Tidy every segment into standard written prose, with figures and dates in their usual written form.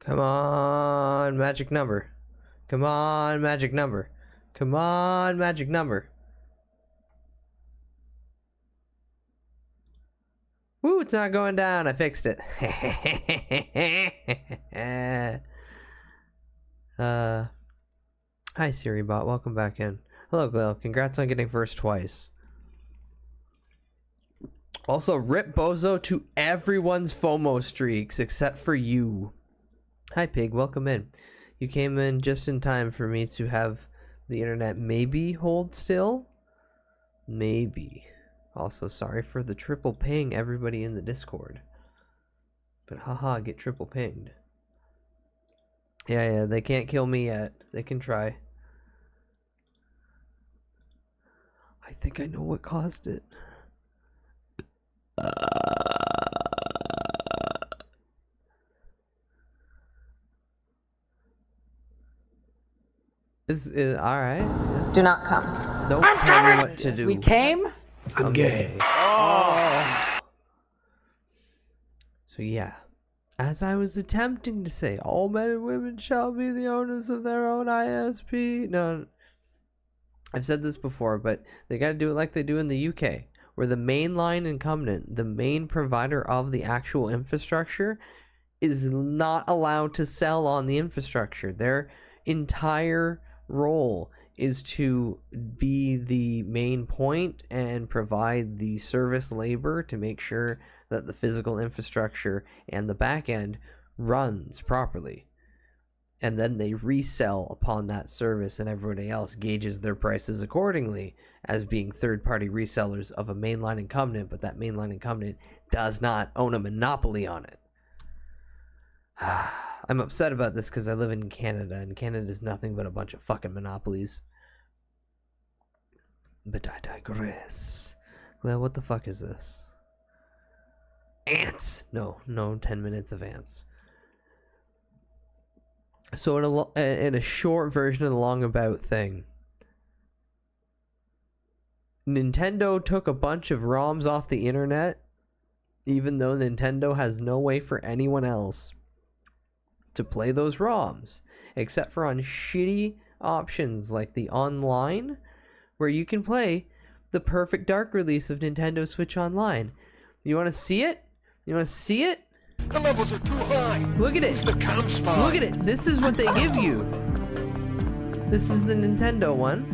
Come on, magic number. Come on, magic number. Come on, magic number. Woo, it's not going down. I fixed it. Hi, Siri bot. Welcome back in. Hello, Glenn. Congrats on getting first twice. Also, rip bozo to everyone's FOMO streaks except for you. Hi, Pig. Welcome in. You came in just in time for me to have the internet maybe hold still. Maybe. Also, sorry for the triple ping everybody in the Discord. But haha, get triple pinged. Yeah, they can't kill me yet. They can try. I think I know what caused it. Is alright. Yeah. Do not come. Don't tell me what to do. We came? I'm gay. Oh. So yeah, as I was attempting to say, all men and women shall be the owners of their own ISP. No, I've said this before, but they got to do it like they do in the UK, where the mainline incumbent, the main provider of the actual infrastructure, is not allowed to sell on the infrastructure. Their entire role is to be the main point and provide the service labor to make sure that the physical infrastructure and the back end runs properly. And then they resell upon that service, and everybody else gauges their prices accordingly as being third-party resellers of a mainline incumbent, but that mainline incumbent does not own a monopoly on it. I'm upset about this because I live in Canada, and Canada is nothing but a bunch of fucking monopolies. But I digress. Glenn, what the fuck is this? Ants! No, 10 minutes of ants. So in a short version of the long about thing, Nintendo took a bunch of ROMs off the internet, even though Nintendo has no way for anyone else to play those ROMs, except for on shitty options like the online, where you can play the Perfect Dark release of Nintendo Switch Online. You want to see it? You want to see it? The levels are too high. Look at it. It's the cam spy. Look at it. This is what they give you. This is the Nintendo one.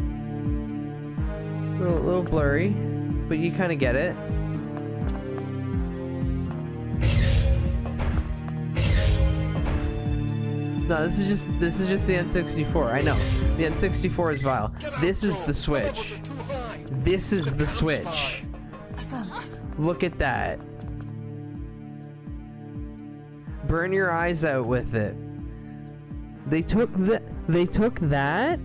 A little blurry, but you kind of get it. No, this is just the N64. I know. The N64 is vile. This is the Switch. This is the Switch. Look at that. Burn your eyes out with it. They took that.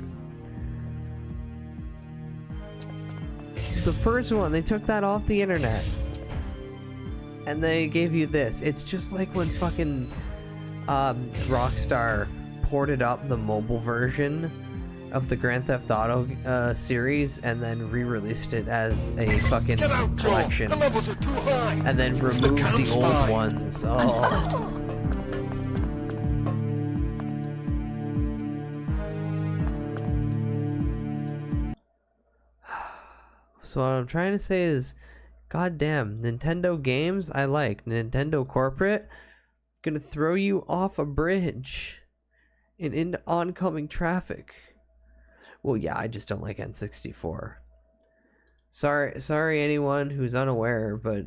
The first one, they took that off the internet. And they gave you this. It's just like when fucking Rockstar ported up the mobile version of the Grand Theft Auto series and then re-released it as a fucking collection. The levels are too high. And then removed the old ones. Oh. So what I'm trying to say is, goddamn, Nintendo games I like. Nintendo corporate gonna throw you off a bridge and into oncoming traffic. Well, yeah, I just don't like N64. Sorry anyone who's unaware, but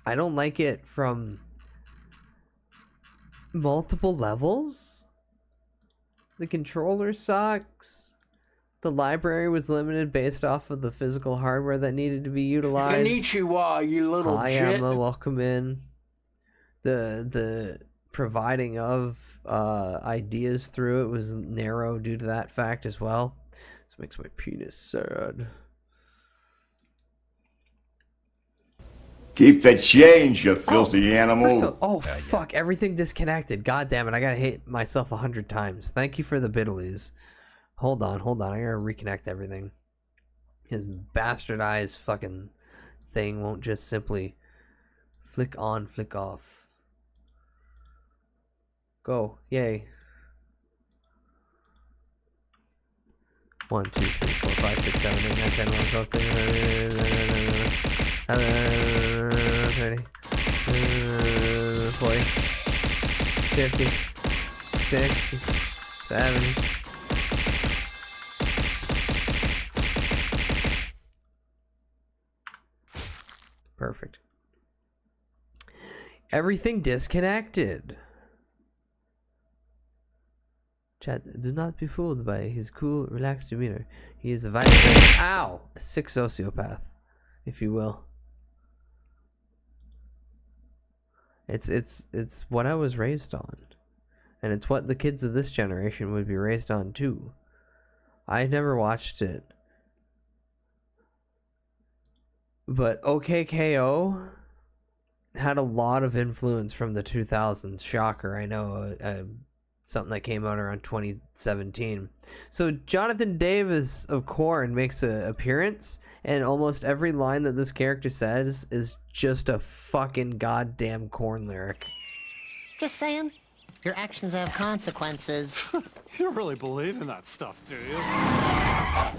I don't like it from multiple levels. The controller sucks. The library was limited based off of the physical hardware that needed to be utilized. Konnichiwa, you little Hi, shit. Emma, welcome in. The providing of ideas through it was narrow due to that fact as well. This makes my penis sad. Keep the change, you filthy animal. Oh, fuck, everything disconnected. God damn it, I gotta hit myself 100 times. Thank you for the biddlies. Hold on, I gotta reconnect everything. His bastardized fucking thing won't just simply flick on, flick off. Go. Yay. 1, 2, 3, 4, 5, 6, 7, 8, 9, 10, 11, 12, 13, 30, 40, 50, 60, 70. Perfect. Everything disconnected. Chat, do not be fooled by his cool, relaxed demeanor. He is a violent, a sick sociopath, if you will. It's what I was raised on, and it's what the kids of this generation would be raised on too. I never watched it, but OKKO had a lot of influence from the 2000s. Shocker, I know. Something that came out around 2017. So Jonathan Davis of Korn makes an appearance, and almost every line that this character says is just a fucking goddamn Korn lyric. Just saying, your actions have consequences. You don't really believe in that stuff, do you? I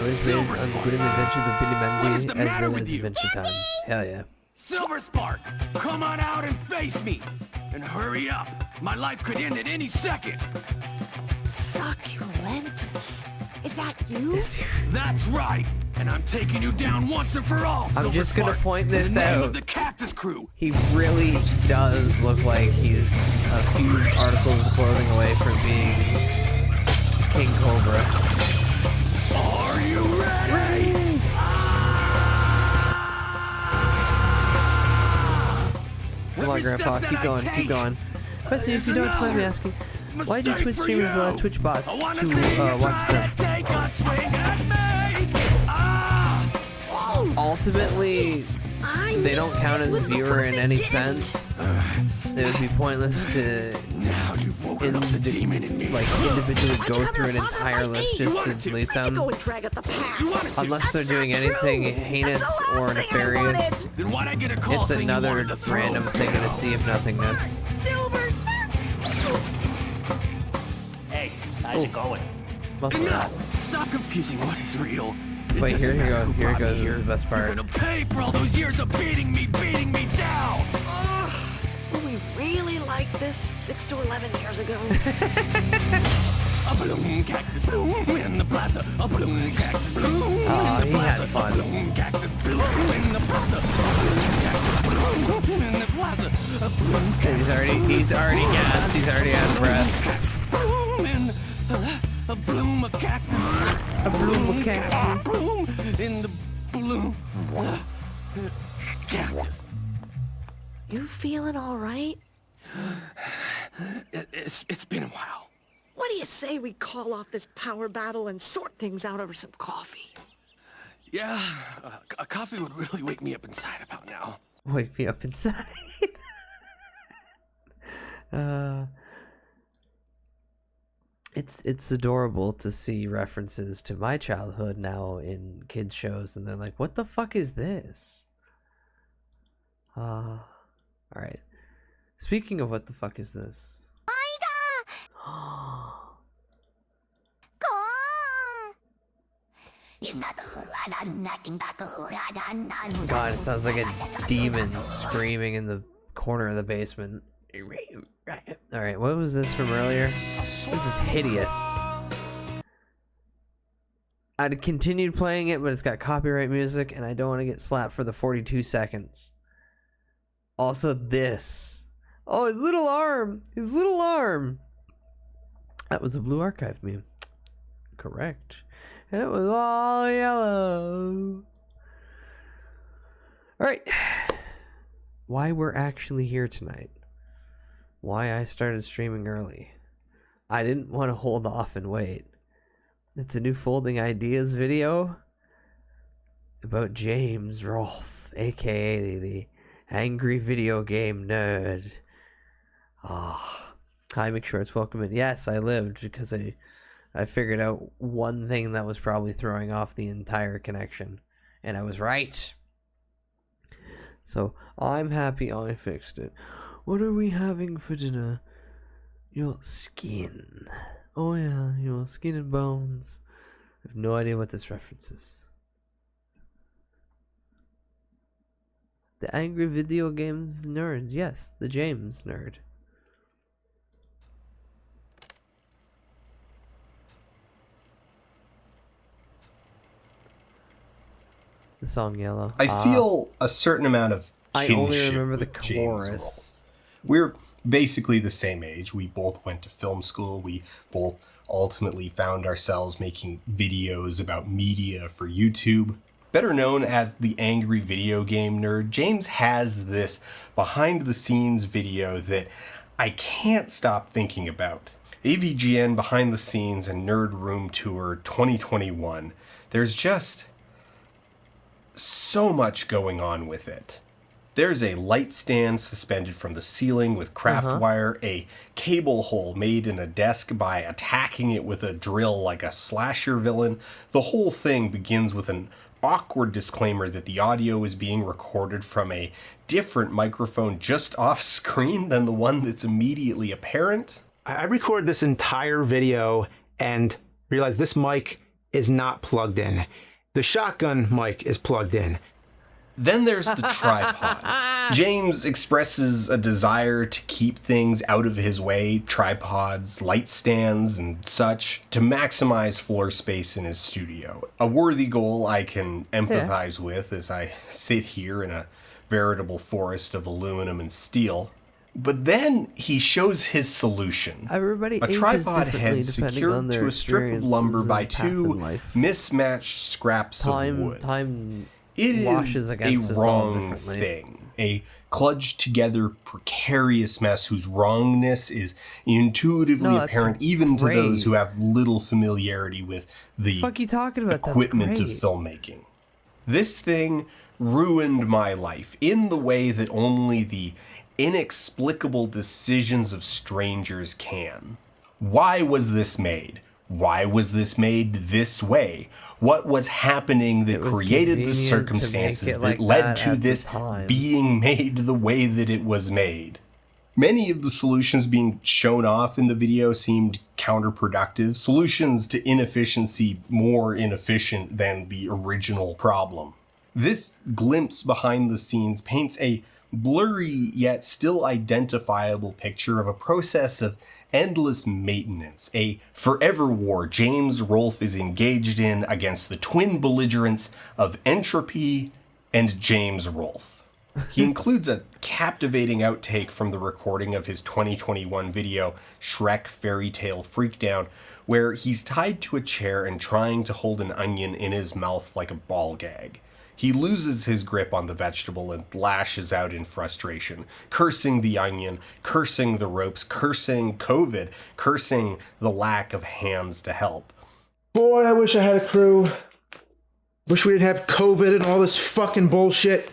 was raised on the Grim Adventures of Billy Mandy as well as Adventure Time. Hell yeah. Silver Spark, come on out and face me. And hurry up. My life could end at any second. Succulentus. Is that you? That's right. And I'm taking you down once and for all, I'm just gonna Spark, point this in the name out. of the Cactus Crew. He really does look like he's a few articles of clothing away from being King Cobra. Are you ready? Come on, Grandpa, keep going, keep going. Question, if you don't mind me asking, why do Twitch streamers allow Twitch bots to watch them? Ultimately, they don't count as a viewer in any sense. It would be pointless to individually go through an entire list just to delete them. Unless they're doing anything heinous or nefarious. It's another random thing in a sea of nothingness. Hey, how's it going? Enough! Stop confusing what is real. Wait, here you go. Here it goes. This is the best part. You're gonna pay for all those years of beating me down! Were we really like this 6 to 11 years ago? A balloon cactus bloom in the plaza. A balloon cactus bloom in the he plaza. had fun. A balloon cactus bloom in the plaza. A balloon cactus bloom in the plaza. A balloon He's already gassed. He's already out of breath. bloom in a bloom of cactus. A bloom of cactus. Bloom in the bloom. Cactus. You feeling all right? It's been a while. What do you say we call off this power battle and sort things out over some coffee? Yeah, a coffee would really wake me up inside about now. Wake me up inside. It's adorable to see references to my childhood now in kids shows, and they're like, "What the fuck is this?" All right. Speaking of what the fuck is this? God, it sounds like a demon screaming in the corner of the basement. Alright, what was this from earlier? This is hideous. I'd continued playing it, but it's got copyright music, and I don't want to get slapped for the 42 seconds. Also, this. Oh, his little arm! His little arm! That was a Blue Archive meme. Correct. And it was all yellow. Alright. Why we're actually here tonight. Why I started streaming early. I didn't want to hold off and wait. It's a new Folding Ideas video about James Rolfe, aka the angry video game nerd. Ah, hi McShorts, welcome in. Yes, I lived because I figured out one thing that was probably throwing off the entire connection, and I was right. So I'm happy I fixed it. What are we having for dinner? Your skin. Oh yeah, your skin and bones. I have no idea what this reference is. The angry video games nerd. Yes, the James nerd. The song Yellow. I feel a certain amount of I kinship only remember the with James chorus. Rolfe. We're basically the same age. We both went to film school. We both ultimately found ourselves making videos about media for YouTube. Better known as the Angry Video Game Nerd, James has this behind-the-scenes video that I can't stop thinking about. AVGN Behind the Scenes and Nerd Room Tour 2021. There's just so much going on with it. There's a light stand suspended from the ceiling with craft wire, a cable hole made in a desk by attacking it with a drill like a slasher villain. The whole thing begins with an awkward disclaimer that the audio is being recorded from a different microphone just off screen than the one that's immediately apparent. I recorded this entire video and realized this mic is not plugged in. The shotgun mic is plugged in. Then there's the tripod. James expresses a desire to keep things out of his way, tripods, light stands, and such, to maximize floor space in his studio. A worthy goal I can empathize with as I sit here in a veritable forest of aluminum and steel. But then he shows his solution. Everybody a ages tripod differently head depending on secured their to a strip of lumber by experiences and two path in life. mismatched scraps of wood. It washes is against a us all wrong differently. thing. A kludged together precarious mess whose wrongness is intuitively No, that's apparent even great. to those who have little familiarity with the Fuck you talking about? That's equipment of great. filmmaking. This thing ruined my life in the way that only the inexplicable decisions of strangers can. Why was this made? Why was this made this way? What was happening that It was created the convenient to make circumstances it like that led that to at the this time. being made the way that it was made? Many of the solutions being shown off in the video seemed counterproductive, solutions to inefficiency more inefficient than the original problem. This glimpse behind the scenes paints a blurry yet still identifiable picture of a process of endless maintenance, a forever war James Rolfe is engaged in against the twin belligerents of entropy and James Rolfe. He includes a captivating outtake from the recording of his 2021 video, Shrek Fairy Tale Freakdown, where he's tied to a chair and trying to hold an onion in his mouth like a ball gag. He loses his grip on the vegetable and lashes out in frustration, cursing the onion, cursing the ropes, cursing COVID, cursing the lack of hands to help. Boy, I wish I had a crew. Wish we didn't have COVID and all this fucking bullshit.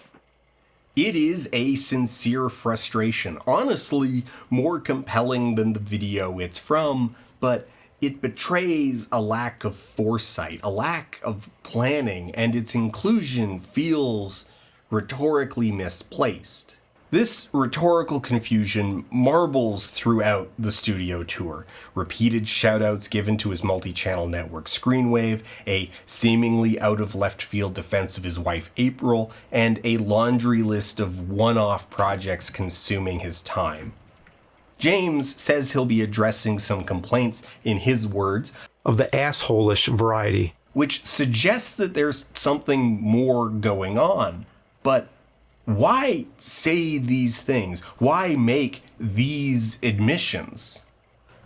It is a sincere frustration, honestly more compelling than the video it's from, but it betrays a lack of foresight, a lack of planning, and its inclusion feels rhetorically misplaced. This rhetorical confusion marbles throughout the studio tour. Repeated shoutouts given to his multi-channel network Screenwave, a seemingly out-of-left-field defense of his wife April, and a laundry list of one-off projects consuming his time. James says he'll be addressing some complaints, in his words, Of the asshole-ish variety. which suggests that there's something more going on. But why say these things? Why make these admissions?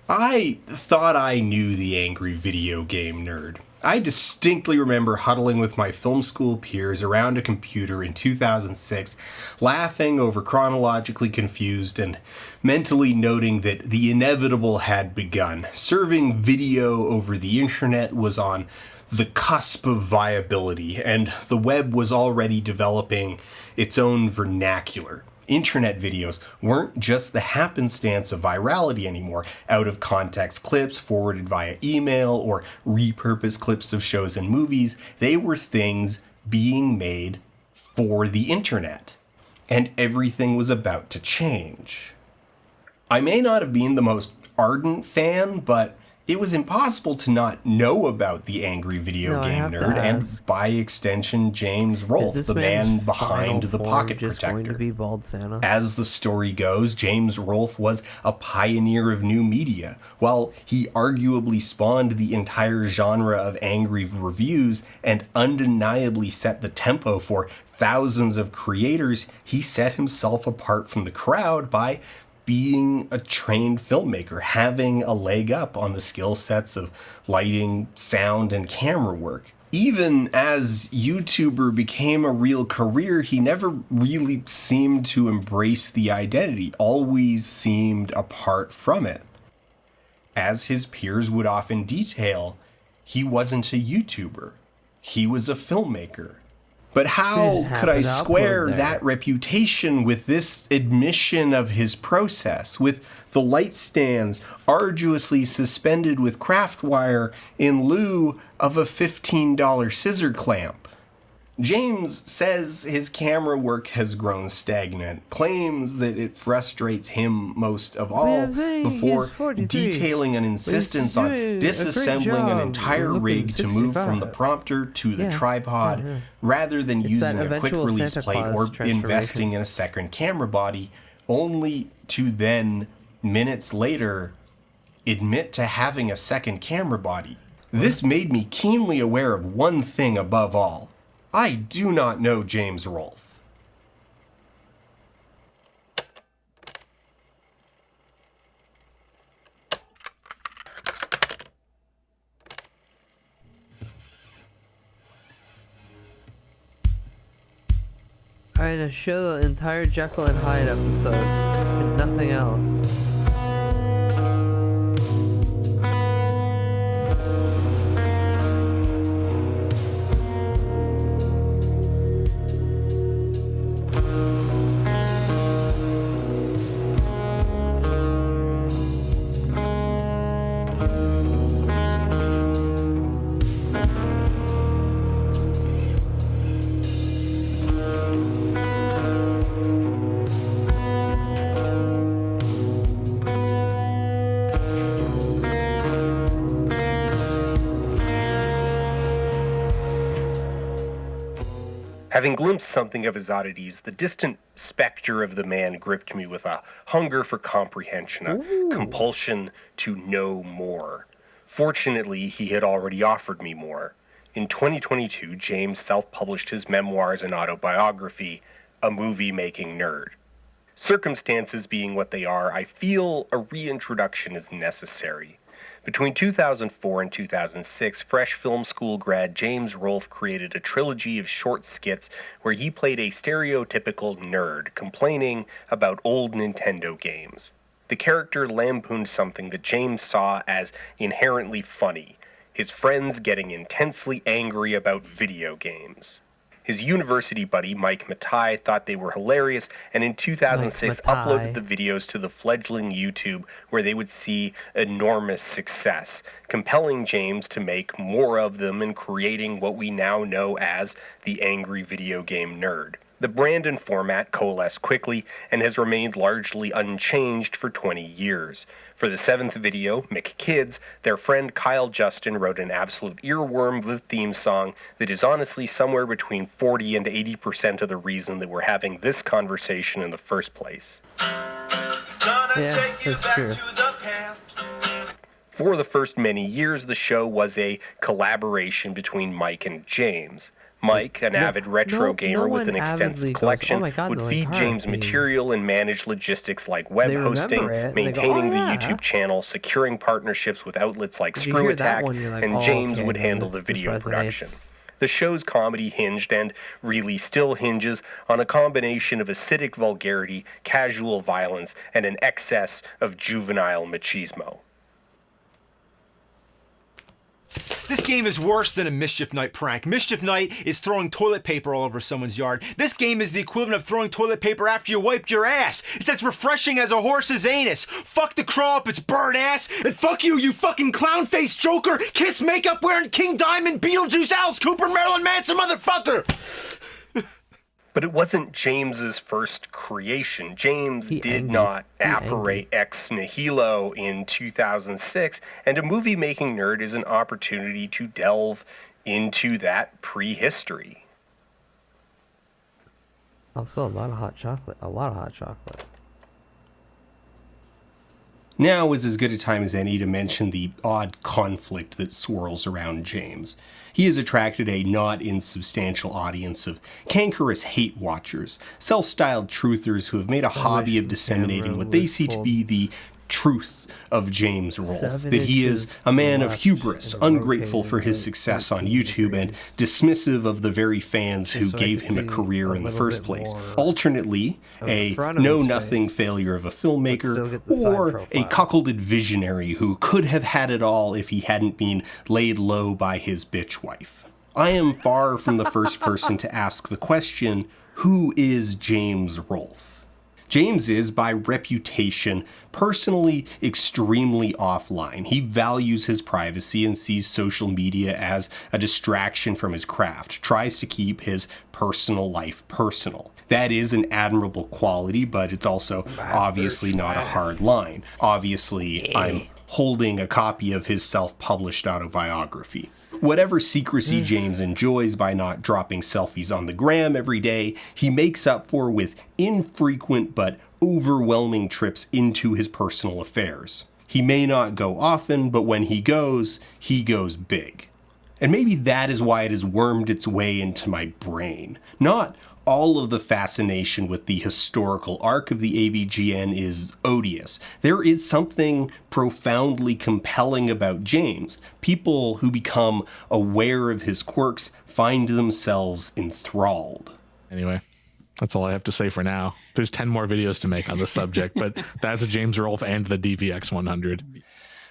I thought I knew the angry video game nerd. I distinctly remember huddling with my film school peers around a computer in 2006, laughing over Chronologically Confused and mentally noting that the inevitable had begun. Serving video over the internet was on the cusp of viability, and the web was already developing its own vernacular. Internet videos weren't just the happenstance of virality anymore, out of context clips forwarded via email or repurposed clips of shows and movies. They were things being made for the internet. and everything was about to change. I may not have been the most ardent fan, but it was impossible to not know about the angry video game nerd and, by extension, James Rolfe, the man behind the pocket protector. Going to be Bald Santa? As the story goes, James Rolfe was a pioneer of new media. While he arguably spawned the entire genre of angry reviews and undeniably set the tempo for thousands of creators, he set himself apart from the crowd by being a trained filmmaker, having a leg up on the skill sets of lighting, sound, and camera work. Even as YouTuber became a real career, he never really seemed to embrace the identity, always seemed apart from it. As his peers would often detail, he wasn't a YouTuber, he was a filmmaker. But how could I square that reputation with this admission of his process, with the light stands arduously suspended with craft wire in lieu of a $15 scissor clamp? James says his camera work has grown stagnant, claims that it frustrates him most of all, before detailing an insistence on disassembling an entire rig to move from the prompter to the tripod, rather than using a quick release plate or investing in a second camera body, only to then, minutes later, admit to having a second camera body. This made me keenly aware of one thing above all. I do not know James Rolfe. Alright, now show the entire Jekyll and Hyde episode and nothing else. Having glimpsed something of his oddities, the distant specter of the man gripped me with a hunger for comprehension, a compulsion to know more. Fortunately, he had already offered me more. In 2022, James self-published his memoirs and autobiography, A Movie-Making Nerd. Circumstances being what they are, I feel a reintroduction is necessary. Between 2004 and 2006, fresh film school grad James Rolfe created a trilogy of short skits where he played a stereotypical nerd, complaining about old Nintendo games. The character lampooned something that James saw as inherently funny: his friends getting intensely angry about video games. His university buddy, Mike Matai, thought they were hilarious, and in 2006 uploaded the videos to the fledgling YouTube, where they would see enormous success, compelling James to make more of them and creating what we now know as the angry video game nerd. The brand and format coalesced quickly and has remained largely unchanged for 20 years. For the 7th video, McKids, their friend Kyle Justin wrote an absolute earworm of a theme song that is honestly somewhere between 40 and 80% of the reason that we're having this conversation in the first place. Yeah, that's true. For the first many years, the show was a collaboration between Mike and James. Mike, an avid retro gamer with an extensive collection, would feed James material and manage logistics like web hosting, maintaining the YouTube channel, securing partnerships with outlets like Screw Attack, and James would handle the video production. The show's comedy hinged, and really still hinges, on a combination of acidic vulgarity, casual violence, and an excess of juvenile machismo. This game is worse than a Mischief Night prank. Mischief Night is throwing toilet paper all over someone's yard. This game is the equivalent of throwing toilet paper after you wiped your ass. It's as refreshing as a horse's anus. Fuck the crawl up its bird ass, and fuck you, you fucking clown-faced Joker, Kiss makeup wearing King Diamond, Beetlejuice, Alice Cooper, Marilyn Manson motherfucker! But it wasn't James's first creation. James did angry. not He apparate ex nihilo in 2006, and a movie-making nerd is an opportunity to delve into that prehistory. Also, a lot of hot chocolate. A lot of hot chocolate. Now is as good a time as any to mention the odd conflict that swirls around James. He has attracted a not insubstantial audience of cankerous hate watchers, self-styled truthers who have made a hobby of disseminating what they see to be the truth of James Rolfe, that he is a man of hubris, ungrateful for his success on YouTube and dismissive of the very fans who gave him a career in the first place. Alternately, a know-nothing failure of a filmmaker, or a cuckolded visionary who could have had it all if he hadn't been laid low by his bitch wife. I am far from the first person to ask the question, who is James Rolfe? James is, by reputation, personally extremely offline. He values his privacy and sees social media as a distraction from his craft, tries to keep his personal life personal. That is an admirable quality, but it's also obviously not a hard line. Obviously, I'm holding a copy of his self-published autobiography. Whatever secrecy James enjoys by not dropping selfies on the gram every day, he makes up for with infrequent but overwhelming trips into his personal affairs. He may not go often, but when he goes big. And maybe that is why it has wormed its way into my brain. Not all of the fascination with the historical arc of the AVGN is odious. There is something profoundly compelling about James. People who become aware of his quirks find themselves enthralled. Anyway, that's all I have to say for now. There's 10 more videos to make on this subject, but that's James Rolfe and the DVX 100.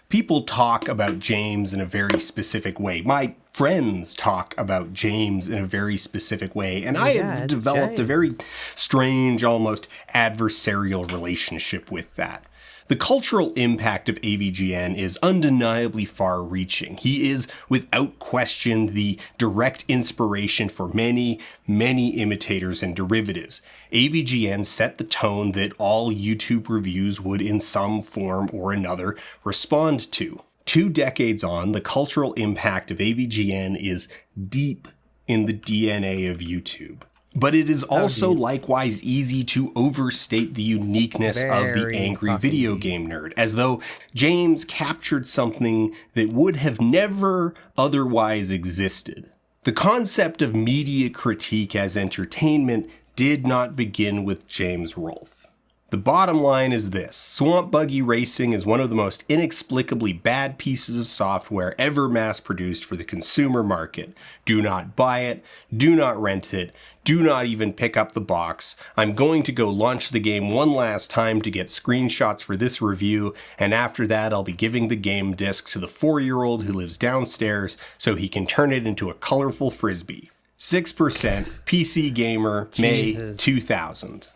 People talk about James in a very specific way. My friends talk about James in a very specific way, and I have developed a very strange, almost adversarial relationship with that. The cultural impact of AVGN is undeniably far-reaching. He is, without question, the direct inspiration for many, many imitators and derivatives. AVGN set the tone that all YouTube reviews would in some form or another respond to. 2 decades on, the cultural impact of AVGN is deep in the DNA of YouTube. But it is also likewise easy to overstate the uniqueness of the angry video game nerd, as though James captured something that would have never otherwise existed. The concept of media critique as entertainment did not begin with James Rolfe. The bottom line is this: Swamp Buggy Racing is one of the most inexplicably bad pieces of software ever mass-produced for the consumer market. Do not buy it, do not rent it, do not even pick up the box. I'm going to go launch the game one last time to get screenshots for this review, and after that I'll be giving the game disc to the 4-year-old who lives downstairs so he can turn it into a colorful frisbee. 6% PC Gamer, May 2000.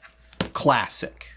Classic.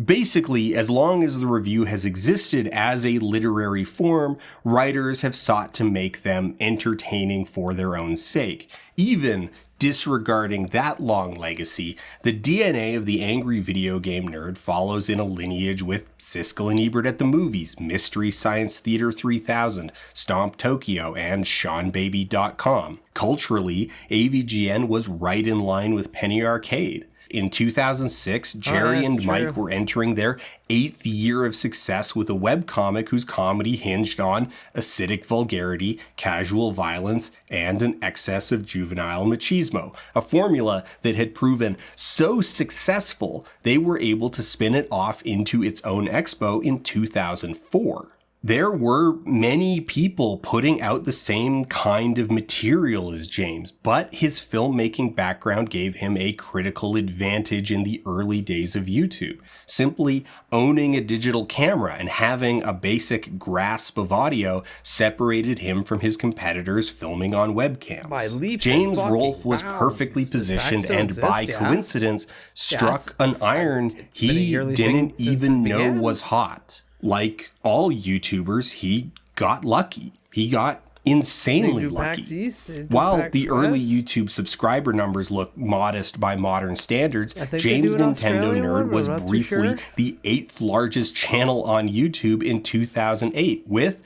Basically, as long as the review has existed as a literary form, writers have sought to make them entertaining for their own sake. Even disregarding that long legacy, the DNA of the angry video game nerd follows in a lineage with Siskel and Ebert at the Movies, Mystery Science Theater 3000, Stomp Tokyo, and SeanBaby.com. Culturally, AVGN was right in line with Penny Arcade. In 2006, Jerry and Mike were entering their 8th year of success with a webcomic whose comedy hinged on acidic vulgarity, casual violence, and an excess of juvenile machismo, a formula that had proven so successful they were able to spin it off into its own expo in 2004. There were many people putting out the same kind of material as James, but his filmmaking background gave him a critical advantage in the early days of YouTube. Simply owning a digital camera and having a basic grasp of audio separated him from his competitors filming on webcams. James Rolfe was perfectly positioned and by coincidence struck an iron he didn't even know was hot. Like all YouTubers, he got lucky. He got insanely They do lucky. PAX East, they do While PAX the early West. YouTube subscriber numbers look modest by modern standards, I think they James do an Nintendo Australian Nerd one, but was I'm not too briefly sure. the 8th largest channel on YouTube in 2008 with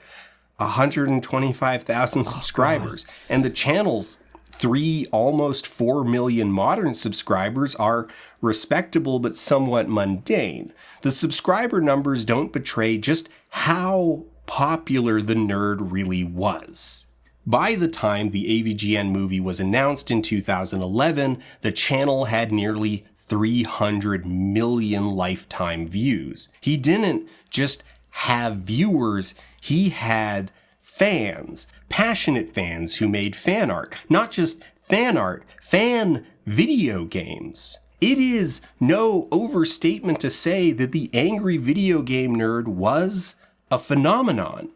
125,000 subscribers. And the channel's 3, almost 4 million modern subscribers are respectable but somewhat mundane. The subscriber numbers don't betray just how popular the nerd really was. By the time the AVGN movie was announced in 2011, the channel had nearly 300 million lifetime views. He didn't just have viewers, he had fans, passionate fans who made fan art. Not just fan art, fan video games. It is no overstatement to say that the angry video game nerd was a phenomenon.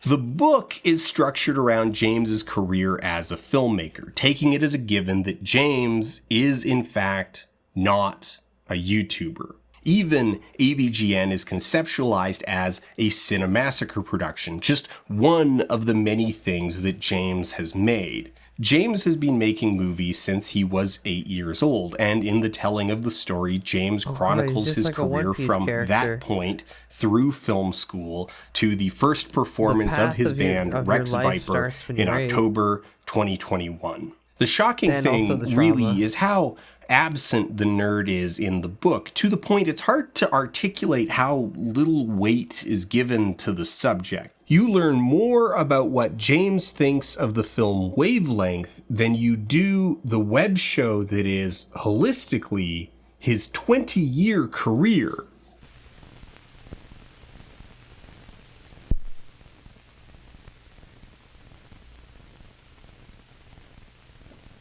The book is structured around James's career as a filmmaker, taking it as a given that James is in fact not a YouTuber. Even AVGN is conceptualized as a Cinemassacre production, just one of the many things that James has made. James has been making movies since he was 8 years old, and in the telling of the story, James chronicles his career from that point through film school to the first performance of his band Rex Viper in October 2021. The shocking thing really is how absent the nerd is in the book, to the point it's hard to articulate how little weight is given to the subject. You learn more about what James thinks of the film Wavelength than you do the web show that is, holistically, his 20-year career.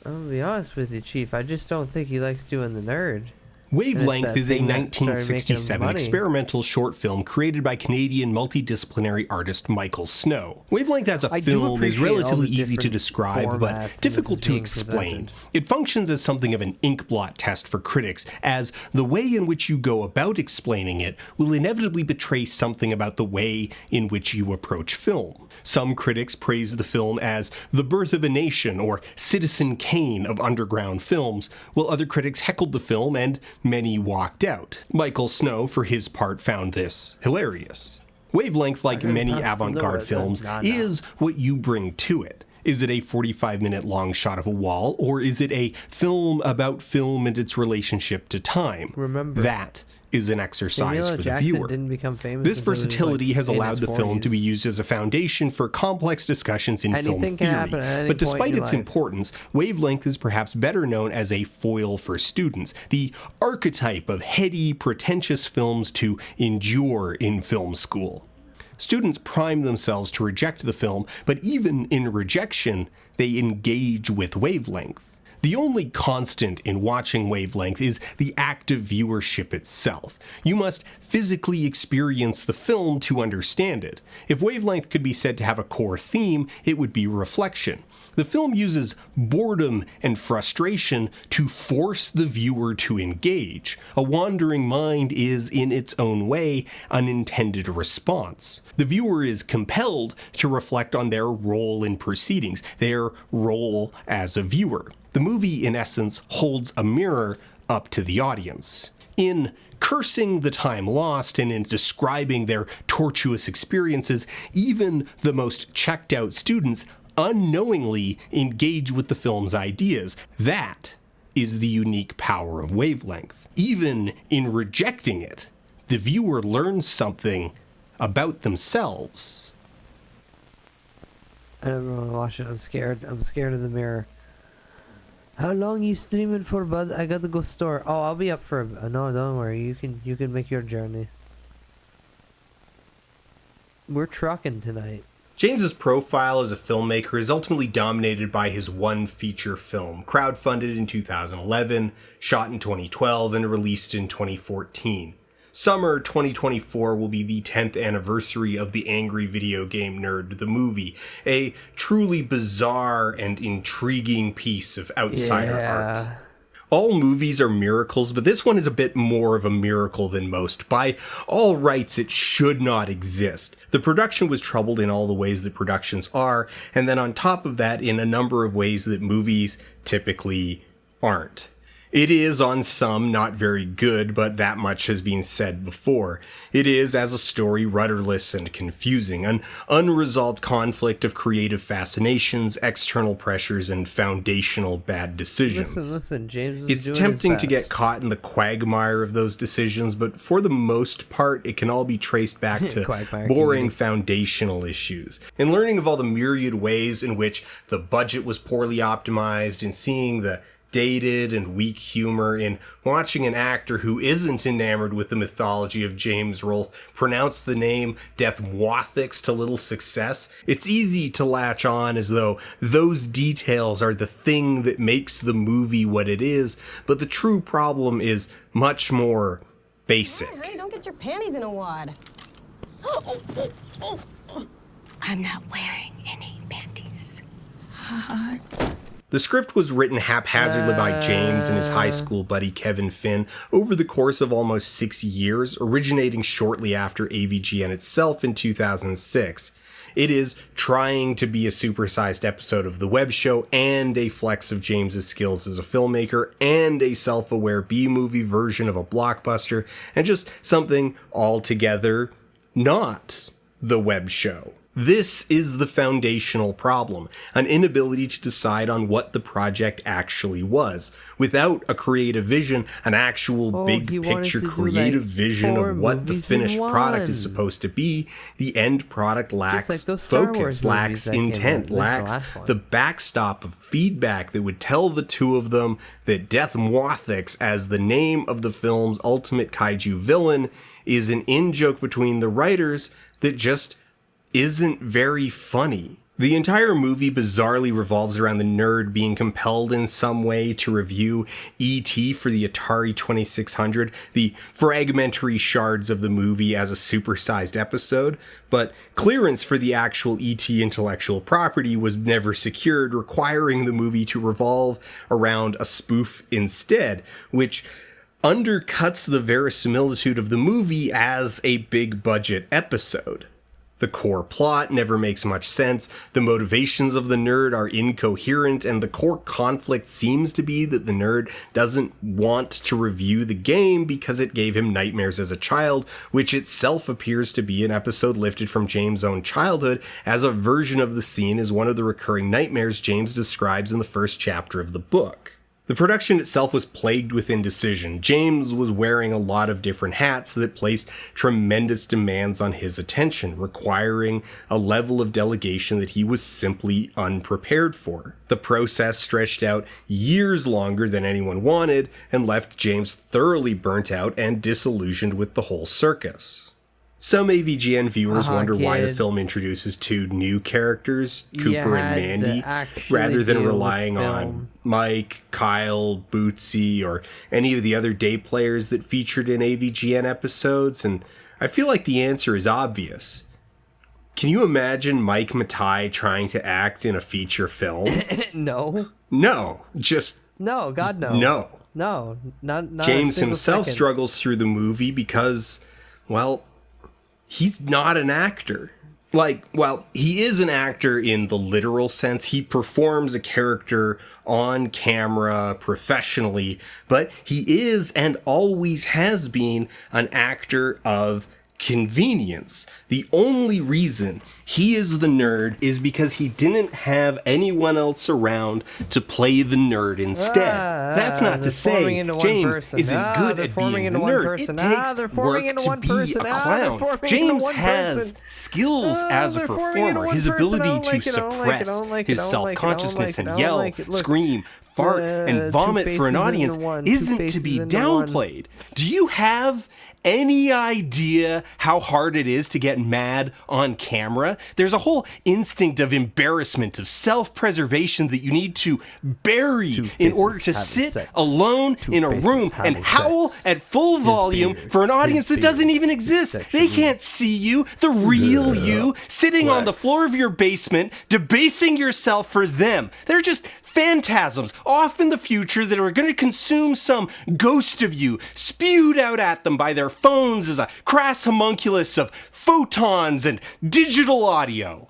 I'm gonna be honest with you, Chief. I just don't think he likes doing the nerd. Wavelength is a 1967 experimental short film created by Canadian multidisciplinary artist Michael Snow. Wavelength as a film is relatively easy to describe, but difficult to explain. It functions as something of an inkblot test for critics, as the way in which you go about explaining it will inevitably betray something about the way in which you approach film. Some critics praise the film as the birth of a nation or Citizen Kane of underground films, while other critics heckled the film and many walked out. Michael Snow, for his part, found this hilarious. Wavelength, like many avant-garde films, is what you bring to it. Is it a 45-minute long shot of a wall, or is it a film about film and its relationship to time? Remember, that is an exercise for the viewer. This versatility has allowed the film to be used as a foundation for complex discussions in film theory. But despite its importance, Wavelength is perhaps better known as a foil for students, the archetype of heady, pretentious films to endure in film school. Students prime themselves to reject the film, but even in rejection, they engage with Wavelength. The only constant in watching Wavelength is the act of viewership itself. You must physically experience the film to understand it. If Wavelength could be said to have a core theme, it would be reflection. The film uses boredom and frustration to force the viewer to engage. A wandering mind is, in its own way, an intended response. The viewer is compelled to reflect on their role in proceedings, their role as a viewer. The movie, in essence, holds a mirror up to the audience. In cursing the time lost and in describing their tortuous experiences, even the most checked out students unknowingly engage with the film's ideas. That is the unique power of Wavelength. Even in rejecting it, the viewer learns something about themselves. I don't want to watch it. I'm scared. I'm scared of the mirror. How long you streaming for, bud? I gotta go store. Oh, I'll be up for no, don't worry. You can make your journey. We're trucking tonight. James's profile as a filmmaker is ultimately dominated by his one feature film, crowdfunded in 2011, shot in 2012, and released in 2014. Summer 2024 will be the 10th anniversary of The Angry Video Game Nerd, the movie, a truly bizarre and intriguing piece of outsider art. All movies are miracles, but this one is a bit more of a miracle than most. By all rights, it should not exist. The production was troubled in all the ways that productions are, and then on top of that, in a number of ways that movies typically aren't. It is, on some, not very good, but that much has been said before. It is, as a story, rudderless and confusing, an unresolved conflict of creative fascinations, external pressures, and foundational bad decisions. Listen, James. It's tempting to get caught in the quagmire of those decisions, but for the most part, it can all be traced back to boring foundational issues. In learning of all the myriad ways in which the budget was poorly optimized, in seeing the dated and weak humor, in watching an actor who isn't enamored with the mythology of James Rolfe pronounce the name Deathwathics to little success, it's easy to latch on as though those details are the thing that makes the movie what it is, but the true problem is much more basic. Honey, don't get your panties in a wad. I'm not wearing any panties. Hot. The script was written haphazardly by James and his high school buddy Kevin Finn over the course of almost 6 years, originating shortly after AVGN itself in 2006. It is trying to be a supersized episode of the web show and a flex of James's skills as a filmmaker and a self-aware B-movie version of a blockbuster, and just something altogether not the web show. This is the foundational problem, an inability to decide on what the project actually was. Without a creative vision, an actual big picture creative vision of what the finished product is supposed to be, the end product lacks focus, lacks intent, lacks the backstop of feedback that would tell the two of them that Deathwathics, as the name of the film's ultimate kaiju villain, is an in-joke between the writers that just isn't very funny. The entire movie bizarrely revolves around the nerd being compelled in some way to review E.T. for the Atari 2600, the fragmentary shards of the movie as a supersized episode, but clearance for the actual E.T. intellectual property was never secured, requiring the movie to revolve around a spoof instead, which undercuts the verisimilitude of the movie as a big budget episode. The core plot never makes much sense, the motivations of the nerd are incoherent, and the core conflict seems to be that the nerd doesn't want to review the game because it gave him nightmares as a child, which itself appears to be an episode lifted from James' own childhood, as a version of the scene is one of the recurring nightmares James describes in the first chapter of the book. The production itself was plagued with indecision. James was wearing a lot of different hats that placed tremendous demands on his attention, requiring a level of delegation that he was simply unprepared for. The process stretched out years longer than anyone wanted and left James thoroughly burnt out and disillusioned with the whole circus. Some AVGN viewers wonder why the film introduces two new characters, Cooper and Mandy, rather than relying on Mike, Kyle, Bootsy, or any of the other day players that featured in AVGN episodes, and I feel like the answer is obvious. Can you imagine Mike Matai trying to act in a feature film? No. No, just... No, God, no. No. No, not James himself struggles through the movie because, well, he's not an actor. He is an actor in the literal sense. He performs a character on camera professionally, but he is and always has been an actor of convenience. The only reason he is the nerd is because he didn't have anyone else around to play the nerd instead. That's not to say James isn't good at being the nerd. It takes work to be a clown. James has skills as a performer. His ability to suppress his self-consciousness and yell, scream, fart, and vomit for an audience isn't to be downplayed. Do you have any idea how hard it is to get mad on camera? There's a whole instinct of embarrassment, of self-preservation that you need to bury in order to sit alone in a room and howl at full volume for an audience that doesn't even exist. They can't see you, the real you, sitting on the floor of your basement, debasing yourself for them. They're just phantasms off in the future that are going to consume some ghost of you, spewed out at them by their phones as a crass homunculus of photons and digital audio.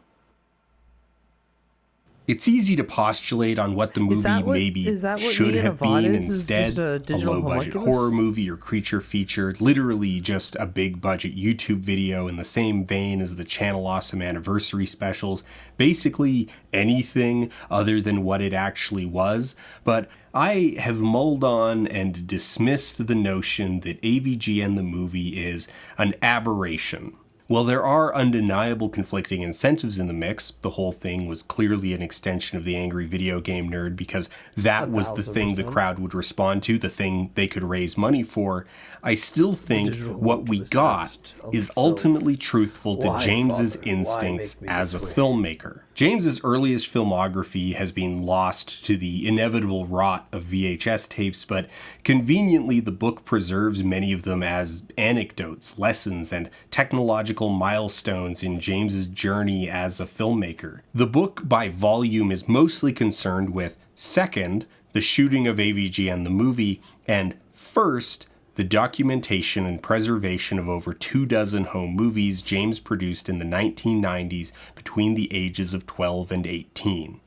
It's easy to postulate on what the movie maybe should have been instead. A low-budget horror movie or creature feature, literally just a big-budget YouTube video in the same vein as the Channel Awesome anniversary specials. Basically anything other than what it actually was. But I have mulled on and dismissed the notion that AVGN the movie is an aberration. Well, there are undeniable conflicting incentives in the mix. The whole thing was clearly an extension of the angry video game nerd because that was the thing the crowd would respond to, the thing they could raise money for. I still think what we got is ultimately truthful to James's instincts as a filmmaker. James's earliest filmography has been lost to the inevitable rot of VHS tapes, but conveniently the book preserves many of them as anecdotes, lessons, and technological milestones in James's journey as a filmmaker. The book by volume is mostly concerned with, second, the shooting of AVGN the movie, and first, the documentation and preservation of over 24 home movies James produced in the 1990s between the ages of 12 and 18.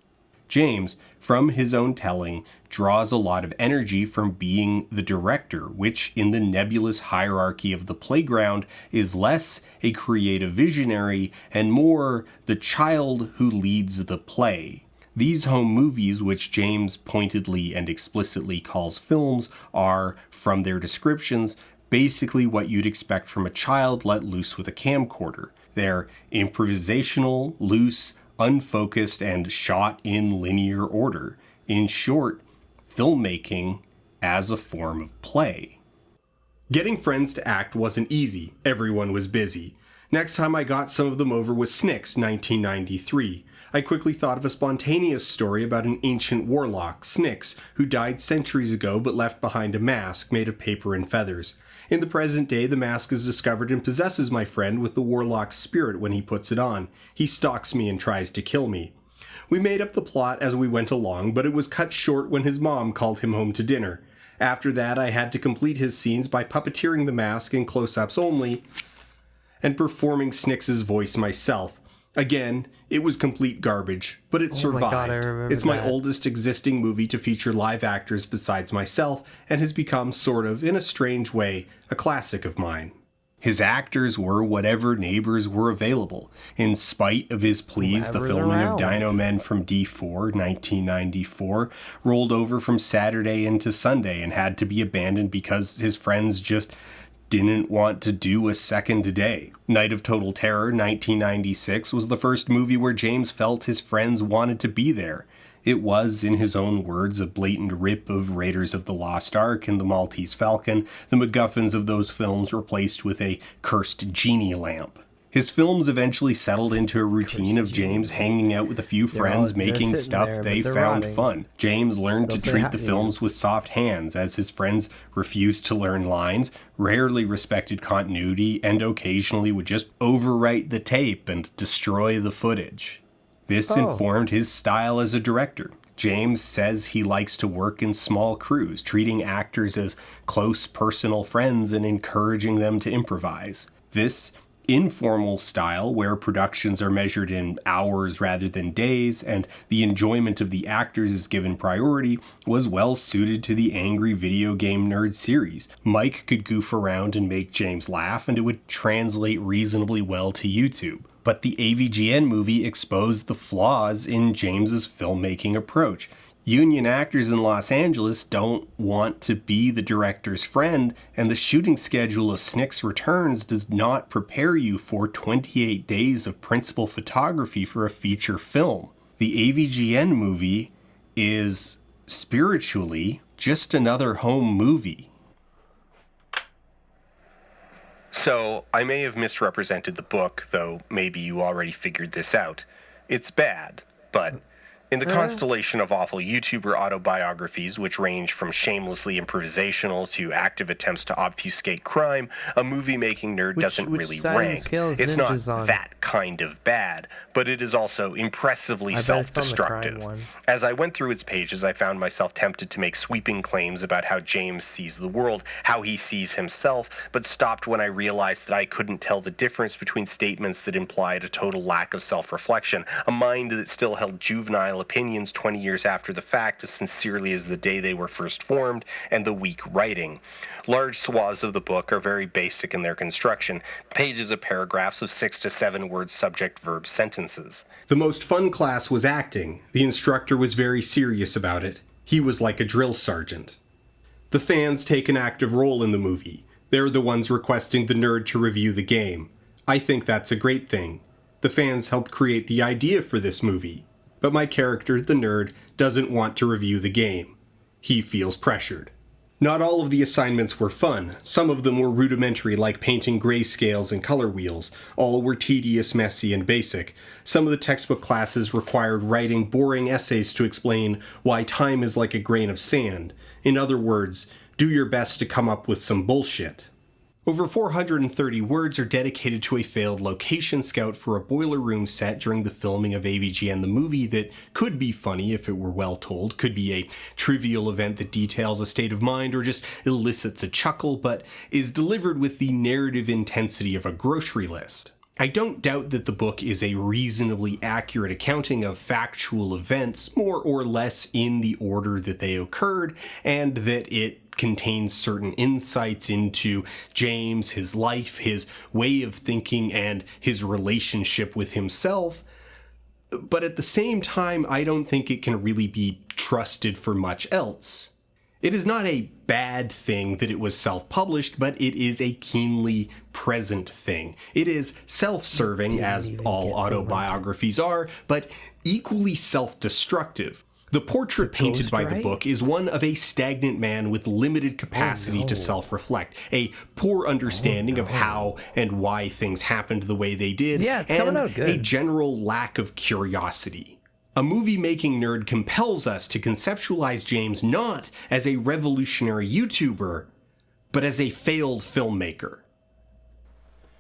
James, from his own telling, draws a lot of energy from being the director, which in the nebulous hierarchy of the playground is less a creative visionary and more the child who leads the play. These home movies, which James pointedly and explicitly calls films, are, from their descriptions, basically what you'd expect from a child let loose with a camcorder. They're improvisational, loose, unfocused, and shot in linear order. In short, filmmaking as a form of play. Getting friends to act wasn't easy. Everyone was busy. Next time I got some of them over was Snicks, 1993. I quickly thought of a spontaneous story about an ancient warlock, Snicks, who died centuries ago but left behind a mask made of paper and feathers. In the present day, the mask is discovered and possesses my friend with the warlock's spirit when he puts it on. He stalks me and tries to kill me. We made up the plot as we went along, but it was cut short when his mom called him home to dinner. After that, I had to complete his scenes by puppeteering the mask in close-ups only and performing Snicks's voice myself. Again, it was complete garbage, but it survived. My God, I remember it's my that. oldest existing movie to feature live actors besides myself, and has become sort of, in a strange way, a classic of mine. His actors were whatever neighbors were available. In spite of his pleas, the filming of Dino Men from D4, 1994, rolled over from Saturday into Sunday and had to be abandoned because his friends just didn't want to do a second day. Night of Total Terror, 1996, was the first movie where James felt his friends wanted to be there. It was, in his own words, a blatant rip of Raiders of the Lost Ark and the Maltese Falcon, the MacGuffins of those films replaced with a cursed genie lamp. His films eventually settled into a routine of James hanging out with a few friends making stuff they found fun. James learned to treat the films with soft hands as his friends refused to learn lines, rarely respected continuity, and occasionally would just overwrite the tape and destroy the footage. This informed his style as a director. James says he likes to work in small crews, treating actors as close personal friends and encouraging them to improvise. This informal style, where productions are measured in hours rather than days, and the enjoyment of the actors is given priority, was well suited to the angry video game nerd series. Mike could goof around and make James laugh, and it would translate reasonably well to YouTube. But the AVGN movie exposed the flaws in James's filmmaking approach. Union actors in Los Angeles don't want to be the director's friend, and the shooting schedule of Snicks Returns does not prepare you for 28 days of principal photography for a feature film. The AVGN movie is, spiritually, just another home movie. So, I may have misrepresented the book, though maybe you already figured this out. It's bad, but In the constellation of awful YouTuber autobiographies, which range from shamelessly improvisational to active attempts to obfuscate crime, a movie-making nerd doesn't really rank. It's not that kind of bad, but it is also impressively self-destructive. As I went through its pages, I found myself tempted to make sweeping claims about how James sees the world, how he sees himself, but stopped when I realized that I couldn't tell the difference between statements that implied a total lack of self-reflection, a mind that still held juvenile opinions 20 years after the fact as sincerely as the day they were first formed, and the weak writing. Large swaths of the book are very basic in their construction, pages of paragraphs of 6 to 7 word subject-verb sentences. The most fun class was acting. The instructor was very serious about it. He was like a drill sergeant. The fans take an active role in the movie. They're the ones requesting the nerd to review the game. I think that's a great thing. The fans helped create the idea for this movie. But my character, the nerd, doesn't want to review the game. He feels pressured. Not all of the assignments were fun. Some of them were rudimentary, like painting grayscales and color wheels. All were tedious, messy, and basic. Some of the textbook classes required writing boring essays to explain why time is like a grain of sand. In other words, do your best to come up with some bullshit. Over 430 words are dedicated to a failed location scout for a boiler room set during the filming of AVGN the movie that could be funny if it were well told, could be a trivial event that details a state of mind or just elicits a chuckle, but is delivered with the narrative intensity of a grocery list. I don't doubt that the book is a reasonably accurate accounting of factual events, more or less in the order that they occurred, and that it contains certain insights into James, his life, his way of thinking, and his relationship with himself. But at the same time, I don't think it can really be trusted for much else. It is not a bad thing that it was self-published, but it is a keenly present thing. It is self-serving, as all autobiographies are, but equally self-destructive. The portrait painted by the book is one of a stagnant man with limited capacity to self-reflect, a poor understanding of how and why things happened the way they did, and a general lack of curiosity. A movie-making nerd compels us to conceptualize James not as a revolutionary YouTuber, but as a failed filmmaker.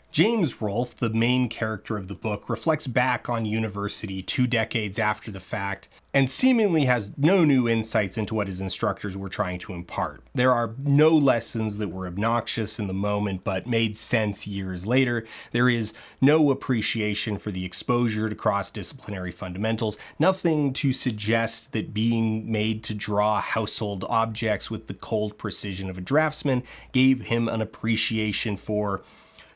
James Rolfe, the main character of the book, reflects back on university 2 decades after the fact and seemingly has no new insights into what his instructors were trying to impart. There are no lessons that were obnoxious in the moment but made sense years later. There is no appreciation for the exposure to cross-disciplinary fundamentals, nothing to suggest that being made to draw household objects with the cold precision of a draftsman gave him an appreciation for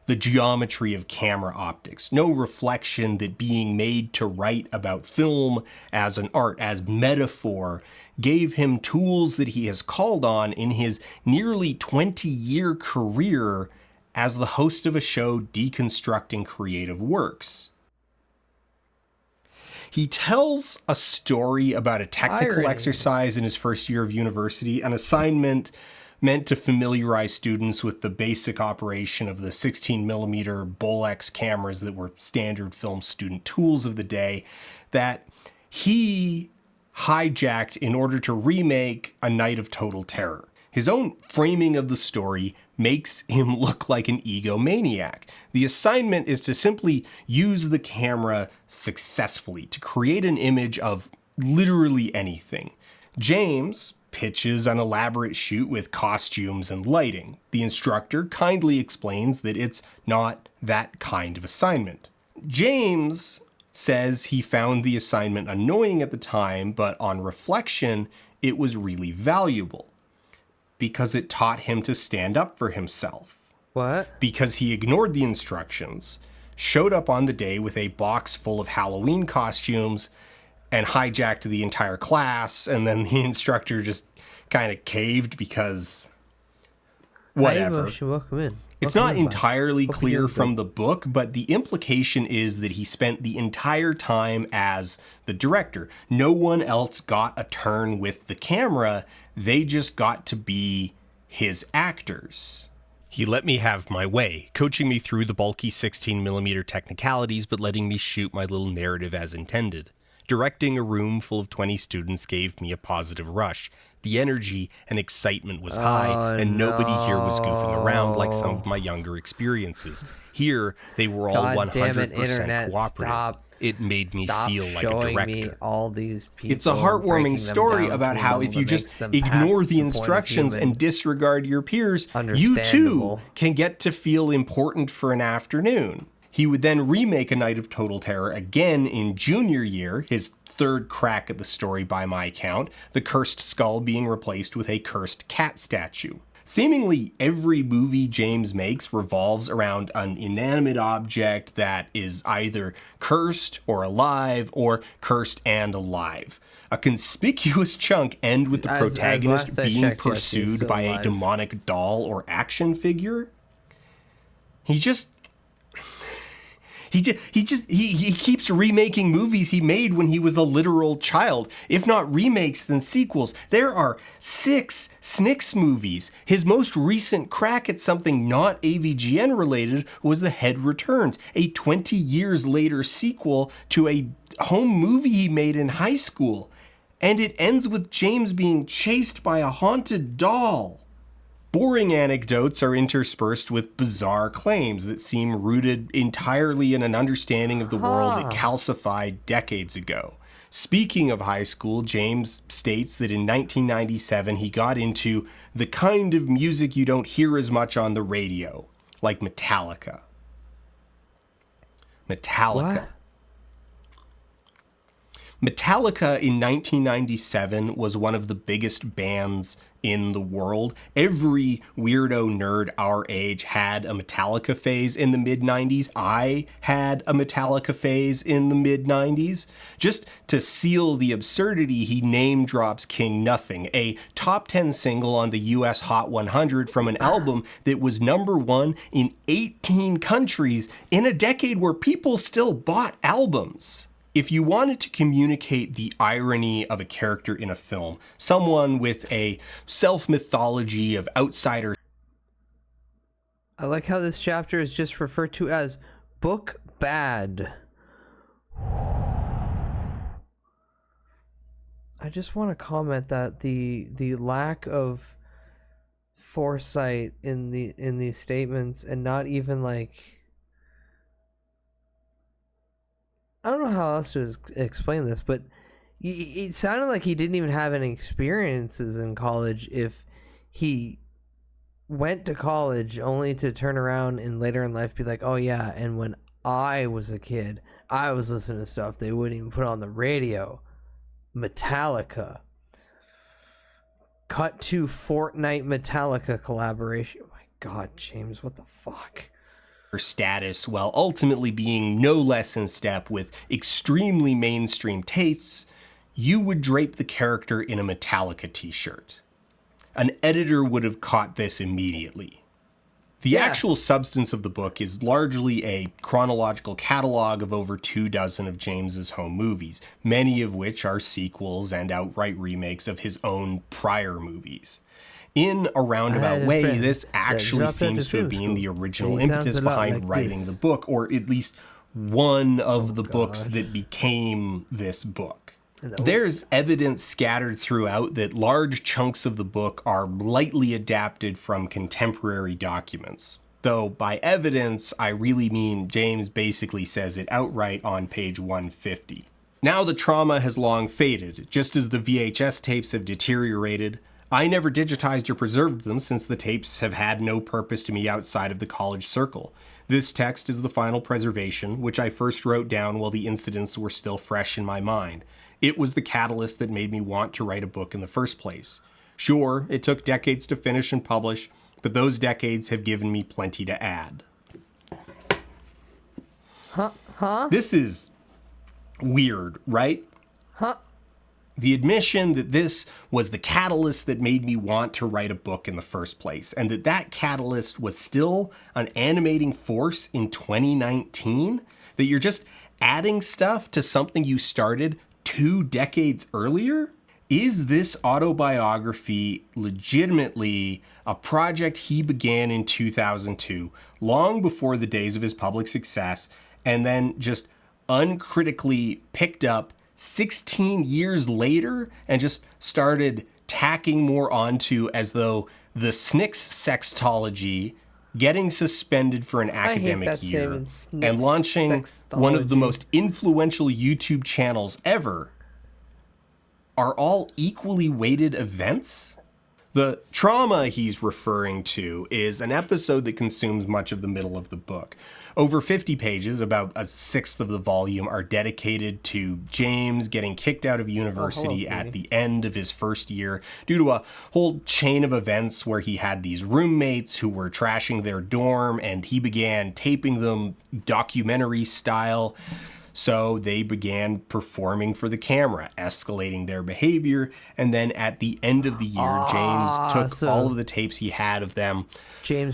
the geometry of camera optics, no reflection that being made to write about film as an art, as metaphor, gave him tools that he has called on in his nearly 20-year career as the host of a show deconstructing creative works. He tells a story about a technical exercise in his first year of university, an assignment meant to familiarize students with the basic operation of the 16mm Bolex cameras that were standard film student tools of the day, that he hijacked in order to remake A Night of Total Terror. His own framing of the story makes him look like an egomaniac. The assignment is to simply use the camera successfully to create an image of literally anything. James pitches an elaborate shoot with costumes and lighting. The instructor kindly explains that it's not that kind of assignment. James says he found the assignment annoying at the time, but on reflection, it was really valuable because it taught him to stand up for himself. What? Because he ignored the instructions, showed up on the day with a box full of Halloween costumes, and hijacked the entire class, and then the instructor just kind of caved because whatever. It's not entirely clear from the book, but the implication is that he spent the entire time as the director. No one else got a turn with the camera. They just got to be his actors. He let me have my way, coaching me through the bulky 16mm technicalities, but letting me shoot my little narrative as intended. Directing a room full of 20 students gave me a positive rush. The energy and excitement was high, and nobody here was goofing around like some of my younger experiences. Here, they were all 100% cooperative. It made me feel like a director. All these people. It's a heartwarming story about how if you just ignore the instructions and disregard your peers, you too can get to feel important for an afternoon. He would then remake A Night of Total Terror again in junior year, his third crack at the story by my count, the cursed skull being replaced with a cursed cat statue. Seemingly every movie James makes revolves around an inanimate object that is either cursed or alive or cursed and alive. A conspicuous chunk end with the protagonist being pursued by a demonic doll or action figure. He keeps remaking movies he made when he was a literal child. If not remakes, then sequels. There are 6 Snicks movies. His most recent crack at something not AVGN related was The Head Returns, a 20 years later sequel to a home movie he made in high school. And it ends with James being chased by a haunted doll. Boring anecdotes are interspersed with bizarre claims that seem rooted entirely in an understanding of the world it calcified decades ago. Speaking of high school, James states that in 1997 he got into the kind of music you don't hear as much on the radio, like Metallica. Metallica in 1997 was one of the biggest bands in the world. Every weirdo nerd our age had a Metallica phase in the mid-90s. I had a Metallica phase in the mid-90s. Just to seal the absurdity, he name drops King Nothing, a top 10 single on the US Hot 100 from an album that was #1 in 18 countries in a decade where people still bought albums. If you wanted to communicate the irony of a character in a film, someone with a self-mythology of outsider... I like how this chapter is just referred to as Book Bad. I just want to comment that the lack of foresight in these statements, and not even like... I don't know how else to explain this, but it sounded like he didn't even have any experiences in college if he went to college only to turn around and later in life be like, oh yeah, and when I was a kid, I was listening to stuff they wouldn't even put on the radio. Metallica. Cut to Fortnite Metallica collaboration. Oh my god, James, what the fuck? Status, while ultimately being no less in step with extremely mainstream tastes, you would drape the character in a Metallica t-shirt. An editor would have caught this immediately. The actual substance of the book is largely a chronological catalog of over 24 of James's home movies, many of which are sequels and outright remakes of his own prior movies. In a roundabout way, this actually seems to have been the original impetus behind writing the book, or at least one of the books that became this book. There's evidence scattered throughout that large chunks of the book are lightly adapted from contemporary documents. Though by evidence, I really mean James basically says it outright on page 150. Now the trauma has long faded, just as the VHS tapes have deteriorated. I never digitized or preserved them since the tapes have had no purpose to me outside of the college circle. This text is the final preservation, which I first wrote down while the incidents were still fresh in my mind. It was the catalyst that made me want to write a book in the first place. Sure, it took decades to finish and publish, but those decades have given me plenty to add. This is weird, right? The admission that this was the catalyst that made me want to write a book in the first place, and that catalyst was still an animating force in 2019, that you're just adding stuff to something you started 2 decades earlier? Is this autobiography legitimately a project he began in 2002, long before the days of his public success, and then just uncritically picked up, 16 years later and just started tacking more onto, as though the SNCC sextology getting suspended for an academic year and launching one of the most influential YouTube channels ever are all equally weighted events? The trauma he's referring to is an episode that consumes much of the middle of the book. Over 50 pages, about a sixth of the volume, are dedicated to James getting kicked out of university at the end of his first year due to a whole chain of events where he had these roommates who were trashing their dorm, and he began taping them documentary style. So they began performing for the camera, escalating their behavior, and then at the end of the year, James took all of the tapes he had of them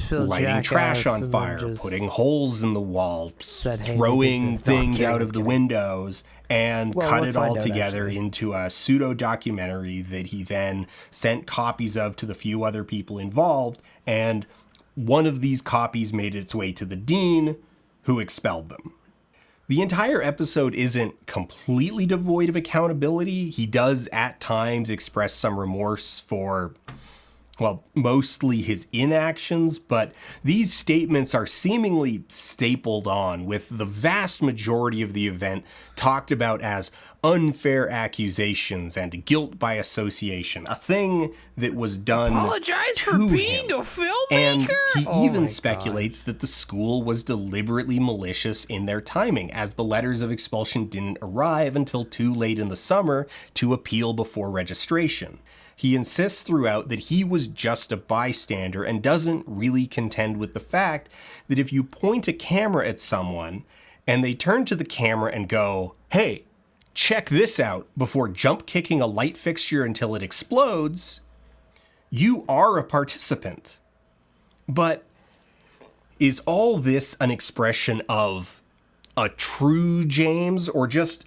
lighting trash on fire, putting holes in the wall, throwing things out of the windows, and cut it all together into a pseudo-documentary that he then sent copies of to the few other people involved, and one of these copies made its way to the dean, who expelled them. The entire episode isn't completely devoid of accountability. He does at times express some remorse for, well, mostly his inactions, but these statements are seemingly stapled on, with the vast majority of the event talked about as unfair accusations and guilt by association, a thing that was done to him. And he even speculates that the school was deliberately malicious in their timing, as the letters of expulsion didn't arrive until too late in the summer to appeal before registration. He insists throughout that he was just a bystander and doesn't really contend with the fact that if you point a camera at someone and they turn to the camera and go, "Hey, check this out," before jump kicking a light fixture until it explodes, you are a participant. But is all this an expression of a true James, or just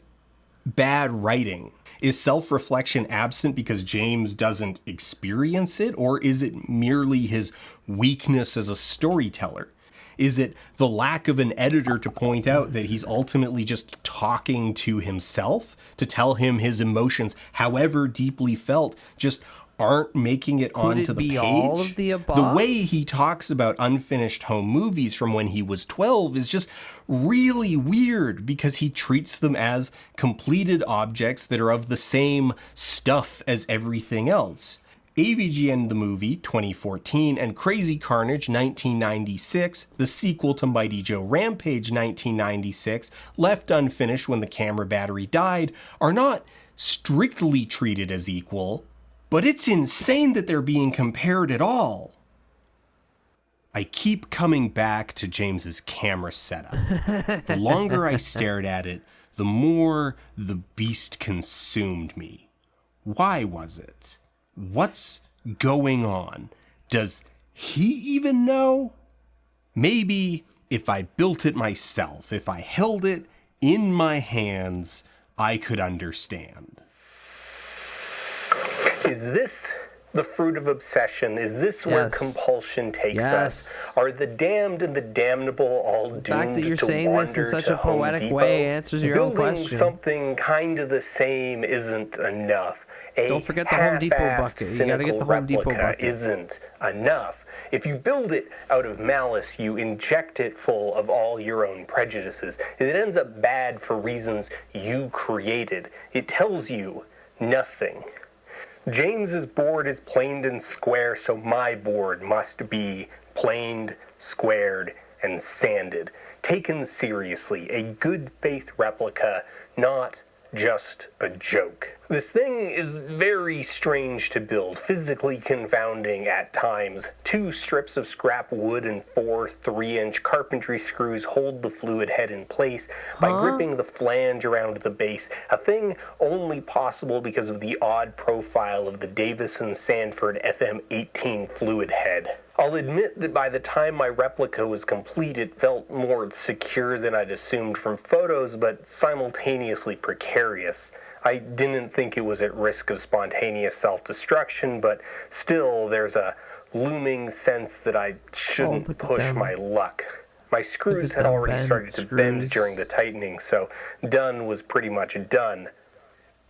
bad writing? Is self-reflection absent because James doesn't experience it, or is it merely his weakness as a storyteller? Is it the lack of an editor to point out that he's ultimately just talking to himself, to tell him his emotions, however deeply felt, just aren't making it onto the page? All of the above? The way he talks about unfinished home movies from when he was 12 is just really weird, because he treats them as completed objects that are of the same stuff as everything else. AVGN the Movie 2014 and Crazy Carnage 1996, the sequel to Mighty Joe Rampage 1996, left unfinished when the camera battery died, are not strictly treated as equal, but it's insane that they're being compared at all. I keep coming back to James's camera setup. The longer I stared at it, the more the beast consumed me. Why was it? What's going on? Does he even know? Maybe if I built it myself, if I held it in my hands, I could understand. Is this the fruit of obsession? Is this where compulsion takes us? Are the damned and the damnable all doomed to wander to Home Depot? The fact that you're saying this in such a poetic way answers your own question. Building something kind of the same isn't enough. Don't forget the Home Depot bucket. You gotta get the Home Depot bucket. Isn't enough. If you build it out of malice, you inject it full of all your own prejudices. It ends up bad for reasons you created. It tells you nothing. James's board is planed and square, so my board must be planed, squared, and sanded. Taken seriously, a good faith replica, not just a joke. This thing is very strange to build, physically confounding at times. 2 strips of scrap wood and 4 3-inch carpentry screws hold the fluid head in place by gripping the flange around the base, a thing only possible because of the odd profile of the Davison-Sanford FM18 fluid head. I'll admit that by the time my replica was complete, it felt more secure than I'd assumed from photos, but simultaneously precarious. I didn't think it was at risk of spontaneous self-destruction, but still there's a looming sense that I shouldn't push my luck. My screws had already started to bend during the tightening, so done was pretty much done.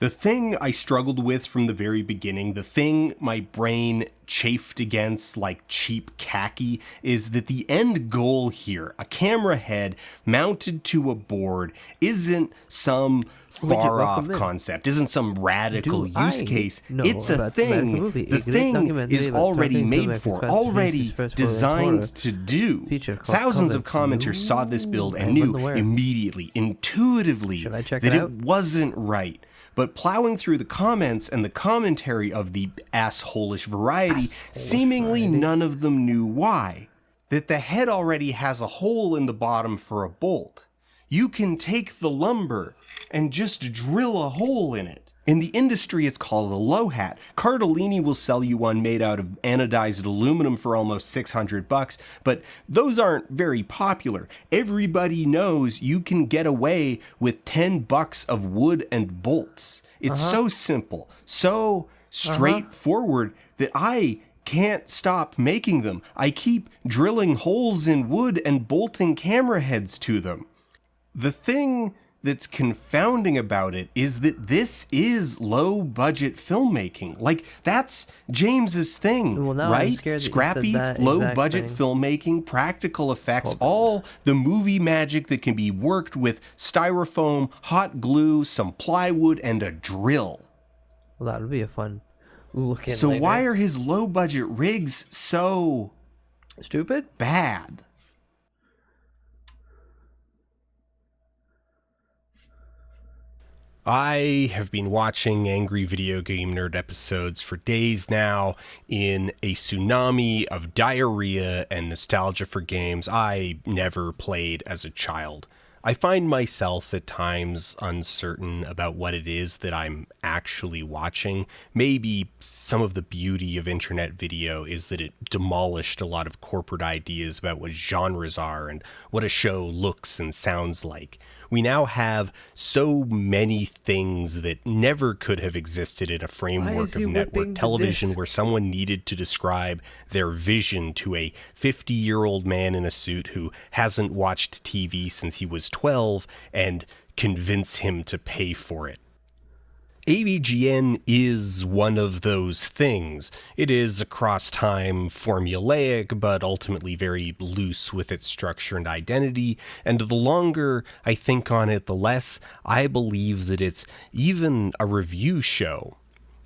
The thing I struggled with from the very beginning, the thing my brain chafed against like cheap khaki, is that the end goal here, a camera head mounted to a board, isn't some far-off concept, isn't some radical use case. It's a thing. The thing is already made for, already designed to do. Thousands of commenters saw this build and knew immediately, intuitively, that it wasn't right. But plowing through the comments and the commentary of the asshole-ish variety, seemingly none of them knew why. That the head already has a hole in the bottom for a bolt. You can take the lumber and just drill a hole in it. In the industry, it's called a low hat. Cardellini will sell you one made out of anodized aluminum for almost $600, but those aren't very popular. Everybody knows you can get away with $10 of wood and bolts. It's so simple, so straightforward that I can't stop making them. I keep drilling holes in wood and bolting camera heads to them. The thing that's confounding about it is that this is low-budget filmmaking. Like, that's James's thing, right? Scrappy, low-budget filmmaking, practical effects, all the movie magic that can be worked with styrofoam, hot glue, some plywood, and a drill. Well, that would be a fun look in. So why are his low-budget rigs so stupid? Bad? I have been watching Angry Video Game Nerd episodes for days now in a tsunami of diarrhea and nostalgia for games I never played as a child. I find myself at times uncertain about what it is that I'm actually watching. Maybe some of the beauty of internet video is that it demolished a lot of corporate ideas about what genres are and what a show looks and sounds like. We now have so many things that never could have existed in a framework of network television where someone needed to describe their vision to a 50-year-old man in a suit who hasn't watched TV since he was 12 and convince him to pay for it. AVGN is one of those things. It is across time formulaic, but ultimately very loose with its structure and identity, and the longer I think on it, the less I believe that it's even a review show.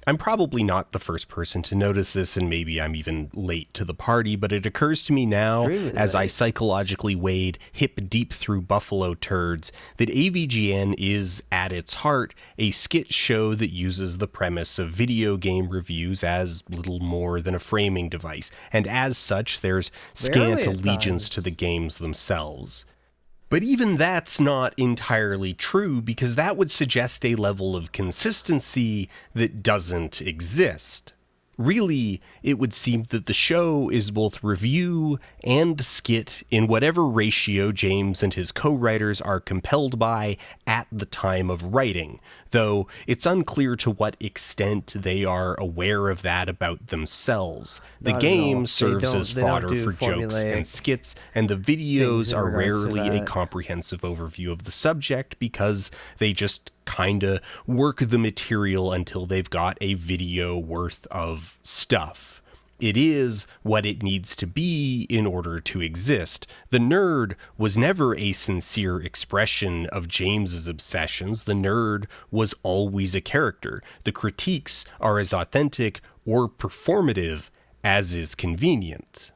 I'm probably not the first person to notice this, and maybe I'm even late to the party, but it occurs to me now, as I psychologically wade hip deep through Buffalo turds, that AVGN is, at its heart, a skit show that uses the premise of video game reviews as little more than a framing device, and as such, there's scant allegiance to the games themselves. But even that's not entirely true, because that would suggest a level of consistency that doesn't exist. Really, it would seem that the show is both review and skit in whatever ratio James and his co-writers are compelled by at the time of writing, though it's unclear to what extent they are aware of that about themselves. The game serves as fodder for jokes and skits, and the videos are rarely a comprehensive overview of the subject because they just kinda work the material until they've got a video worth of stuff. It is what it needs to be in order to exist. The nerd was never a sincere expression of James's obsessions. The nerd was always a character. The critiques are as authentic or performative as is convenient.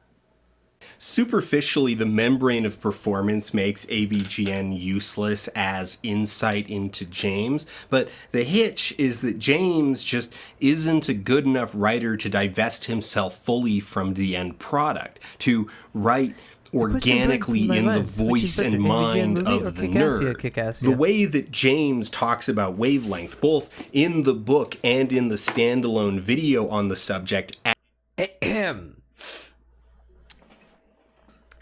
Superficially, the membrane of performance makes AVGN useless as insight into James, but the hitch is that James just isn't a good enough writer to divest himself fully from the end product, to write organically in the voice and mind of the nerd. The way that James talks about wavelength, both in the book and in the standalone video on the subject.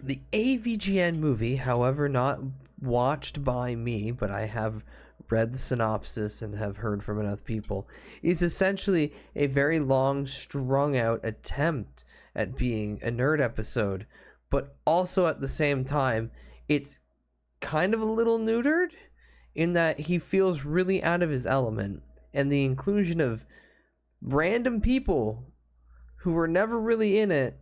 The AVGN movie, however not watched by me, but I have read the synopsis and have heard from enough people, is essentially a very long, strung-out attempt at being a nerd episode, but also at the same time, it's kind of a little neutered in that he feels really out of his element. and the inclusion of random people who were never really in it,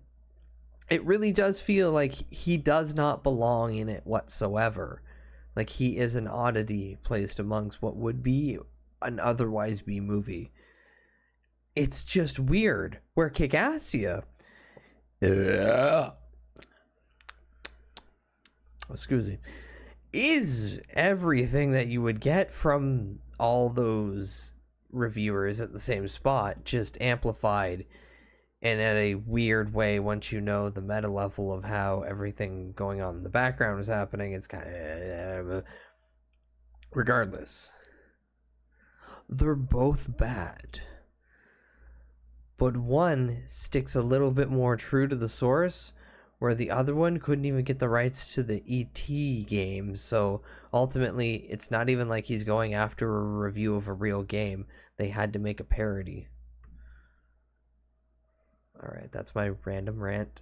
it really does feel like he does not belong in it whatsoever. Like he is an oddity placed amongst what would be an otherwise B movie. It's just weird. Where Kick-Assia, excuse me, is everything that you would get from all those reviewers at the same spot, just amplified and in a weird way. Once you know the meta level of how everything going on in the background is happening, it's kind of regardless, they're both bad, but one sticks a little bit more true to the source, where the other one couldn't even get the rights to the ET game. So ultimately, it's not even like he's going after a review of a real game. They had to make a parody. All right, that's my random rant.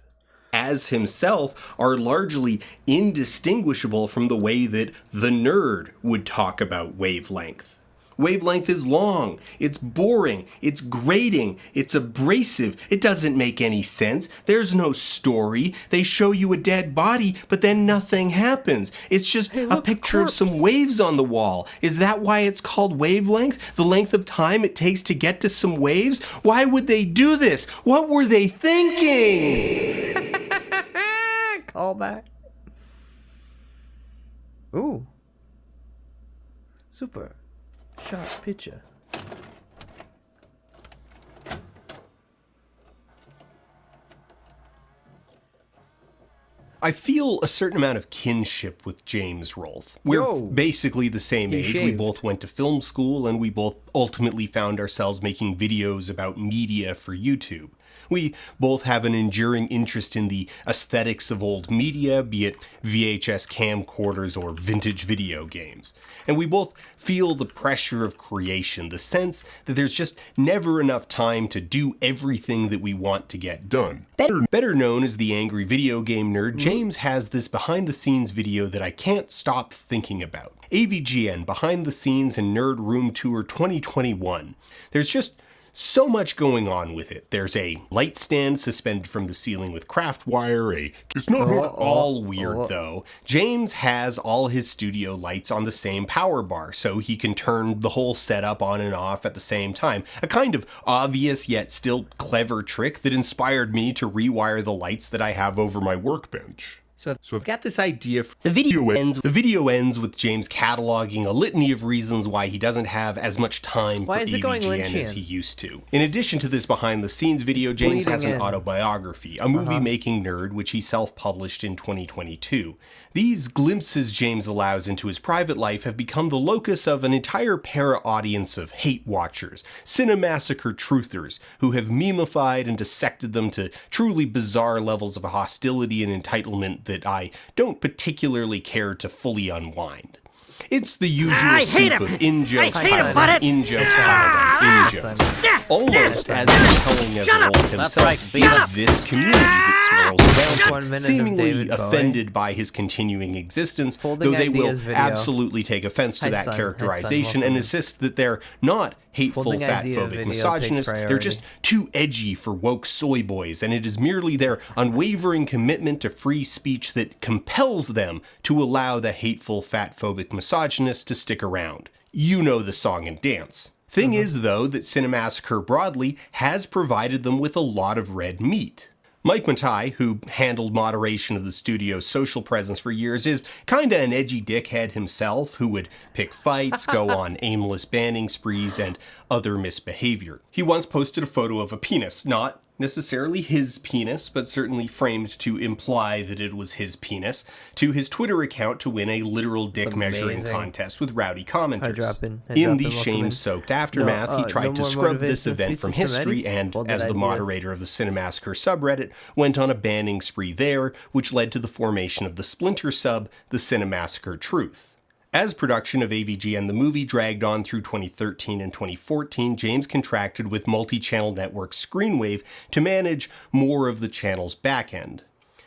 As himself, are largely indistinguishable from the way that the nerd would talk about wavelength. Wavelength is long, it's boring, it's grating, it's abrasive, it doesn't make any sense, there's no story, they show you a dead body, but then nothing happens. It's just a picture of some waves on the wall. Is that why it's called wavelength? The length of time it takes to get to some waves? Why would they do this? What were they thinking? Call back. Ooh. Super. Sharp picture. I feel a certain amount of kinship with James Rolfe. We're basically the same age. We both went to film school, and we both ultimately found ourselves making videos about media for YouTube. We both have an enduring interest in the aesthetics of old media, be it VHS camcorders or vintage video games. And we both feel the pressure of creation, the sense that there's just never enough time to do everything that we want to get done. Better known as the angry video game nerd, James has this behind-the-scenes video that I can't stop thinking about. AVGN Behind the Scenes and Nerd Room Tour 2021. There's just so much going on with it. There's a light stand suspended from the ceiling with craft wire. It's not all weird though. James has all his studio lights on the same power bar, so he can turn the whole setup on and off at the same time. A kind of obvious yet still clever trick that inspired me to rewire the lights that I have over my workbench. So I've got this idea. The video ends with James cataloging a litany of reasons why he doesn't have as much time for AVGN as he used to. In addition to this behind-the-scenes video, James has an autobiography, a movie-making nerd, which he self-published in 2022. These glimpses James allows into his private life have become the locus of an entire para-audience of hate watchers, cinemassacre truthers, who have memified and dissected them to truly bizarre levels of hostility and entitlement that I don't particularly care to fully unwind. It's the usual soup of in-jokes, in-jokes, in-jokes. Almost as compelling as Rolfe himself is this community that swirls around, seemingly offended by his continuing existence, though they will absolutely take offense to that characterization and insist that they're not hateful, fat-phobic misogynists, they're just too edgy for woke soy boys, and it is merely their unwavering commitment to free speech that compels them to allow the hateful, fat-phobic misogynists to stick around. You know the song and dance. Thing is, though, that Cinemassacre broadly has provided them with a lot of red meat. Mike Matai, who handled moderation of the studio's social presence for years, is kinda an edgy dickhead himself who would pick fights, go on aimless banning sprees, and other misbehavior. He once posted a photo of a penis, not necessarily his penis, but certainly framed to imply that it was his penis, to his Twitter account to win a literal dick measuring contest with rowdy commenters. In the shame-soaked aftermath, he tried to scrub this event from history and, as the moderator of the Cinemassacre subreddit, went on a banning spree there, which led to the formation of the splinter sub, the Cinemassacre Truth. As production of AVGN the movie dragged on through 2013 and 2014, James contracted with multi-channel network Screenwave to manage more of the channel's backend.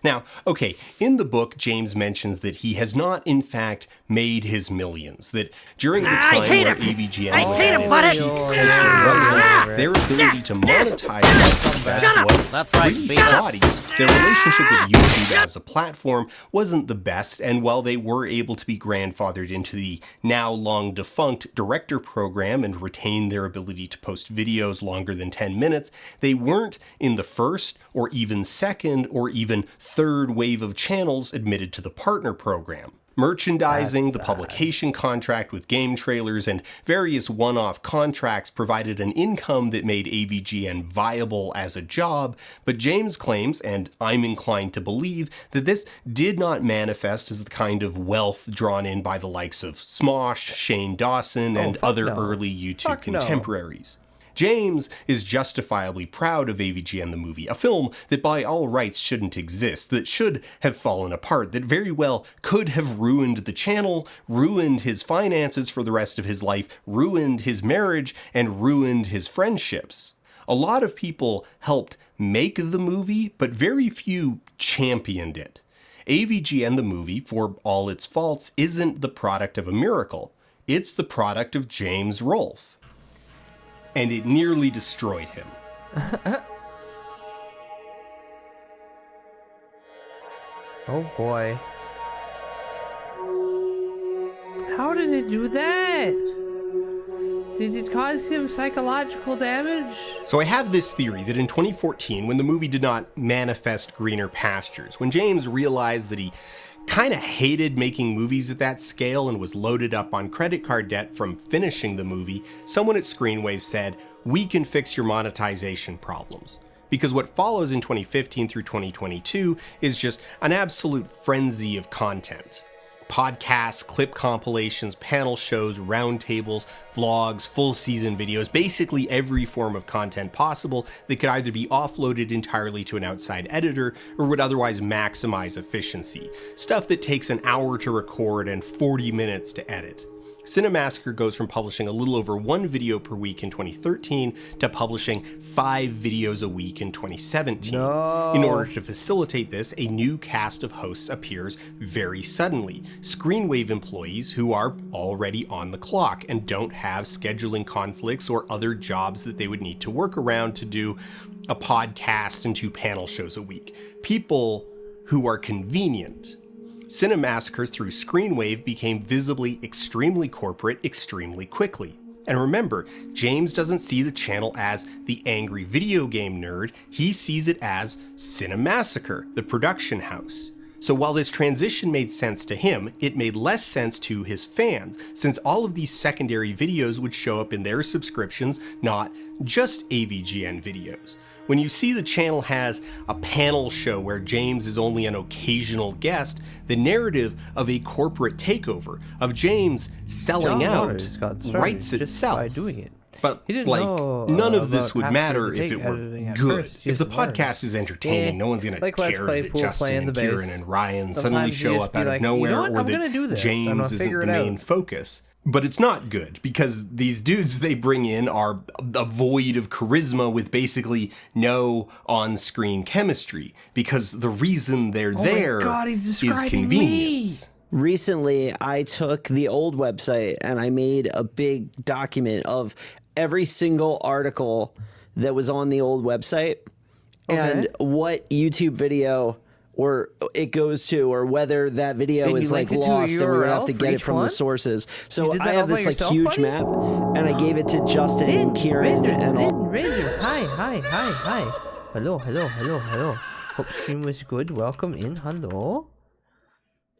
Now, okay, in the book, James mentions that he has not, in fact, made his millions. That during the time where AVGN was at its peak cultural relevance, their ability to monetize that success was pretty spotty. Their relationship with YouTube as a platform wasn't the best, and while they were able to be grandfathered into the now long defunct director program and retain their ability to post videos longer than 10 minutes, they weren't in the first or even second or even third wave of channels admitted to the partner program. Merchandising, the publication contract with game trailers, and various one-off contracts provided an income that made AVGN viable as a job, but James claims, and I'm inclined to believe, that this did not manifest as the kind of wealth drawn in by the likes of Smosh, Shane Dawson, and other early YouTube contemporaries. James is justifiably proud of AVGN the movie, a film that by all rights shouldn't exist, that should have fallen apart, that very well could have ruined the channel, ruined his finances for the rest of his life, ruined his marriage, and ruined his friendships. A lot of people helped make the movie, but very few championed it. AVGN the movie, for all its faults, isn't the product of a miracle. It's the product of James Rolfe. And it nearly destroyed him. Oh boy. How did it do that? Did it cause him psychological damage? So I have this theory that in 2014, when the movie did not manifest greener pastures, when James realized that he kind of hated making movies at that scale and was loaded up on credit card debt from finishing the movie, someone at Screenwave said, "We can fix your monetization problems." Because what follows in 2015 through 2022 is just an absolute frenzy of content. Podcasts, clip compilations, panel shows, roundtables, vlogs, full season videos, basically every form of content possible that could either be offloaded entirely to an outside editor or would otherwise maximize efficiency. Stuff that takes an hour to record and 40 minutes to edit. Cinemassacre goes from publishing a little over 1 video per week in 2013 to publishing 5 videos a week in 2017. No. In order to facilitate this, a new cast of hosts appears very suddenly. Screenwave employees who are already on the clock and don't have scheduling conflicts or other jobs that they would need to work around to do a podcast and 2 panel shows a week. People who are convenient. Cinemassacre through Screenwave became visibly extremely corporate extremely quickly. And remember, James doesn't see the channel as the angry video game nerd, he sees it as Cinemassacre, the production house. So while this transition made sense to him, it made less sense to his fans, since all of these secondary videos would show up in their subscriptions, not just AVGN videos. When you see the channel has a panel show where James is only an occasional guest, the narrative of a corporate takeover, of James selling out, writes itself. By doing it. But like, none of this would matter if it were good. If the podcast is entertaining, no one's gonna care that Justin and Kieran and Ryan suddenly show up out of nowhere, or that James isn't the main focus. But it's not good, because these dudes they bring in are a void of charisma with basically no on-screen chemistry, because the reason they're there is convenience. Recently, I took the old website and I made a big document of every single article that was on the old website and what YouTube video or it goes to, or whether that video is like lost and we would have to get it from the sources. So I have this like huge map, and I gave it to Justin and Kieran and all. Rangers, hi. Hello. Hope stream was good. Welcome in. Hello.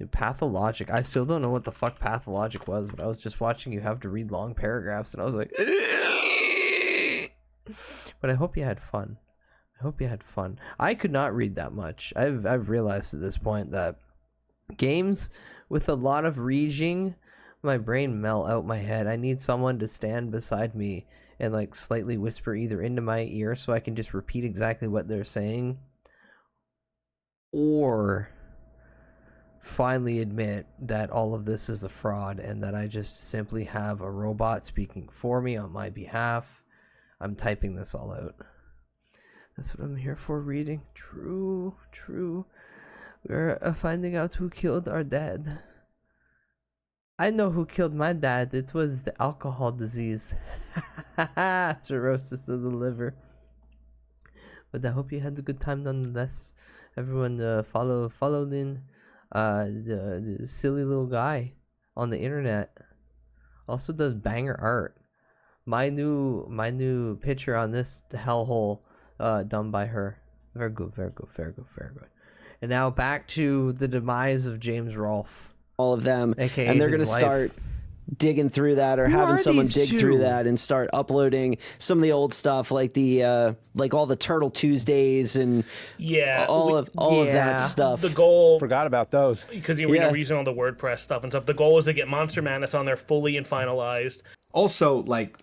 Pathologic. I still don't know what the fuck pathologic was, but I was just watching you have to read long paragraphs, and I was like, but I hope you had fun. I could not read that much. I've realized at this point that games with a lot of reading, my brain melt out my head. I need someone to stand beside me and like slightly whisper either into my ear so I can just repeat exactly what they're saying, or finally admit that all of this is a fraud and that I just simply have a robot speaking for me on my behalf. I'm typing this all out. That's what I'm here for, reading. True. We're finding out who killed our dad. I know who killed my dad. It was the alcohol disease. Cirrhosis of the liver. But I hope you had a good time nonetheless. Everyone followed in the silly little guy on the internet. Also does banger art. My new picture on this hellhole done by her. Very good, very good, very good, very good. And now back to the demise of James Rolfe. All of them, AKA and they're going to his life. start digging through that, or Who having are someone these dig two? through that and start uploading some of the old stuff, like the like all the Turtle Tuesdays and all of that stuff. The goal, Forgot about those. because we're using all the WordPress stuff and stuff. The goal is to get Monster Madness on there fully and finalized. Also, like,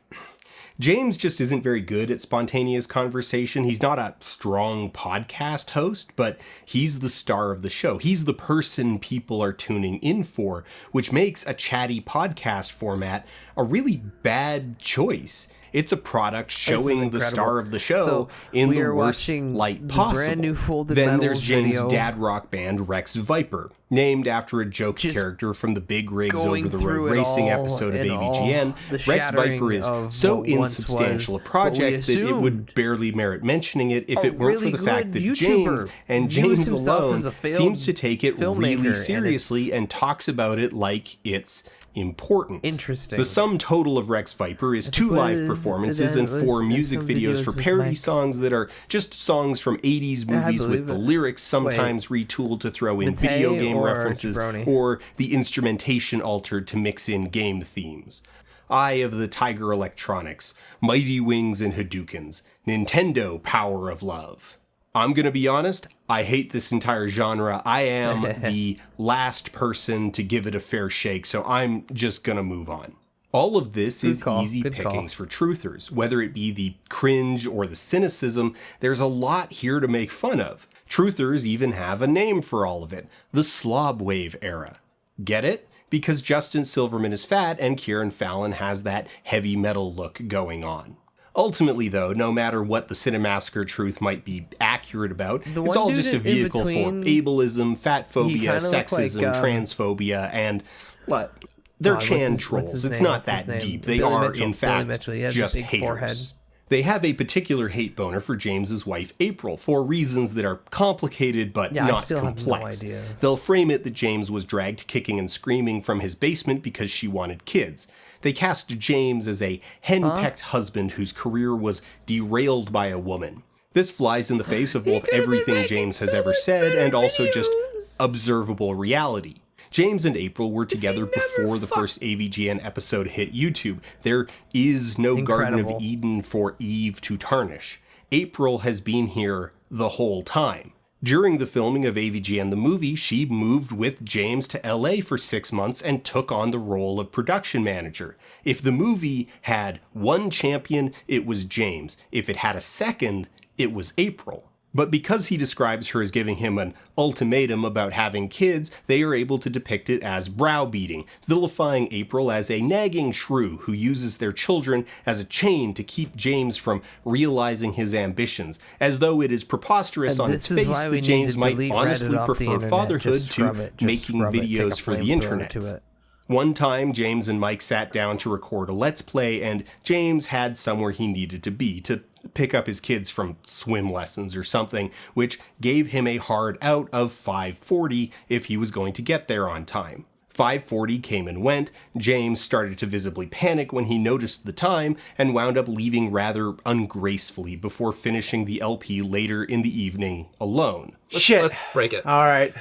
James just isn't very good at spontaneous conversation. He's not a strong podcast host, but he's the star of the show. He's the person people are tuning in for, which makes a chatty podcast format a really bad choice. It's a product showing the star of the show in the worst light possible. Brand new Folded Then there's Metals James' video. dad rock band Rex Viper, named after a joke character from the Big Rigs going Over the Road through it Racing all episode of and all AVGN. the Rex shattering Viper is of so what once insubstantial a was what we project that it would assumed barely merit mentioning it if a it weren't really for the fact good that YouTuber James and views James himself alone as a failed seems to take it filmmaker, really and seriously and talks about it like it's important. Interesting. The sum total of Rex Viper is 2 live performances and 4 music videos for parody songs that are just songs from 80s movies with the lyrics sometimes retooled to throw in video game references or the instrumentation altered to mix in game themes. Eye of the Tiger Electronics, Mighty Wings and Hadoukens, Nintendo Power of Love. I'm going to be honest, I hate this entire genre. I am the last person to give it a fair shake, so I'm just going to move on. All of this is easy pickings for truthers. Whether it be the cringe or the cynicism, there's a lot here to make fun of. Truthers even have a name for all of it, the slob wave era. Get it? Because Justin Silverman is fat and Kieran Fallon has that heavy metal look going on. Ultimately, though, no matter what the Cinemassacre truth might be accurate about, it's all just a vehicle for ableism, fat phobia, sexism, transphobia, and what? They're Chan trolls. It's not that deep. They are, in fact, just haters. They have a particular hate boner for James's wife, April, for reasons that are complicated but not complex. They'll frame it that James was dragged kicking and screaming from his basement because she wanted kids. They cast James as a henpecked husband whose career was derailed by a woman. This flies in the face of both everything James has ever said and also just observable reality. James and April were together before the first AVGN episode hit YouTube. There is no Garden of Eden for Eve to tarnish. April has been here the whole time. During the filming of AVGN the movie, she moved with James to LA for 6 months and took on the role of production manager. If the movie had one champion, it was James. If it had a second, it was April. But because he describes her as giving him an ultimatum about having kids, they are able to depict it as browbeating, vilifying April as a nagging shrew who uses their children as a chain to keep James from realizing his ambitions, as though it is preposterous on its face that James might honestly prefer fatherhood to making videos for the internet. One time, James and Mike sat down to record a Let's Play, and James had somewhere he needed to be, to pick up his kids from swim lessons or something, which gave him a hard out of 5:40 if he was going to get there on time. 5:40 came and went. James started to visibly panic when he noticed the time and wound up leaving rather ungracefully before finishing the LP later in the evening alone. Let's break it. All right.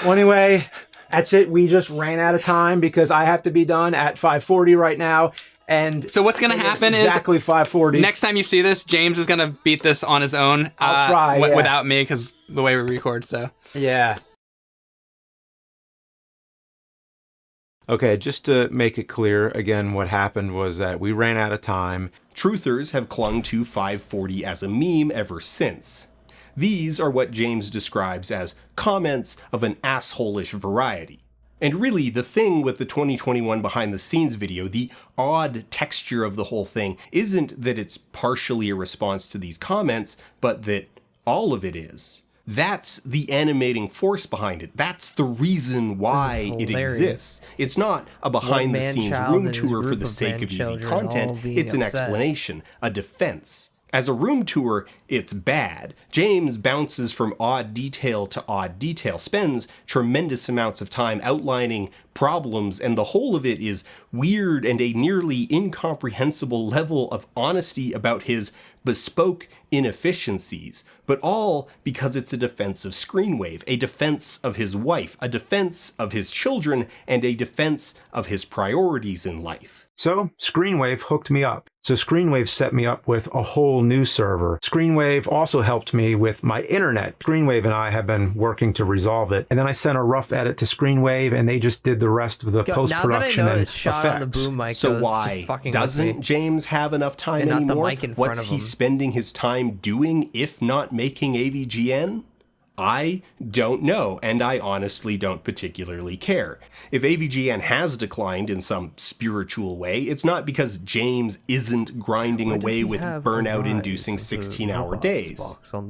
Well, anyway, that's it. We just ran out of time because I have to be done at 5:40 right now. And so what's going to happen is exactly 5:40. Next time you see this, James is going to beat this on his own. I'll try, without me, because the way we record. So yeah. Okay, just to make it clear, again, what happened was that we ran out of time. Truthers have clung to 5:40 as a meme ever since. These are what James describes as comments of an asshole-ish variety. And really, the thing with the 2021 behind the scenes video, the odd texture of the whole thing, isn't that it's partially a response to these comments, but that all of it is. That's the animating force behind it. That's the reason why it exists. It's not a behind-the-scenes room tour for the sake of easy content. It's an explanation, a defense. As a room tour, it's bad. James bounces from odd detail to odd detail, spends tremendous amounts of time outlining problems, and the whole of it is weird and a nearly incomprehensible level of honesty about his bespoke inefficiencies, but all because it's a defense of Screenwave, a defense of his wife, a defense of his children, and a defense of his priorities in life. So Screenwave hooked me up. So Screenwave set me up with a whole new server. Screenwave also helped me with my internet. Screenwave and I have been working to resolve it. And then I sent a rough edit to Screenwave and they just did the rest of the post-production and effects. On the boom mic, so why doesn't James have enough time anymore? What's he spending his time doing if not making AVGN? I don't know, and I honestly don't particularly care. If AVGN has declined in some spiritual way, it's not because James isn't grinding away with burnout-inducing 16-hour days.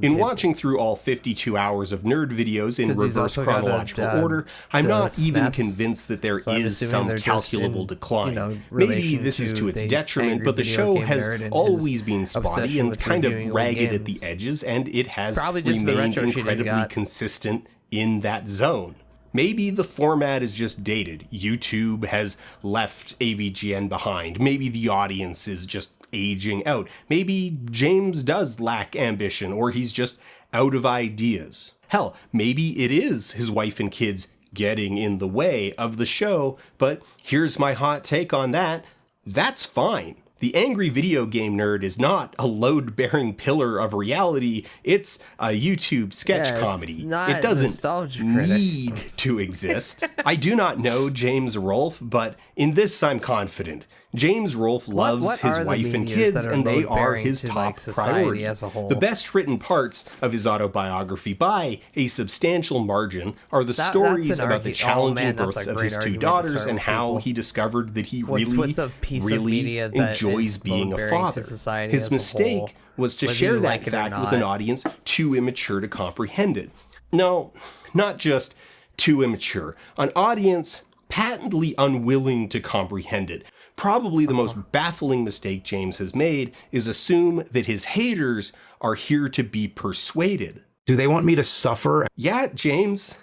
In watching through all 52 hours of nerd videos in reverse chronological order, I'm not even convinced that there is some calculable decline. Maybe this is to its detriment, but the show has always been spotty and kind of ragged at the edges, and it has remained incredibly consistent in that zone. Maybe the format is just dated. YouTube has left AVGN behind. Maybe the audience is just aging out. Maybe James does lack ambition, or he's just out of ideas. Hell, maybe it is his wife and kids getting in the way of the show, but here's my hot take on that. That's fine. The angry video game nerd is not a load-bearing pillar of reality, it's a YouTube sketch comedy. It doesn't need to exist. I do not know James Rolfe, but in this I'm confident. James Rolfe loves his wife and kids, and they are his top priority. The best written parts of his autobiography by a substantial margin are the stories about the challenging births of his two daughters and how he discovered that he really enjoys being a father. His mistake was to share that fact with an audience too immature to comprehend it. No, not just too immature. An audience patently unwilling to comprehend it. Probably the most baffling mistake James has made is assume that his haters are here to be persuaded. Do they want me to suffer? Yeah, James,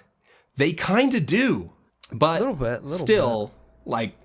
they kind of do. But still, like,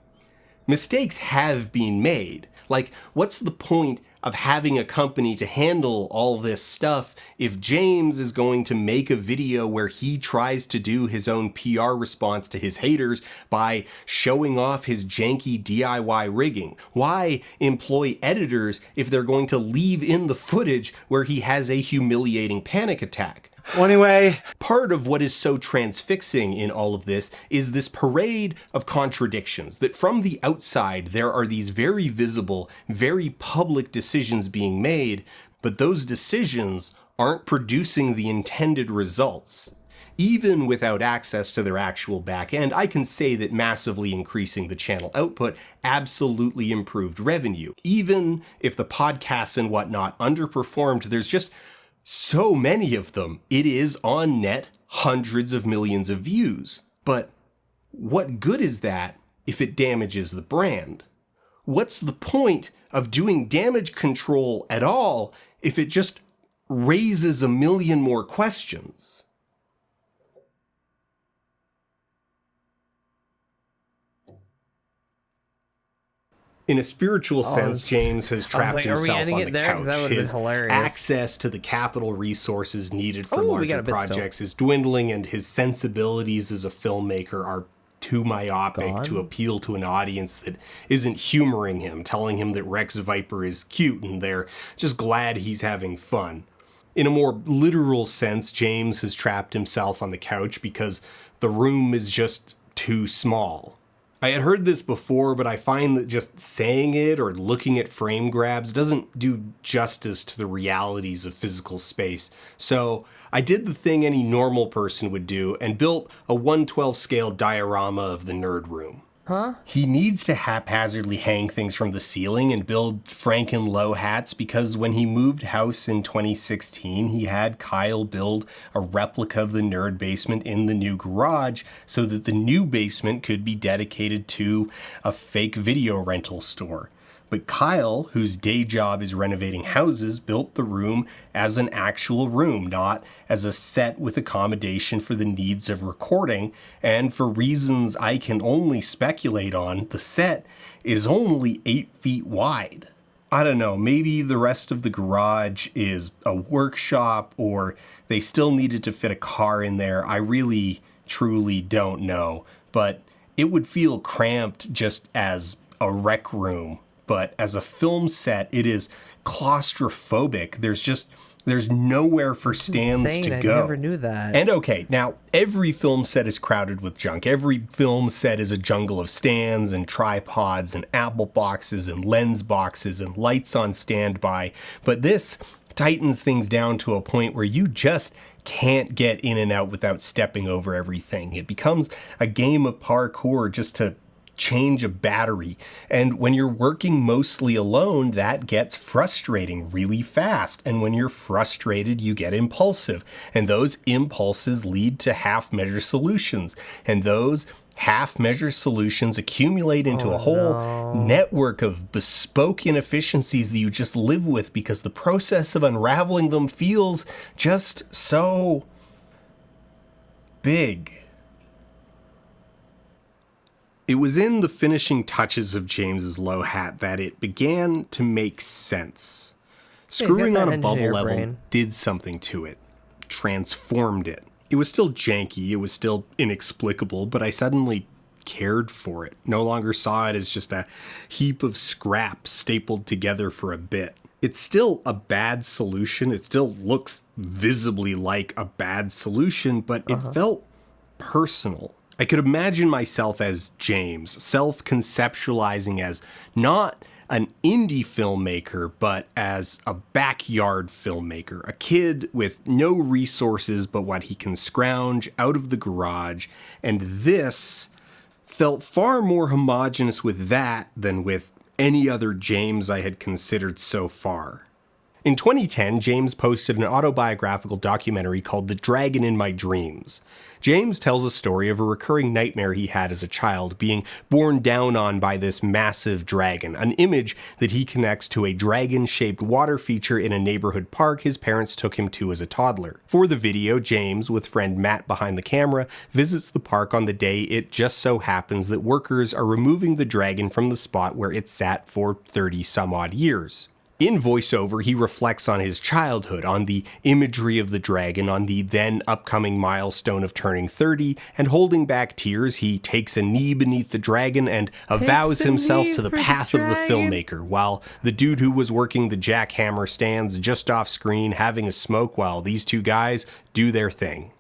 mistakes have been made. Like, what's the point of having a company to handle all this stuff if James is going to make a video where he tries to do his own PR response to his haters by showing off his janky DIY rigging? Why employ editors if they're going to leave in the footage where he has a humiliating panic attack? Anyway, part of what is so transfixing in all of this is this parade of contradictions, that from the outside there are these very visible, very public decisions being made, but those decisions aren't producing the intended results. Even without access to their actual back end, I can say that massively increasing the channel output absolutely improved revenue. Even if the podcasts and whatnot underperformed, there's just so many of them. It is on net hundreds of millions of views. But what good is that if it damages the brand? What's the point of doing damage control at all if it just raises a million more questions? In a spiritual sense, James has trapped himself on the couch. His access to the capital resources needed for larger projects is dwindling, and his sensibilities as a filmmaker are too myopic to appeal to an audience that isn't humoring him, telling him that Rex Viper is cute and they're just glad he's having fun. In a more literal sense, James has trapped himself on the couch because the room is just too small. I had heard this before, but I find that just saying it or looking at frame grabs doesn't do justice to the realities of physical space. So I did the thing any normal person would do and built a 1/12 scale diorama of the nerd room. Huh? He needs to haphazardly hang things from the ceiling and build Franken low hats because when he moved house in 2016, he had Kyle build a replica of the nerd basement in the new garage so that the new basement could be dedicated to a fake video rental store. But Kyle, whose day job is renovating houses, built the room as an actual room, not as a set with accommodation for the needs of recording. And for reasons I can only speculate on, the set is only 8 feet wide. I don't know, maybe the rest of the garage is a workshop or they still needed to fit a car in there. I really, truly don't know. But it would feel cramped just as a rec room. But as a film set, it is claustrophobic. There's nowhere for stands insane. to go. I never knew that. And okay, now every film set is crowded with junk. Every film set is a jungle of stands and tripods and apple boxes and lens boxes and lights on standby. But this tightens things down to a point where you just can't get in and out without stepping over everything. It becomes a game of parkour just to change a battery. And when you're working mostly alone, that gets frustrating really fast. And when you're frustrated, you get impulsive. And those impulses lead to half-measure solutions. And those half-measure solutions accumulate into a whole network of bespoke inefficiencies that you just live with because the process of unraveling them feels just so big. It was in the finishing touches of James's low hat that it began to make sense. Screwing on a bubble level did something to it, transformed it. It was still janky, it was still inexplicable, but I suddenly cared for it. No longer saw it as just a heap of scraps stapled together for a bit. It's still a bad solution. It still looks visibly like a bad solution, but it felt personal. I could imagine myself as James, self-conceptualizing as not an indie filmmaker, but as a backyard filmmaker, a kid with no resources but what he can scrounge out of the garage, and this felt far more homogenous with that than with any other James I had considered so far. In 2010, James posted an autobiographical documentary called The Dragon in My Dreams. James tells a story of a recurring nightmare he had as a child, being borne down on by this massive dragon, an image that he connects to a dragon-shaped water feature in a neighborhood park his parents took him to as a toddler. For the video, James, with friend Matt behind the camera, visits the park on the day it just so happens that workers are removing the dragon from the spot where it sat for 30-some-odd years. In voiceover, he reflects on his childhood, on the imagery of the dragon, on the then upcoming milestone of turning 30, and holding back tears, he takes a knee beneath the dragon and avows himself to the path of the filmmaker, while the dude who was working the jackhammer stands just off screen having a smoke while these two guys do their thing.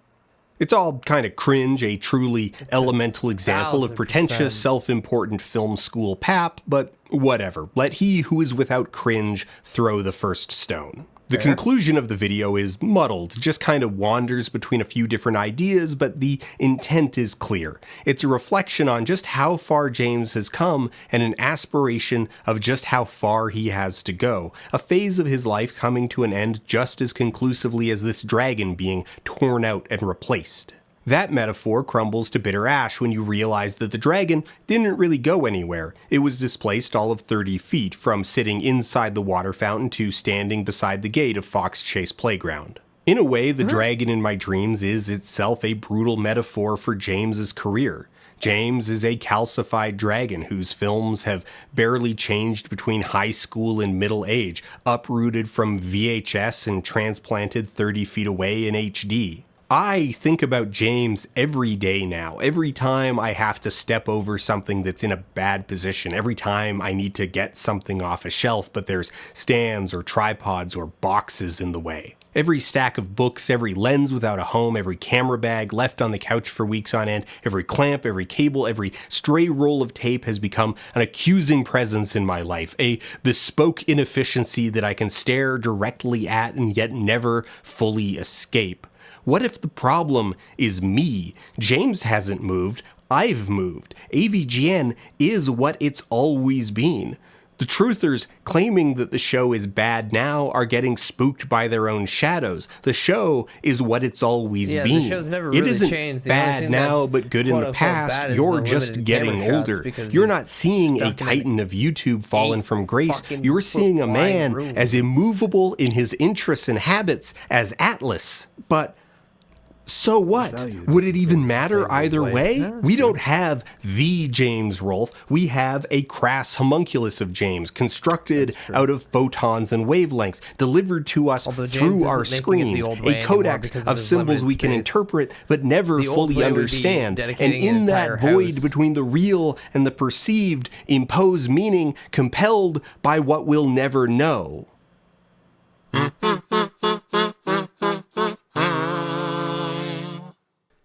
It's all kind of cringe, a truly elemental example of pretentious, self-important film school pap, but whatever. Let he who is without cringe throw the first stone. The conclusion of the video is muddled, just kind of wanders between a few different ideas, but the intent is clear. It's a reflection on just how far James has come and an aspiration of just how far he has to go. A phase of his life coming to an end just as conclusively as this dragon being torn out and replaced. That metaphor crumbles to bitter ash when you realize that the dragon didn't really go anywhere. It was displaced all of 30 feet, from sitting inside the water fountain to standing beside the gate of Fox Chase Playground. In a way, the dragon in my dreams is itself a brutal metaphor for James's career. James is a calcified dragon whose films have barely changed between high school and middle age, uprooted from VHS and transplanted 30 feet away in HD. I think about James every day now, every time I have to step over something that's in a bad position, every time I need to get something off a shelf but there's stands or tripods or boxes in the way. Every stack of books, every lens without a home, every camera bag left on the couch for weeks on end, every clamp, every cable, every stray roll of tape has become an accusing presence in my life, a bespoke inefficiency that I can stare directly at and yet never fully escape. What if the problem is me? James hasn't moved. I've moved. AVGN is what it's always been. The truthers claiming that the show is bad now are getting spooked by their own shadows. The show is what it's always been. The show's never It really isn't changed. The bad only thing now, that's but good in the quote-unquote past. bad is You're the just limited getting camera shots older. because You're he's not seeing a stuck in an titan of YouTube fallen from grace. fucking You're seeing a foot-wide man room. as immovable in his interests and habits as Atlas. But so what? Would it even matter either way? We don't have the James Rolfe. We have a crass homunculus of James, constructed out of photons and wavelengths, delivered to us through our screens, a codex of symbols we can interpret but never fully understand. And in that void between the real and the perceived, impose meaning compelled by what we'll never know.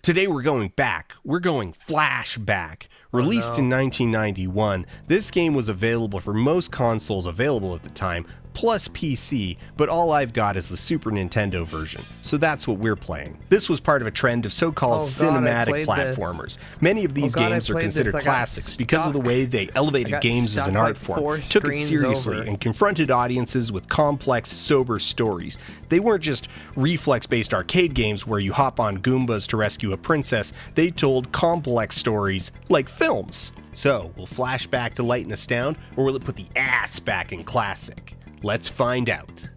Today we're going back. We're going flashback. Released in 1991, this game was available for most consoles available at the time, plus PC, but all I've got is the Super Nintendo version, so that's what we're playing. This was part of a trend of so-called cinematic platformers. Many of these games are considered classics because of the way they elevated games as an art form, took it seriously, and confronted audiences with complex, sober stories. They weren't just reflex-based arcade games where you hop on Goombas to rescue a princess. They told complex stories like films. So, will flash back to lighten us down, or will it put the ass back in classic? Let's find out.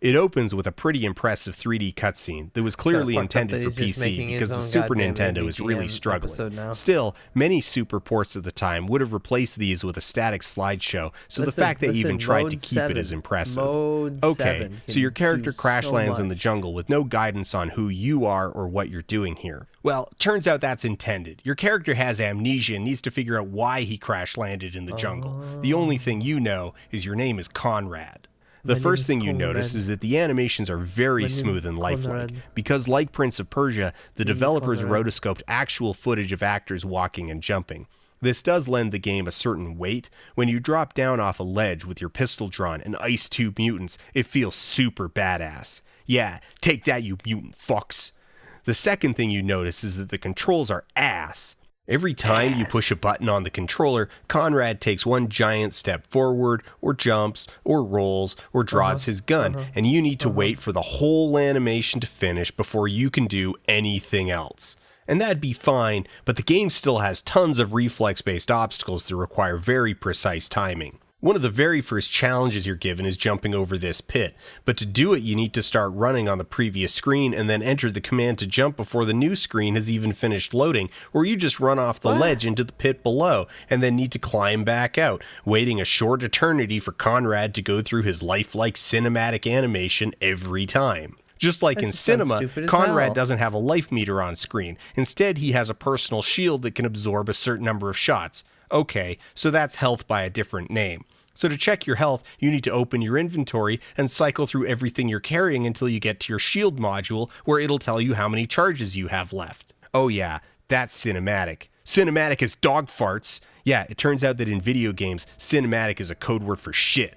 It opens with a pretty impressive 3D cutscene that was clearly intended for PC because the Super Nintendo is really struggling. Still, many Super ports at the time would have replaced these with a static slideshow, so the fact they even tried to keep it is impressive. Okay, so your character crash lands in the jungle with no guidance on who you are or what you're doing here. Well, turns out that's intended. Your character has amnesia and needs to figure out why he crash landed in the jungle. The only thing you know is your name is Conrad. The first thing you notice is that the animations are very smooth and lifelike, because like Prince of Persia, the developers rotoscoped actual footage of actors walking and jumping. This does lend the game a certain weight. When you drop down off a ledge with your pistol drawn and ice tube mutants, it feels super badass. Yeah, take that, you mutant fucks. The second thing you notice is that the controls are ass. Every time you push a button on the controller, Conrad takes one giant step forward, or jumps, or rolls, or draws his gun, and you need to wait for the whole animation to finish before you can do anything else. And that'd be fine, but the game still has tons of reflex-based obstacles that require very precise timing. One of the very first challenges you're given is jumping over this pit, but to do it you need to start running on the previous screen and then enter the command to jump before the new screen has even finished loading, or you just run off the ledge into the pit below and then need to climb back out, waiting a short eternity for Conrad to go through his lifelike cinematic animation every time. Just like in cinema, Conrad doesn't have a life meter on screen. Instead, he has a personal shield that can absorb a certain number of shots. Okay, so that's health by a different name. So to check your health, you need to open your inventory and cycle through everything you're carrying until you get to your shield module, where it'll tell you how many charges you have left. Oh yeah, that's cinematic. Cinematic is dog farts. Yeah, it turns out that in video games, cinematic is a code word for shit.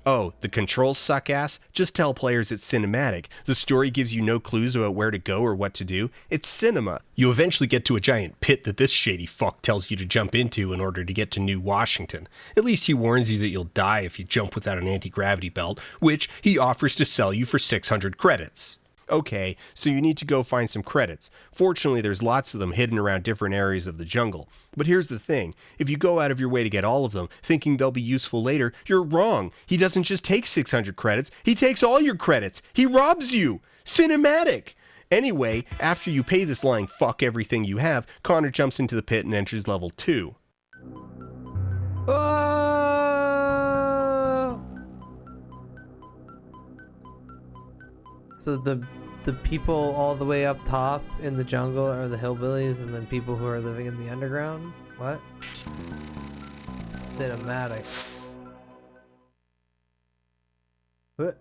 Oh, the controls suck ass? Just tell players it's cinematic. The story gives you no clues about where to go or what to do. It's cinema. You eventually get to a giant pit that this shady fuck tells you to jump into in order to get to New Washington. At least he warns you that you'll die if you jump without an anti-gravity belt, which he offers to sell you for 600 credits. Okay, so you need to go find some credits. Fortunately, there's lots of them hidden around different areas of the jungle. But here's the thing, if you go out of your way to get all of them, thinking they'll be useful later, you're wrong. He doesn't just take 600 credits, he takes all your credits. He robs you! Cinematic! Anyway, after you pay this lying fuck everything you have, Connor jumps into the pit and enters level 2. So the people all the way up top in the jungle are the hillbillies, and then people who are living in the underground? What? Cinematic. What?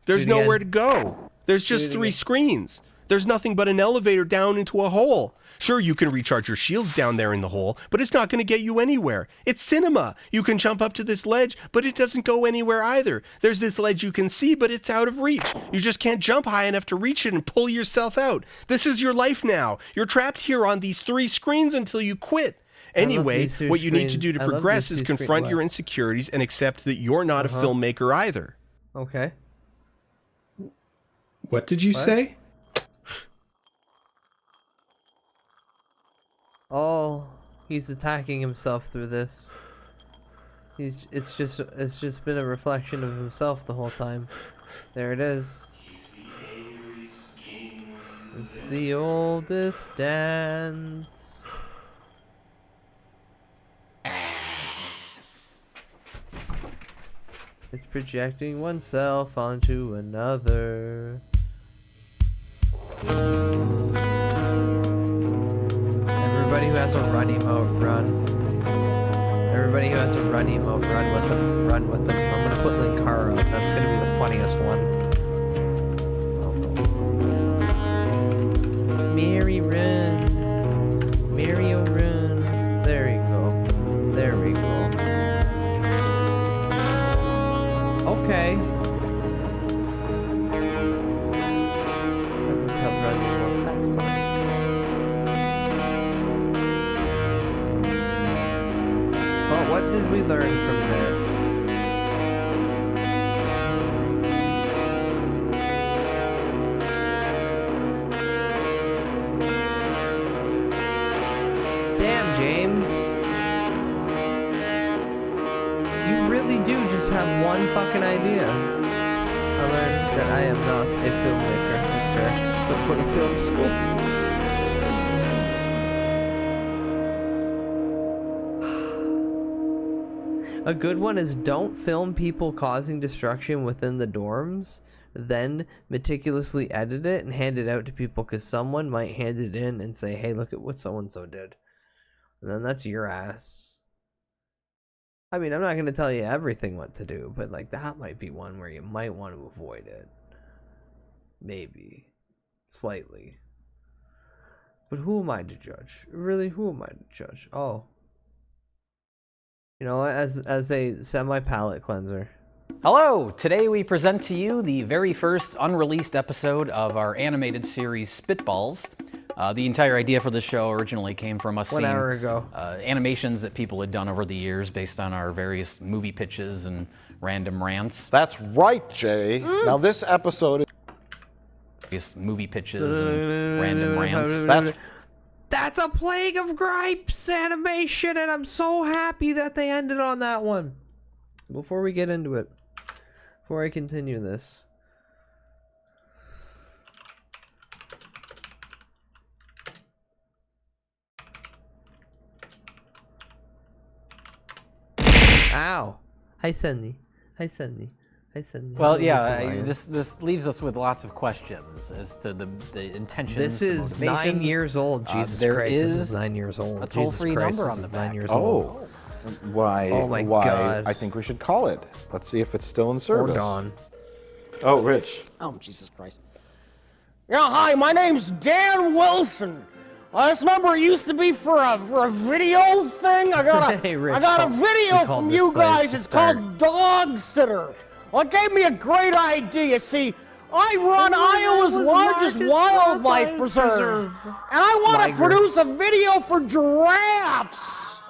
There's nowhere to go. There's just 3 screens. There's nothing but an elevator down into a hole. Sure, you can recharge your shields down there in the hole, but it's not going to get you anywhere. It's cinema. You can jump up to this ledge, but it doesn't go anywhere either. There's this ledge you can see, but it's out of reach. You just can't jump high enough to reach it and pull yourself out. This is your life now. You're trapped here on these 3 screens until you quit. Anyway, what you need to do to progress is confront your insecurities and accept that you're not a filmmaker either. Okay. What did you say? Oh, he's attacking himself through this. It's just been a reflection of himself the whole time. There it is. It's the oldest dance. It's projecting oneself onto another. Everybody who has a run emote, run. Everybody who has a run emote, run with them. Run with them. I'm gonna put Linkara up. That's gonna be the funniest one. Mary run. Mario run. There you go. There we go. Okay. That's a tough run emote. That's fine. Well, what did we learn from this? Damn, James. You really do just have one fucking idea. I learned that I am not a filmmaker. That's fair. Don't go to film school. A good one is don't film people causing destruction within the dorms, then meticulously edit it and hand it out to people because someone might hand it in and say, hey, look at what so-and-so did. And then that's your ass. I mean, I'm not going to tell you everything what to do, but like that might be one where you might want to avoid it. Maybe. Slightly. But who am I to judge? Really, who am I to judge? Oh. You know, as a semi-palate cleanser. Hello! Today we present to you the very first unreleased episode of our animated series Spitballs. The entire idea for this show originally came from us seeing animations that people had done over the years based on our various movie pitches and random rants. That's right, Jay. Now this episode is movie pitches and random rants. That's a Plague of Gripes animation, and I'm so happy that they ended on that one. Before we get into it, before I continue this. Ow. Hi, Sunny. Hi, Sunny. Hi, Sunny. Well, yeah, this leaves us with lots of questions as to the intentions. This is 9 years old. Jesus Christ, this is 9 years old. A toll-free number on the back. 9 years old. Why? Oh my why? God. I think we should call it. Let's see if it's still in service. Or gone. Oh, Rich. Oh, Jesus Christ. Yeah, hi, my name's Dan Wilson. This number used to be for a video thing. I got a video from you guys. It's called Dog Sitter. Well, it gave me a great idea. See, I run Iowa's largest wildlife preserve, and I want to produce a video for giraffes.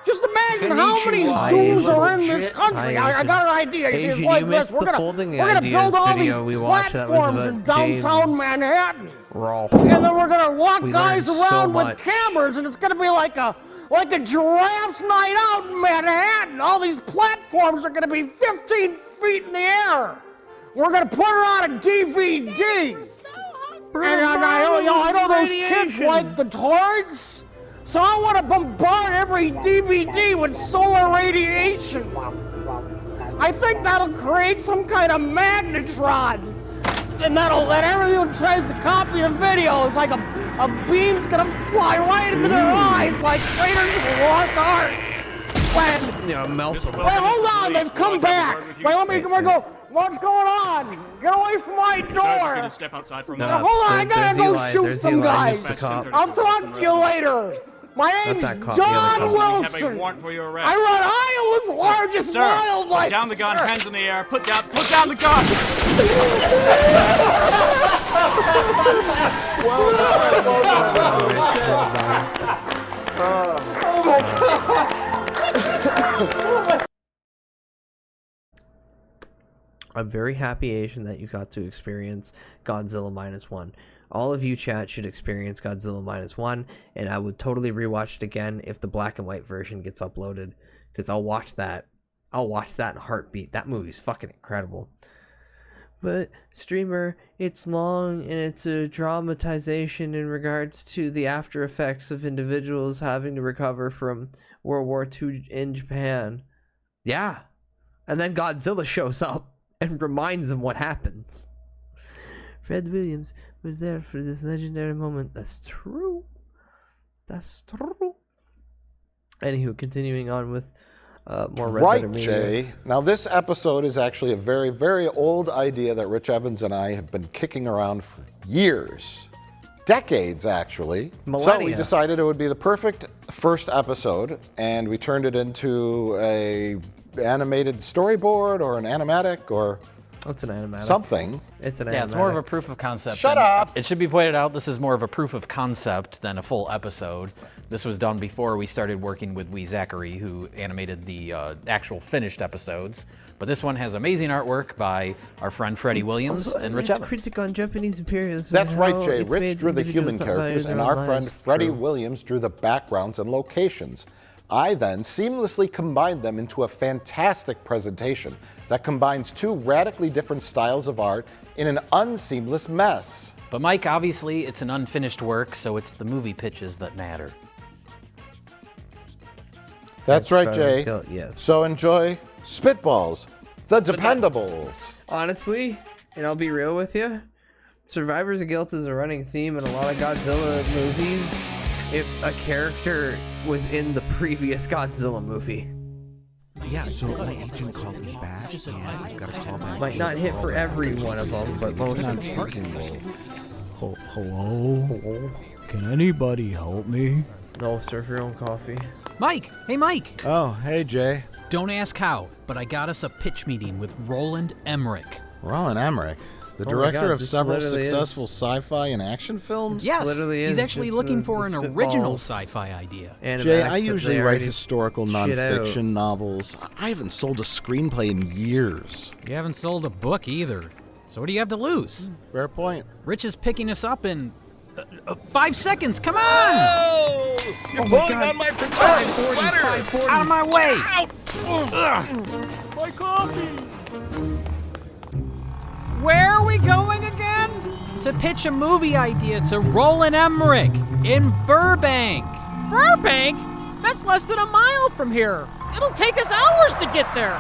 Just imagine how many zoos are in this country. I got an idea. Hey, it's like this. We're gonna build all these platforms in downtown Manhattan. And then we're gonna walk guys around with cameras, and it's gonna be like a giraffe's night out in Manhattan. All these platforms are gonna be 15 feet in the air. We're gonna put her on a DVD. And I know those kids like the toys. So I want to bombard every DVD with solar radiation. I think that'll create some kind of magnetron. And that'll let everyone who tries to copy the video. It's like a beam's gonna fly right into their eyes like Raiders of the Lost Ark. Yeah, melt them. Wait, hold on, they've come back. Wait, let me go. What's going on? Get away from my door! Can you step outside for a Now, moment? hold on, I gotta go shoot There's some Eli, guys. he's the cop. I'll talk to you later. My name's that cop, the other John cop. We have a Wilson. warrant for your arrest. I run Iowa's largest Sir, wildlife. put down the gun, hands in the air. Put down the gun. Oh my God. I'm very happy, Asian, that you got to experience Godzilla -1. All of you chat should experience Godzilla -1, and I would totally rewatch it again if the black and white version gets uploaded, because I'll watch that. I'll watch that in a heartbeat. That movie's fucking incredible. But, streamer, it's long, and it's a dramatization in regards to the after effects of individuals having to recover from World War II in Japan. Yeah. And then Godzilla shows up and reminds them what happens. Fred Williams was there for this legendary moment. That's true. That's true. Anywho, continuing on with more Red Letter Right, Media. Jay. Now, this episode is actually a very, very old idea that Rich Evans and I have been kicking around for years. Decades, actually. So we Millennia. decided it would be the perfect first episode, and we turned it into a animated storyboard or an animatic or What's an animatic? something. It's an Yeah, it's more of a proof of concept. Shut than- up! It should be pointed out, this is more of a proof of concept than a full episode. This was done before we started working with Zachary, who animated the actual finished episodes. But this one has amazing artwork by our friend Freddie Williams and Rich Evans. Critic on Japanese imperialism. That's right, how Jay. it's Rich made drew the individuals human not value characters, their and own our friend lives. Freddie True. Williams drew the backgrounds and locations. I then seamlessly combined them into a fantastic presentation that combines two radically different styles of art in an unseamless mess. But Mike, obviously, it's an unfinished work, so it's the movie pitches that matter. That's right, Freddie's Jay. guilt, yes. So enjoy Spitballs, the Dependables. Honestly, and I'll be real with you, Survivor's Guilt is a running theme in a lot of Godzilla movies. If a character was in the previous Godzilla movie. Yeah, so my agent called me back, and we've got to call back. Might not hit for every one of them, but most of them. Hello? Can anybody help me? No, serve your own coffee. Mike! Hey, Mike! Oh, hey, Jay. Don't ask how, but I got us a pitch meeting with Roland Emmerich. Roland Emmerich, the Oh my director God, of this several literally successful sci-fi and action films? Yes! literally He's is actually just looking the for an original Spitballs sci-fi idea. Jay, Animatics I that usually they write already historical shit out. nonfiction novels. I haven't sold a screenplay in years. You haven't sold a book either. So what do you have to lose? Fair point. Rich is picking us up in 5 seconds. Come on! Oh! You're pulling on my protective sweater! Out of my way! My coffee! Where are we going again? To pitch a movie idea to Roland Emmerich in Burbank. Burbank? That's less than a mile from here. It'll take us hours to get there.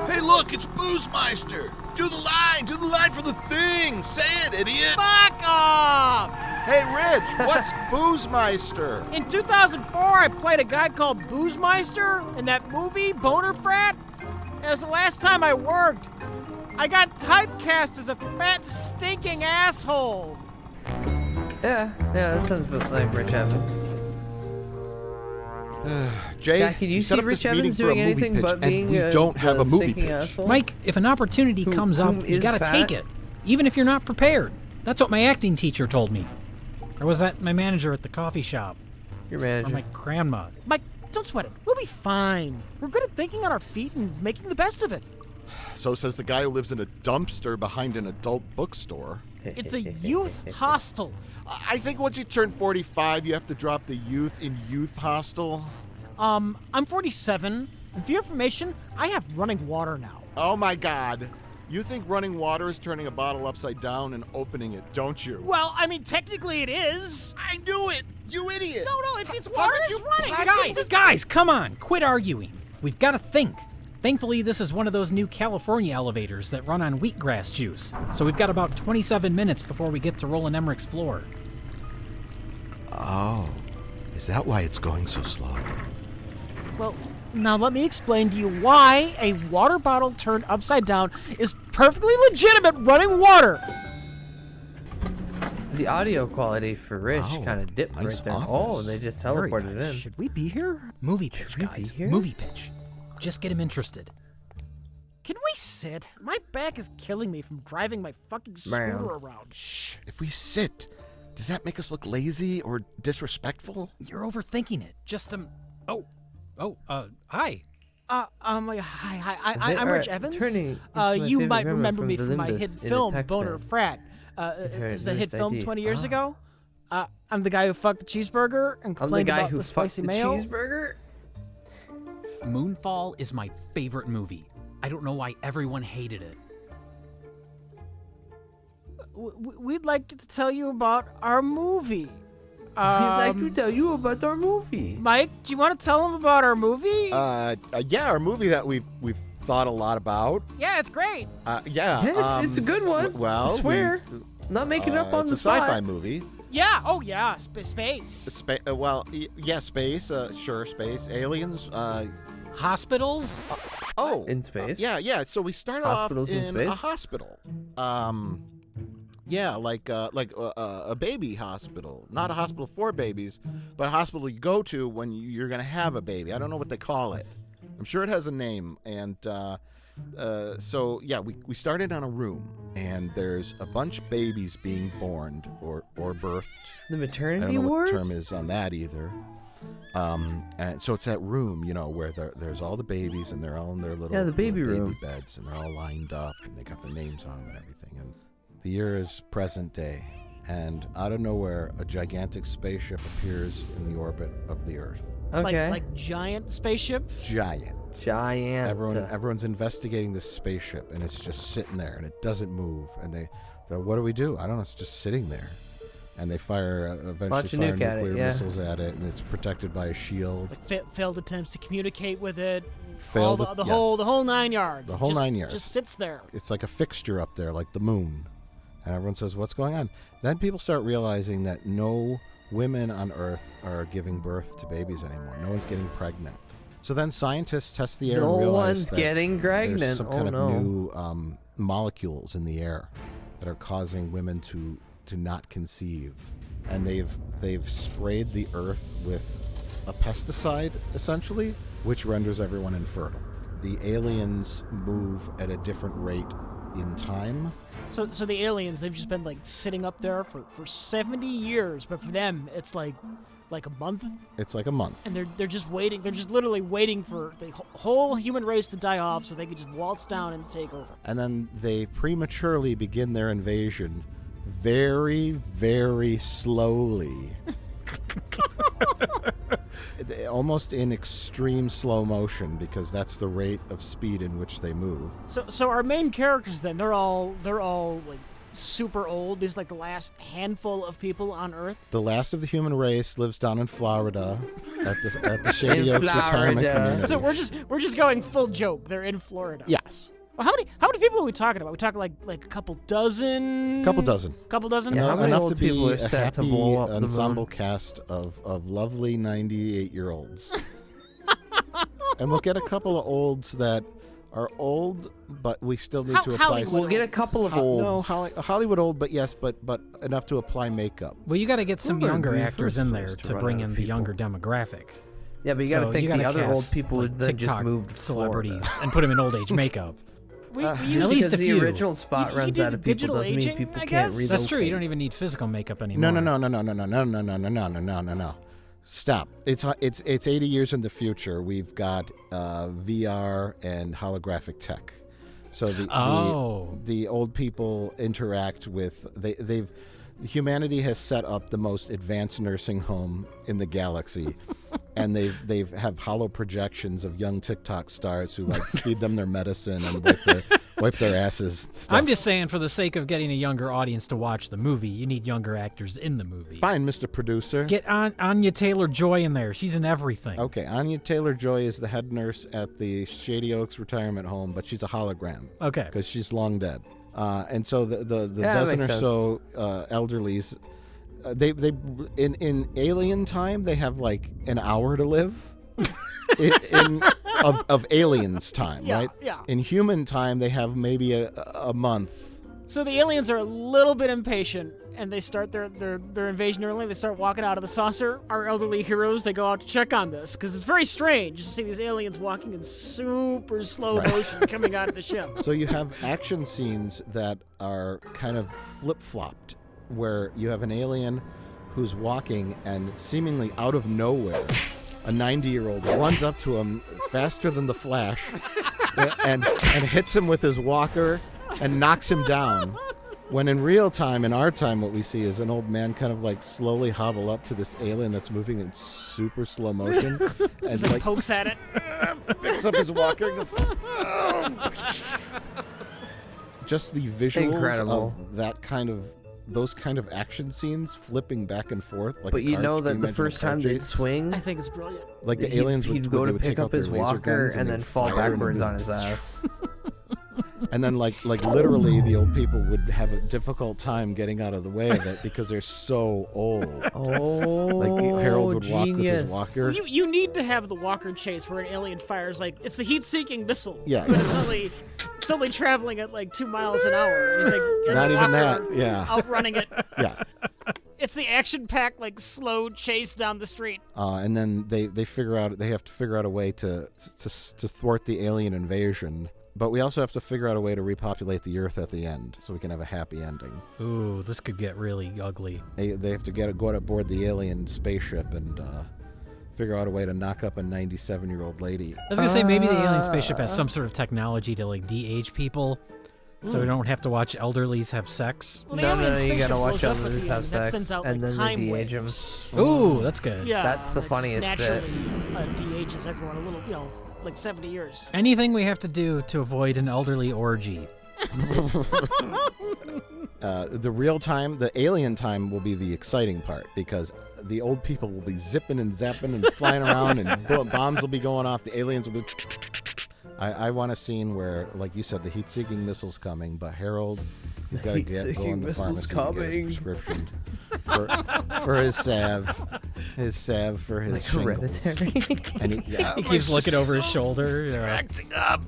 Hey, look, it's Boozmeister. Do the line for the thing. Say it, idiot. Fuck off! Hey, Rich, what's Boozmeister? In 2004, I played a guy called Boozmeister in that movie, Boner Frat. It was the last time I worked. I got typecast as a fat, stinking asshole. Yeah, that sounds a bit like Rich Evans. Jay, Jack, can you set see up this Rich meeting Evans for a doing movie anything pitch, but and being we don't have the a movie stinking pitch. asshole? Mike, if an opportunity comes up, you is gotta fat? take it, even if you're not prepared. That's what my acting teacher told me. Or was that my manager at the coffee shop? Your manager. Or my grandma. Mike, don't sweat it. We'll be fine. We're good at thinking on our feet and making the best of it. So says the guy who lives in a dumpster behind an adult bookstore. It's a youth hostel. I think once you turn 45, you have to drop the youth in youth hostel. I'm 47, and for your information, I have running water now. Oh my God. You think running water is turning a bottle upside down and opening it, don't you? Well, I mean, technically it is. I knew it! You idiot! No, it's water, it's running. Guys, come on, quit arguing. We've got to think. Thankfully, this is one of those new California elevators that run on wheatgrass juice, so we've got about 27 minutes before we get to Roland Emmerich's floor. Oh, is that why it's going so slow? Well, now let me explain to you why a water bottle turned upside down is perfectly legitimate running water. The audio quality for Rich kind of dipped nice right there. office. Oh, they just Very teleported nice. in. Should we be here? Movie pitch, guys. Movie pitch. Just get him interested. Can we sit? My back is killing me from driving my fucking scooter around. Shh. If we sit, does that make us look lazy or disrespectful? You're overthinking it. Just hi. Hi. I'm Rich Evans. You might remember me from my hit film Boner Frat. It was a hit film 20 years ago. I'm the guy who fucked the cheeseburger and complained about the spicy mayo. Cheeseburger? Moonfall is my favorite movie. I don't know why everyone hated it. We'd like to tell you about our movie. We'd like to tell you about our movie. Mike, do you want to tell them about our movie? Yeah, our movie that we've thought a lot about. Yeah, it's great. Yeah, it's a good one. Well, I swear. Not making it up on the spot. It's a spot. sci-fi movie. Yeah. Oh, yeah. Space. Space. Sure, space. Aliens. Hospitals. In space. Yeah. So we start Hospitals off in space? a hospital. Yeah, like a baby hospital. Not a hospital for babies, but a hospital you go to when you're gonna have a baby. I don't know what they call it. I'm sure it has a name. And so yeah, we started on a room, and there's a bunch of babies being born or birthed. The maternity I don't know ward? what the term is on that either. And so it's that room, where there's all the babies, and they're all in their little, the baby little room. beds, and they're all lined up, and they got their names on them and everything. And the year is present day, and out of nowhere, a gigantic spaceship appears in the orbit of the Earth. Okay. Like giant spaceship? Giant. Everyone's investigating this spaceship, and it's just sitting there, and it doesn't move. And they're, what do we do? I don't know. It's just sitting there. And they eventually fire nuclear missiles at it, and it's protected by a shield. Like failed attempts to communicate with it. Failed the whole 9 yards. The whole 9 yards. Just sits there. It's like a fixture up there, like the moon. And everyone says, what's going on? Then people start realizing that no women on Earth are giving birth to babies anymore. No one's getting pregnant. So then scientists test the air and realize one's that getting pregnant. there's some kind of new molecules in the air that are causing women to not conceive. And they've sprayed the Earth with a pesticide, essentially, which renders everyone infertile. The aliens move at a different rate in time. So the aliens, they've just been like sitting up there for 70 years, but for them it's like a month. It's like a month. And they're just waiting. They're just literally waiting for the whole human race to die off so they can just waltz down and take over. And then they prematurely begin their invasion very, very slowly. Almost in extreme slow motion, because that's the rate of speed in which they move. So our main characters then, they're all like super old. There's like the last handful of people on Earth. The last of the human race lives down in Florida at the Shady Oaks retirement community. So we're just going full joke. They're in Florida. Yes. Well, how many people are we talking about? We talking like a couple dozen. Couple dozen. Yeah, how many enough old to be people are a set to happy blow up the moon? ensemble cast of lovely 98-year-olds. And we'll get a couple of olds that are old, but we still need to apply. We'll get a couple of olds. No, Hollywood old, but yes, but enough to apply makeup. Well, you got to get some younger actors in there to bring in the younger demographic. Yeah, but you got to think the other old people would then just moved celebrities and put them in old age makeup. At least a few. The original spot runs out of people doesn't mean people can't relocate. That's true. You don't even need physical makeup anymore. No. Stop. It's 80 years in the future. We've got VR and holographic tech. So the old people interact with humanity has set up the most advanced nursing home in the galaxy. And they have hollow projections of young TikTok stars who like feed them their medicine and wipe their asses. Stuff. I'm just saying, for the sake of getting a younger audience to watch the movie, you need younger actors in the movie. Fine, Mr. Producer. Get Anya Taylor-Joy in there. She's in everything. Okay, Anya Taylor-Joy is the head nurse at the Shady Oaks retirement home, but she's a hologram. Okay, because she's long dead. And so the dozen or so elderlies. They in alien time they have like an hour to live. of aliens time, Yeah, right? yeah. In human time, they have maybe a month. So the aliens are a little bit impatient, and they start their invasion early. They start walking out of the saucer. Our elderly heroes, they go out to check on this, because it's very strange to see these aliens walking in super slow motion coming out of the ship. So you have action scenes that are kind of flip-flopped, where you have an alien who's walking, and seemingly out of nowhere, a 90-year-old runs up to him faster than the Flash and hits him with his walker and knocks him down. When in real time, in our time, what we see is an old man kind of like slowly hobble up to this alien that's moving in super slow motion. And Just like pokes at it. Picks up his walker and goes, just the visuals of those kind of action scenes flipping back and forth. Like but you know that the first time they'd swing, I think it's brilliant. Like the aliens he'd go to pick up his walker and then fall backwards on his ass. And then, like literally, the old people would have a difficult time getting out of the way of it because they're so old. Oh, like Harold would walk with his walker. You need to have the walker chase where an alien fires it's the heat-seeking missile. Yeah. But it's only traveling at like 2 miles an hour, and he's like Not even walker that. Yeah. outrunning it. Yeah. It's the action-packed slow chase down the street. And then they have to figure out a way to thwart the alien invasion. But we also have to figure out a way to repopulate the Earth at the end, so we can have a happy ending. Ooh, this could get really ugly. They have to go aboard the alien spaceship and figure out a way to knock up a 97-year-old lady. I was gonna say maybe the alien spaceship has some sort of technology to de-age people, so we don't have to watch elderlies have sex. Well, no, you gotta watch elderlies have sex, and then they de-age them. Ooh, that's good. Yeah, that's the funniest bit. Naturally, de-ages everyone a little, like 70 years. Anything we have to do to avoid an elderly orgy. The alien time will be the exciting part because the old people will be zipping and zapping and flying around and bombs will be going off. The aliens will be... I want a scene where, like you said, the heat-seeking missile's coming, but Harold, he's got to go in the pharmacy and get his prescription for his salve for his like shingles. Hereditary. And he keeps looking over his shoulder. Acting up.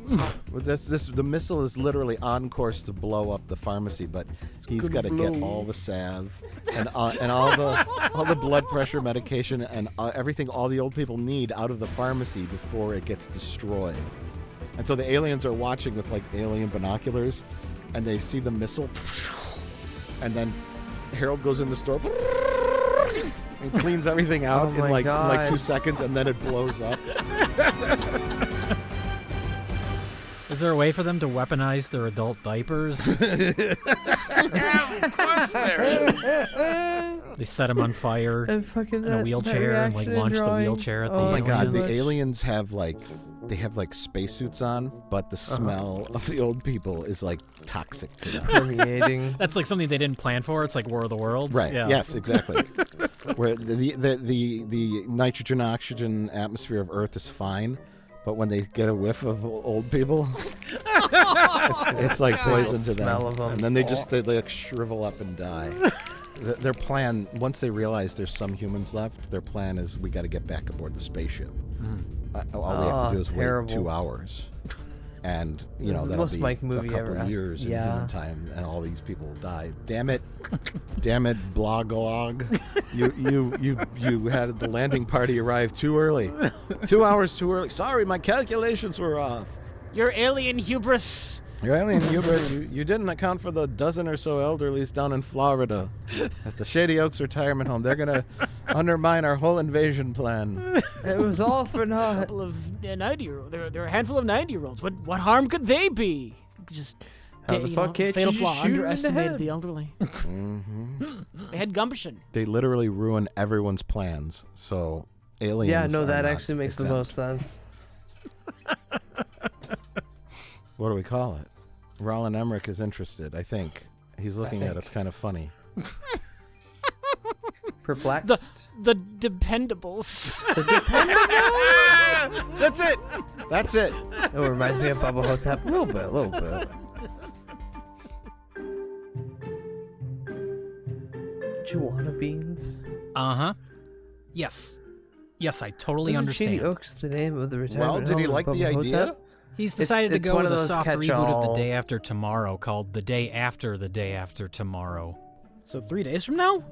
The missile is literally on course to blow up the pharmacy, but he's got to get all the salve and all the blood pressure medication and everything all the old people need out of the pharmacy before it gets destroyed. And so the aliens are watching with like alien binoculars, and they see the missile, and then Harold goes in the store and cleans everything out in like 2 seconds, and then it blows up. Is there a way for them to weaponize their adult diapers? Yeah, of course there is. They set them on fire in a wheelchair and like launch the wheelchair at the Oh my god, aliens. the aliens have like spacesuits on, but the smell of the old people is like toxic to them. Permeating. That's like something they didn't plan for. It's like War of the Worlds. Right. Yeah. Yes, exactly. Where the nitrogen oxygen atmosphere of Earth is fine, but when they get a whiff of old people, it's like poison to them. Of them. And then they like shrivel up and die. Their plan, once they realize there's some humans left, their plan is we got to get back aboard the spaceship. All we have to do is wait 2 hours. And, that'll be a couple of years in human time, and all these people will die. Damn it, Blogog. You had the landing party arrive too early. 2 hours too early. Sorry, my calculations were off. Your alien hubris. Your alien hubris, you didn't account for the dozen or so elderlies down in Florida at the Shady Oaks retirement home. They're going to undermine our whole invasion plan. It was all for A naught. couple of 90-year-olds. There are a handful of 90-year-olds. What harm could they be? Just How the fuck can't fatal you flaw. just shoot 'em in the Underestimated head? the elderly. They had gumption. They literally ruin everyone's plans. So aliens. Yeah, no, are that not actually makes the exempt. most sense. What do we call it? Roland Emmerich is interested, I think. He's looking at us kind of funny. Perplexed. The Dependables. That's it. That's it. It reminds me of Bubba Hotep. A little bit. Juana beans. Uh-huh. Yes. Yes, I totally Wasn't understand. Shady Oaks the name of the retirement Well, did he home in like the Bubba idea? Hotep? He's decided to go one with of a those soft reboot of catch-all- The Day After Tomorrow called The Day After the Day After Tomorrow. So 3 days from now?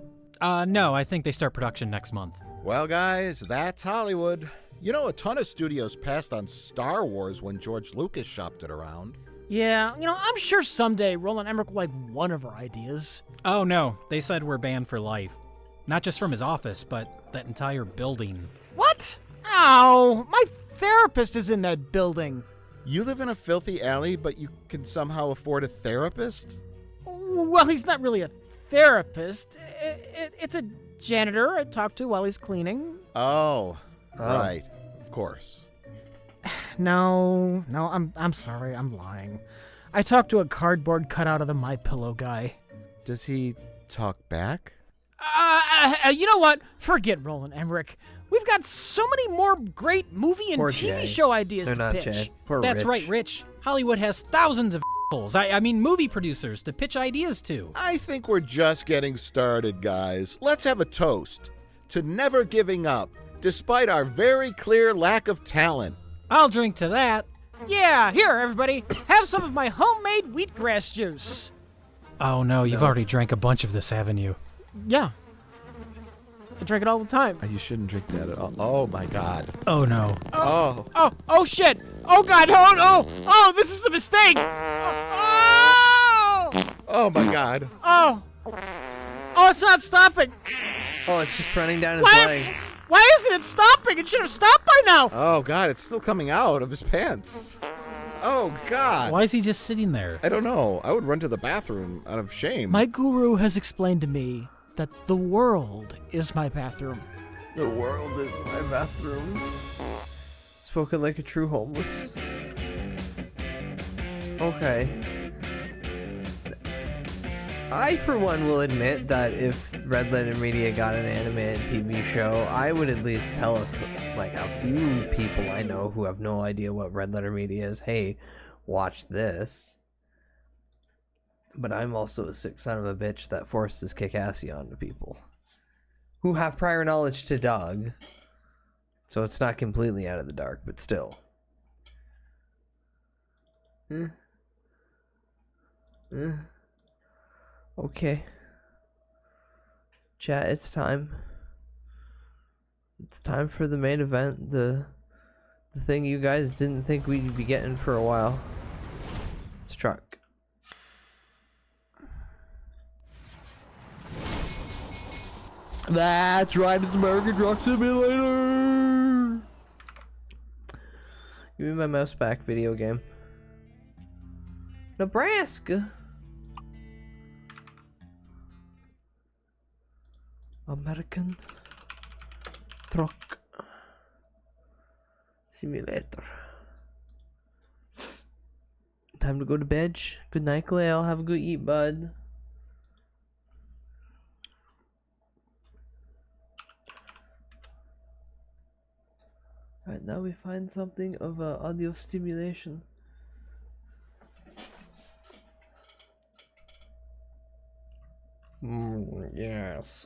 No, I think they start production next month. Well, guys, that's Hollywood. You know, a ton of studios passed on Star Wars when George Lucas shopped it around. Yeah, I'm sure someday Roland Emmerich will like one of our ideas. Oh no, they said we're banned for life. Not just from his office, but that entire building. What? Ow! My therapist is in that building. You live in a filthy alley, but you can somehow afford a therapist? Well, he's not really a therapist. It's a janitor I talk to while he's cleaning. Oh, right. Of course. No, I'm sorry, I'm lying. I talked to a cardboard cutout of the MyPillow guy. Does he talk back? You know what? Forget Roland Emmerich. We've got so many more great movie and Poor TV Jay. show ideas They're to not pitch. Jay. Poor That's Rich. right, Rich. Hollywood has thousands of I mean movie producers to pitch ideas to. I think we're just getting started, guys. Let's have a toast to never giving up, despite our very clear lack of talent. I'll drink to that. Yeah, here, everybody. Have some of my homemade wheatgrass juice. Oh no, you've already drank a bunch of this, haven't you? Yeah. I drink it all the time. You shouldn't drink that at all. Oh, my God. Oh no. Oh. Oh, shit. Oh, God. Oh, this is a mistake. Oh, my God. Oh, it's not stopping. Oh, it's just running down his leg. Why isn't it stopping? It should have stopped by now. Oh, God, it's still coming out of his pants. Oh, God. Why is he just sitting there? I don't know. I would run to the bathroom out of shame. My guru has explained to me that the world is my bathroom. The world is my bathroom. Spoken like a true homeless. Okay. I, for one, will admit that if Red Letter Media got an animated TV show, I would at least tell us, like, a few people I know who have no idea what Red Letter Media is, hey, watch this. But I'm also a sick son of a bitch that forces Kick-Assy onto people who have prior knowledge to Doug. So it's not completely out of the dark, but still. Okay. Chat, it's time. It's time for the main event, the thing you guys didn't think we'd be getting for a while. It's truck. That's right, it's American Truck Simulator! Give me my mouse back, video game. Nebraska! American Truck Simulator. Time to go to bed. Good night, Clay. Have a good eat, bud. Alright, now we find something of audio stimulation. Yes.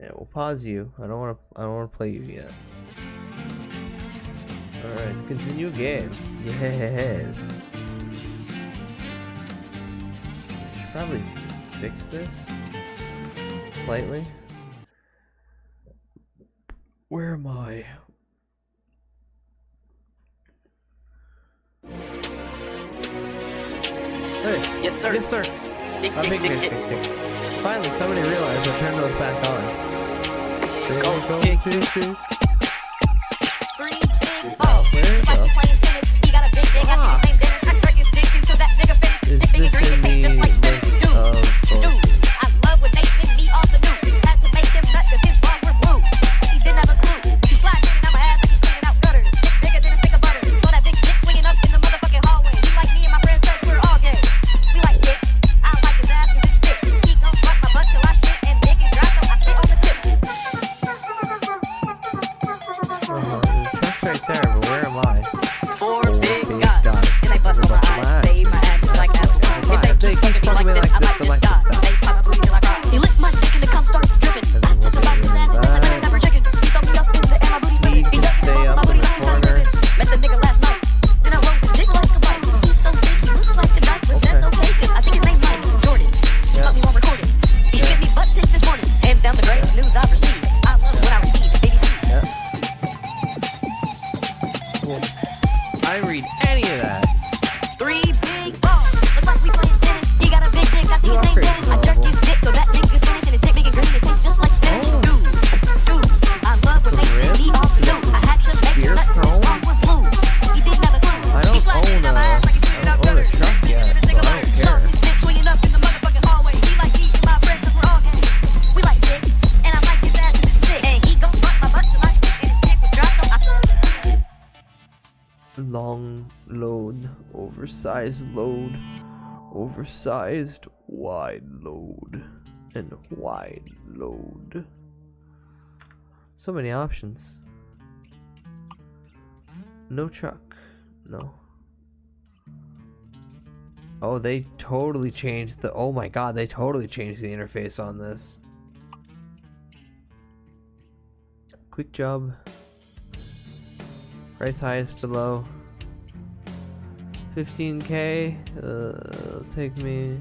Yeah, we'll pause you. I don't want to play you yet. Alright, let's continue game. Yes. I should probably fix this slightly. Where am I? Hey. Yes, sir. Yes, sir. Finally, somebody realized I turned those back on. Go, right there, but where am I? Four big guys. And they bust on my eyes, fade my ass just like Avatar. If they keep fucking me like this, I might just die. They pop my booty till I cry. He licked my dick and it comes start dripping. I took a bite of his ass, it's like a pepper chicken. He throw me up in the air, my booty flipping. He doesn't know my booty like he's not living. Met the nigga last night, then I rode his dick like a bike. He's so big, he looks like the Dyke, but that's okay, 'cause I think his name's Michael Jordan. He fucked me while recording. He sent me butt pics this morning. Hands down the greatest news I've received. I love what I received, BBC. I read any of that. 3 big balls. Look like we playing tennis. He got a big dick. I think his name's Dennis. I jerk his dick so that nigga finish and his dick big and green. It tastes just like spinach. Dude, I love when they send me off the loop. I had to make the nut. His arm was blue. He didn't have a clue. I don't own a truck yet, so I don't care. Dick swinging up in the motherfucking hallway. He like eating my friends 'cause we're all gay. We like dick, and I like his ass and his dick. And he gon' fuck my butt till I stick and his dick will drop. Long load, oversized load, oversized wide load, and wide load. So many options. No truck. No. Oh, they totally changed the... Oh my god, they totally changed the interface on this. Quick job. Price highest to low. 15K. It'll take me...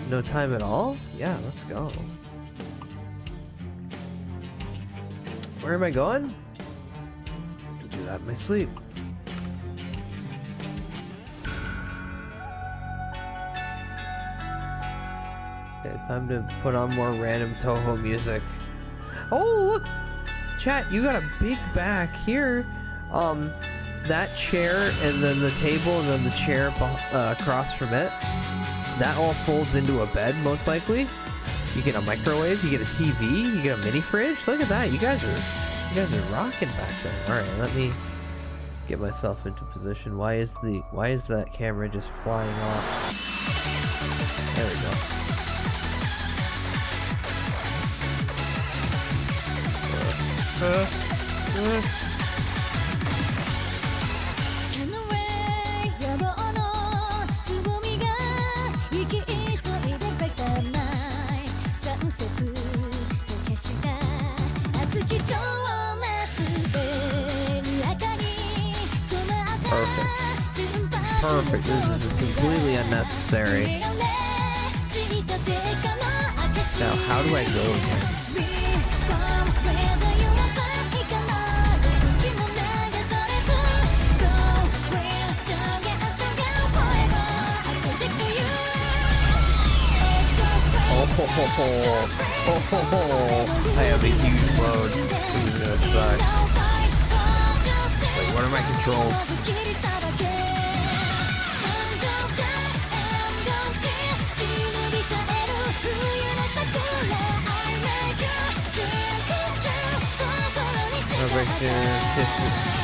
No time at all? Yeah, let's go. Where am I going? I'll do that in my sleep. Okay, time to put on more random Toho music. Oh, look! Chat, you got a big back here. That chair and then the table and then the chair across from it, that all folds into a bed most likely. You get a microwave, you get a TV, you get a mini fridge. Look at that, you guys are rocking back there. All right, let me get myself into position. Why is that camera just flying off? There we go. Perfect. This is completely unnecessary. Now, how do I go again? I have a huge load. This is gonna suck. Wait, what are my controls?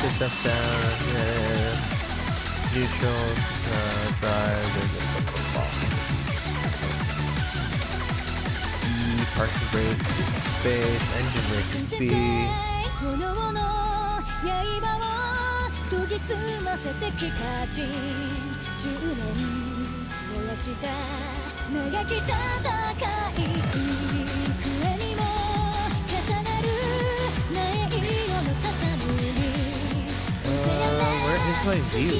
Sit stuff down, neutral, drive, E, parking brake, space, engine brake, B. Where is my view?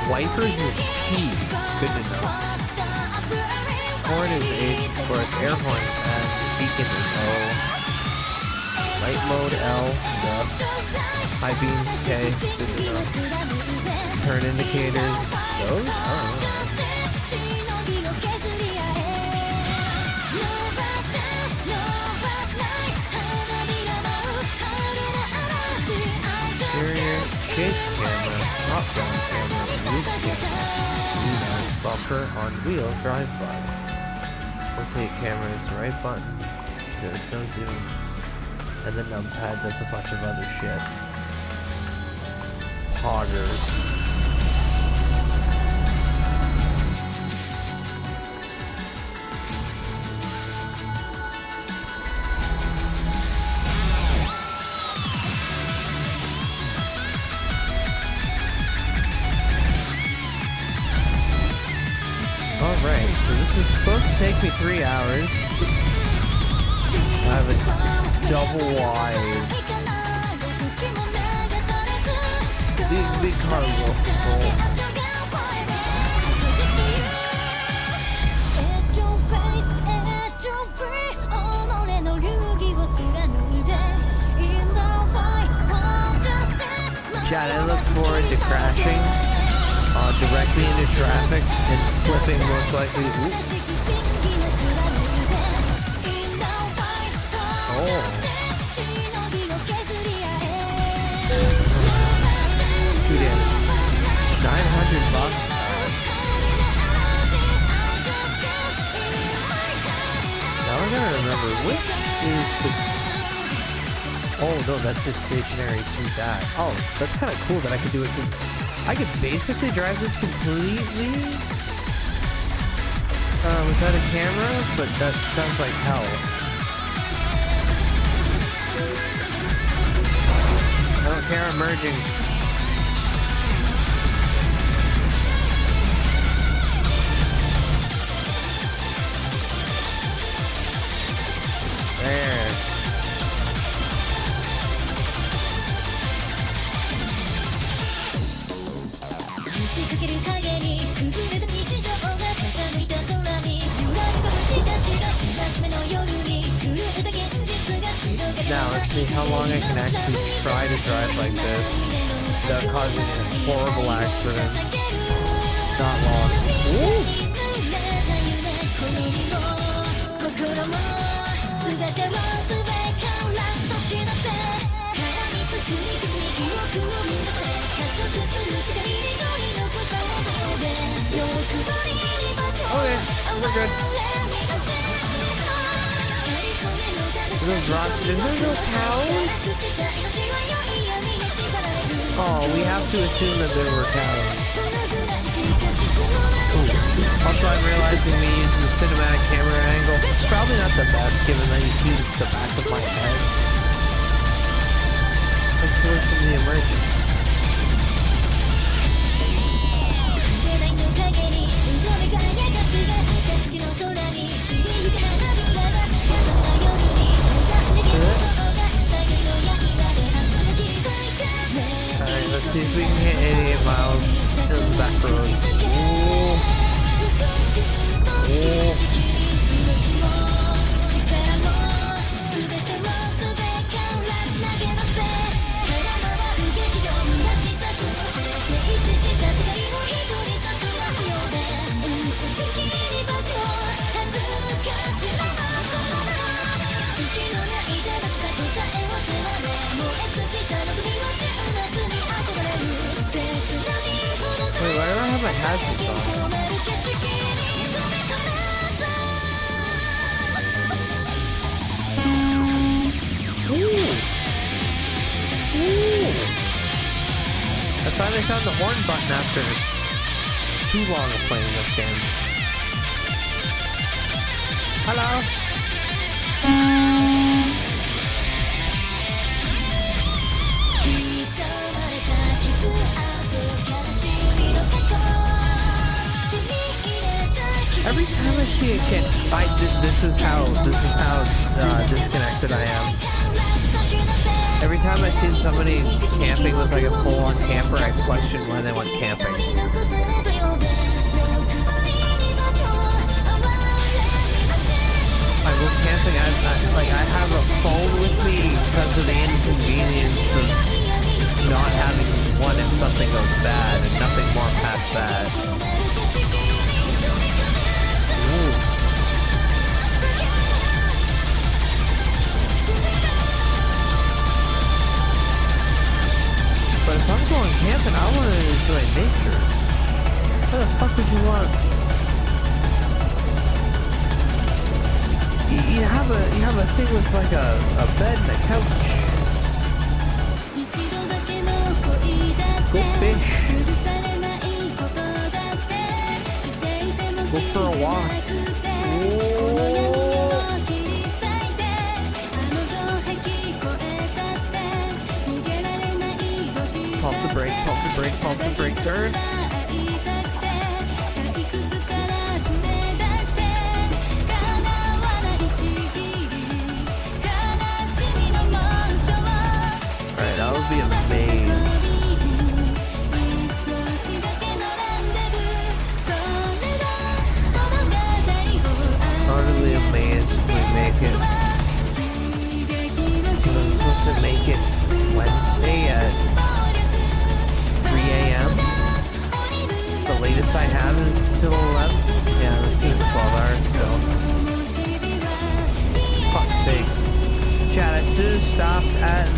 Wipers is P. Good to know. Horn is H, of course. Air horn and beacon is O. Light mode L. No. High beam K. Good to know. Turn indicators. Those? Oh. Chase camera, top-down camera, roof camera, bumper on wheel, drive-by. Rotate camera is the right button. There's no zoom. And the numpad does a bunch of other shit. Hoggers. Alright, so this is supposed to take me 3 hours. I have a double wide. Big cargo. Cool. Chad, I look forward to crashing directly into traffic and flipping most likely. Oh. 2 damage. $900. Now I gotta remember which is the. Oh no, that's just stationary to that. Oh, that's kind of cool that I could do it. I could basically drive this completely without a camera, but that sounds like hell. I don't care, I'm merging. There. Now let's see how long I can actually try to drive like this without causing a horrible accident. Not long. Woo! Okay, we're good. Those rocks, is there no cows? Oh, we have to assume that there were cows. Ooh. Also, I'm realizing me using the cinematic camera angle, it's probably not the best given that you see the back of my head. Let's look from the emergence. Alright, let's see if we can hit 88 miles in the back roads. Wait, why do I have my hazards on? Ooh. I finally found the horn button after too long of playing this game. Hello. Every time I see a kid, this is how disconnected I am. Every time I see somebody camping with like a full-on camper, I question why they went camping. I go camping. I have a phone with me because of the inconvenience of not having one if something goes bad, and nothing more past that. But if I'm going camping, I want to enjoy nature. What the fuck would you want? You have a thing with like a bed and a couch. Go fish. Go for a walk. Pump the brake, pump the brake, pump the brake, turn.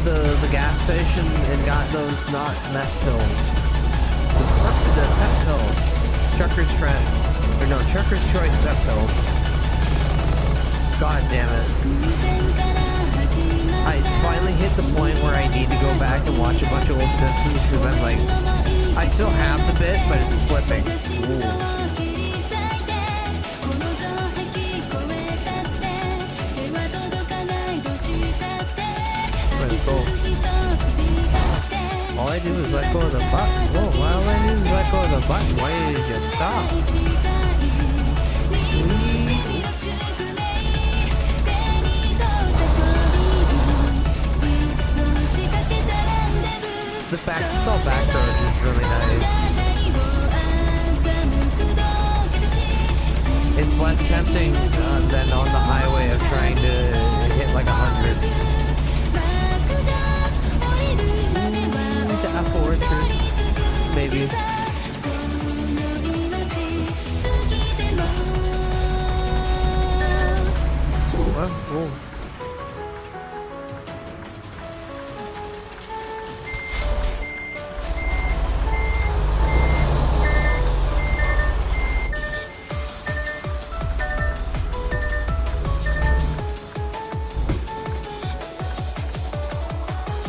the gas station and got those not meth pills. The pep pills. Trucker's friend. Or no, Trucker's choice pep pills. God damn it. It's finally hit the point where I need to go back and watch a bunch of old Simpsons because I'm like, I still have the bit, but it's slipping. Ooh. Cool. All I do is let go of the button. Whoa, why all I do is let go of the button? Why did you stop? The fact it's all background is really nice. It's less tempting than on the highway of trying to hit like 100. The apple orchard, maybe. Whoa.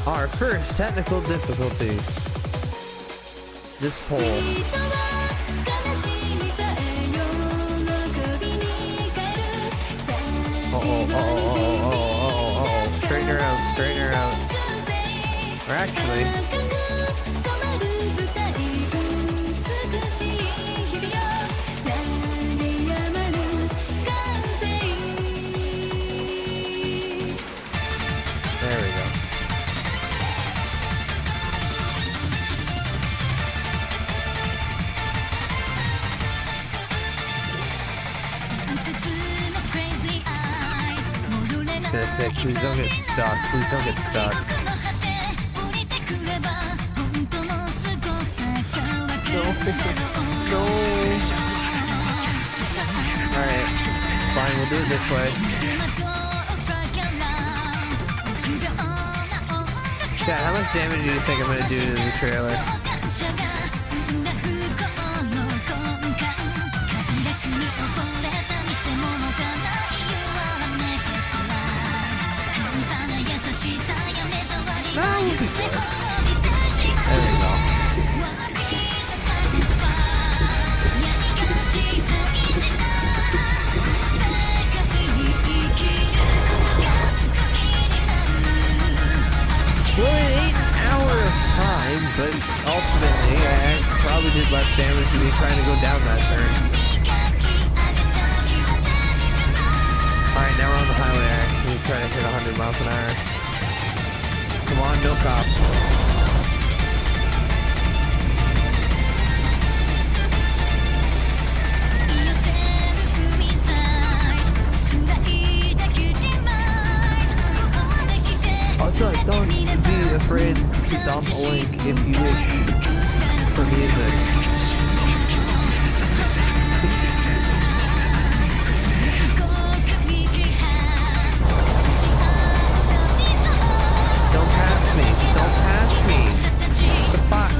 Our first technical difficulty. This pole. Straighten her out, straighten her out. Or actually... There we go. Gonna say, please don't get stuck. Please don't get stuck. No. No. Alright. Fine, we'll do it this way. Chad, how much damage do you think I'm gonna do to the trailer? No, we'll be good. There we go. Well, it ain't an hour of time, but ultimately I probably did less damage to me trying to go down that turn. Alright, now we're on the highway. I actually try to hit 100 miles an hour. Come on, no cops. Also, don't be afraid to dump a link if you wish for music. Don't pass me. Don't pass me. What the fuck?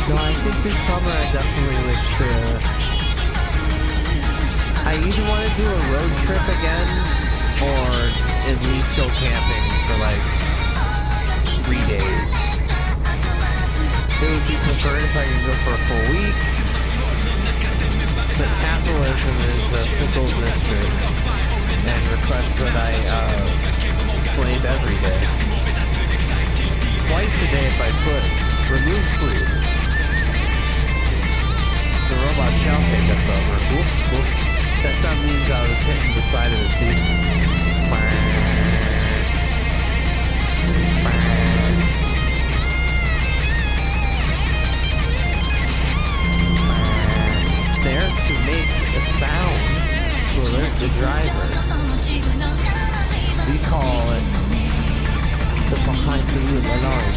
No, I think this summer I definitely wish to... I either want to do a road trip again, or at least go camping for like 3 days. It would be preferred if I could go for a full week, but capitalism is a fickle mistress and requests that I slave every day. Twice a day if I put remove sleep. The robot shall take us over. Whoop, whoop. That sound means I was hitting the side of the seat. It's there to make a sound, Swiller. the driver. We call it the behind the wheel alarm.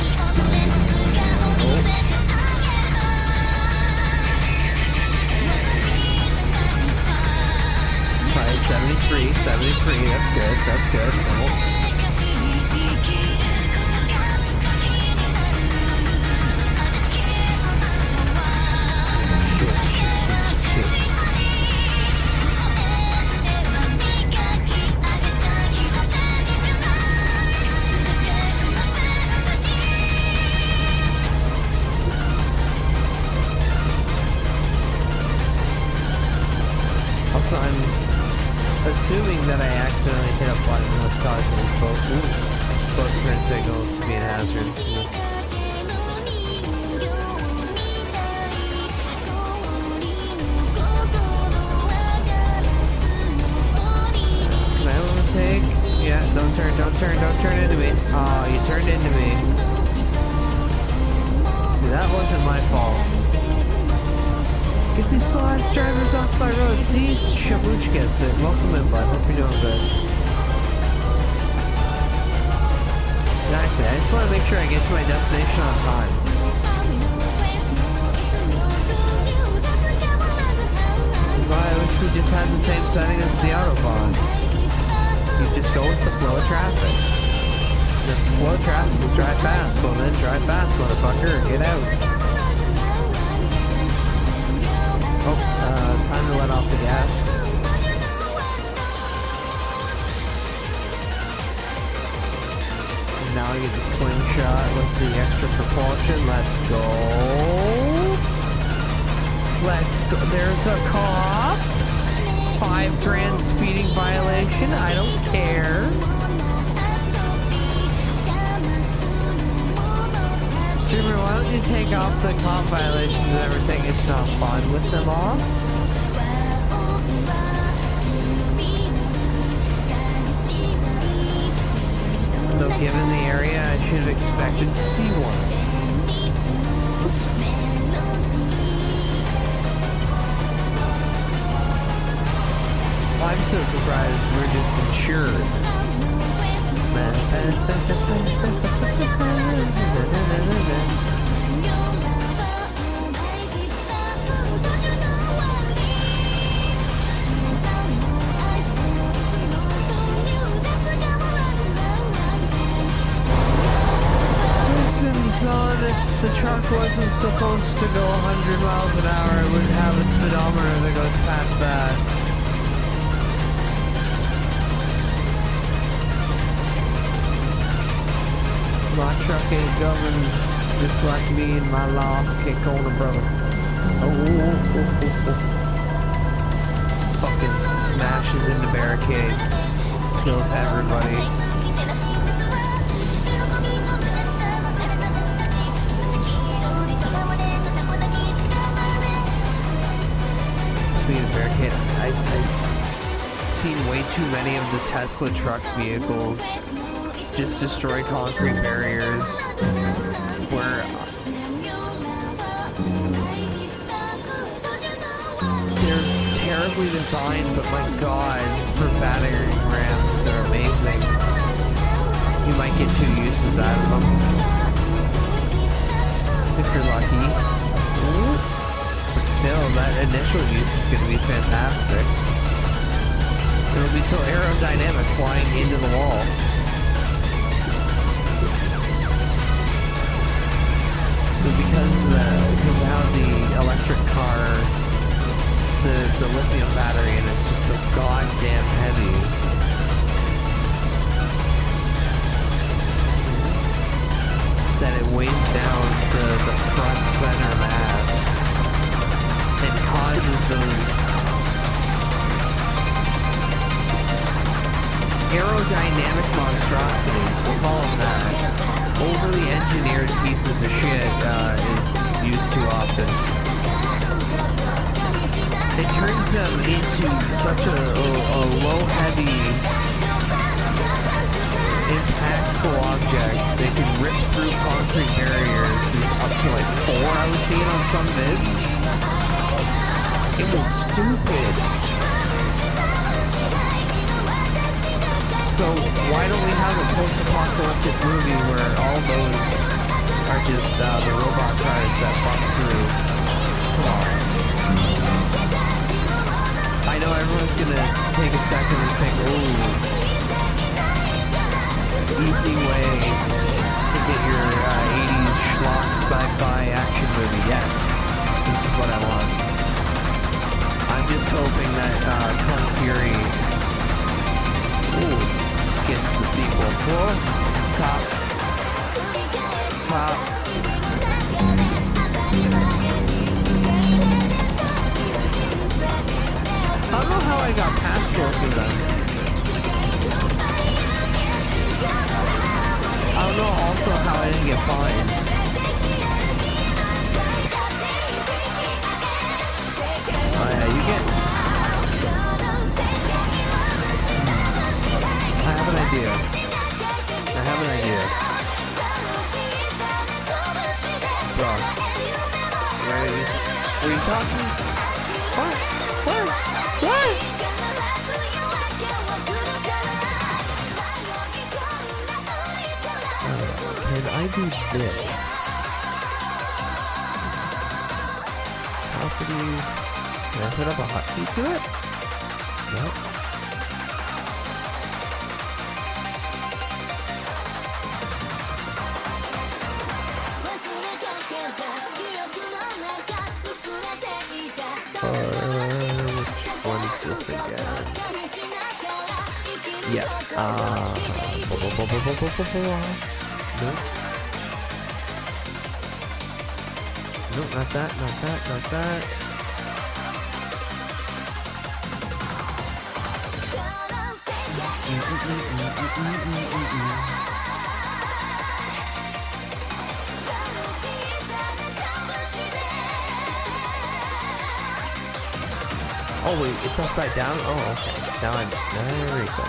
Alright, 73, that's good, that's good. Also, I'm assuming that I accidentally hit a button that's causing both turn signals to be a hazard. Can I overtake? Yeah, don't turn into me. Oh, you turned into me. Dude, that wasn't my fault. Get these slow-ass drivers off my road. See? Shabuchkas. Welcome in, bud. Hope you're doing good. Exactly. I just want to make sure I get to my destination on time. Well, I wish we just had the same setting as the Autobahn. You just go with the flow of traffic. The flow of traffic will drive fast. Well then, drive fast, motherfucker. Get out. Oh, time to let off the gas. And now I get the slingshot with the extra propulsion. Let's go. Let's go. There's a cop. $5,000 speeding violation. I don't care. Streamer, why don't you take off the cop violations and everything? It's not fun with them off. Though given the area, I should have expected to see one. I'm so surprised we're just insured. Listen, son, if the truck wasn't supposed to go 100 miles an hour, it would have a speedometer that goes past that. My truck ain't governed just like me and my law. Kick corner, brother. Oh. Fucking smashes into barricade. Kills everybody. Speed of barricade. I've seen way too many of the Tesla truck vehicles just destroy concrete barriers where they're terribly designed, but my god, for battering rams, they're amazing. You might get 2 uses out of them if you're lucky. But still, that initial use is going to be fantastic. It'll be so aerodynamic flying into the wall. Because of how the electric car, the lithium battery in it's just so goddamn heavy. That it weighs down the front center mass and causes those aerodynamic monstrosities, we'll call them that. Overly engineered pieces of shit is used too often. It turns them into such a low, heavy, impactful object. They can rip through concrete barriers. Up to like 4 I was seeing on some vids. It was stupid. So why don't we have a post-apocalyptic movie where all those are just the robot cars that bust through? Come on. I know everyone's gonna take a second and think, ooh, easy way to get your 80s schlock sci-fi action movie. Yes, this is what I want. I'm just hoping that Kung Fury gets the sequel. Whoa, cop. I don't know how I got past both of them. I don't know also how I didn't get fined. Oh yeah, you get... I have an idea. Bro. Ready? Were you talking? What? Can I do this? Property. Can I put up a hotkey to it? Nope. Which one is this again? Yeah. Nope. Nope, not that. Oh wait, it's upside down? Oh, okay. There we go.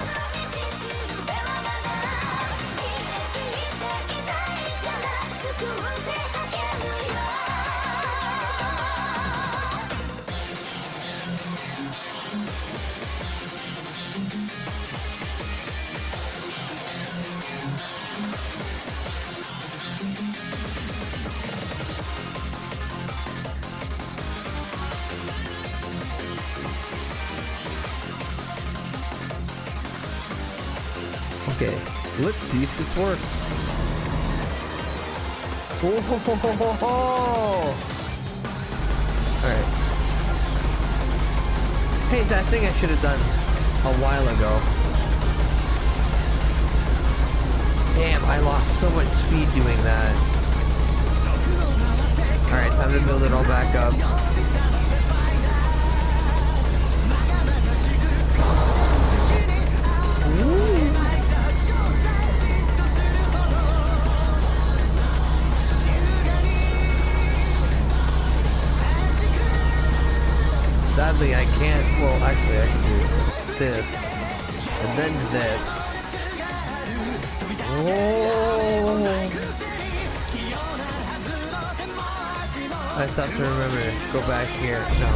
Okay, let's see if this works. Alright. Hey, it's that thing I should have done a while ago. Damn, I lost so much speed doing that. Alright, time to build it all back up. Sadly, I can't. Well, actually, I see this, and then this. Whoa! I just have to remember to go back here. No.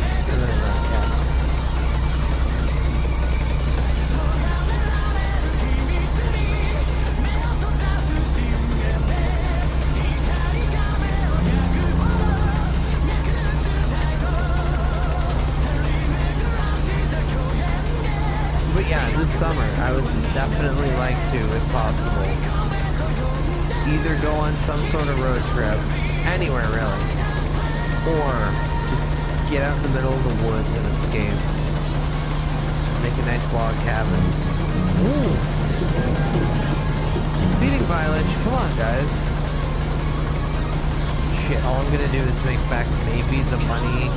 Yeah, this summer, I would definitely like to, if possible, either go on some sort of road trip, anywhere really, or just get out in the middle of the woods and escape. Make a nice log cabin. Ooh. Speeding violation, come on guys. Shit, all I'm gonna do is make back maybe the money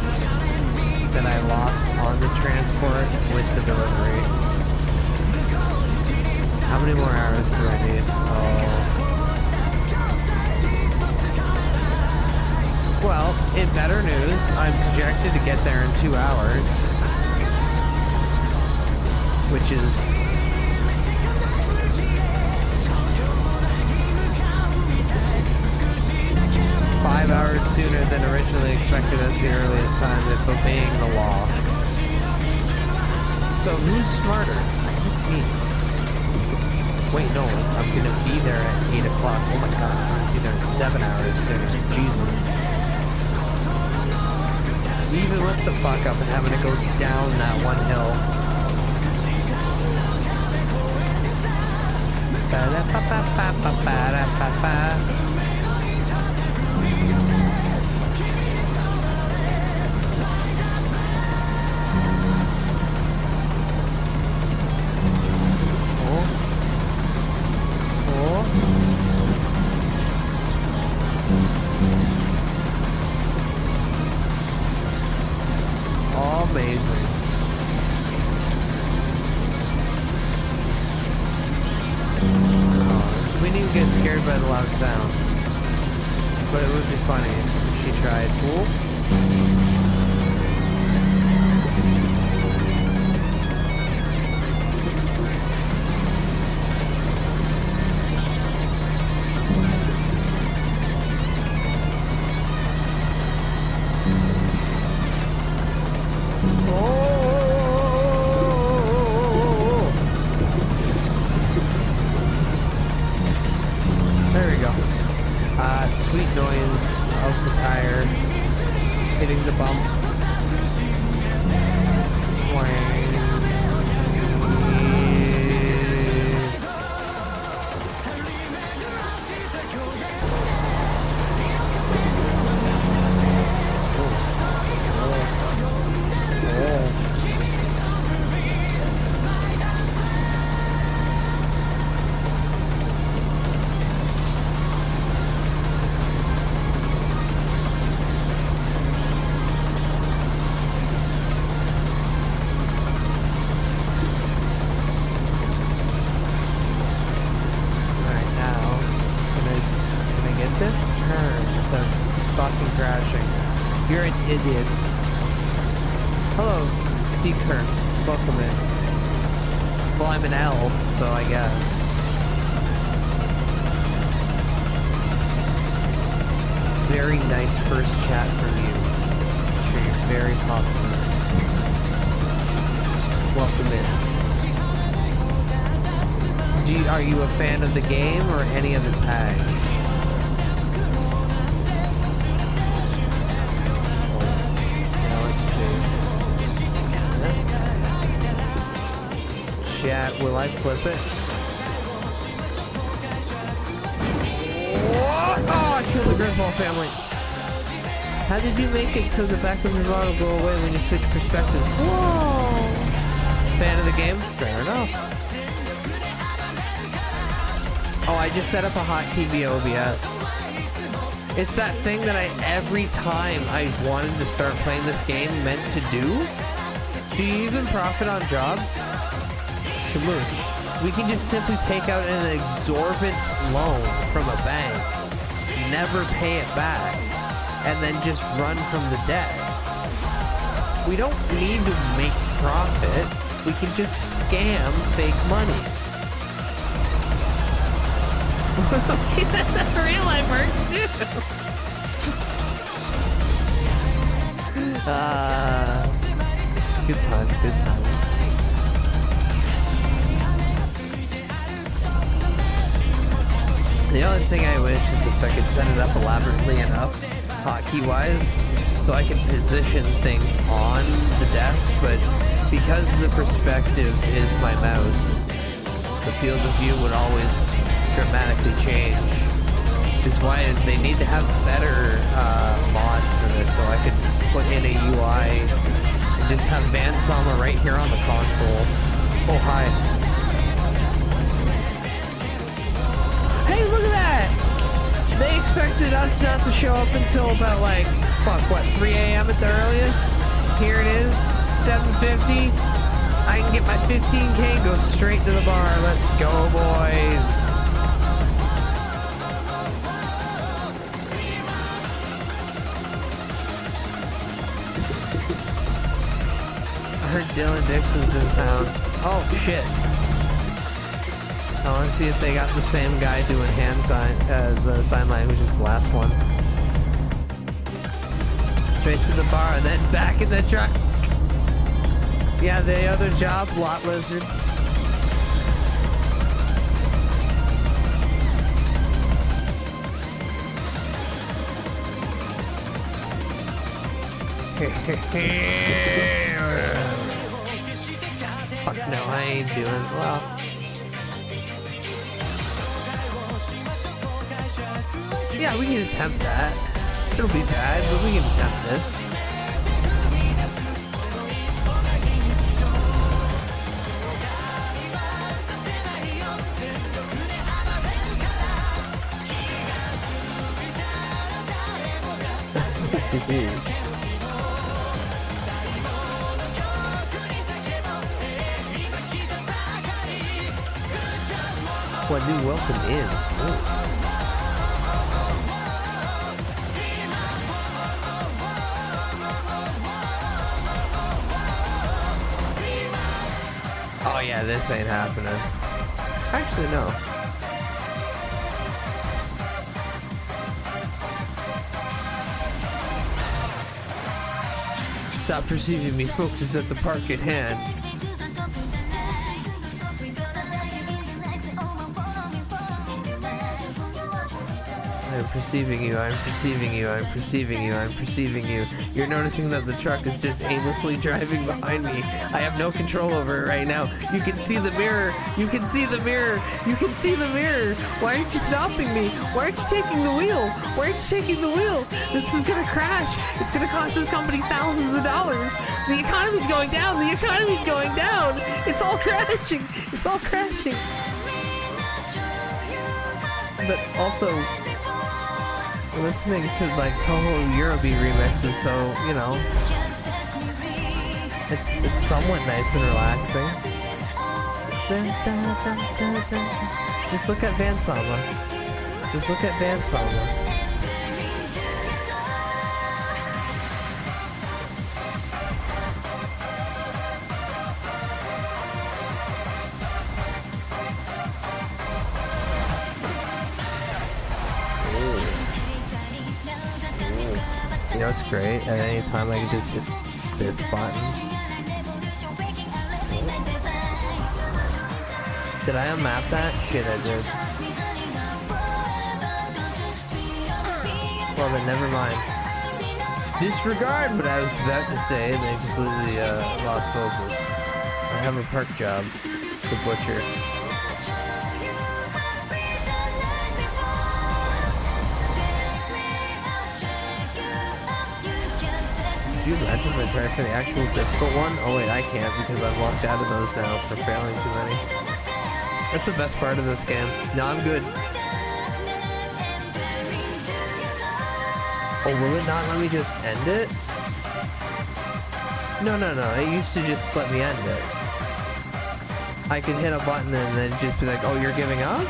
that I lost on the transport with the delivery. How many more hours do I need? Oh. Well, in better news, I'm projected to get there in 2 hours. Which is... $5 hours sooner than originally expected as the earliest time if obeying the law. So who's smarter? I think me. Wait, no, I'm gonna be there at 8 o'clock. Oh my god, I'm gonna be there in 7 hours soon. Jesus. Even with the fuck up and having to go down that one hill. Amazing. Oh, we didn't get scared by the loud sounds, but it would be funny if she tried. Cool. There we go. Sweet noise of the tire hitting the bumps. You're an idiot. Hello, Seeker. Welcome in. Well, I'm an elf, so I guess. Very nice first chat from you. Sure, you're very popular. Welcome in. Are you a fan of the game or any of the tags? Chat, will I flip it? Oh, I killed the Griswold family. How did you make it so the back of your bottle go away when you switch perspectives? Whoa! Fan of the game? Fair enough. Oh, I just set up a hotkey via OBS. It's that thing that every time I wanted to start playing this game meant to do. Do you even profit on jobs? We can just simply take out an exorbitant loan from a bank, never pay it back, and then just run from the debt. We don't need to make profit. We can just scam fake money. That's how real life works too. Good time, good time. The only thing I wish is if I could set it up elaborately enough, hotkey-wise, so I could position things on the desk, but because the perspective is my mouse, the field of view would always dramatically change. Which is why they need to have better mods for this, so I could put in a UI and just have Vansama right here on the console. Oh, hi. Hey, look at that! They expected us not to show up until about like, fuck, what, 3 a.m. at the earliest? Here it is, 7:50. I can get my 15K and go straight to the bar. Let's go, boys. I heard Dylan Dixon's in town. Oh, shit. I want to see if they got the same guy doing hand sign, the sign language as the last one. Straight to the bar and then back in the truck. Yeah, the other job, Lot Lizard. Fuck no, I ain't doing well. Yeah, we can attempt that. It'll be bad, but we can attempt this. What new welcome in? Ooh. Oh yeah, this ain't happening. Actually, no. Stop perceiving me, focus at the park at hand. I'm perceiving you, I'm perceiving you, I'm perceiving you, I'm perceiving you. You're noticing that the truck is just aimlessly driving behind me. I have no control over it right now. You can see the mirror, you can see the mirror, you can see the mirror. Why aren't you stopping me? Why aren't you taking the wheel? Why aren't you taking the wheel? This is gonna crash. It's gonna cost this company thousands of dollars. The economy's going down, the economy's going down. It's all crashing, it's all crashing. But also, we're listening to like Toho Eurobeat remixes, so you know, it's somewhat nice and relaxing. Just look at Van Sama. Just look at Van Sama. You know it's great? At any time I can just hit this button. Did I unmap that? Shit, I did. Well then, never mind. Disregard what I was about to say, and then completely lost focus. I have a park job. The butcher. Could you imagine if I tried for the actual difficult one? Oh wait, I can't because I've locked out of those now for failing too many. That's the best part of this game. No, I'm good. Oh, will it not let me just end it? No, it used to just let me end it. I could hit a button and then just be like, oh, you're giving up?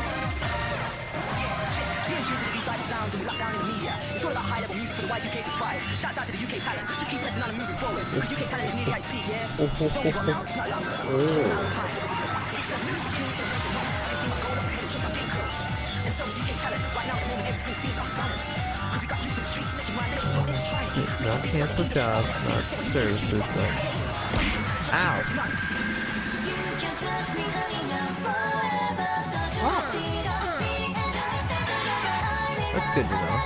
Not cancel jobs, not services. Ow! That's good to know.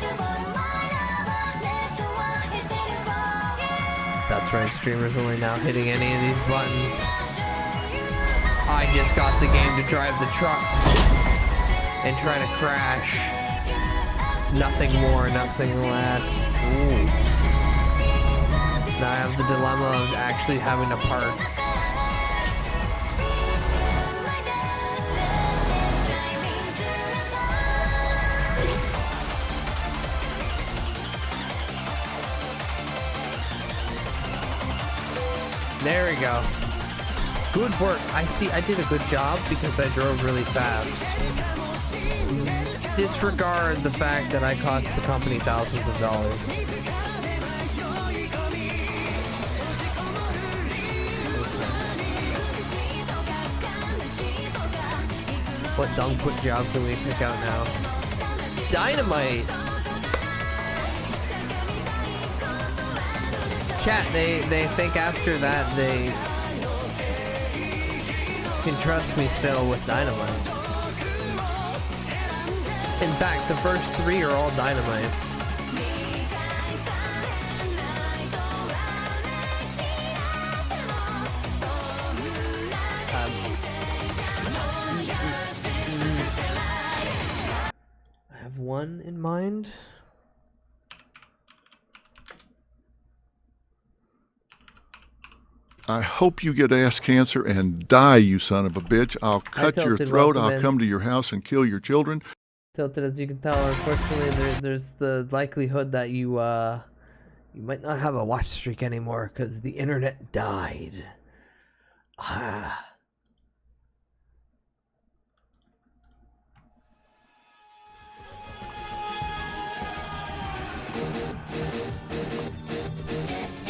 That's right, streamers only now hitting any of these buttons. I just got the game to drive the truck and try to crash. Nothing more, nothing less. Ooh. Now I have the dilemma of actually having to park. There we go. Good work. I see I did a good job because I drove really fast. Disregard the fact that I cost the company thousands of dollars. What dung put job can we pick out now? Dynamite! Chat, they think after that they can trust me still with dynamite. In fact, the first 3 are all dynamite. mind. I hope you get ass cancer and die, you son of a bitch. I'll cut your throat. I'll come to your house and kill your children. Tilted, as you can tell, unfortunately, there's the likelihood that you might not have a watch streak anymore because the internet died. Ah.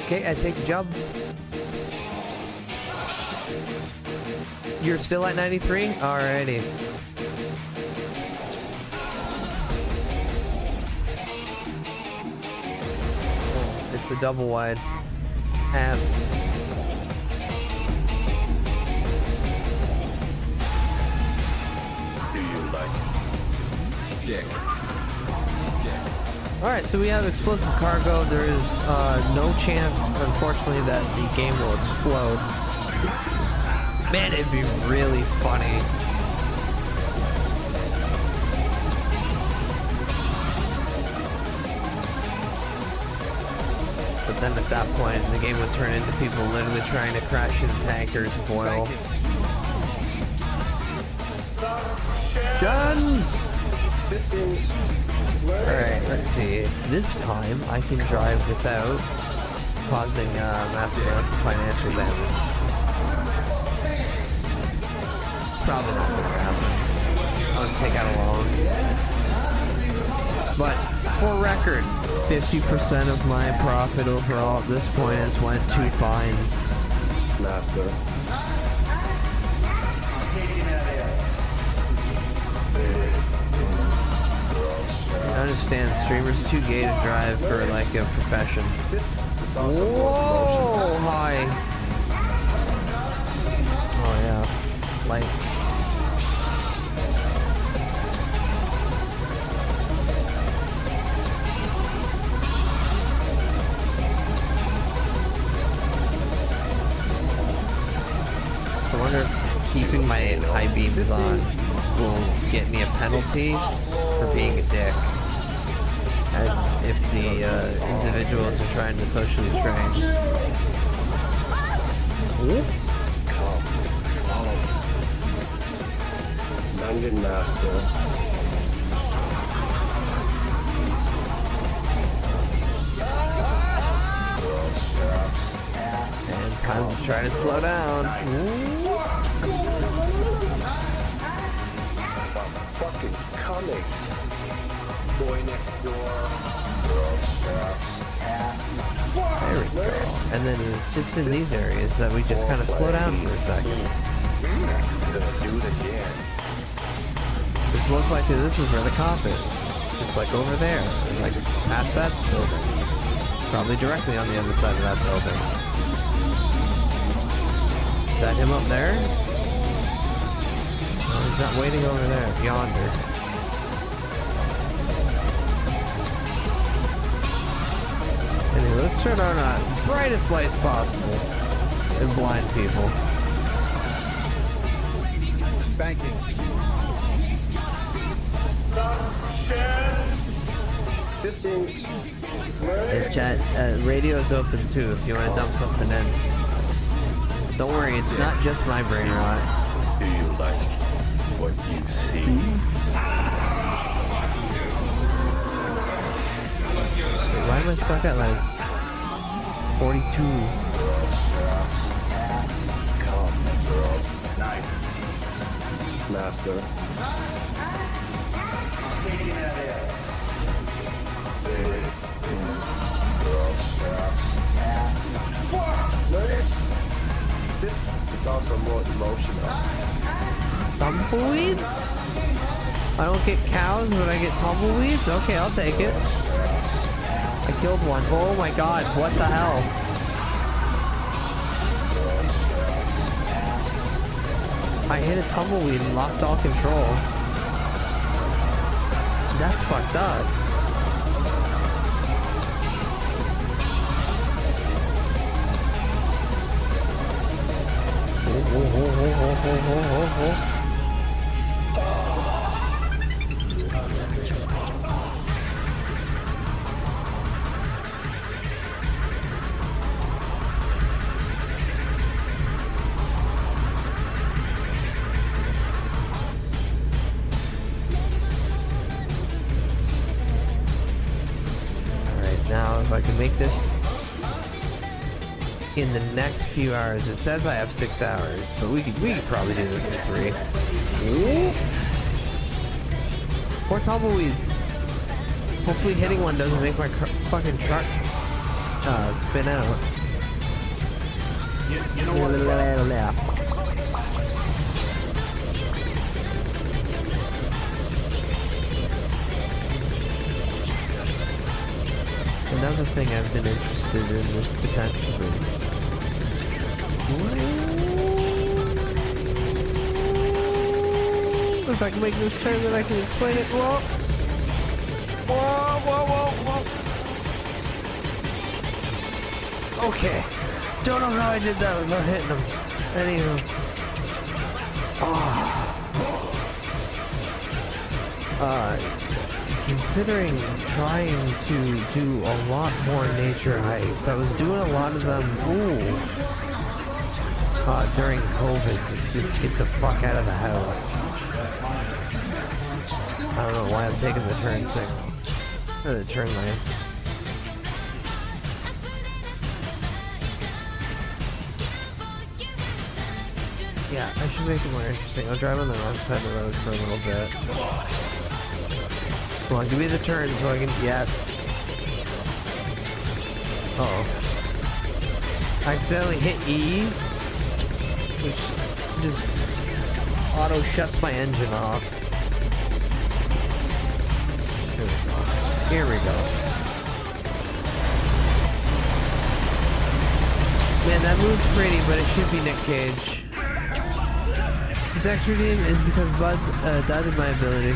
Okay, I take a job. You're still at 93? Alrighty. Oh, it's a double wide. Ass. Do you like dick? Alright, so we have explosive cargo. There is no chance, unfortunately, that the game will explode. Man, it'd be really funny. But then at that point, the game would turn into people literally trying to crash into tankers foil. John! Alright, let's see. This time, I can drive without causing massive amounts of financial damage. Probably not going to happen. Let's take out a loan. But, for record, 50% of my profit overall at this point has went to fines. Master. I understand, streamers too gay to drive for like a profession. Whoa, hi. Oh yeah, lights. I wonder if keeping my high beams on will get me a penalty for being a dick. As if the individuals are trying to socially train. Come, follow me. Dungeon Master. And time to try to slow down. I'm fucking coming. Boy next door. There we go. And then it's just in these areas that we just kind of slow down for a second. Let's do it again. Because most likely this is where the cop is. It's like over there. Like past that building. Probably directly on the other side of that building. Is that him up there? Oh, he's not waiting over there. Yonder. Anyway, let's turn on the brightest lights possible and blind people. Spanking. Hey chat, radio's open too if you want to dump something in. Don't worry, it's not just my brain rot. Do you like what you see? Why am I stuck at like 42? Master. It's also more emotional. Tumbleweeds? I don't get cows, but I get tumbleweeds? Okay, I'll take it. I killed one. Oh my god, what the hell? I hit a tumbleweed and lost all control. That's fucked up. in the next few hours. It says I have 6 hours, but we could probably do this in 3. More tumbleweeds. Hopefully hitting one doesn't make my fucking truck spin out. You know what? Another thing I've been interested in is potentially. If I can make this turn, then I can explain it. Whoa! Whoa, whoa, whoa, whoa! Okay. Don't know how I did that without hitting him. Anywho. Considering trying to do a lot more nature hikes, I was doing a lot of them, during COVID, to just get the fuck out of the house. I don't know why I'm taking the turn signal. Or the turn lane. Yeah, I should make it more interesting. I'll drive on the wrong side of the road for a little bit. Come on, give me the turn so I can... Yes. Uh-oh. I accidentally hit E, which just auto shuts my engine off. Here we go. Man, that move's pretty, but it should be Nick Cage. His extra name is because Bud doubted my ability.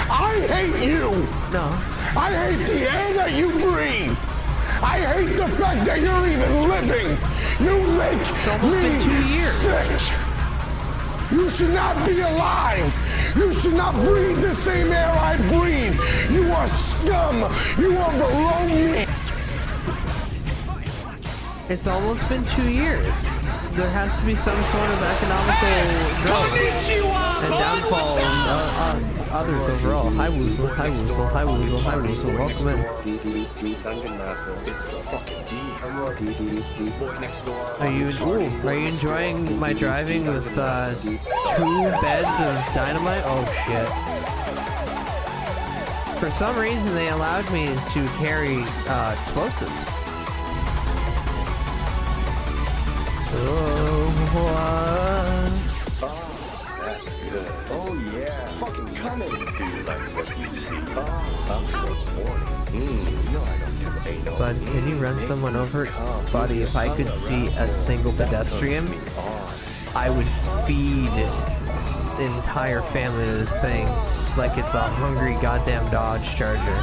I hate you! No. I hate the air that you breathe! I hate the fact that you're even living! You make me sick! You should not be alive! You should not breathe the same air I breathe! You are scum! You are below me! It's almost been 2 years. There has to be some sort of economical growth and downfall and others overall. Hi Woozle, hi Woozle, hi Woozle, hi Woozle, welcome in. Are you enjoying my driving with 2 beds of dynamite? Oh shit. For some reason they allowed me to carry explosives. Oh, that's good. Oh, yeah. Fucking come in, dude, like what you see. I'm so horny. You know I don't give a no. But can you run someone over? Buddy, if I could see a single pedestrian, I would feed the entire family to this thing like it's a hungry goddamn Dodge Charger.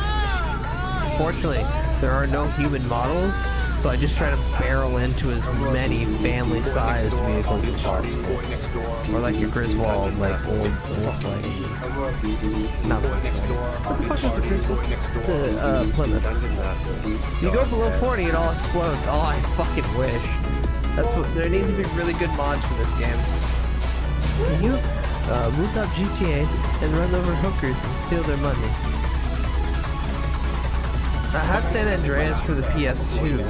Fortunately, there are no human models, so I just try to barrel into as many family-sized vehicles as possible. Or like your Griswold, like old Volkswagen. Not Volkswagen. What the fuck is a Griswold? The Plymouth. You go below 40, it all explodes. Oh, I fucking wish. That's what. There needs to be really good mods for this game. Can you boot up GTA and run over hookers and steal their money? I have San Andreas for the PS2,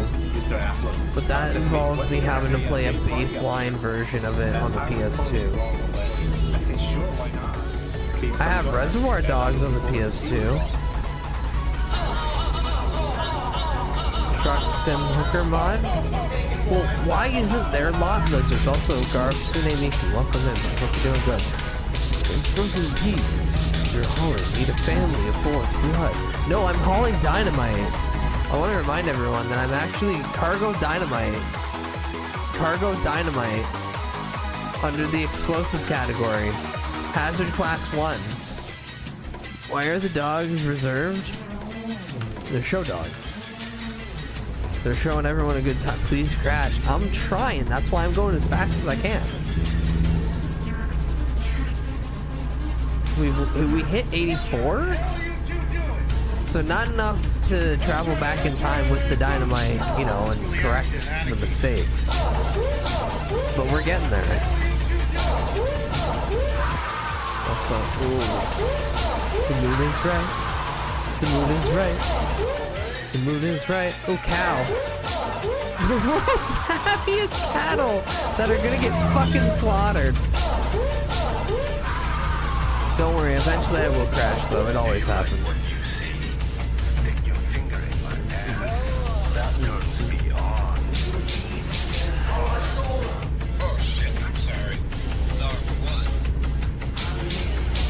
but that involves me having to play a baseline version of it on the PS2. I have Reservoir Dogs on the PS2. Truck Sim Hooker mod? Well, why isn't there Lot Lizards? Also, Garb Sune Miku, welcome in. Hope you're doing good. It's frozen peas. You're hauling. Need a family of 4 blood. No, I'm hauling dynamite. I want to remind everyone that I'm actually cargo dynamite. Cargo dynamite under the explosive category. Hazard class 1. Why are the dogs reserved? They're show dogs. They're showing everyone a good time. Please crash. I'm trying. That's why I'm going as fast as I can. We hit 84? So not enough to travel back in time with the dynamite, you know, and correct the mistakes. But we're getting there. Also, ooh. The mood is right. The mood is right. The mood is right. Oh, cow. The world's happiest cattle that are gonna get fucking slaughtered. Don't worry, eventually I will crash though, it always happens.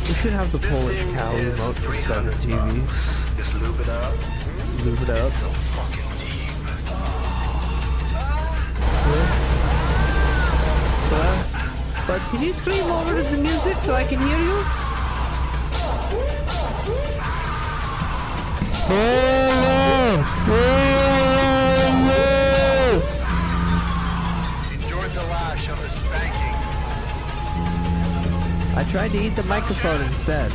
We should have the Polish cow emote from 7 TV. Just lube it up. Lube it up. But can you scream over the music so I can hear you? Enjoyed the lash of the spanking. I tried to eat the microphone instead.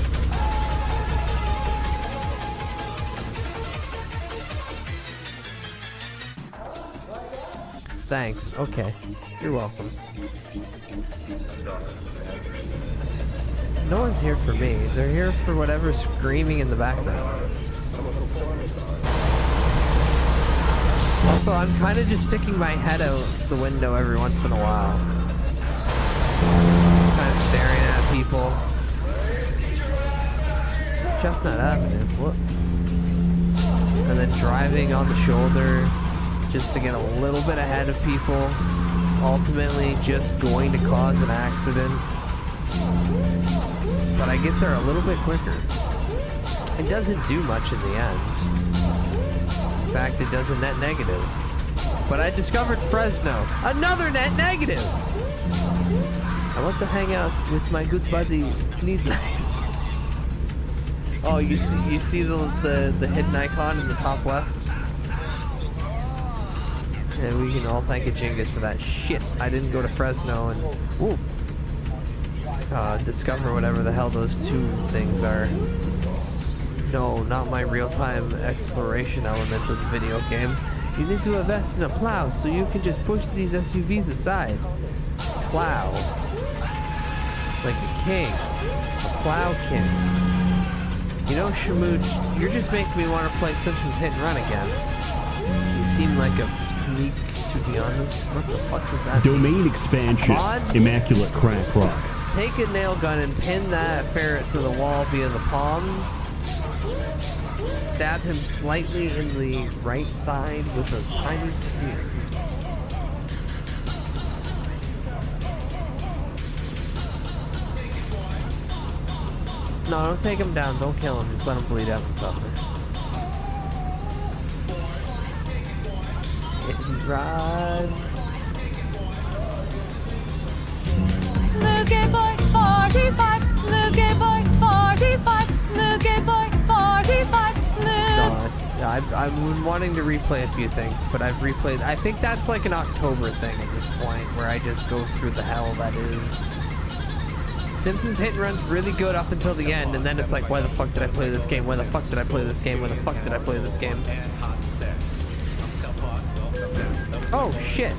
Thanks. Okay. You're welcome. No one's here for me. They're here for whatever's screaming in the background. Also, I'm kind of just sticking my head out the window every once in a while. Kind of staring at people. Chestnut Avenue. What? And then driving on the shoulder just to get a little bit ahead of people. Ultimately, just going to cause an accident. But I get there a little bit quicker. It doesn't do much in the end. In fact, it does a net negative. But I discovered Fresno. Another net negative! I want to hang out with my good buddy Sneedlex. Oh, you see the hidden icon in the top left? And we can all thank a Jingus for that shit. I didn't go to Fresno and discover whatever the hell those two things are. No, not my real-time exploration element of the video game. You need to invest in a plow so you can just push these SUVs aside. Plow. Like a king. A plow king. You know, Shamooch, you're just making me want to play Simpsons Hit and Run again. You seem like a sneak, to be honest. What the fuck is that? Domain expansion. Mods? Immaculate crack rock. Take a nail gun and pin that ferret to the wall via the palms. Stab him slightly in the right side with a tiny spear. No, don't take him down. Don't kill him. Just let him bleed out and suffer. Run. Look at boy 45. Look at boy 45. Look at boy 45. No, I've been wanting to replay a few things, but I've replayed. I think that's like an October thing at this point, where I just go through the hell that is. Simpsons Hit and Run's really good up until the end, and then it's like, why the fuck did I play this game? Why the fuck did I play this game? Why the fuck did I play this game? Oh shit!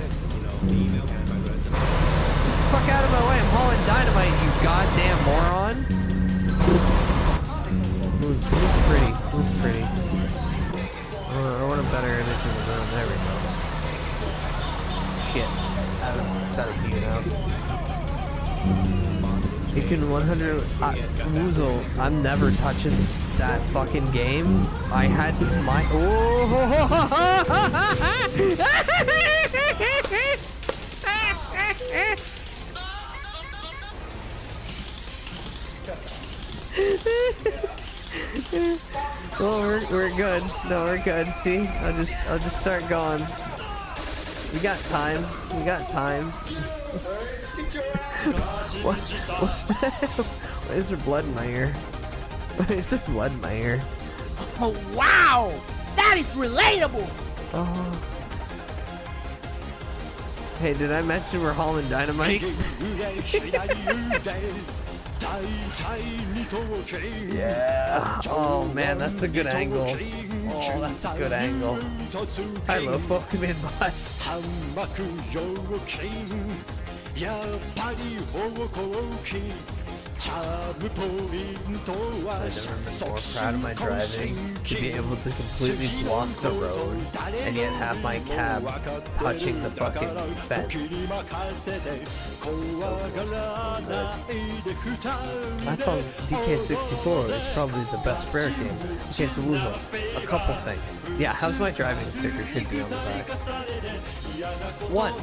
Fuck out of my way! I'm hauling dynamite, you goddamn moron! Looks pretty. Looks pretty. I want a better image of the room. There we go. Shit. It's out of view now. You can 100... Woozle, I'm never touching that fucking game. I had my... Oh! Well, we're good. No, we're good. See, I'll just start going. We got time. We got time. What? Why is there blood in my ear? Why is there blood in my ear? Oh wow, that is relatable. Oh. Hey, did I mention we're hauling dynamite? Yeah. Oh man, that's a good angle. Oh, that's a good angle. I love Pokemon Bot. I've never been more proud of my driving to be able to completely block the road and yet have my cab touching the fucking fence. I thought DK64 is probably the best rare game. Okay, so Woozle, a couple things. Yeah, how's my driving sticker should be on the back. 1.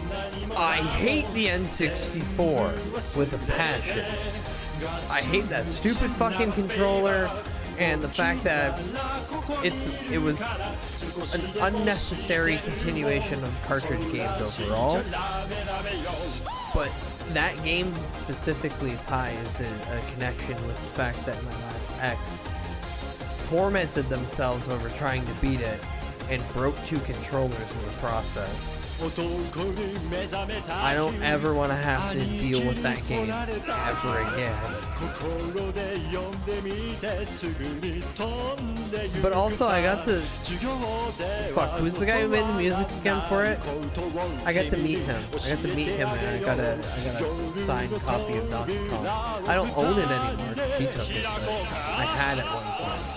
I hate the N64 with a passion. I hate that stupid fucking controller and the fact that it was an unnecessary continuation of cartridge games overall. But that game specifically ties a connection with the fact that my last ex tormented themselves over trying to beat it and broke 2 controllers in the process. I don't ever want to have to deal with that game ever again. But also I got to... Fuck, who's the guy who made the music again for it? I got to meet him. And I got a signed copy of Donkey Kong. I don't own it anymore. He took it, but I had it one point.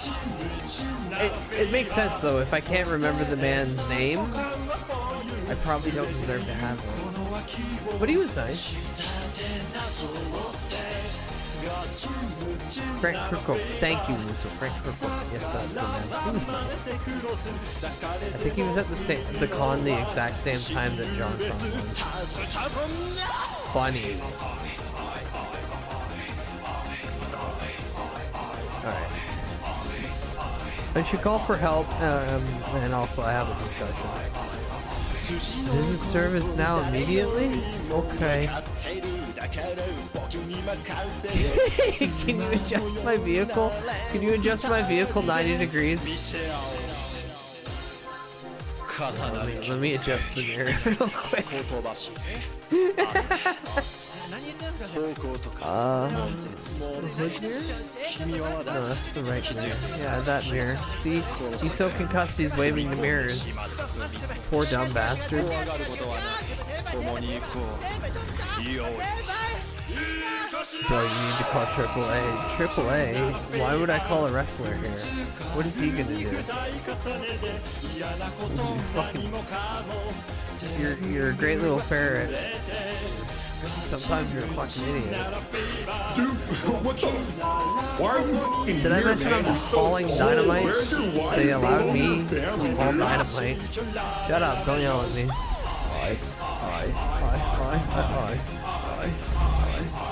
It makes sense though, if I can't remember the man's name, I probably don't deserve to have one. But he was nice. Frank Kirkhope. Thank you, Musso. Frank Kirkhope. Yes, that's the man. He was nice. I think he was at the con the exact same time that John Con was. Funny. Alright. I should call for help, and also I have a concussion. Visit service now immediately? Okay. Can you adjust my vehicle? Can you adjust my vehicle 90 degrees? Let me adjust the mirror real quick. No, that's the right mirror. Yeah, that mirror. See? He's so concussed he's waving the mirrors. Poor dumb bastard. Bro, you need to call AAA. AAA? Why would I call a wrestler here? What is he gonna do? You're a great little ferret. Sometimes you're a fucking idiot. Dude, what the? Why are you fucking Did I mention I'm hauling dynamite? They allowed me to haul dynamite. Shut up, don't yell at me.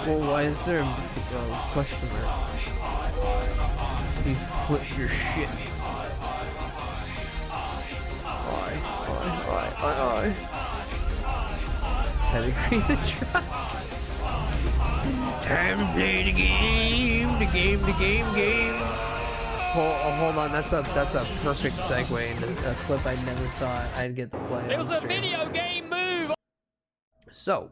Well, why is there a question mark? You flip your shit. Pedigree the truck. Time to play the game. Hold on, that's a perfect segue into a clip I never thought I'd get to play. It was a video game move. So,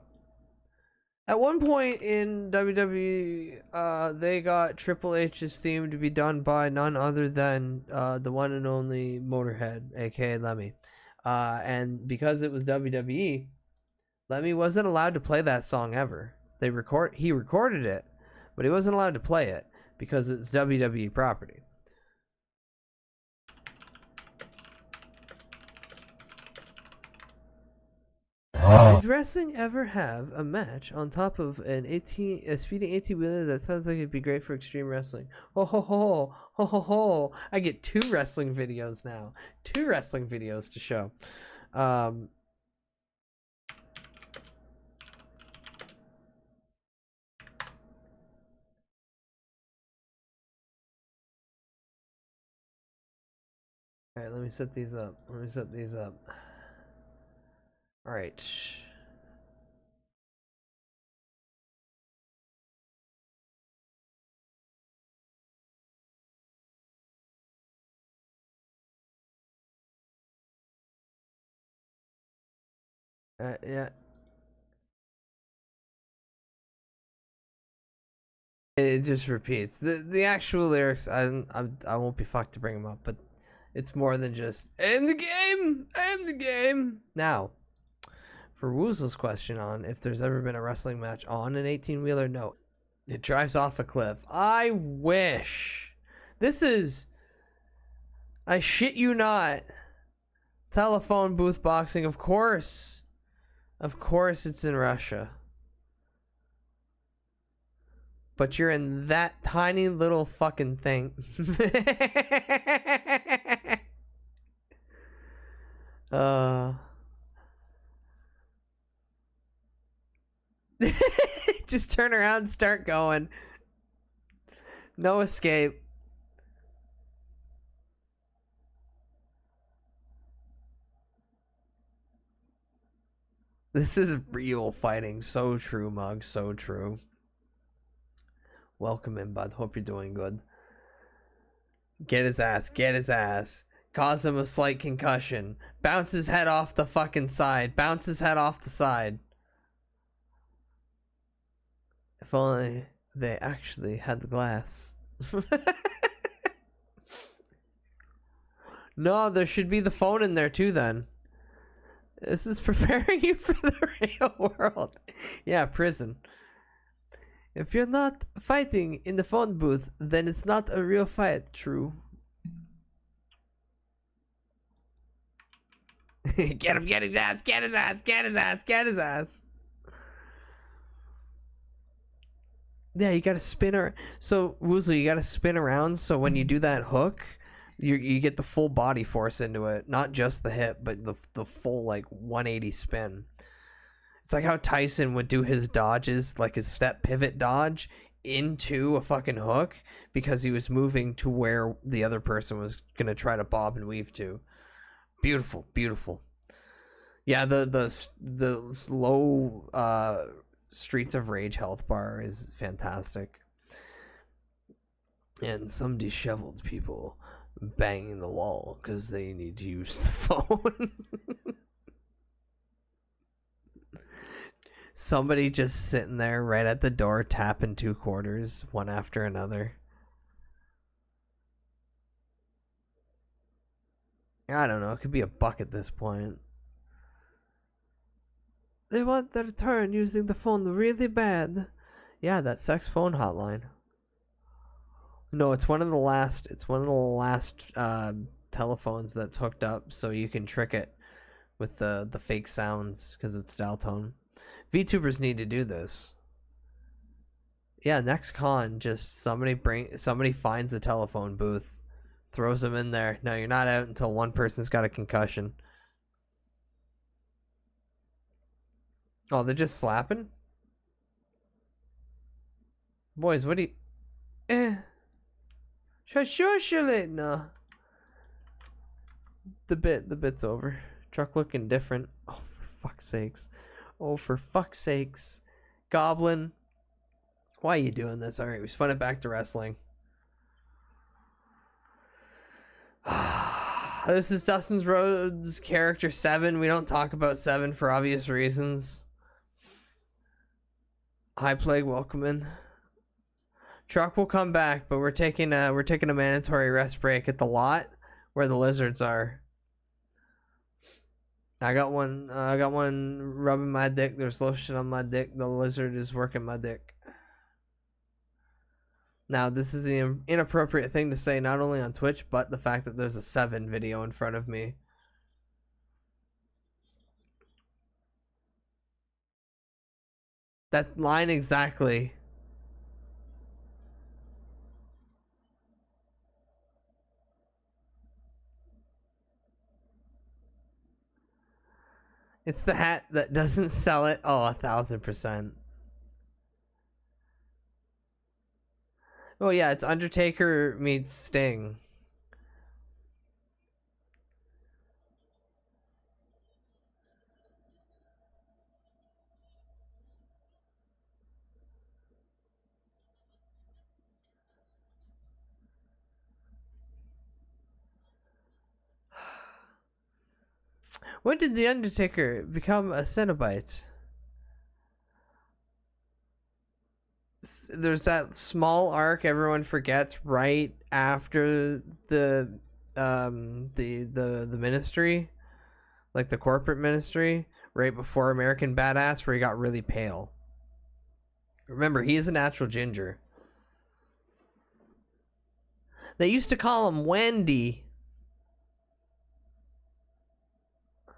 at one point in WWE, they got Triple H's theme to be done by none other than the one and only Motorhead, aka Lemmy. And because it was WWE, Lemmy wasn't allowed to play that song ever. He recorded it, but he wasn't allowed to play it because it's WWE property. Did wrestling ever have a match on top of a speeding 18-wheeler? That sounds like it'd be great for extreme wrestling. Ho ho ho, ho ho ho! I get 2 wrestling videos now. 2 wrestling videos to show. Alright, let me set these up. Alright. Yeah. It just repeats. The actual lyrics, I won't be fucked to bring them up, but it's more than just aim the game. Now, for Woozle's question on if there's ever been a wrestling match on an 18-wheeler, no. It drives off a cliff. I wish. This is, I shit you not, telephone booth boxing. Of course it's in Russia. But you're in that tiny little fucking thing. Just turn around and start going. No escape. This is real fighting. So true, Mug. So true. Welcome in, bud. Hope you're doing good. Get his ass. Get his ass. Cause him a slight concussion. Bounce his head off the fucking side. Bounce his head off the side. If only they actually had the glass. No, there should be the phone in there too then. This is preparing you for the real world. Yeah, prison. If you're not fighting in the phone booth, then it's not a real fight, true. Get him, get his ass, get his ass, get his ass, get his ass. Yeah, you gotta spin her. So, Woozle, you gotta spin around so when you do that hook, you get the full body force into it. Not just the hip, but the full, like, 180 spin. It's like how Tyson would do his dodges, like his step pivot dodge, into a fucking hook because he was moving to where the other person was gonna try to bob and weave to. Beautiful, beautiful. Yeah, the slow Streets of Rage health bar is fantastic. And some disheveled people banging the wall because they need to use the phone. Somebody just sitting there right at the door tapping 2 quarters one after another. I don't know, it could be a buck at this point. They want their turn using the phone really bad. Yeah, that sex phone hotline. No, it's one of the last telephones that's hooked up so you can trick it with the fake sounds because it's dial tone. VTubers need to do this. Yeah, next con, just somebody finds a telephone booth, throws them in there. No, you're not out until one person's got a concussion. Oh, they're just slapping? Boys, what do you... No. The bit's over. Truck looking different. Oh, for fuck's sakes. Oh, for fuck's sakes. Goblin. Why are you doing this? Alright, we spun it back to wrestling. This is Dustin Rhodes' character 7. We don't talk about 7 for obvious reasons. Hi, Plague, welcome in. Truck will come back, but we're taking a mandatory rest break at the lot where the lizards are. I got one rubbing my dick. There's lotion on my dick. The lizard is working my dick. Now, this is an inappropriate thing to say not only on Twitch, but the fact that there's a 7 video in front of me. That line exactly. It's the hat that doesn't sell it. Oh, 1000%. Oh yeah, it's Undertaker meets Sting. When did the Undertaker become a Cenobite? There's that small arc everyone forgets right after the ministry, like the corporate ministry, right before American Badass, where he got really pale. Remember, he is a natural ginger. They used to call him Wendy. The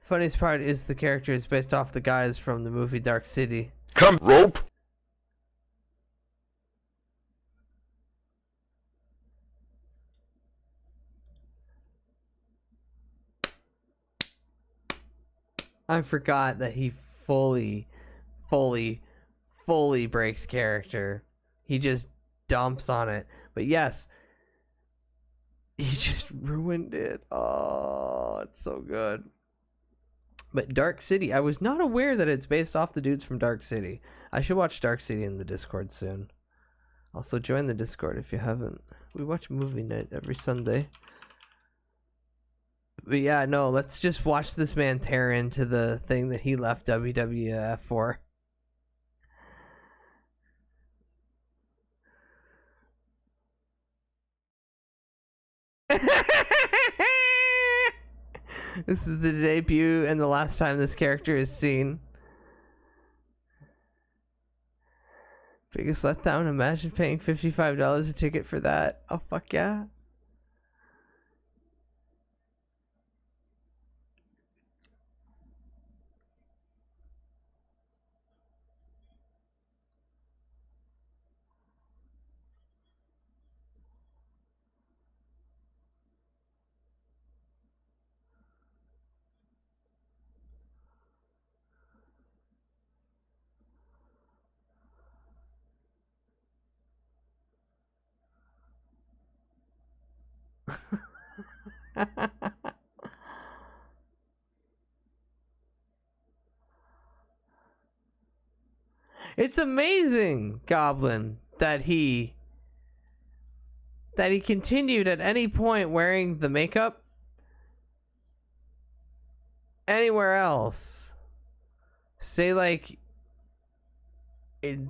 funniest part is the character is based off the guys from the movie Dark City. Come, rope. I forgot that he fully breaks character. He just dumps on it. But yes, he just ruined it. Oh, it's so good. But Dark City, I was not aware that it's based off the dudes from Dark City. I should watch Dark City in the Discord soon. Also, join the Discord if you haven't. We watch movie night every Sunday. But yeah, no, let's just watch this man tear into the thing that he left WWF for. This is the debut and the last time this character is seen. Biggest letdown, imagine paying $55 a ticket for that. Oh, fuck yeah. It's amazing, Goblin, that he continued at any point wearing the makeup anywhere else. Say like in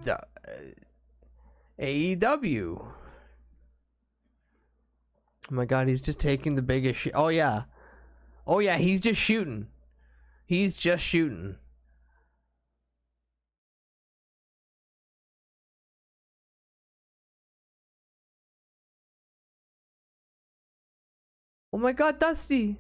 AEW. Oh my god, he's just taking the biggest shit. Oh yeah. Oh yeah, he's just shooting. He's just shooting. Oh my god, Dusty.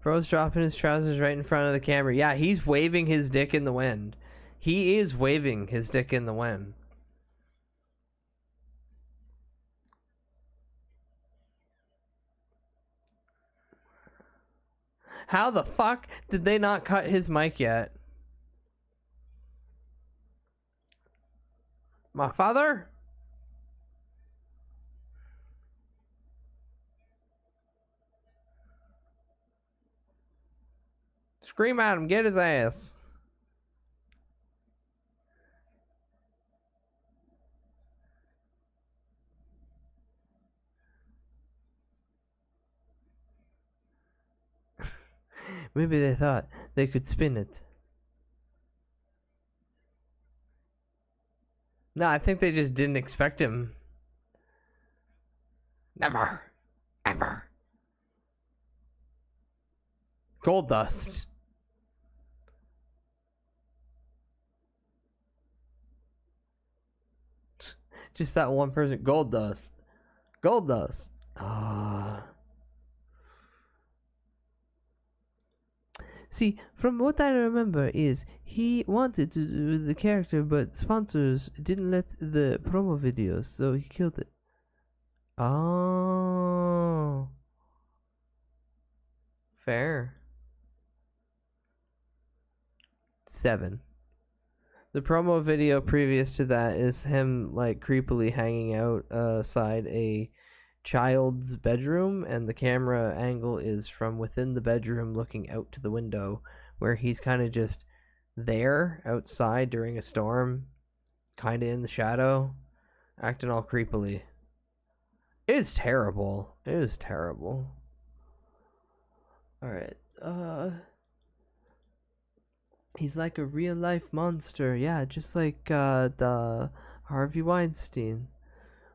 Bro's dropping his trousers right in front of the camera. Yeah, he's waving his dick in the wind. He is waving his dick in the wind. How the fuck did they not cut his mic yet? My father? Scream at him, get his ass. Maybe they thought they could spin it. No, I think they just didn't expect him. Never. Ever. Gold dust. Just that one person. Gold dust. Gold dust. See, from what I remember is he wanted to do the character, but sponsors didn't let the promo videos, so he killed it. Oh. Fair. 7. The promo video previous to that is him like creepily hanging out outside a child's bedroom, and the camera angle is from within the bedroom looking out to the window, where he's kind of just there outside during a storm, kind of in the shadow, acting all creepily. It is terrible. It is terrible. Alright, he's like a real life monster. Yeah, just like the Harvey Weinstein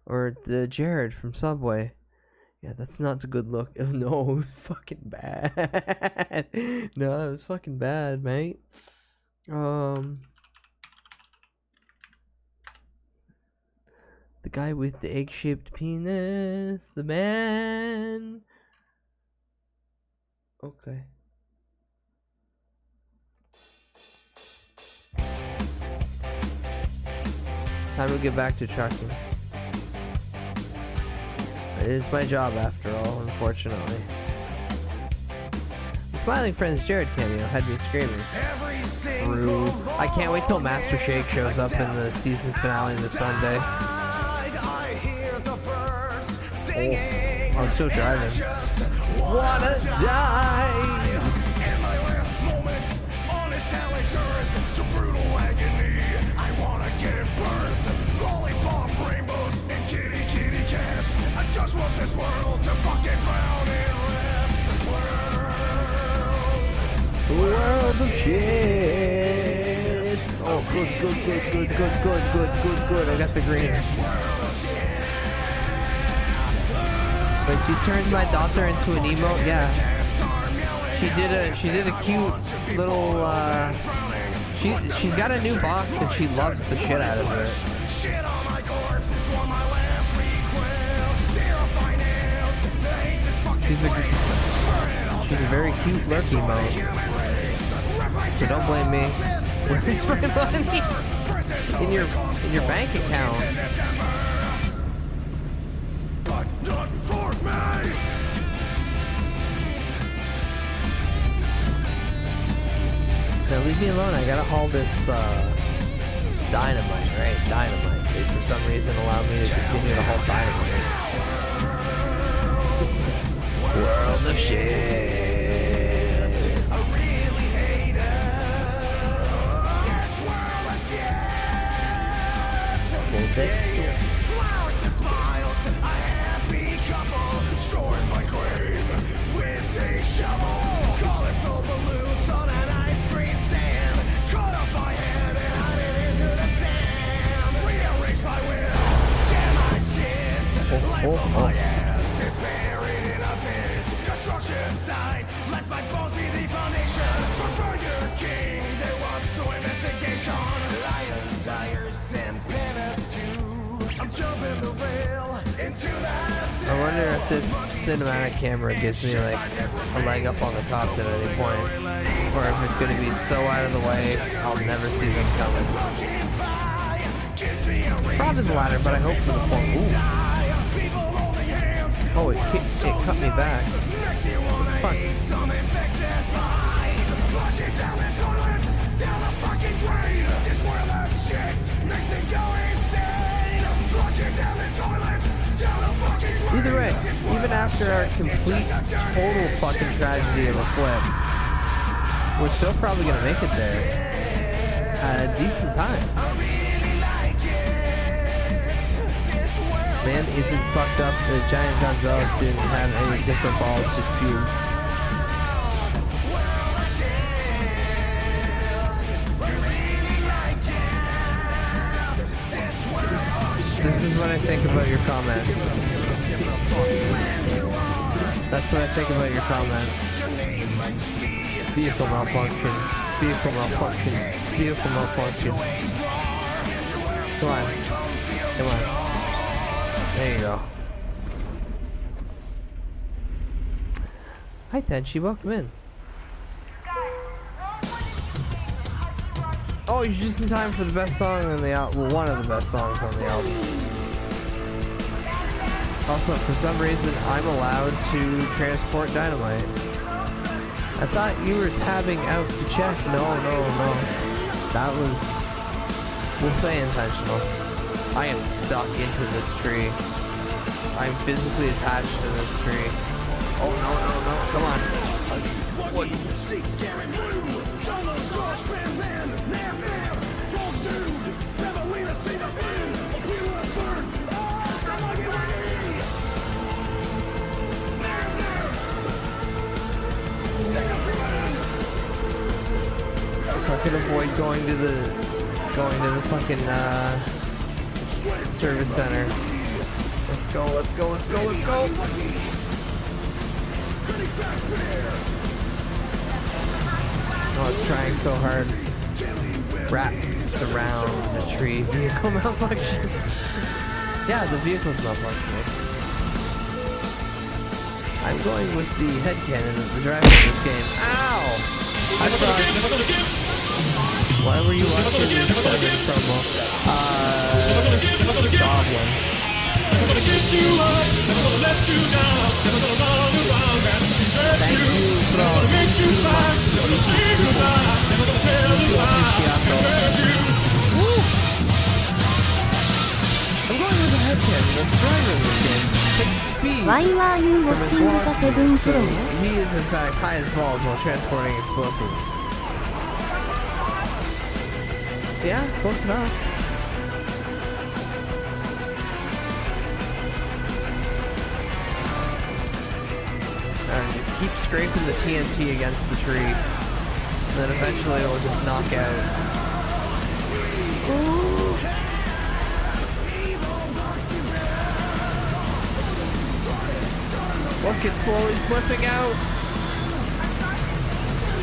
or the Jared from Subway. Yeah, that's not a good look. Oh, no, it was fucking bad. No, it was fucking bad, mate. The guy with the egg-shaped penis. The man. Okay. Time to get back to trucking. It is my job after all, unfortunately. The Smiling Friends Jared cameo had me screaming. Rude. I can't wait till Master Shake shows up in the season finale this Sunday. Oh, I'm still driving. Wanna die! And my last moments on this hellish earth to brutal agony. I wanna give birth. Lollipop rainbows and kitty kitty cats. I just want this world to fucking drown in rats and World of shit. Oh, good. I got the green. But you turned my daughter into an emote? Yeah. She did a cute little she's got a new box and she loves the shit out of it. She's a very cute lurky emote. So don't blame me. Where's my money? In your bank account. but not for me. Now leave me alone. I gotta haul this dynamite, right? Dynamite. They for some reason allow me to continue to haul dynamite. World of shit. I really hate it. Yes, world of shit. Flowers and smiles, a happy couple, destroyed my grave with a shovel. Colorful balloons on an ice cream stand. Cut off my hand and hide it into the sand. Rearrange my will, scan my shit. Life on my ass is buried in a pit. Construction site, let my bones be the foundation. For Burger King, there was no investigation. Lion tires and banners too. I'm jumping the rail into the I wonder if this cinematic camera gives me like a leg up on the cops at any point, or if it's going to be so out of the way I'll never see them coming. Probably the latter, but I hope for the former. Oh, it cut me back. Fuck. Flush it down the toilet, down the fucking drain. This world of shit makes it go insane. Flush it down the toilet, down the fucking drain. Either way, even after our complete, total fucking tragedy of a flip, we're still probably gonna make it there at a decent time. Man isn't fucked up. The giant Gonzalez didn't have any different balls, just pubes. This is what I think about your comment. That's what I think about your comment. Vehicle malfunction. Vehicle malfunction. Vehicle malfunction. Come on. Come on. There you go. Hi, Tenchi. Welcome in. Oh, you're just in time for the best song on the album. Well, one of the best songs on the album. Also, for some reason, I'm allowed to transport dynamite. I thought you were tabbing out to check. No. That was, we'll say, intentional. I am stuck into this tree. I'm physically attached to this tree. Oh, no. Come on. What? If I can avoid going to the fucking service center. Let's go. Oh, it's trying so hard. Wrap surround the tree. Vehicle malfunction. Yeah, the vehicle's malfunctioning. I'm going with the headcanon of the driver in this game. Ow! I thought... Why were you watching this 7 promo? Goblin. I'm going with the headcanon. The driver in this game takes speed. Why are you watching the 7 So promo? he is in fact high as balls while transporting explosives. Yeah, close enough. Alright, just keep scraping the TNT against the tree. And then eventually it'll just knock out. Ooh. Look, it's slowly slipping out.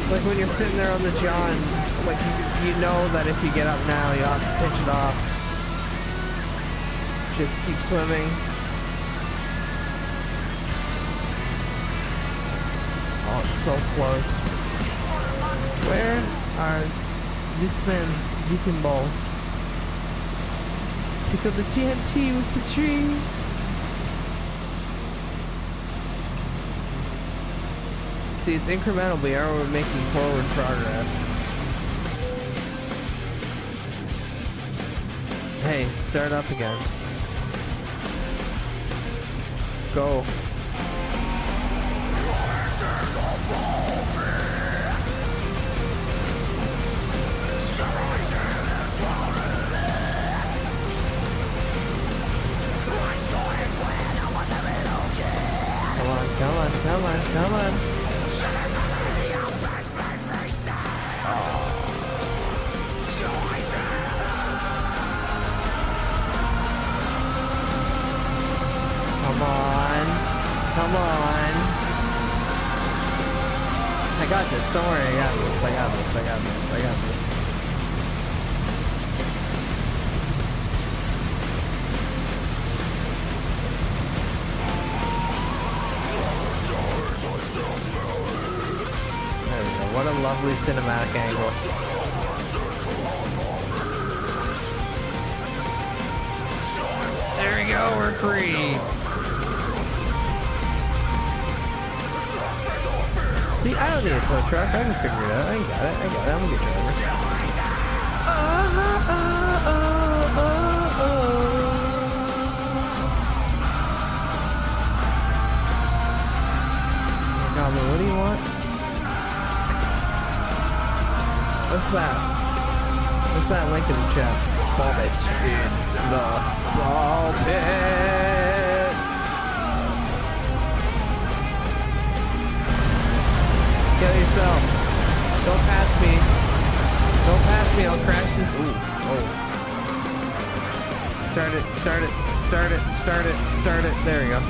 It's like when you're sitting there on the john. It's like you know that if you get up now, you have to pitch it off. Just keep swimming. Oh, it's so close. Where are this man's deacon balls? Tickle the TNT with the tree. See, it's incremental, but we're making forward progress. Hey, start up again. Go. Come on, come on, come on, come on. Come on. Come on. I got this. Don't worry. I got this. I got this. I got this. I got this. There we go. What a lovely cinematic angle. There we go. We're free. See, I don't need a tow truck. I can figure it out. I got it. I got it. I'm a good driver. Goblin, what do you want? What's that? What's that link in the chat? Vomit in the ball pit. Kill yourself. Don't pass me. Don't pass me. I'll crash this. Ooh. Oh. Start it. Start it. Start it. Start it. Start it. There we go.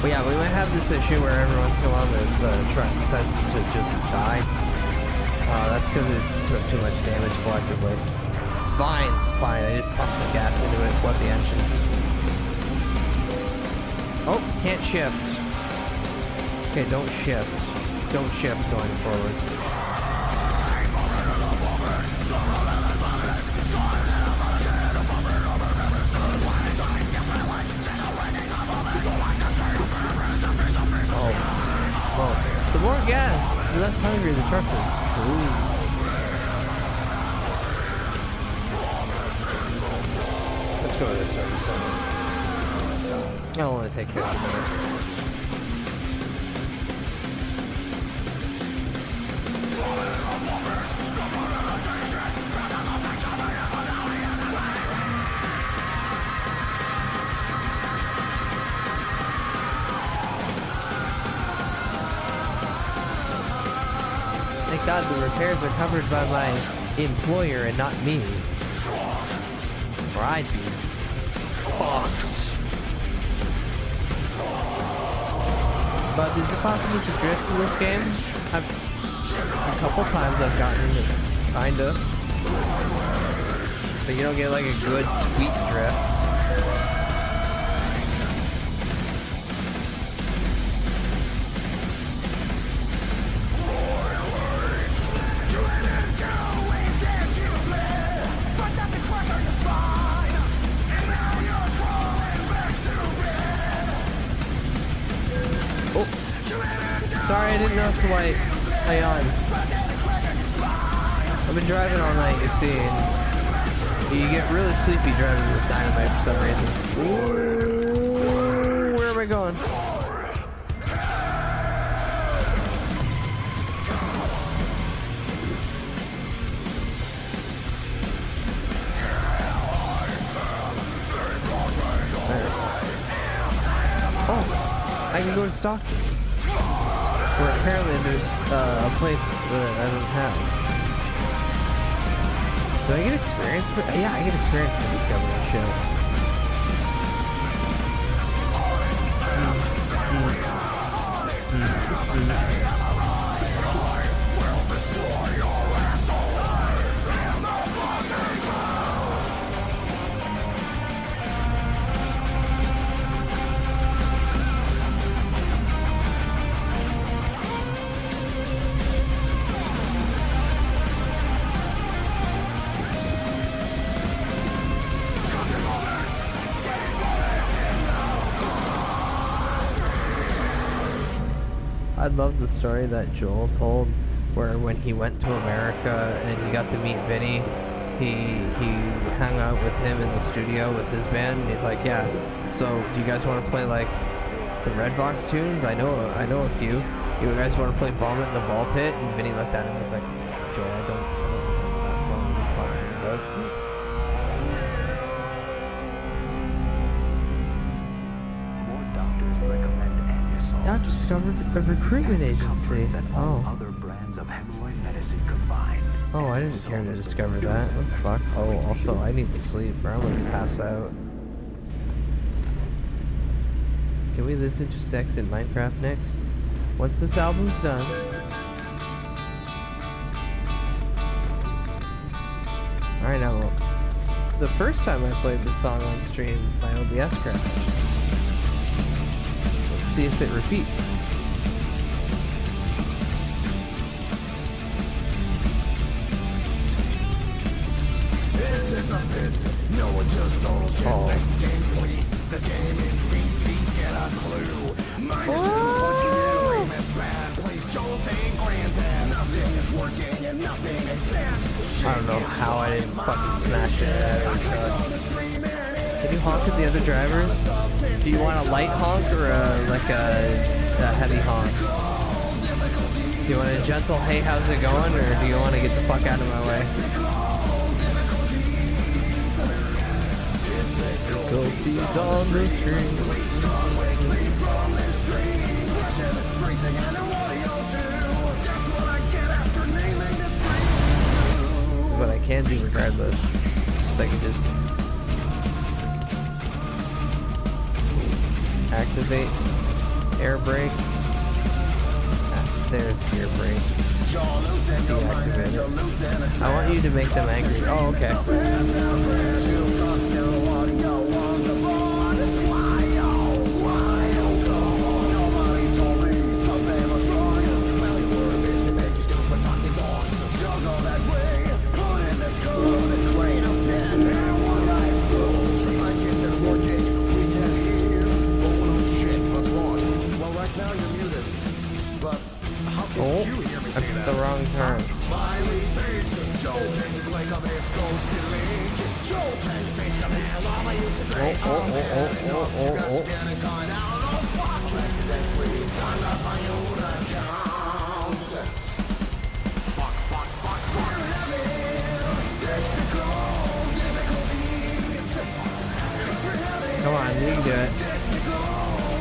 But yeah, we might have this issue where every once in a while the truck decides to just die. That's because it took too much damage collectively. It's fine. It's fine. I just pump some gas into it, flood the engine. Oh, can't shift. Okay, don't shift. Don't shift going forward. Oh, the more gas, the less hungry the truck is. True. Let's go to this 37. I'll only take 50 minutes. Thank God the repairs are covered by my employer and not me. Or I'd be fucked. But is it possible to drift in this game? A couple times I've gotten it, kinda. But you don't get like a good sweet drift. Oh, sorry, I didn't notice the light. Hang on. I've been driving all night, you see, and you get really sleepy driving with dynamite for some reason. Ooh, where am I going? Oh, I can go to Stockton, where apparently there's a place that I don't have. Do I get experience for? Yeah, I get experience for discovering shit. I love the story that Joel told, where when he went to America and he got to meet Vinny, he hung out with him in the studio with his band, and he's like, yeah, so do you guys want to play like some Red Fox tunes? I know a few. You guys want to play Vomit in the Ball Pit? And Vinny looked at him and was like, Joel, I don't know that song you're talking about. I've discovered a recruitment agency. Oh. Oh, I didn't care to discover that. What the fuck? Oh, also, I need to sleep or I'm gonna pass out. Can we listen to Sex in Minecraft next? Once this album's done. Alright, now, the first time I played this song on stream, my OBS crashed. See if it repeats. Is this a bit? No, it's just total shit. Next game, please. This game is feces, get a clue. Mine is dream is bad. Please, Joel saying granddad. Nothing is working and nothing exists. I don't know how I didn't fucking smash it out of the truck. Can you honk at the other drivers? Do you want a light honk or a heavy honk? Do you want a gentle, hey, how's it going? Or do you want to get the fuck out of my way? Difficulties on the street. What I can do regardless is I can just activate air brake. There's gear brake. Deactivate it. I want you to make them angry. Oh, okay. Oh, I put the wrong turn. Come on, you can do it.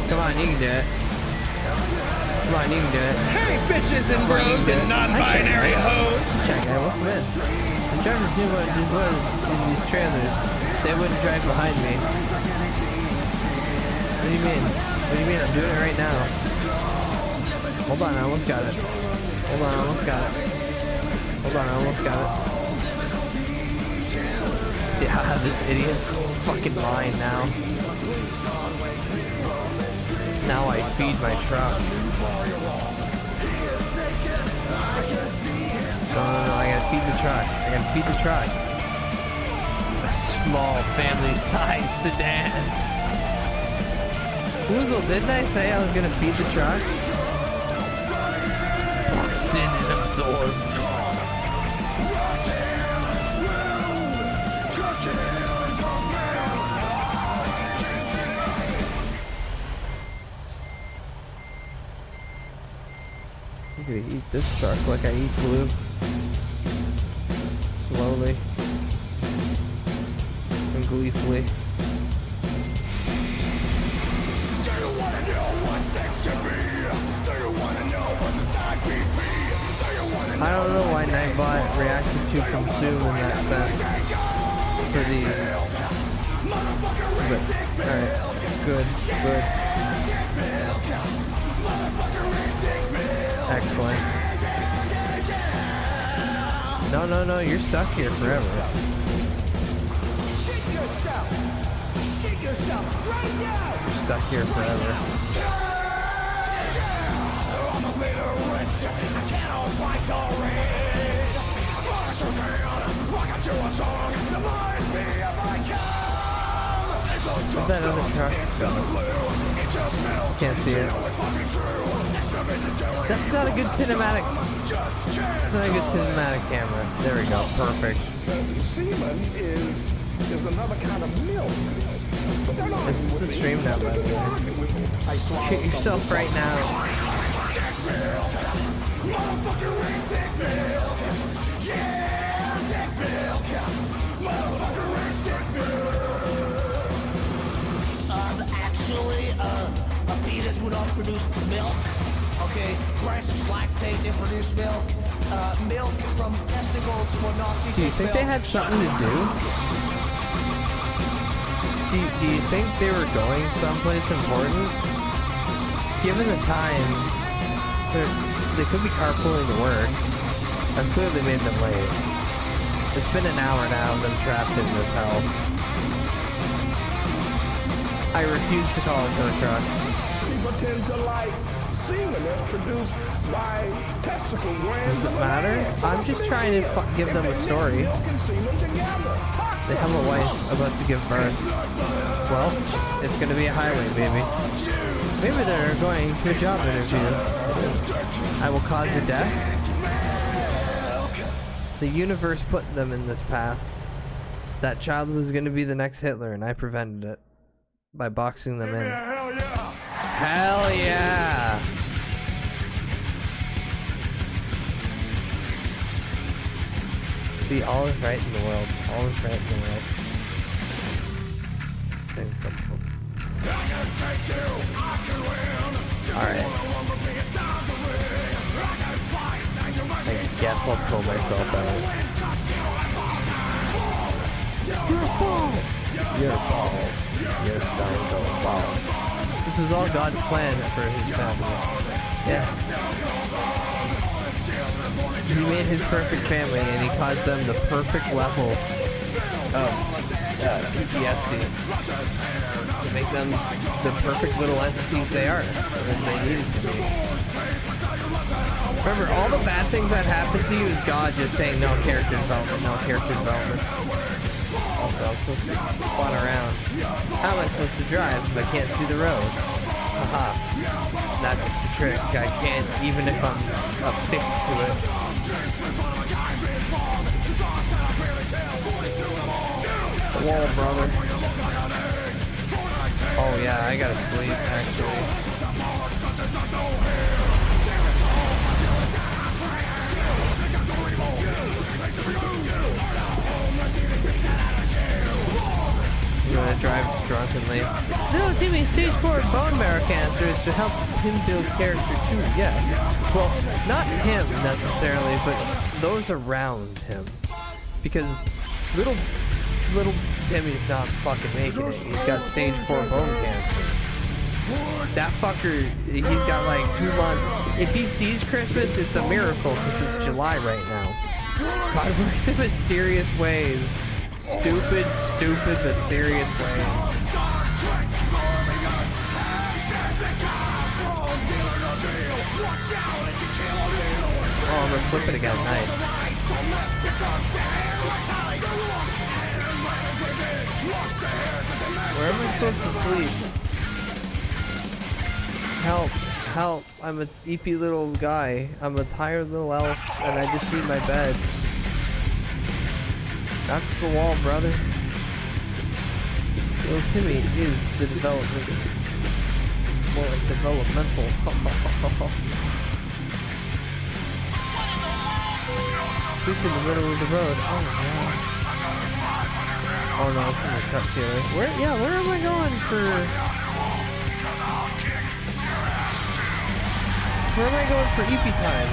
Come on, you can do it. Come on, you can do it. Hey, bitches and bros and non-binary hoes! Check, I won't win. The drivers knew what it was in these trailers. They wouldn't drive behind me. What do you mean? What do you mean? I'm doing it right now. Hold on, I almost got it. Hold on, I almost got it. Hold on, I almost got it. Yeah, this idiot's fucking mine now. Now I feed my truck. No, I gotta feed the truck. I gotta feed the truck. A small family-sized sedan. Woozle, didn't I say I was gonna feed the truck? Box in and absorb. I'm gonna eat this truck like I eat glue. Slowly. And gleefully. Do you wanna know what sex can be? Do you wanna know what the side beat be? Do you wanna know? I don't know why Nightbot reacted to consume in that sense. For the... But, alright. Good. Excellent. No, you're stuck here forever. You're stuck here forever. I'm a little rich, I cannot fight already. But you can rock out to a song that reminds me of my come. Where's that other truck going? Can't see it. That's not a good cinematic. That's not a good cinematic camera. There we go. Perfect. Semen is another kind of milk. This is the stream now, by the way. Hit yourself right now. Actually, a fetus would not produce milk. Okay, breasts lactate, they produce milk. Milk from testicles would not be. Do you think they had something to do? Do you think they were going someplace important? Given the time, they could be carpooling to work. I've clearly made them late. It's been an hour now of them trapped in this hell. I refuse to call it her truck. People tend to like semen that's produced by testicle glands. Does it matter? I'm just trying to give them a story. They have a wife about to give birth. Well, it's going to be a highway, baby. Maybe they're going to a job interview. I will cause a death. The universe put them in this path. That child was going to be the next Hitler, and I prevented it by boxing them in. Hell yeah! See, all is right in the world. All is right in the world. Alright. I guess I'll pull myself out. You're a ball! You're a ball. You're starting to ball. This was all God's plan for his family. Yes. He made his perfect family and he caused them the perfect level of PTSD. To make them the perfect little entities they are. And they needed to be. Remember, all the bad things that happen to you is God just saying no character development, no character development. Also, I'm supposed to spun around. How am I supposed to drive if I can't see the road? Haha. That's the trick. I can't, even if I'm affixed to it. The wall, brother. Oh yeah, I gotta sleep, actually. You wanna drive drunkenly? No, Timmy, stage 4 bone marrow cancer is to help him build character too, yeah. Well, not him necessarily, but those around him. Because little Timmy's not fucking making it. He's got stage 4 bone cancer. That fucker, he's got like 2 months. If he sees Christmas, it's a miracle because it's July right now. God works in mysterious ways. stupid, mysterious ways. Oh, I'm gonna flip it again. Nice. Where am I supposed to sleep? Help. Help. I'm a eepy little guy. I'm a tired little elf, and I just need my bed. That's the wall, brother. Little Timmy is the development. More like developmental. Sleep in the middle of the road. Oh no. Oh no, this is a truck dealer. Where am I going for? Where am I going for EP time?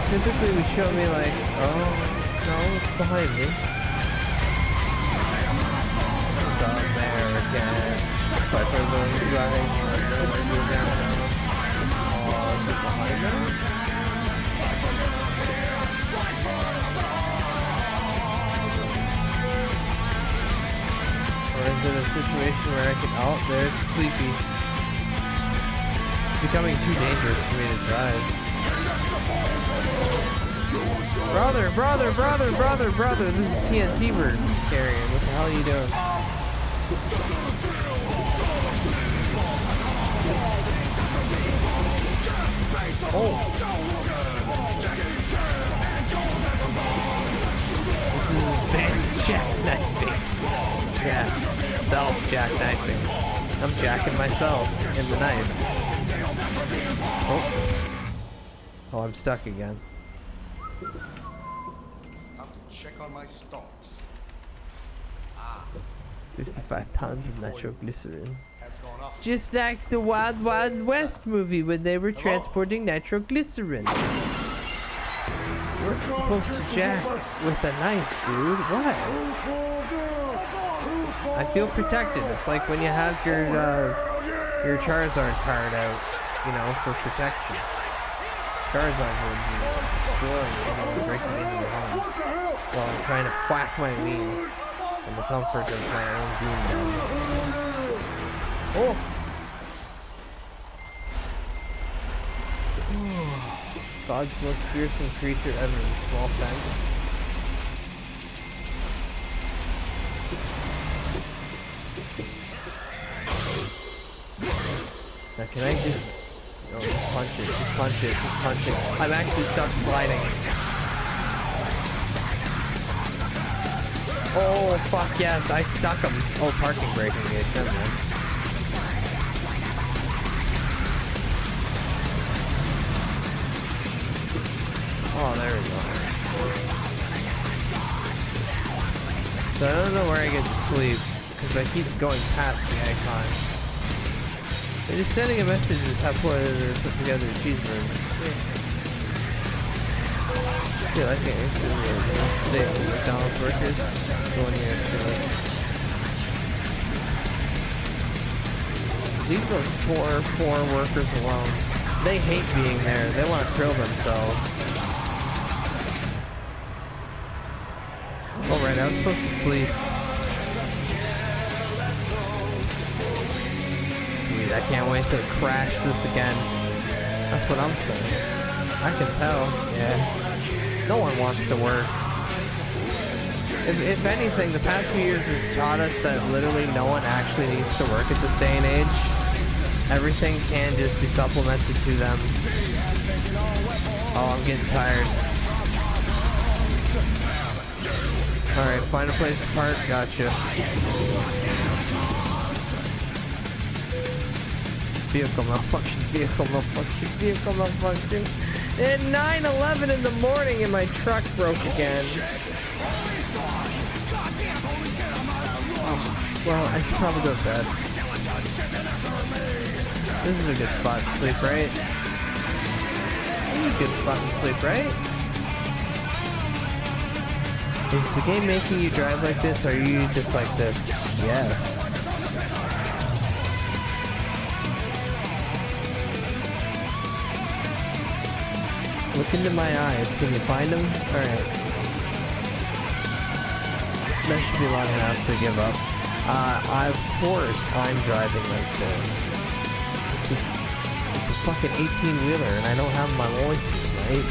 Typically would show me like, oh no, it's behind me. It's American. If I put it right, oh, is it behind me? Or is it a situation where I can... Oh, there's Sleepy. It's becoming too dangerous for me to drive. Brother, this is TNT we're carrying. What the hell are you doing? Oh. This is advanced jackknifing. Yeah, self-jackknifing. I'm jacking myself in the knife. Oh, I'm stuck again. Check on my stocks. 55 tons of nitroglycerin. Just like the Wild Wild West movie when they were transporting nitroglycerin. We're supposed to jack with a knife, dude. What? I feel protected. It's like when you have your Charizard card out, you know, for protection. Charizard would be destroying anyone breaking into your home while I'm trying to whack my wing in the comfort of my own goon den. Oh! God's most fearsome creature ever, the small fence. Now can I just... Oh, just punch it, just punch it, just punch it. I'm actually stuck sliding. Oh, fuck yes, I stuck him. Oh, parking braking gauge, never mind. Oh, there we go. So I don't know where I get to sleep, because I keep going past the icon. They're just sending a message to put together a cheeseburger. Yeah, I think it's the state of McDonald's workers going here to leave those poor workers alone. They hate being there. They want to kill themselves. Alright, I was supposed to sleep. Sweet, I can't wait to crash this again. That's what I'm saying. I can tell, yeah. No one wants to work. If anything, the past few years have taught us that literally no one actually needs to work at this day and age. Everything can just be supplemented to them. Oh, I'm getting tired. Alright, find a place to park. Gotcha. Vehicle malfunction, vehicle malfunction, vehicle malfunction. At 9:11 in the morning and my truck broke again. Oh, well, I should probably go to bed. This is a good spot to sleep, right? This is a good spot to sleep, right? Is the game making you drive like this, or are you just like this? Yes. Look into my eyes. Can you find them? Alright. That should be long enough to give up. Of course I'm driving like this. It's a fucking 18-wheeler and I don't have my license, right?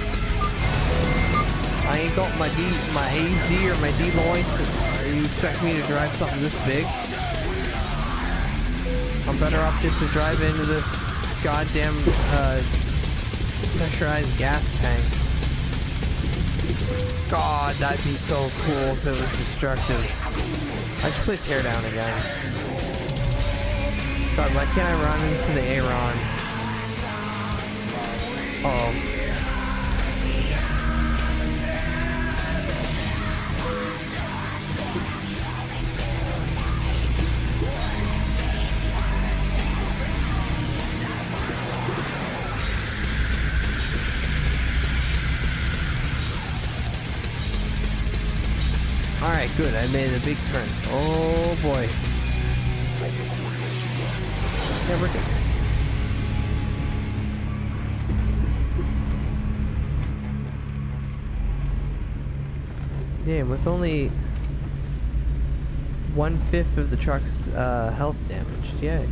I ain't got my AZ or my D license. You expect me to drive something this big? I'm better off just to drive into this goddamn pressurized gas tank. God, that'd be so cool if it was destructive. I should play Teardown again. God, why can't I run into the Aaron? Uh-oh. Alright, good. I made a big turn. Oh boy. Yeah, we're good. Yeah, with only 1/5 of the truck's health damaged. Yay.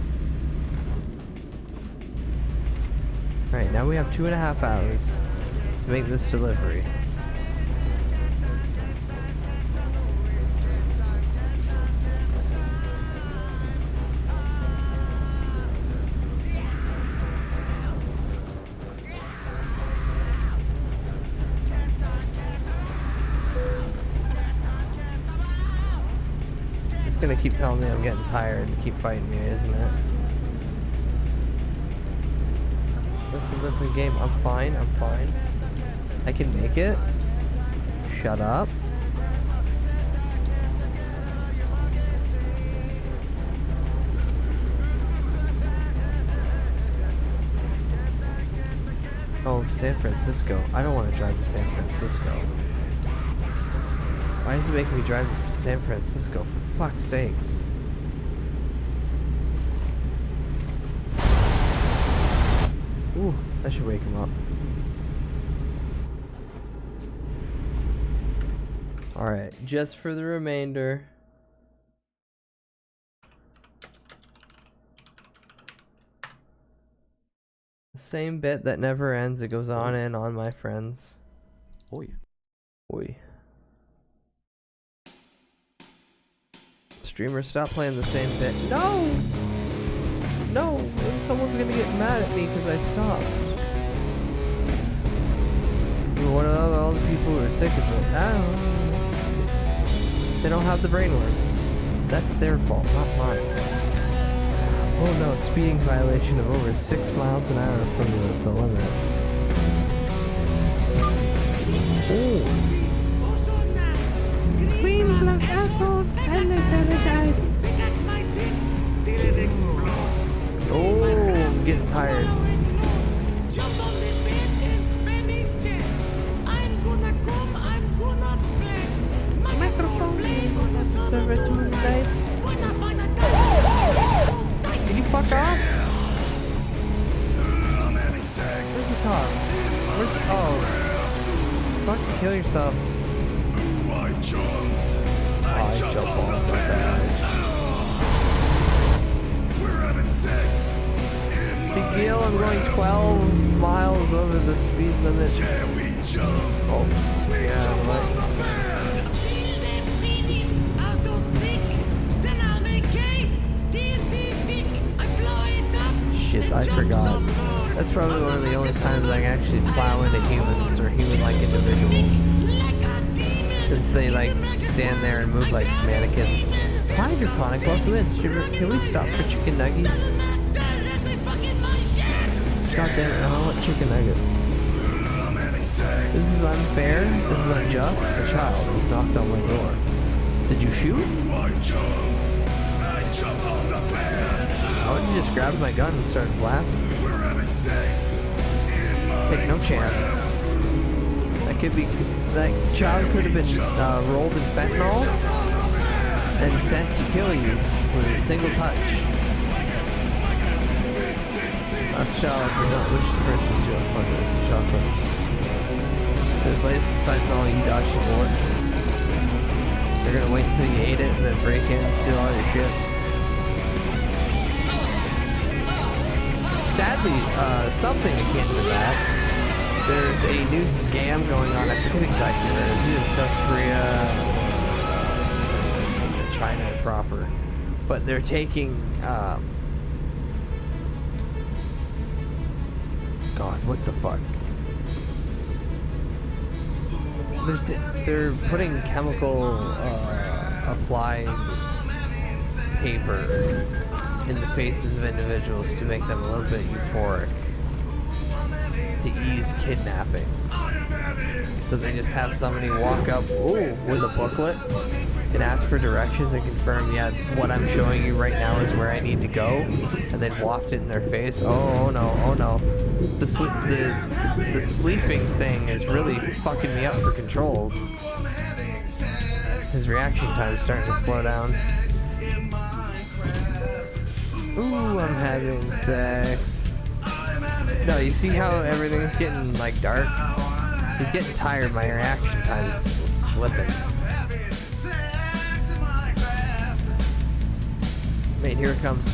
Alright, now we have 2.5 hours to make this delivery. Gonna keep telling me I'm getting tired and keep fighting me, isn't it? Listen, game. I'm fine. I can make it. Shut up. Oh, San Francisco. I don't want to drive to San Francisco. Why is it making me drive to San Francisco, for fuck's sakes? Ooh, that should wake him up. Alright, just for the remainder. The same bit that never ends, it goes on and on, my friends. Oi. Oi. Streamers, stop playing the same bit. No! No! And someone's gonna get mad at me because I stopped. What about all the people who are sick of it? I don't know. They don't have the brain worms. That's their fault, not mine. Oh no, speeding violation of over 6 miles an hour from the limit. Oh! Green black asshole, and paradise. Oh, I'm getting tired. Microphone, server to life. Can you fuck off? Where's the car? Where's the... Oh. Fucking kill yourself. I jump on the badge. Big deal, I'm going 12 miles over the speed limit. Oh, yeah, right. Shit, I forgot. That's probably one of the only times I can actually plow into humans or human-like individuals. Since they like stand there and move like mannequins. Hydroponic, welcome in, streamer. Can we stop for chicken nuggets? God damn it, I don't want chicken nuggets. This is unfair. This is unjust. A child has knocked on my door. Did you shoot? I would have just grabbed my gun and started blasting. Take no chance. That could be. That child could have been rolled in fentanyl and sent to kill you with a single touch. That child did not wish to purchase your fucking chocolate. There's lasers fentanyl, you dodged the bullet. They're gonna wait until you ate it and then break in and steal all your shit. Sadly, something akin to that. There's a new scam going on. I forget exactly where it is. Either South Korea, China proper. But they're taking, God, what the fuck? They're putting chemical applied paper in the faces of individuals to make them a little bit euphoric, to ease kidnapping. So they just have somebody walk up with a booklet and ask for directions and confirm, yeah, what I'm showing you right now is where I need to go, and then waft it in their face. Oh no. The sleeping thing is really fucking me up for controls. His reaction time is starting to slow down. Ooh, I'm having sex. No, you see how everything's getting like dark? He's getting tired, my reaction time is slipping. Mate, here it comes.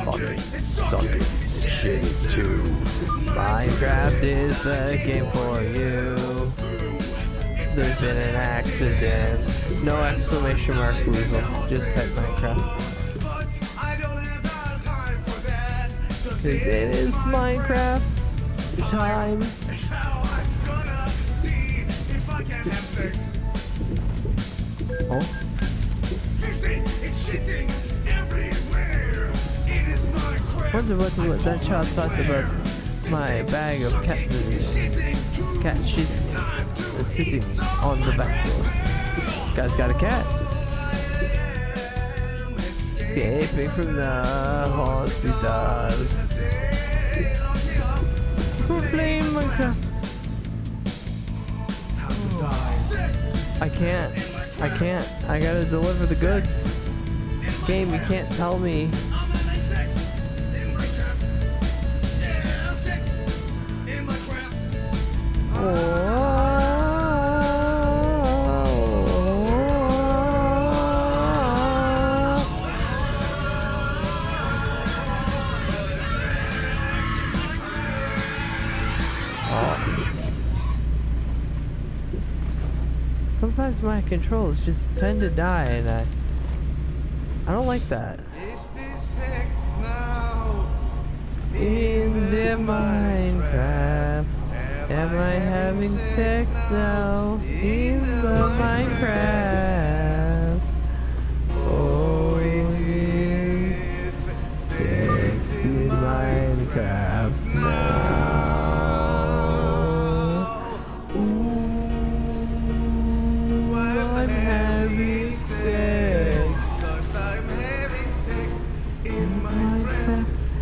Fuck it, suck it, shit it too. Minecraft is the game for you. There's been an accident. No exclamation mark, Weasel. Just type Minecraft. Cause it is Minecraft time. Oh. Wonder what that child thought about my bag of cat shit sitting on the back door. Guy's got a cat. Escaping from the hospital. We're playing Minecraft. I can't. I gotta deliver the goods. Game, you can't tell me. Sometimes my controls just tend to die, and I don't like that. In the Minecraft, am I having sex now? In the Minecraft, oh, is sex in Minecraft now?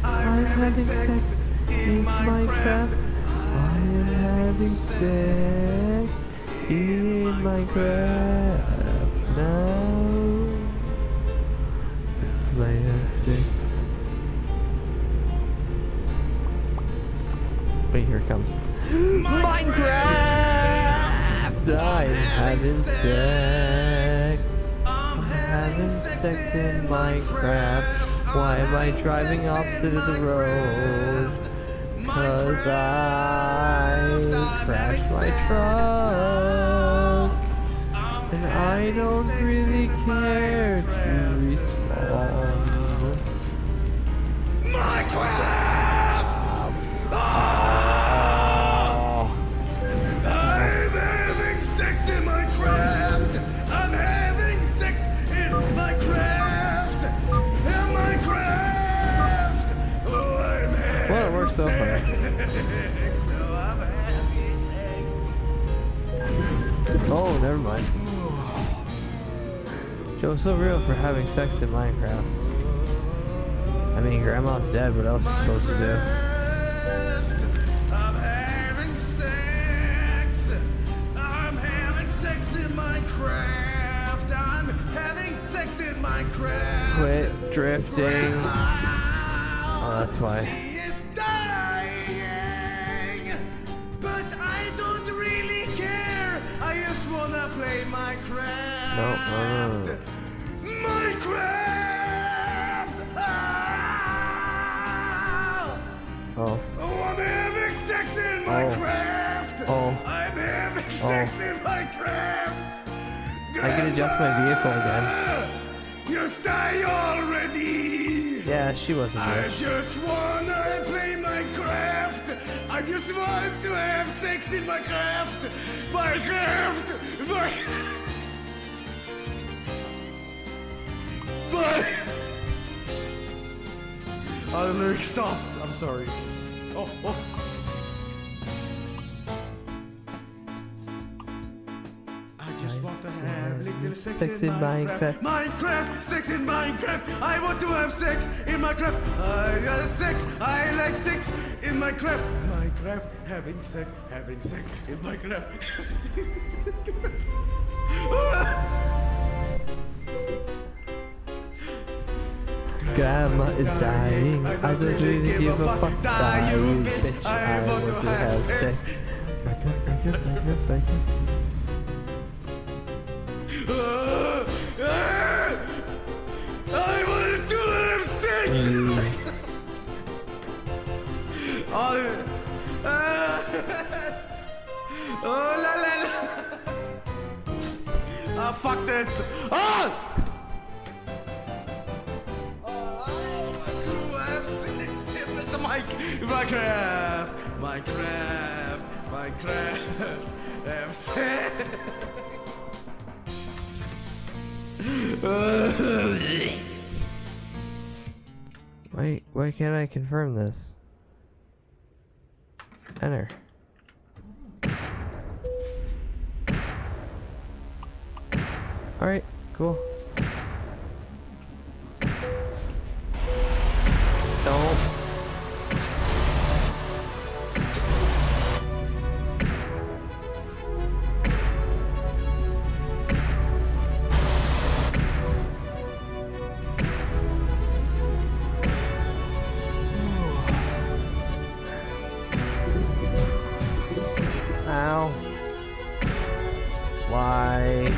I'm having sex in Minecraft. I am having sex in Minecraft now. Wait, here it comes. Minecraft! I'm having sex. I'm having sex in Minecraft. Why am I driving opposite of the road? Cause I crashed my truck. And I don't really care to respawn. Minecraft! I'm having sex in Minecraft! I'm having sex in Minecraft! Well, it works so far. Oh, never mind. Joe's so real for having sex in Minecraft. I mean, Grandma's dead. What else is she supposed to do? I'm having sex. I'm having sex in Minecraft. I'm having sex in Minecraft. Quit drifting. Oh, that's why. But I don't really care. play Minecraft. No. Minecraft. Oh. I'm having sex in Minecraft. I'm having sex in Minecraft. I can adjust my vehicle again. You stay already. Yeah, she wasn't I rich. just wanna play Minecraft. I just want to have sex in Minecraft. Minecraft. Oh, the lyric stopped. I'm sorry. Oh. I just want to have little sex in Minecraft. Minecraft, sex in Minecraft. I want to have sex in Minecraft. I got sex. I like sex in Minecraft. Minecraft, having sex in Minecraft. Grandma is dying. I don't really give a fuck. Die, you bitch. I want to have sex. I want to have sex. Oh la la la. Ah, fuck this. Ah! Minecraft. Why can't I confirm this? Enter. Alright, cool. Don't. Ow. Why?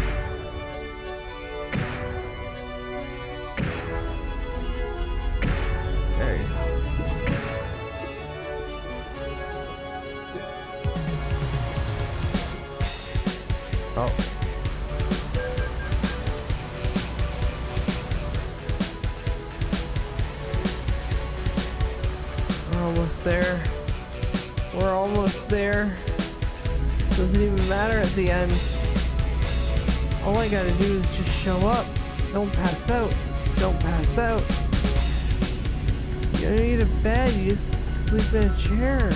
There you go. Oh. We're almost there. We're almost there. Doesn't even matter at the end. All I gotta do is just show up. Don't pass out. Don't pass out. You don't need a bed, you just sleep in a chair.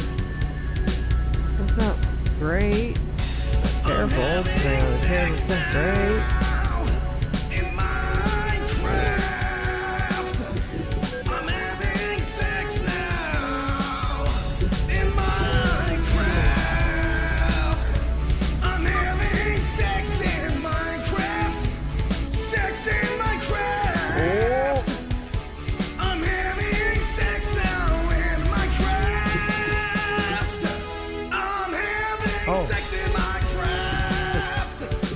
That's not great. Not terrible. Staying on a chair, that's not great.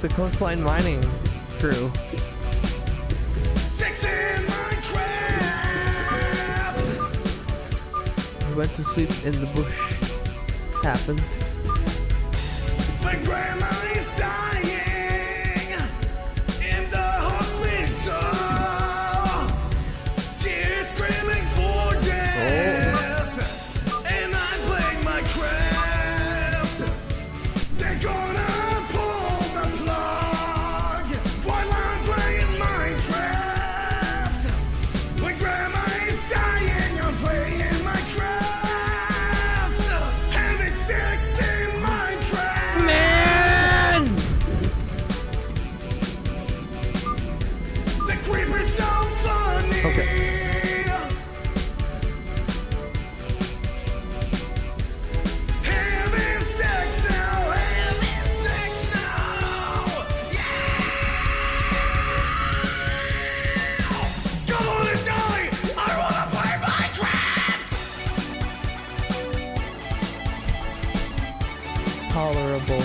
The coastline mining crew. Sex in Minecraft. We went to sleep in the bush. Happens. My grandma is dying in the hospital. She's screaming for death. And I'm playing Minecraft. They're gonna tolerable.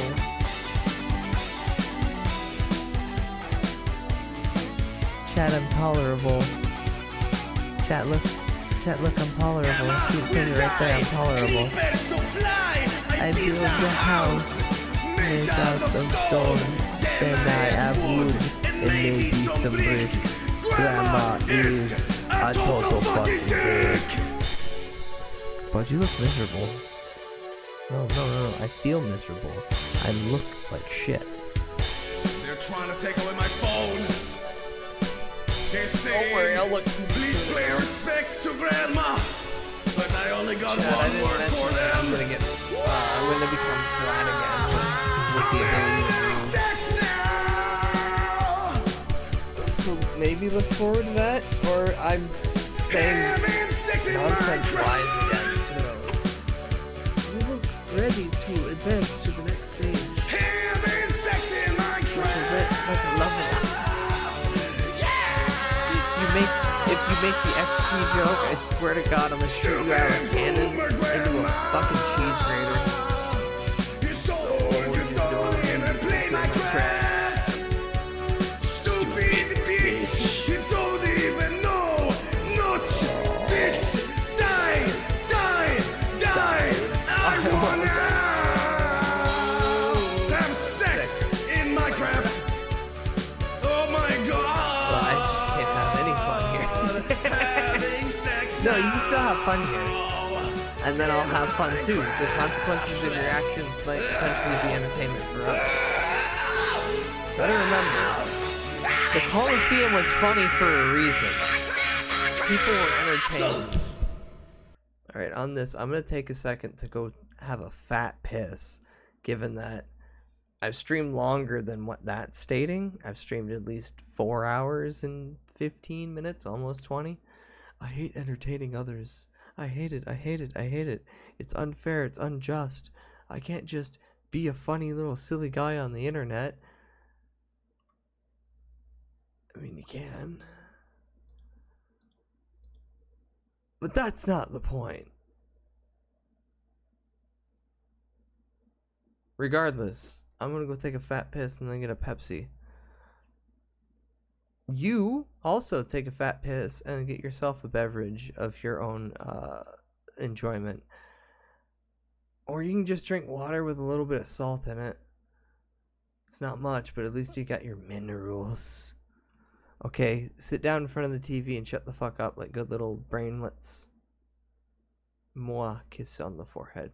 Chat, I'm tolerable. Chat, look, I'm tolerable. Keep saying it right there, I'm tolerable. I build the house, made out of stone, then I add wood, and maybe some brick. Grandma is a total fucking dick. But you look miserable. No, I feel miserable. I look like shit. They're trying to take away my phone. They say, don't worry, I'll look. Please pay respects to Grandma. But I only got one word for them. I'm gonna become flat again with the ability to move. So maybe look forward to that, or I'm saying nonsense lies again. Who knows? We look ready to advance to the next stage. Like a level. If you make the XP joke, I swear to God, I'm gonna shoot you out of a cannon into a fucking cheese grater. Stupid bitch, you don't even know. Notch, bitch, die. I wanna have sex in Minecraft. Oh my God. Well, I just can't have any fun here. No, you can still have fun here. And then I'll have fun too. The consequences of your actions might potentially be entertainment for us. Better remember, the Coliseum was funny for a reason. People were entertained. Alright, on this, I'm going to take a second to go have a fat piss, given that I've streamed longer than what that's stating. I've streamed at least 4 hours and 15 minutes, almost 20. I hate entertaining others. I hate it. It's unfair, it's unjust. I can't just be a funny little silly guy on the internet. I mean, you can. But that's not the point. Regardless, I'm gonna go take a fat piss and then get a Pepsi. You also take a fat piss and get yourself a beverage of your own enjoyment. Or you can just drink water with a little bit of salt in it. It's not much, but at least you got your minerals. Okay, sit down in front of the TV and shut the fuck up like good little brainlets. Moi, kiss on the forehead.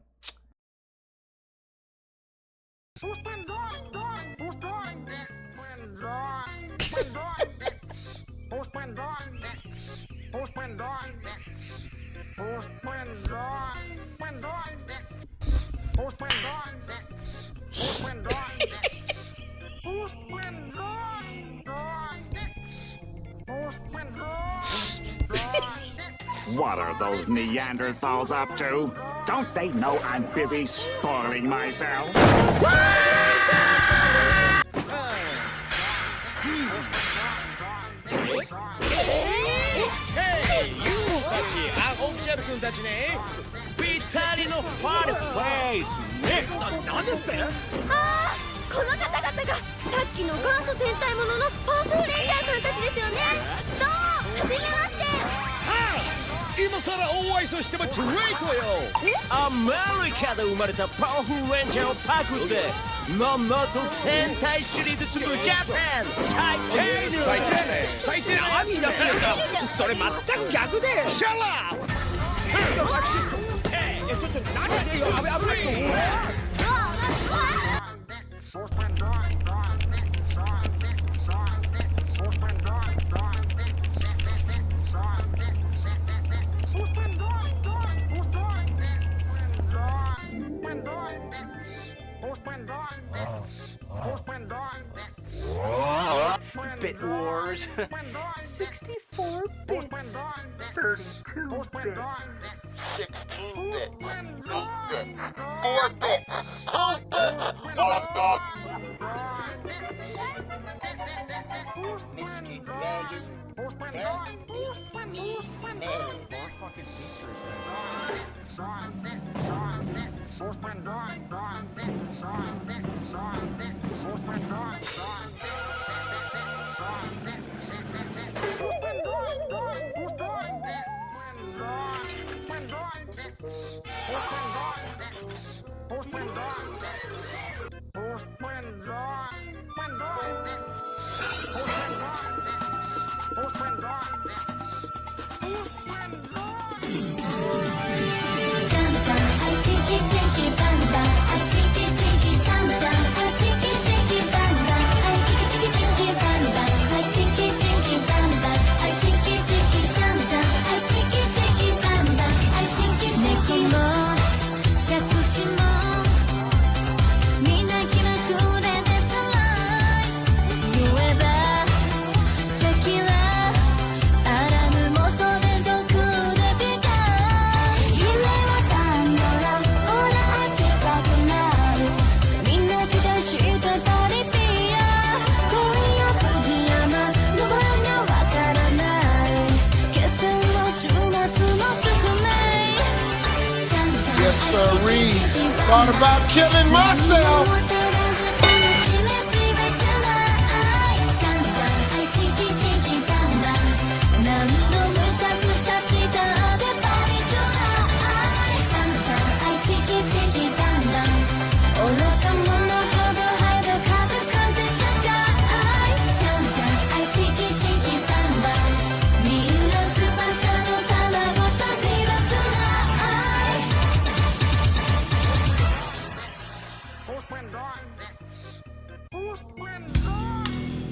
What are those Neanderthals up to? Don't they know I'm busy spoiling myself? Hey, you たち、アンオフィシャル君たちね。ぴったりのファールフェイスね。なんですって？ああ、この方々がさっきの元祖戦隊もののパワフルレンジャーさんたちですよね。どうも、はじめまして。今さらお会いとしてもトレートよ。アメリカで生まれたパワフルレンジャーをパクってまんまと戦隊シリーズするジャパン最低ね。最低何言い出すんですか。それ全く逆でシャラー。ちょっと何やってんの。危ないよ。Bit Wars. 64 bits. 32 bits. 16 bits. 8 bits. 4 bits. 2 bits. 1 bit. Mr. Dragon. More fucking features. Thought about killing myself.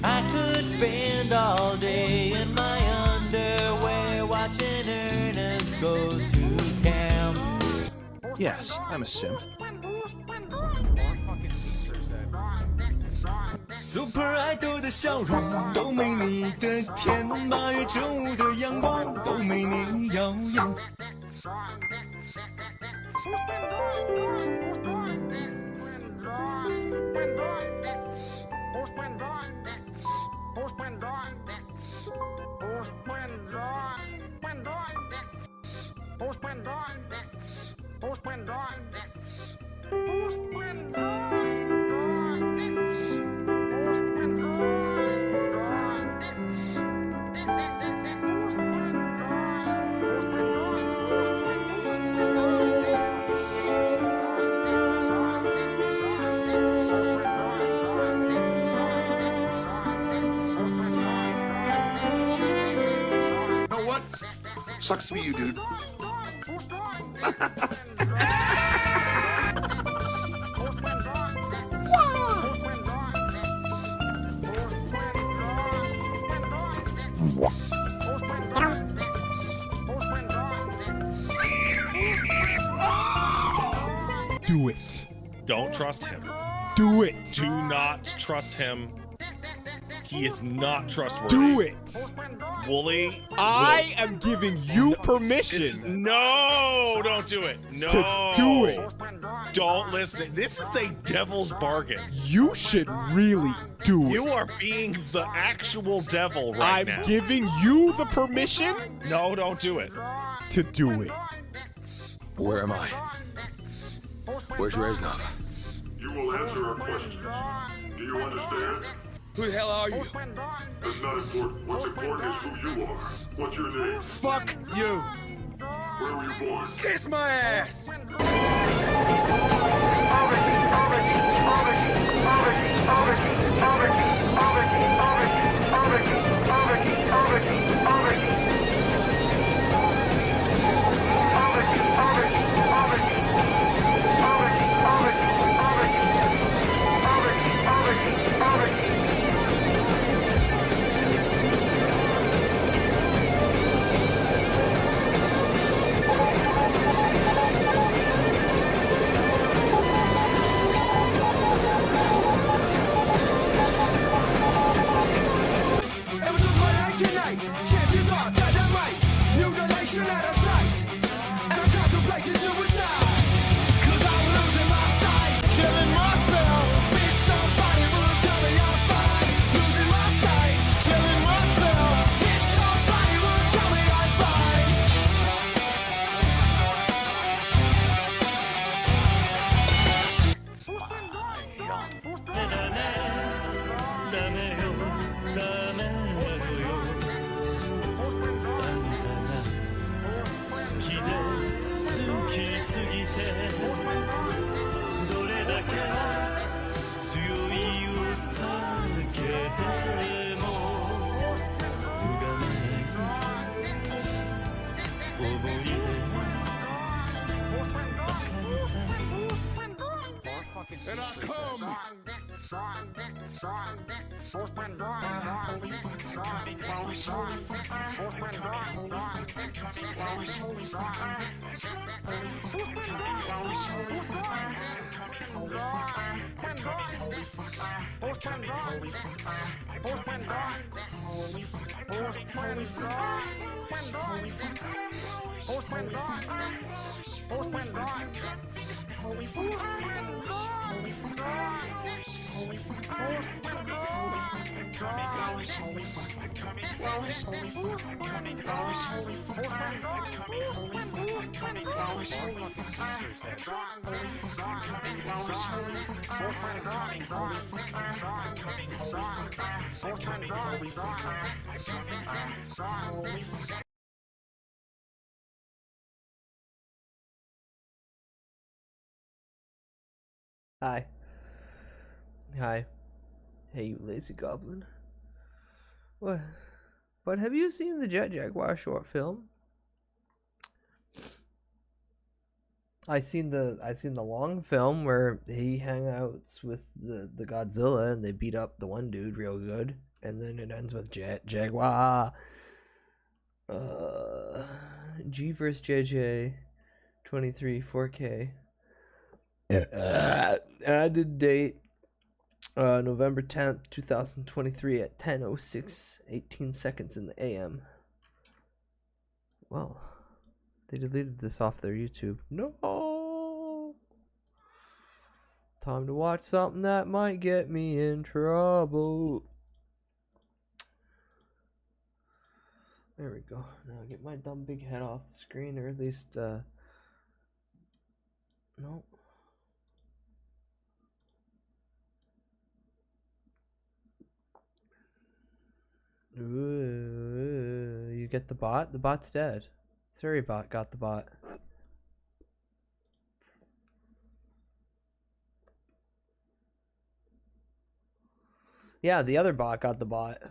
I could spend all day in my underwear watching Ernest Goes to Camp. Yes, I'm a simp. Super Idol 的笑容都没你的甜，8月正午的阳光都没你耀眼。Sucks to be you, dude. Do it. Don't trust him. Do it. Do not trust him. He is not trustworthy. Do it. Wooly. I am giving you permission. No, don't do it. No. To do it. Don't listen. This is the devil's bargain. You should really do it. You are being the actual devil right now. I'm giving you the permission. No, don't do it. To do it. Where am I? Where's Reznov? You will answer our questions. Do you understand? Who the hell are you? That's not important. What's important is who you are. What's your name? Fuck you! Where were you born? Kiss my ass! I come. Hi. Hi. Hey, you lazy goblin. What? But have you seen the Jet Jaguar short film? I seen the long film where he hangouts with the Godzilla and they beat up the one dude real good, and then it ends with Jet Jaguar. G vs JJ 23 4K. Added date November 10th, 2023 at 10:06, 18 seconds in the AM. Well, they deleted this off their YouTube. No! Time to watch something that might get me in trouble. There we go. Now get my dumb big head off the screen, or at least, no. Ooh, you get the bot? The bot's dead. Sorry, bot got the bot. Yeah, the other bot got the bot.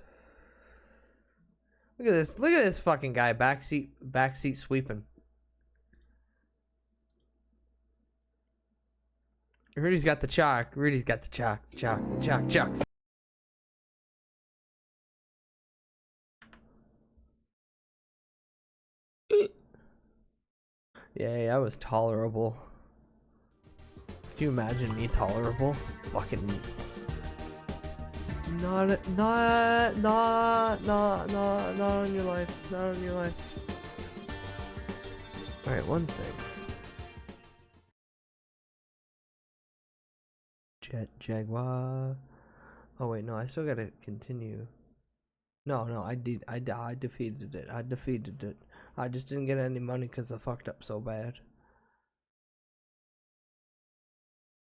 Look at this. Look at this fucking guy backseat sweeping. Rudy's got the chalk. Rudy's got the chalk. Chucks. Yeah, that was tolerable. Could you imagine me tolerable? Fucking not on your life. Not on your life. Alright, one thing. Jet Jaguar. Oh wait, no, I still gotta continue. No, I defeated it. I defeated it. I just didn't get any money because I fucked up so bad.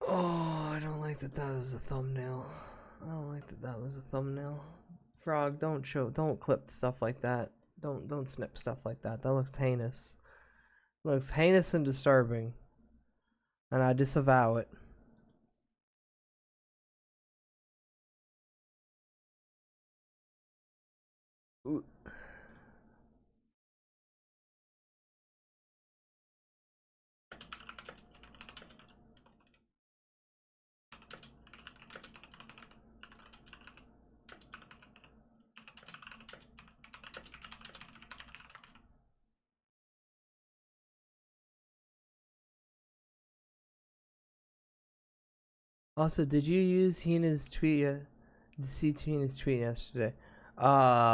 Oh, I don't like that was a thumbnail. I don't like that was a thumbnail. Frog, don't clip stuff like that. Don't snip stuff like that. That looks heinous. It looks heinous and disturbing. And I disavow it. Ooh. Also, did you use Hina's tweet? See Hina's tweet yesterday? I'm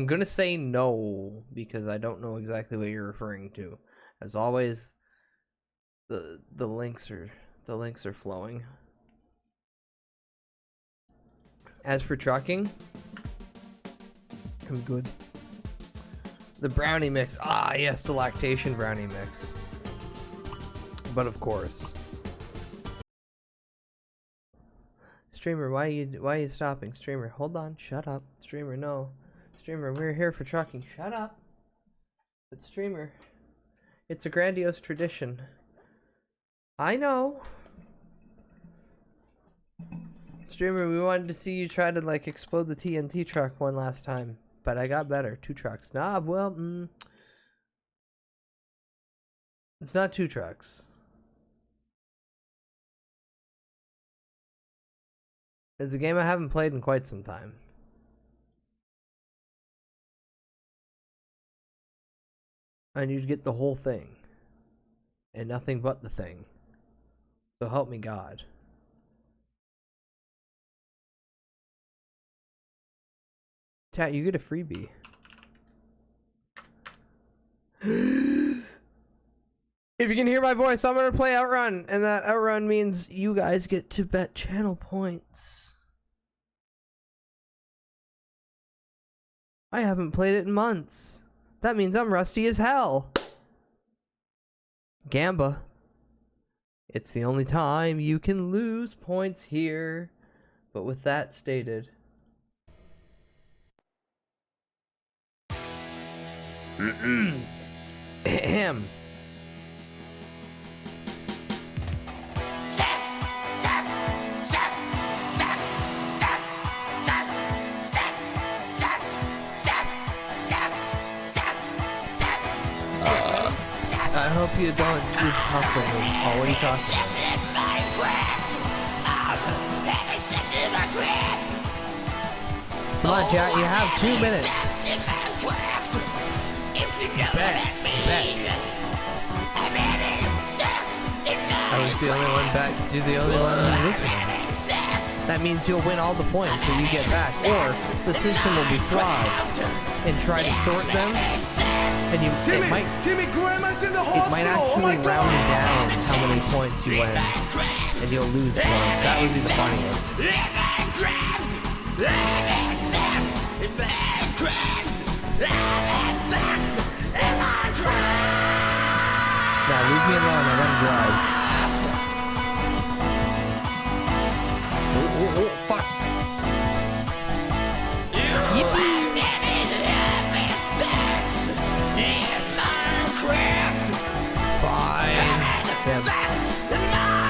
gonna say no because I don't know exactly what you're referring to. As always, the links are flowing. As for trucking, I'm good. The brownie mix. Ah, yes, the lactation brownie mix. But of course. Streamer, why are you stopping? Streamer, hold on, shut up. Streamer, no. Streamer, we're here for trucking. Shut up. But streamer, it's a grandiose tradition. I know. Streamer, we wanted to see you try to like explode the TNT truck one last time, but I got better. 2 trucks. Nah, well, it's not 2 trucks. It's a game I haven't played in quite some time. I need to get the whole thing. And nothing but the thing. So help me God. Chat, you get a freebie. If you can hear my voice, I'm gonna play Outrun, and that Outrun means you guys get to bet channel points. I haven't played it in months. That means I'm rusty as hell. Gamba. It's the only time you can lose points here. But with that stated... Ahem. I hope you don't use constantly. Oh, what are you talking about? Come on, chat, you have 2 minutes. Bet. I was the only one back, you're the only one who's listening. That means you'll win all the points that you get back, or the system will be flawed and try to sort them. And it might actually round down how many points you win, and you'll lose points. That would be the funniest. Now leave me alone, I gotta drive. Oh, fuck. Yippee! Fine. Yeah.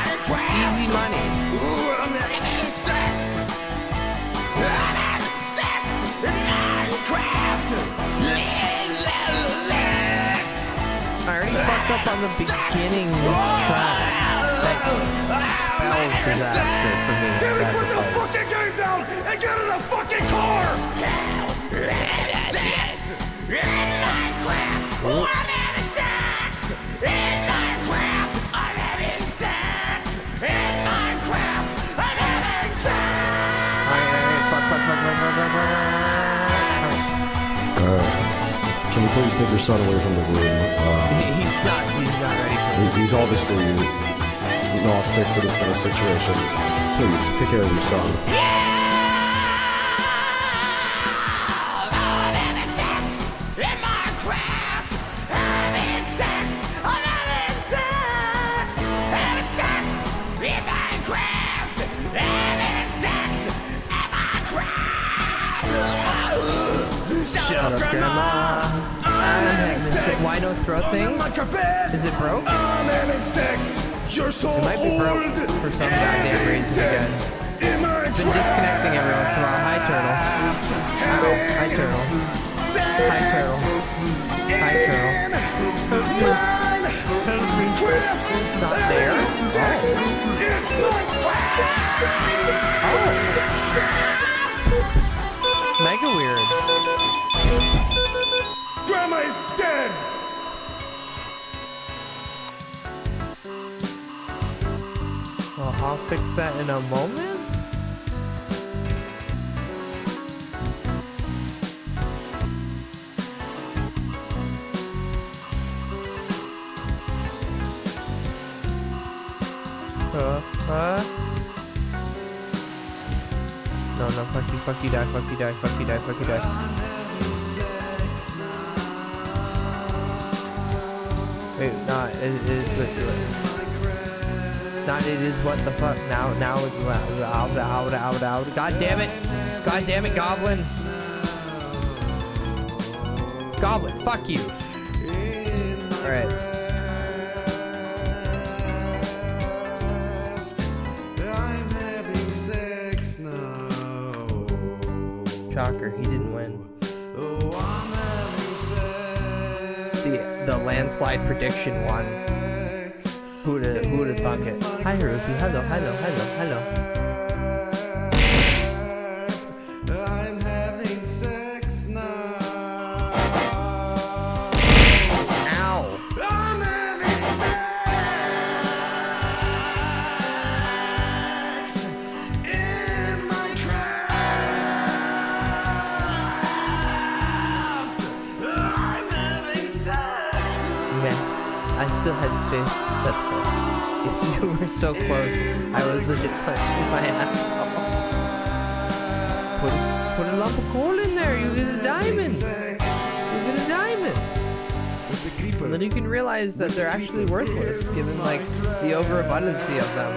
It's easy money. I already fucked up on the beginning track. That spells disaster for me. Damn it, put the fucking game down and get in the fucking car! In Minecraft, I'm having sex! In Minecraft, I'm having sex! In Minecraft, I'm having sex! Alright, fuck. Can you please take your son away from the room? He's not ready for this. He's obviously not fit for this kind of situation. Please, take care of your son. Shut up, Grandma. Why no throw things? Is it broke? It might be broke for some goddamn reason again. I've been disconnecting every once in a while. Hi, Turtle. Ow. Hi, Turtle. Hi, Turtle. Hi, Turtle. It's not there? Oh. Mega weird. Grandma is dead! Well, I'll fix that in a moment. No, fuck you, die. Wait, nah, it is what not it is what the fuck. Now it's out. God damn it, goblins. Goblin, fuck you. Alright. Shocker, he didn't win. The landslide prediction one. Who would have thunk it? Hi Haruki, hello. see? That's cool. Yes, you were so close. I was legit punching my ass. Put a lump of coal in there. You get a diamond. You get a diamond. And then you can realize that they're actually worthless, given like the overabundancy of them,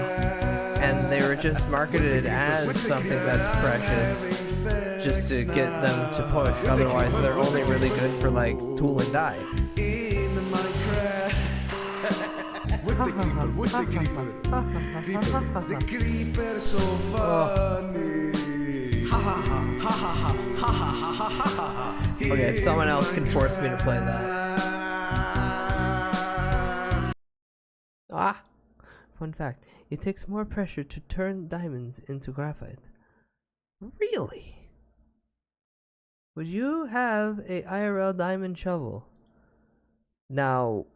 and they were just marketed as something that's precious, just to get them to push. Otherwise, they're only really good for like tool and die. Okay, someone else can force me to play that. Ah! Fun fact, it takes more pressure to turn diamonds into graphite. Really? Would you have a IRL diamond shovel? Now,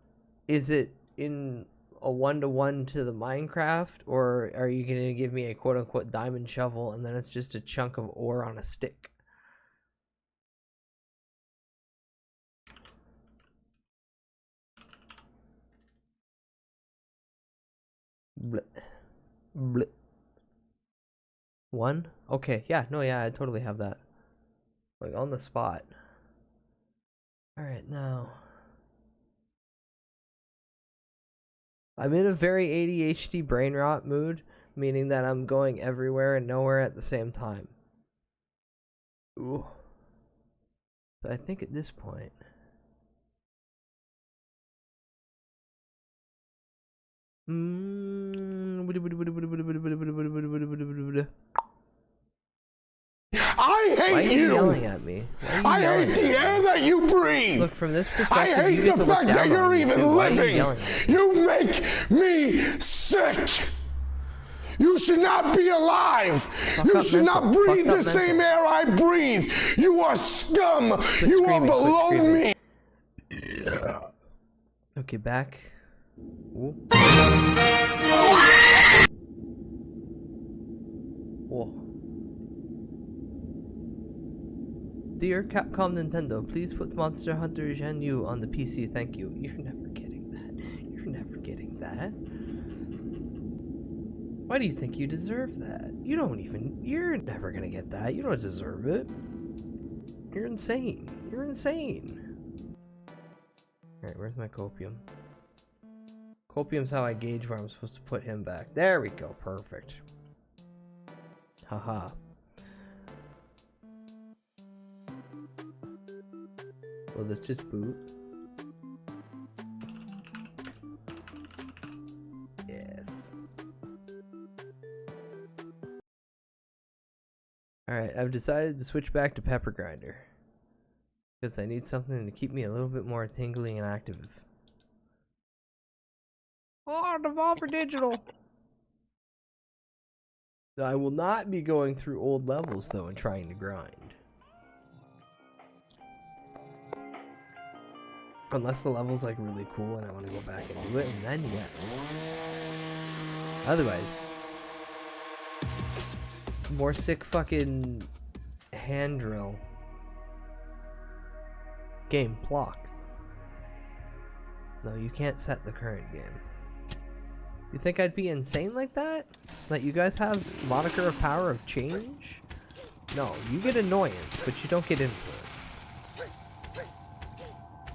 is it in a 1-to-1 to the Minecraft, or are you going to give me a quote-unquote diamond shovel and then it's just a chunk of ore on a stick? Bleh. Bleh. 1? Okay, yeah, no, yeah, I totally have that. Like, on the spot. Alright, now. I'm in a very ADHD brain rot mood, meaning that I'm going everywhere and nowhere at the same time. Ooh. So I think at this point... I hate you! Yelling at me? I hate the air that you breathe! Look, from this perspective, I hate the fact that you're even living! You make me sick! You should not be alive! You should not breathe the same air I breathe! You are scum! You are below me! Okay, back. Ooh. Whoa. Dear Capcom Nintendo, please put Monster Hunter Gen-U on the PC, thank you. You're never getting that. You're never getting that. Why do you think you deserve that? You don't even... You're never gonna get that. You don't deserve it. You're insane. You're insane. Alright, where's my copium? Copium's how I gauge where I'm supposed to put him back. There we go. Perfect. Haha. Will this just boot? Yes. Alright, I've decided to switch back to Pepper Grinder. Because I need something to keep me a little bit more tingly and active. Oh, Devolver Digital! I will not be going through old levels, though, and trying to grind. Unless the level's, like, really cool and I want to go back and do it, and then yes. Otherwise, more sick fucking hand drill. Game, block. No, you can't set the current game. You think I'd be insane like that? That you guys have moniker of power of change? No, you get annoyance, but you don't get influence.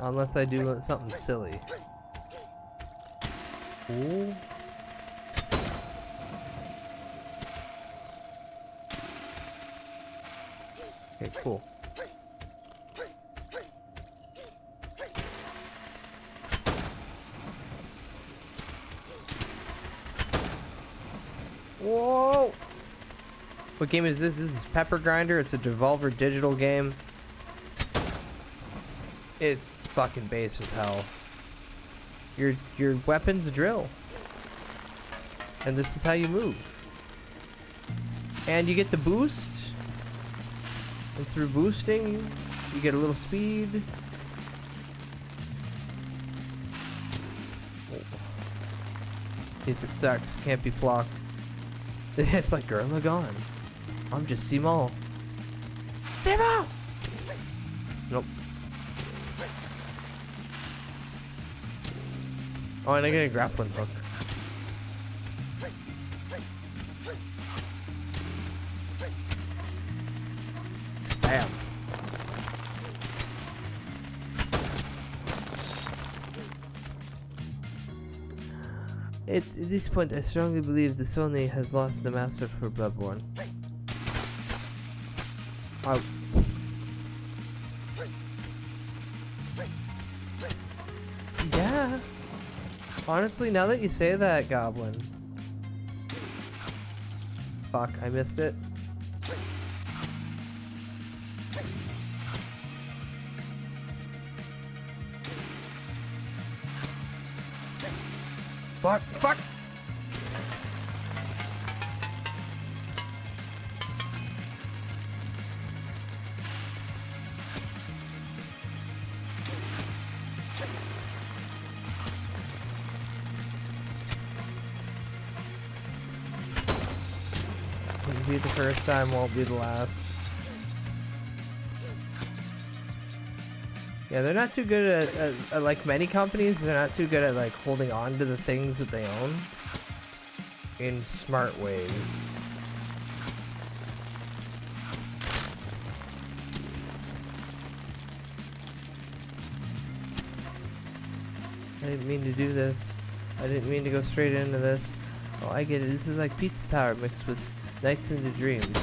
Unless I do something silly. Ooh. Okay, cool. Whoa! What game is this? This is Pepper Grinder. It's a Devolver Digital game. It's fucking base as hell. Your weapon's a drill. And this is how you move. And you get the boost. And through boosting, you get a little speed. Basic sucks. Can't be blocked. It's like Gurma Gone. I'm just Simo. Simo! Nope. Oh, and I get a grappling hook. Bam. At this point, I strongly believe the Sony has lost the master for Bloodborne. Oh. Yeah. Honestly, now that you say that, Goblin. Fuck, I missed it. Fuck, fuck! Won't be the first time, won't be the last. Yeah, they're not too good at like many companies, they're not too good at like holding on to the things that they own in smart ways. I didn't mean to do this. I didn't mean to go straight into this. Oh, I get it. This is like Pizza Tower mixed with Nights into Dreams.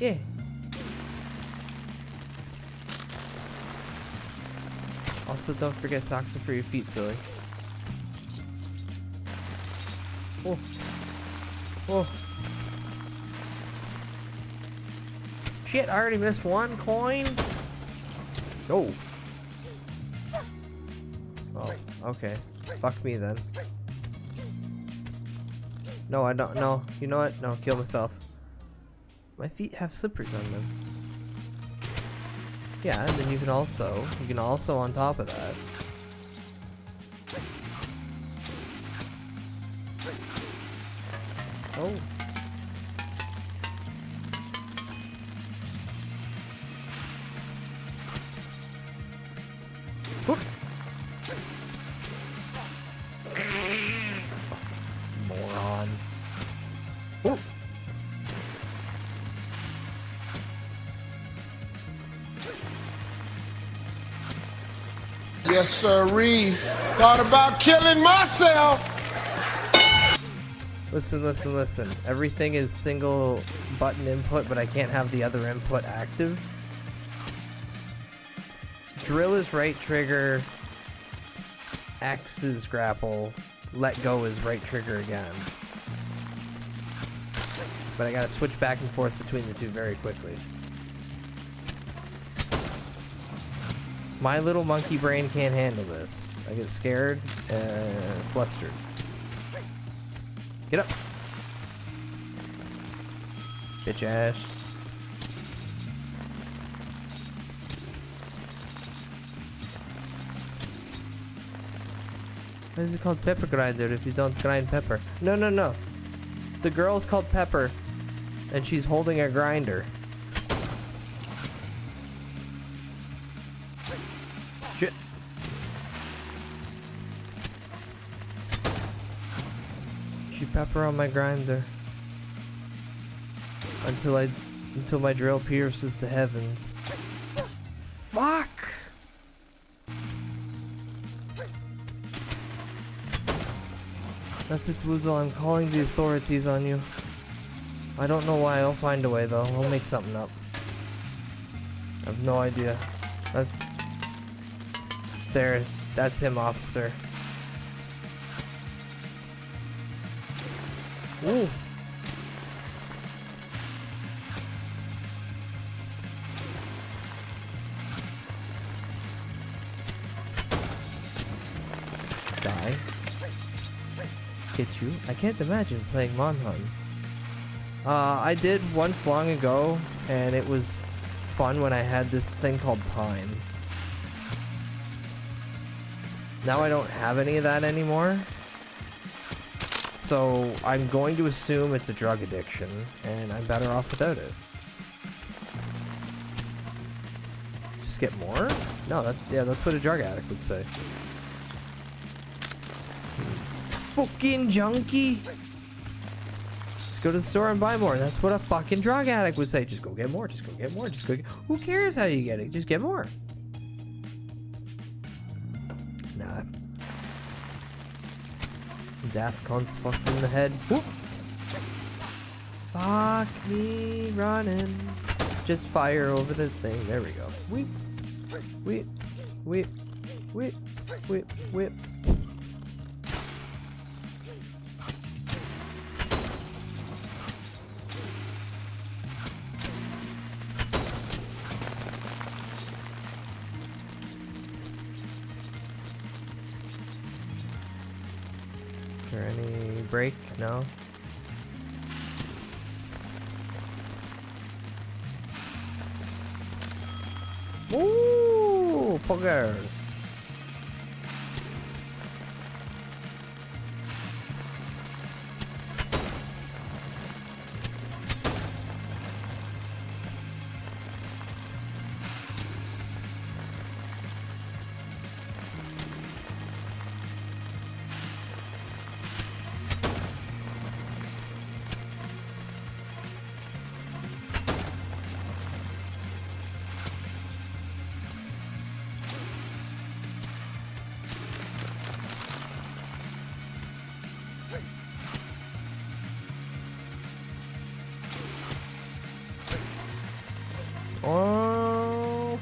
Yeah. Also, don't forget socks are for your feet, silly. Oh. Oh. Shit, I already missed one coin. Oh. Oh, okay. Fuck me then. No, I don't. No, you know what? No, kill myself. My feet have slippers on them. Yeah, and then you can also on top of that. Oh. Whoop. Moron. Whoop. Yes, sirree. Thought about killing myself. Listen, listen, listen. Everything is single button input, but I can't have the other input active. Drill is right trigger. X is grapple. Let go is right trigger again. But I gotta switch back and forth between the two very quickly. My little monkey brain can't handle this. I get scared and flustered. Get up. Bitch ass. Why is it called pepper grinder if you don't grind pepper? No, no, no. The girl's called Pepper, and she's holding a grinder. Shit. She pepper on my grinder until my drill pierces the heavens. Fuck. That's it, Woozle. I'm calling the authorities on you. I don't know why. I'll find a way, though. I'll make something up. I have no idea. There. That's him, officer. Ooh. Die. Get you? I can't imagine playing Monhun. I did once long ago, and it was fun when I had this thing called Pine. Now I don't have any of that anymore. So I'm going to assume it's a drug addiction, and I'm better off without it. Just get more? No, that's what a drug addict would say. fucking junkie. Just go to the store and buy more. That's what a fucking drug addict would say. Just go get more. Just go get more. Just go get... Who cares how you get it? Just get more. Nah. Daft cunts fucked in the head. Whoop. Fuck me running. Just fire over the thing. There we go. Whip. Whip. Whip. Whip. Whip. Whip. Is there any break? No. Ooh, poggers.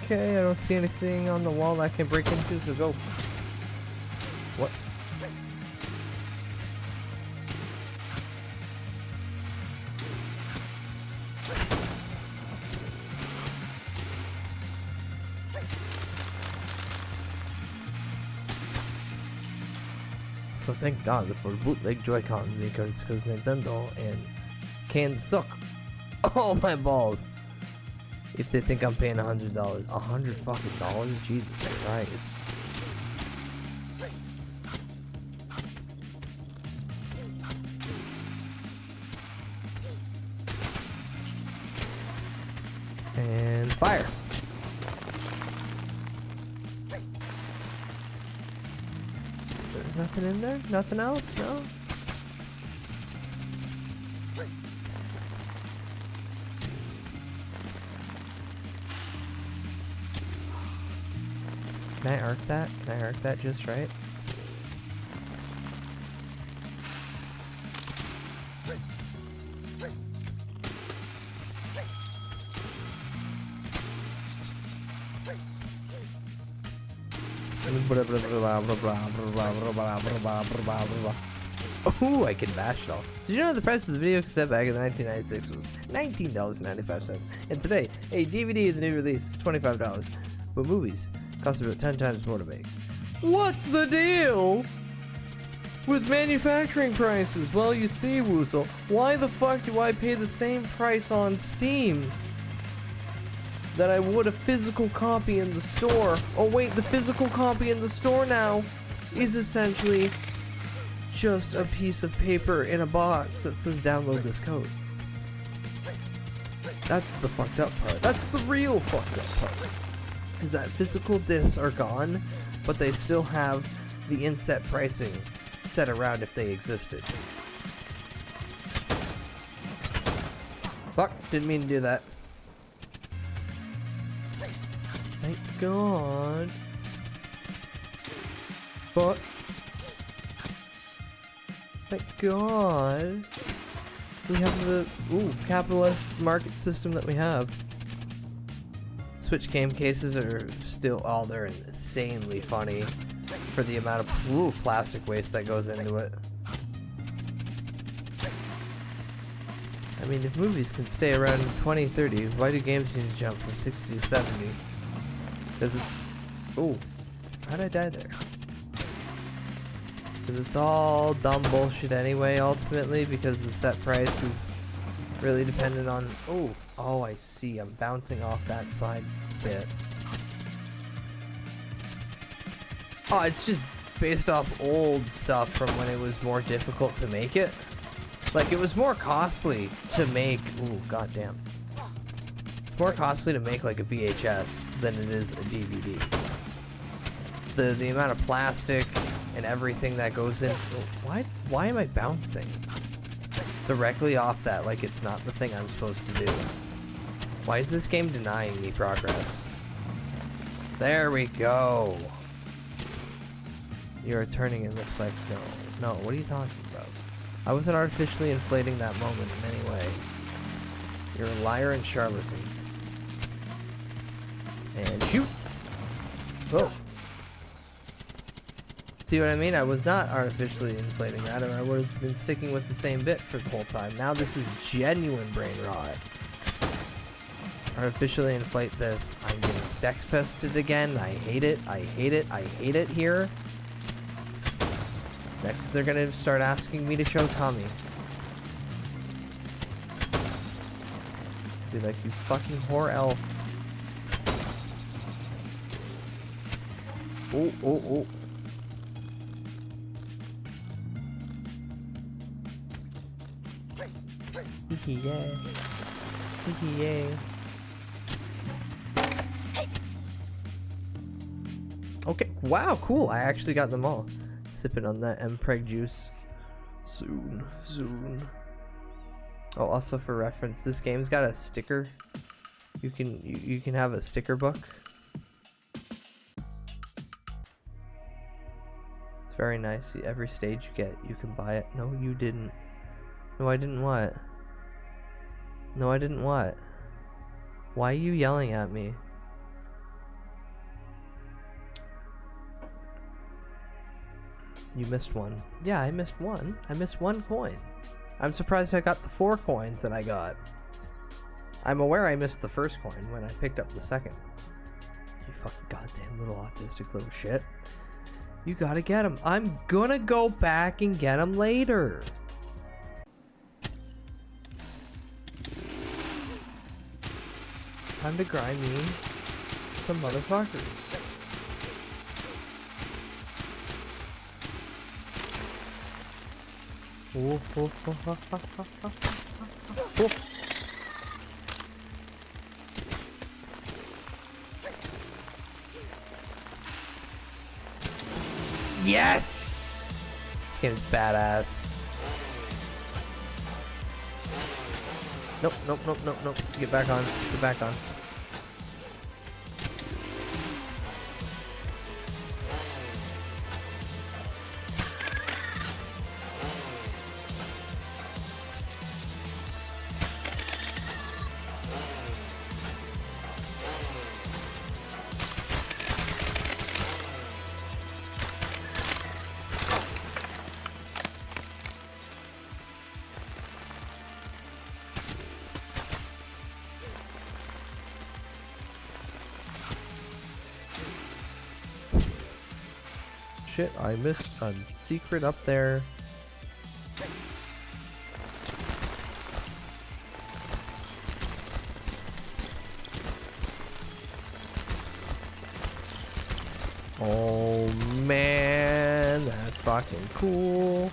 Okay, I don't see anything on the wall I can break into, so go. What? So thank God for bootleg Joy-Con because Nintendo and can suck all my balls. If they think I'm paying $100, $100 fucking dollars, Jesus Christ! And fire. There's nothing in there. Nothing else. No. Can I arc that? Can I arc that just right? Ooh, I can bash it all. Did you know the price of the video cassette back in 1996 was $19.95? And today, a DVD of the new release is $25. But movies cost about 10 times more to make. What's the deal with manufacturing prices? Well, you see, Woozle, why the fuck do I pay the same price on Steam that I would a physical copy in the store? Oh wait, the physical copy in the store now is essentially just a piece of paper in a box that says download this code. That's the fucked up part. That's the real fucked up part. Is that physical discs are gone, but they still have the inset pricing set around if they existed. Fuck, didn't mean to do that. Thank God. But thank God we have the capitalist market system that we have. Switch game cases are still, they're insanely funny for the amount of plastic waste that goes into it. I mean, if movies can stay around in 2030, why do games need to jump from 60 to 70? Because it's... how'd I die there? Because it's all dumb bullshit anyway, ultimately, because the set price is really dependent on... Oh, I see. I'm bouncing off that side bit. Oh, it's just based off old stuff from when it was more difficult to make it. Like, it was more costly to make... goddamn. It's more costly to make, like, a VHS than it is a DVD. The amount of plastic and everything that goes in. Why am I bouncing directly off that like it's not the thing I'm supposed to do? Why is this game denying me progress? There we go. You're turning, it looks like. No, what are you talking about? I wasn't artificially inflating that moment in any way. You're a liar and charlatan. And shoot! Oh. See what I mean? I was not artificially inflating that, or I would have been sticking with the same bit for the whole time. Now this is genuine brain rot. Artificially inflate this. I'm getting sex pested again. I hate it. I hate it. I hate it here. Next, they're gonna start asking me to show Tommy. Be like, you fucking whore elf. Oh, oh, oh. Yay. Yay. Okay, wow, cool. I actually got them all. Sipping on that Mpreg juice. Soon. Oh, also for reference, this game's got a sticker. You can have a sticker book. It's very nice. Every stage you get, you can buy it. No, you didn't. No, I didn't what? No, I didn't what? Why are you yelling at me? You missed one. Yeah, I missed one. I missed one coin. I'm surprised I got the 4 coins that I got. I'm aware I missed the first coin when I picked up the second. You fucking goddamn little autistic little shit. You gotta get him. I'm gonna go back and get him later. Time to grind me some motherfuckers. Oh, oh, oh, oh, oh, oh, oh, oh. Yes! This game is badass. Nope, nope, nope, nope, nope. Get back on. Get back on. Shit, I missed a secret up there. Oh man, that's fucking cool.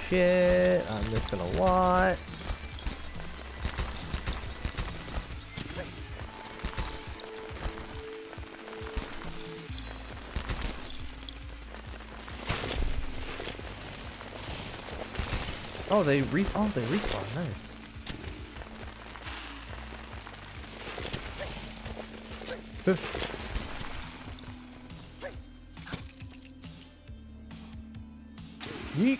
Shit, I'm missing a lot. Oh, they respawn. Nice. Yeet.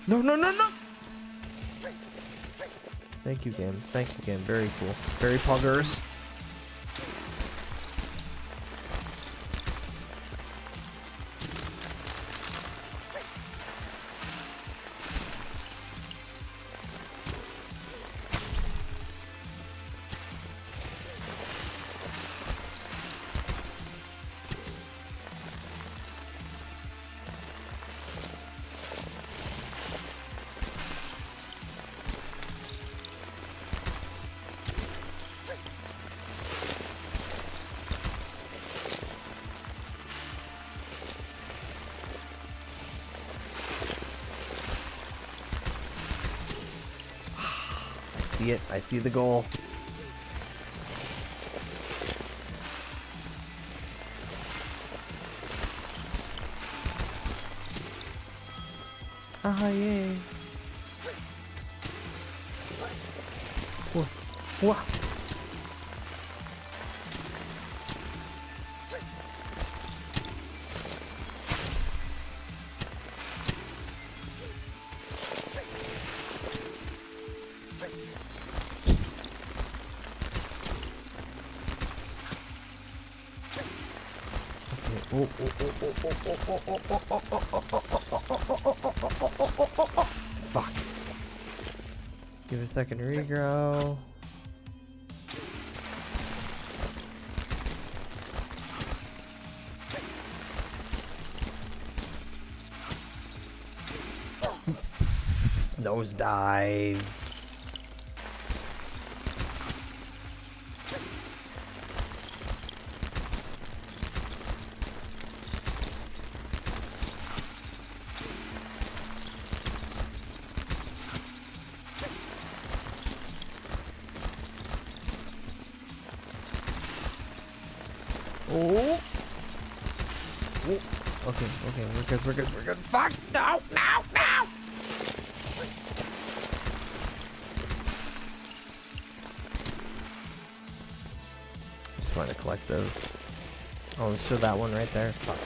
No, no, no, no. Thank you, game. Thank you, game. Very cool. Very poggers. see it. I see the goal. Ah, yay. Whoa. Whoa. Fuck. Give it a second to regrow. Nosedive. Oh. Okay, we're good. Fuck! No! Just want to collect those. Oh, let's show that one right there. Fuck.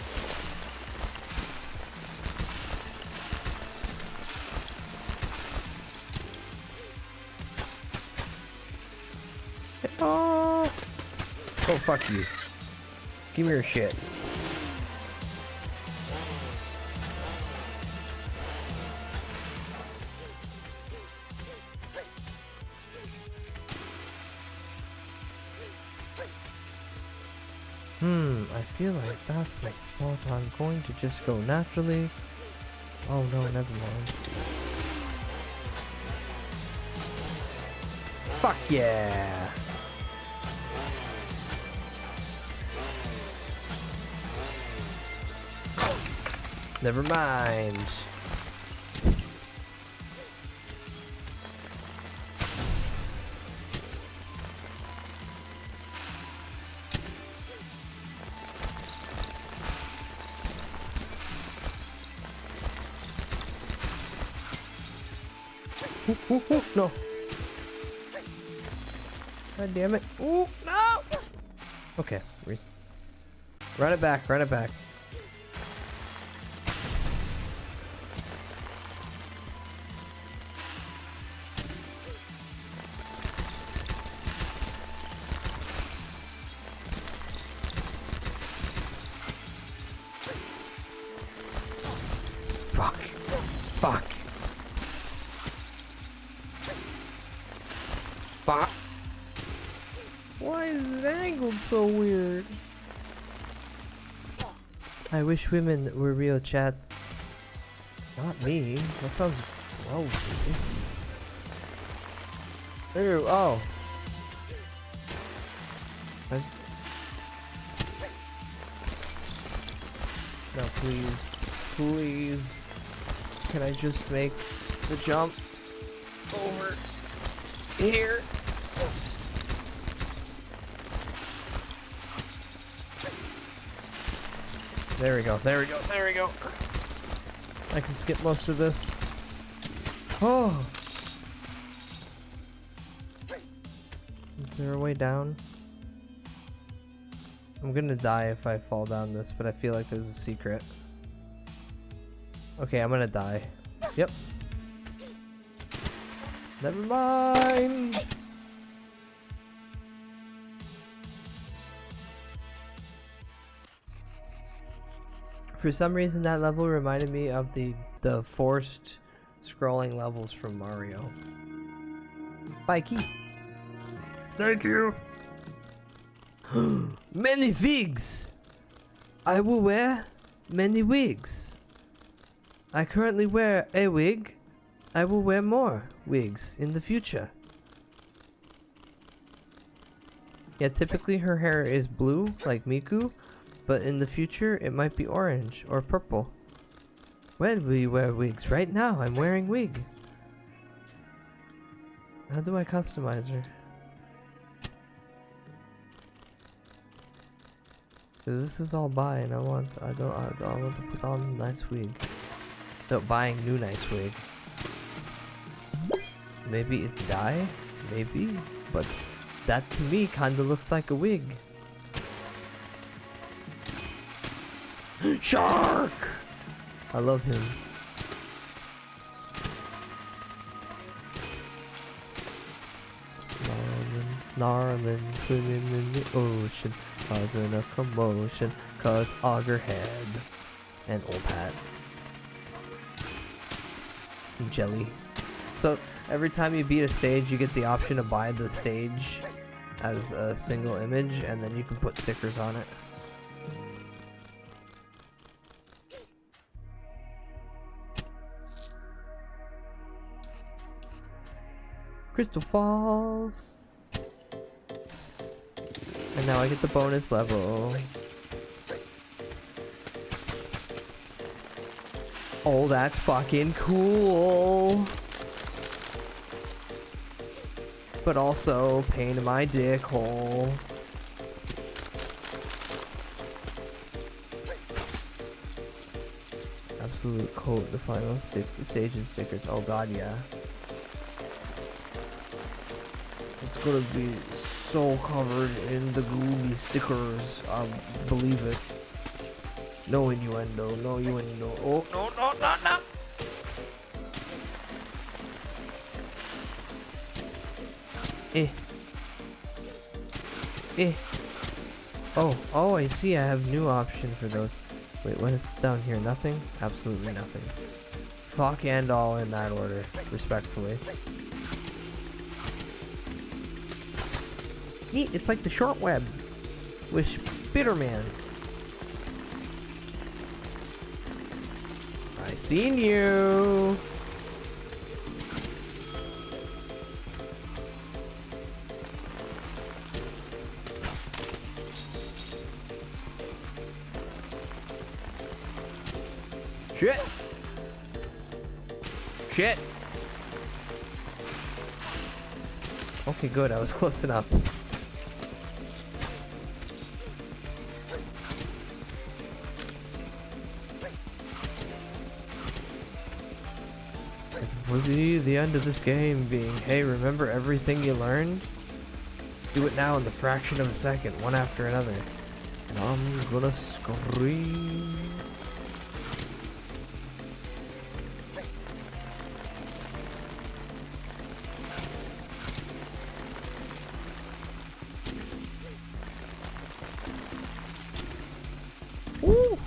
Oh, fuck you. Give me your shit. I feel like that's the spot I'm going to just go naturally. Oh no, never mind. Fuck yeah! Never mind. No. God damn it. Ooh, no! Okay, run it back. Fuck. Why is it angled so weird? I wish women were real, chat. Not me. That sounds gross. Ew, oh. No, please. Can I just make the jump over here? There we go. I can skip most of this. Oh. Is there a way down? I'm gonna die if I fall down this, but I feel like there's a secret. Okay, I'm gonna die. Yep. Never mind. For some reason, that level reminded me of the forced scrolling levels from Mario. Bye, key. Thank you. Many wigs. I will wear many wigs. I currently wear a wig. I will wear more wigs in the future. Yeah, typically her hair is blue, like Miku, but in the future it might be orange or purple. When will you wear wigs? Right now, I'm wearing wig. How do I customize her? Cause this is all buy, and I want to put on nice wig. No, buying new nice wig. Maybe it's dye, maybe, but that to me kinda looks like a wig. Shark! I love him. Gnarling, swimming in the ocean, causing a commotion, cause auger head. And old hat. And jelly. So, every time you beat a stage, you get the option to buy the stage as a single image, and then you can put stickers on it. Crystal Falls. And now I get the bonus level. Oh, that's fucking cool. But also pain in my dick hole. Absolute coat, the final stage and stickers. Oh god, yeah. It's gonna be so covered in the gooey stickers. I believe it. No innuendo, no innuendo. Oh, no, no, no, no! Oh, I see. I have new option for those. Wait, what is down here? Nothing? Absolutely nothing. Fuck and all in that order, respectfully. Neat, it's like the short web with Bitterman. I seen you. Shit. Shit. Okay, good. I was close enough. For the end of this game being, hey, remember everything you learned? Do it now in the fraction of a second, one after another. And I'm gonna scream. Woo!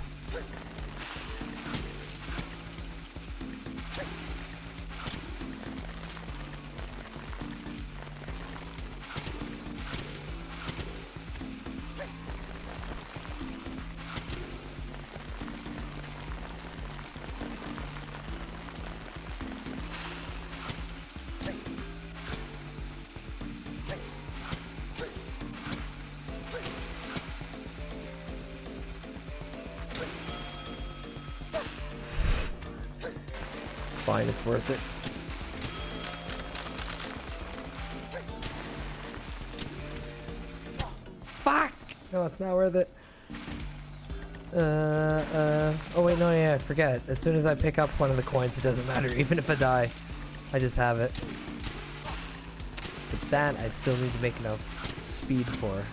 Fine, it's worth it. Fuck! No, it's not worth it. Oh wait, no, yeah, I forget. As soon as I pick up one of the coins, it doesn't matter, even if I die. I just have it. But that, I still need to make enough speed for.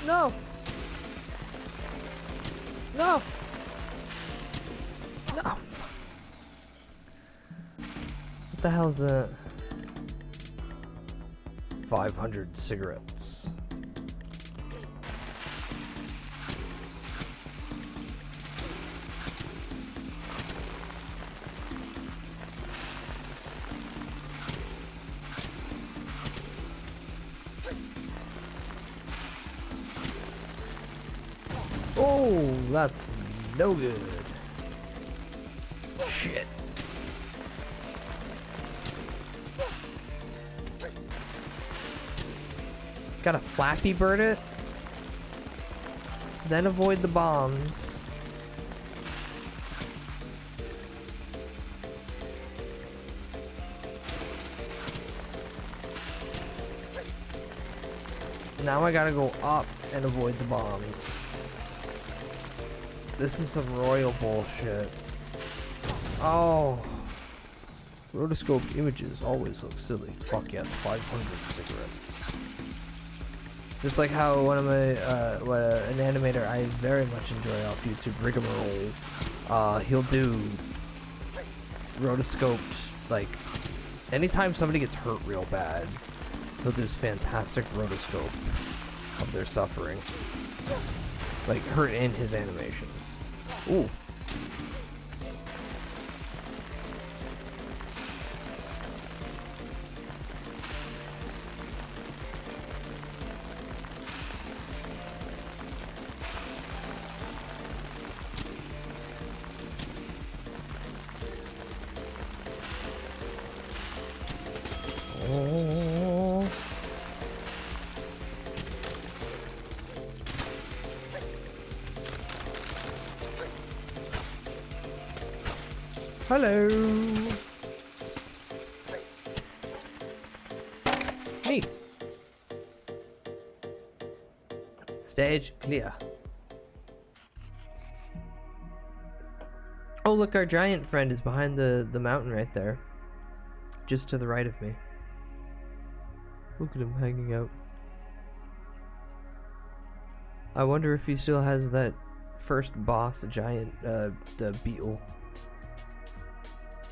No! No! No! What the hell's that? 500 cigarettes. Oh, that's no good. Shit. gotta Flappy Bird it. Then avoid the bombs. Now I gotta go up and avoid the bombs. This is some royal bullshit. Oh. Rotoscope images always look silly. Fuck yes, 500 cigarettes. Just like how one of my, an animator I very much enjoy off YouTube, Rigmarole, he'll do rotoscopes, like, anytime somebody gets hurt real bad, he'll do this fantastic rotoscope of their suffering. Like, hurt in his animations. Ooh. Oh. Hello. Me. Stage clear. Oh, look, our giant friend is behind the mountain right there. Just to the right of me. Look at him hanging out. I wonder if he still has that first boss, a giant, the beetle.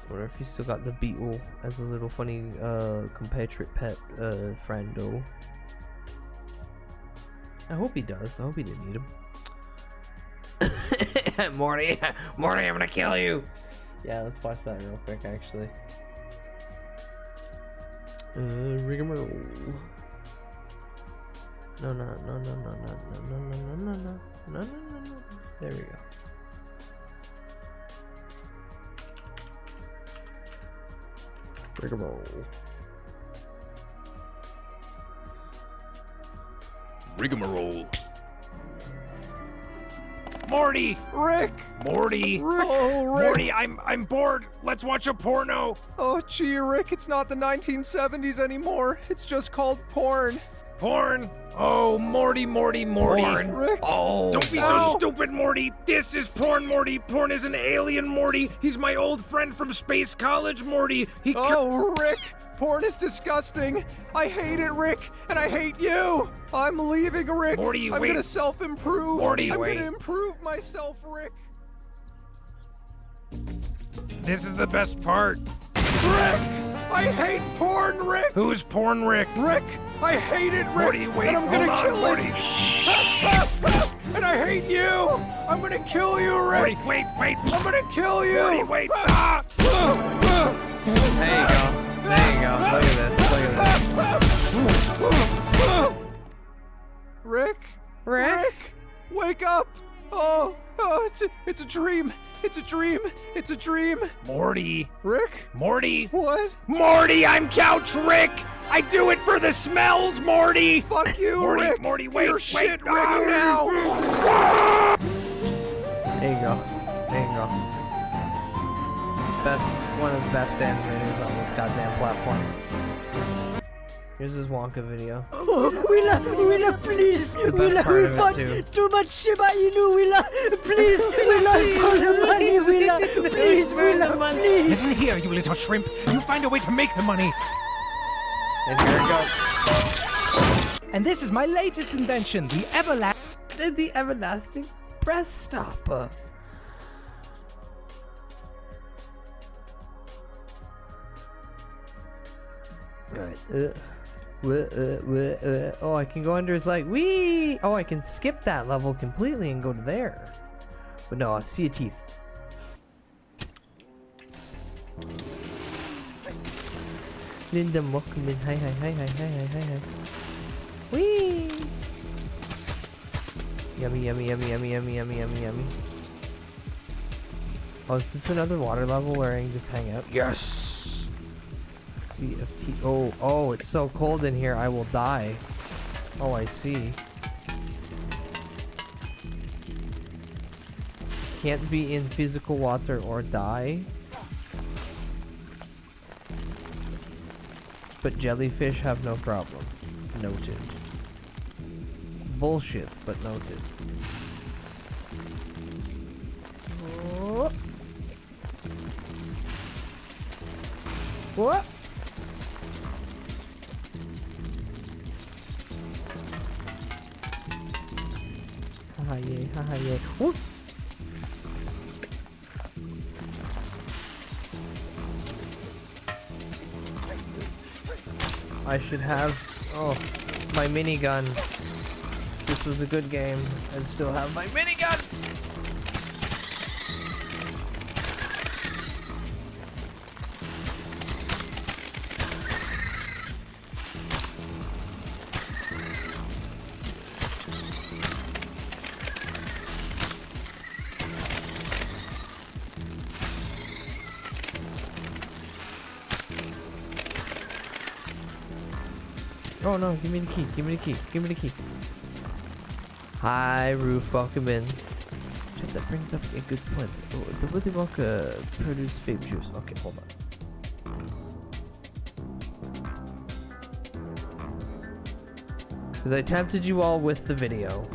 I wonder if he's still got the beetle as a little funny, compatriot pet, friendo. I hope he does. I hope he didn't eat him. Morty! Morty, I'm gonna kill you! Yeah, let's watch that real quick, actually. Rigmarole. No. There we go. Rigmarole. Rigmarole. Morty! Rick! Morty! Rick! Oh, Rick! Morty, I'm bored. Let's watch a porno. Oh, gee, Rick, it's not the 1970s anymore. It's just called porn. Porn? Oh, Morty. Porn. Rick! Oh, don't be so stupid, Morty. This is porn, Morty. Porn is an alien, Morty. He's my old friend from Space College, Morty. Oh, Rick! Porn is disgusting. I hate it, Rick, and I hate you. I'm leaving, Rick. Morty, I'm wait. gonna self-improve. Morty, I'm wait. gonna improve myself, Rick. This is the best part. Rick! I hate porn, Rick! Who's porn, Rick? Rick! I hate it, Rick! Morty, wait, and I'm gonna hold on, kill Morty. it! And I hate you! I'm gonna kill you, Rick! Morty, wait! I'm gonna kill you! Morty, wait! There you go. There you go. Look at this. Rick? Rick? Wake up! Oh, it's a dream. It's a dream. It's a dream. Morty. Rick? Morty. What? Morty, I'm Couch Rick. I do it for the smells, Morty. Fuck you, Morty, Rick. Morty, wait, You're shit, Rick, now. There you go. There you go. One of the best animators on this goddamn platform. Here's his Wonka video. Oh, Willa, please. The best Willa, part we of it, bought too. too much Shiba Inu, Willa. Please, Willa, for the money, Willa. Please, Willa, please. Listen here, you little shrimp. You find a way to make the money. And here it goes. And this is my latest invention, the everlasting breast stopper. Alright, oh, I can go under his leg. Whee! Oh, I can skip that level completely and go to there. But no, I see a teeth. Linda, welcome in. Hi. Whee! Yummy. Oh, is this another water level where I can just hang out? Yes! CFT. Oh, it's so cold in here, I will die. Oh, I see. Can't be in physical water or die. But jellyfish have no problem. Noted. Bullshit, but noted. Oh. What? Haha, yay, haha, yay. Whoop. I should have, my minigun. This was a good game. I still have my minigun! Oh no, give me the key, give me the key, give me the key. Hi, Roof, welcome in. Shit, that brings up a good point. Oh, the Willy Wonka produce vape juice. Okay, hold on. Because I tempted you all with the video.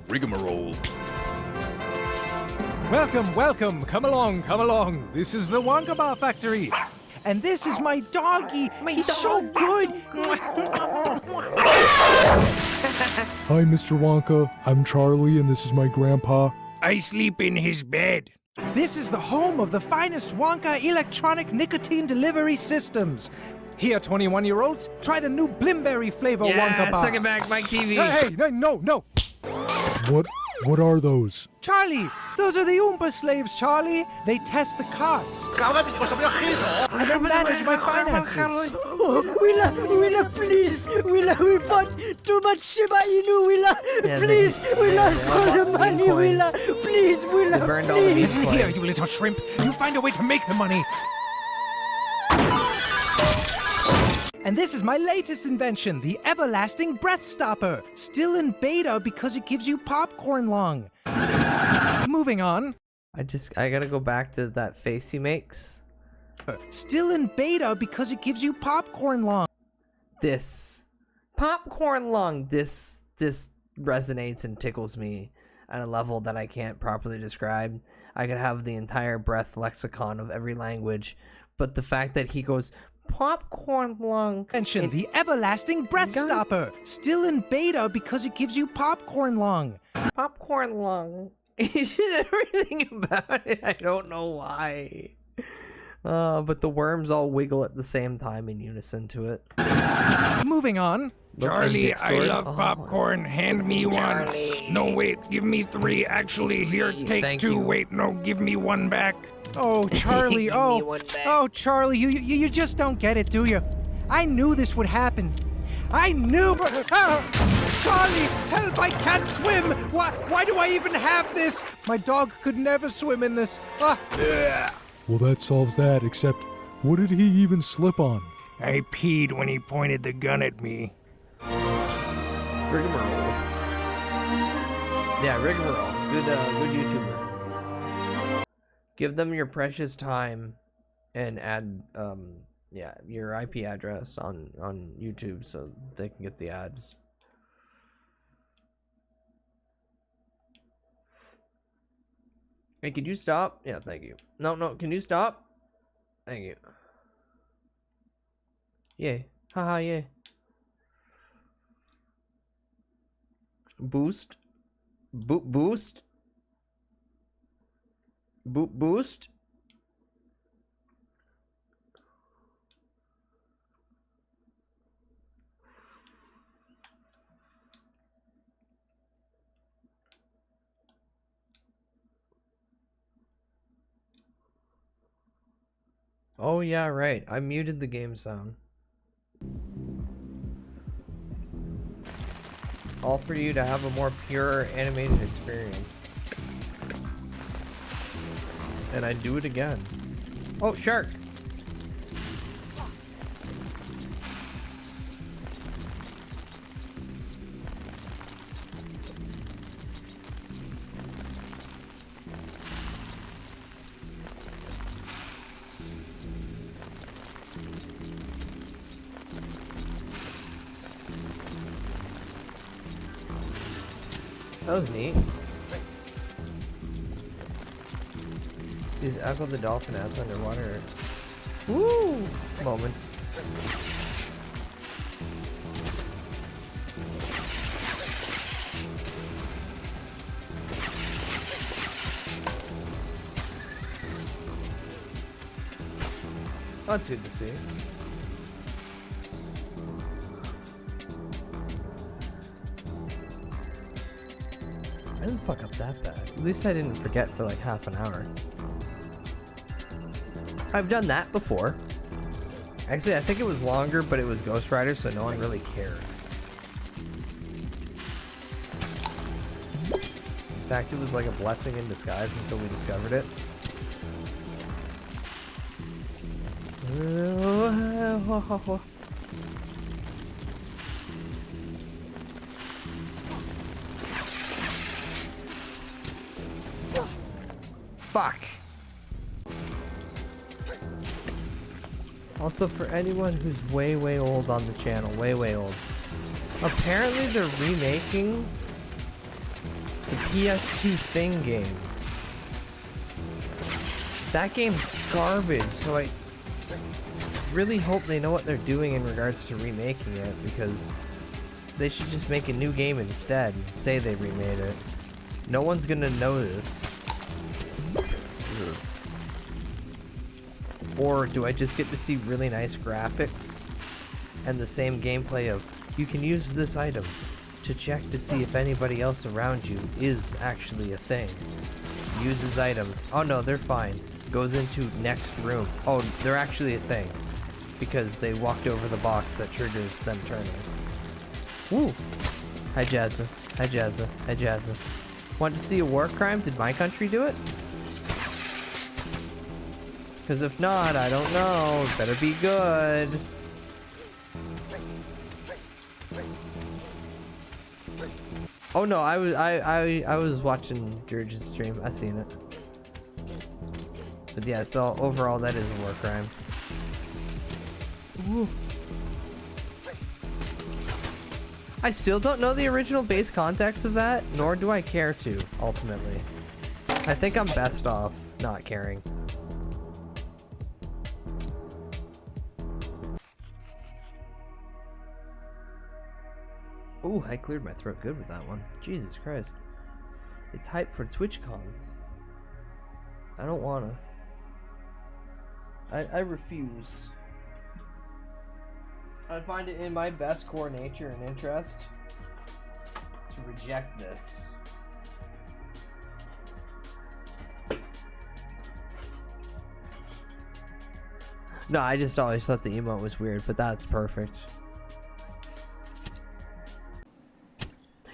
Rigmarole. Welcome, welcome. Come along, come along. This is the Wonka Bar Factory. And this is my doggy. He's so good. Hi, Mr. Wonka. I'm Charlie, and this is my grandpa. I sleep in his bed. This is the home of the finest Wonka electronic nicotine delivery systems. Here, 21-year-olds, try the new Blimberry flavor Wonka Bar. Suck it back, Mike TV. Hey, no. What are those? Charlie, those are the Oompa slaves, Charlie. They test the cards. And they manage my finances. Oh, Willa, please. Willa, we bought too much Shiba Inu, Willa. Please, we lost all the money, Willa. Please, Willa, They burned all the meat Listen coin. here, you little shrimp. You find a way to make the money. And this is my latest invention, the everlasting breath stopper. Still in beta because it gives you popcorn lung. Moving on. I gotta go back to that face he makes. Still in beta because it gives you popcorn lung. This. Popcorn lung. This resonates and tickles me at a level that I can't properly describe. I could have the entire breath lexicon of every language, but the fact that he goes, popcorn lung. Mention the everlasting breath stopper. Still in beta because it gives you popcorn lung. Popcorn lung. It's just everything about it. I don't know why. But the worms all wiggle at the same time in unison to it. Moving on. Charlie, I sword. love popcorn. Hand me one. No, wait, give me 3. Actually, here, take Thank 2. you. Wait, no, give me 1 back. Oh, Charlie, oh, Charlie, you just don't get it, do you? I knew this would happen. I knew. Charlie, help! I can't swim. Why do I even have this? My dog could never swim in this. Well, that solves that, except what did he even slip on? I peed when he pointed the gun at me. Rigmarole. Yeah, Rigmarole. Good YouTuber. Give them your precious time and add your IP address on YouTube so they can get the ads. Hey, could you stop? Yeah, thank you. No, can you stop? Thank you. Yay. Haha, yay. Boost. Boost. Boost. Oh yeah, right. I muted the game sound. All for you to have a more pure animated experience. And I do it again. Oh, shark! That was neat. These Echo the Dolphin ass underwater. Woo! Moments. That's good to see. I didn't fuck up that bad. At least I didn't forget for like half an hour. I've done that before. Actually, I think it was longer, but it was Ghost Rider, so no one really cared. In fact, it was like a blessing in disguise until we discovered it. Fuck. Also, for anyone who's way old on the channel, way old, apparently they're remaking the PS2 Thing game. That game's garbage, so I really hope they know what they're doing in regards to remaking it, because they should just make a new game instead and say they remade it. No one's gonna notice. Or do I just get to see really nice graphics and the same gameplay of you can use this item to check to see if anybody else around you is actually a thing. Uses item. Oh no, they're fine. Goes into next room. Oh, they're actually a thing. Because they walked over the box that triggers them turning. Woo! Hi Jazza. Hi Jazza. Hi Jazza. Want to see a war crime? Did my country do it? Because if not, I don't know. It better be good. Oh no, I was watching George's stream. I seen it. But yeah, so overall that is a war crime. Ooh. I still don't know the original base context of that, nor do I care to, ultimately. I think I'm best off not caring. Ooh, I cleared my throat good with that one. Jesus Christ. It's hype for TwitchCon. I don't wanna. I refuse. I find it in my best core nature and interest to reject this. No, I just always thought the emote was weird, but that's perfect.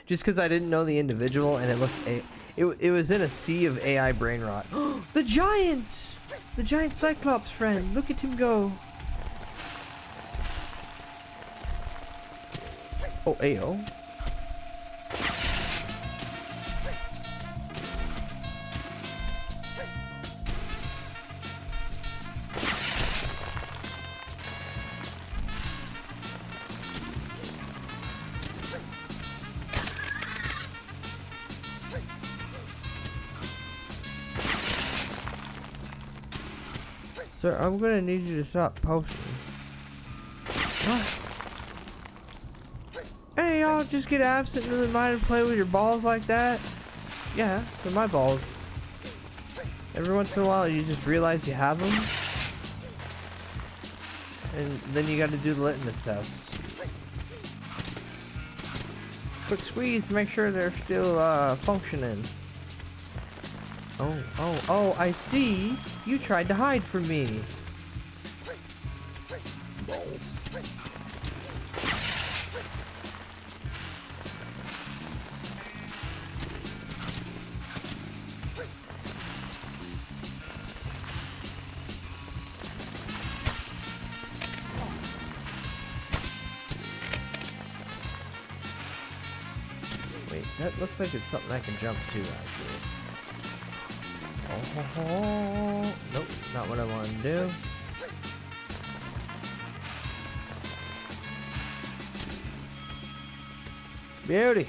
Just because I didn't know the individual and it looked it was in a sea of AI brain rot. The giant! The giant Cyclops friend. Look at him go. Oh, ayo. Sir, I'm gonna need you to stop posting. What? Hey, y'all just get absent in the mind and play with your balls like that? Yeah, they're my balls. Every once in a while you just realize you have them. And then you gotta do the litmus test. Quick squeeze to make sure they're still functioning. Oh, I see. You tried to hide from me. Balls. Wait, that looks like it's something I can jump to, actually. Oh, nope, not what I want to do. Beauty.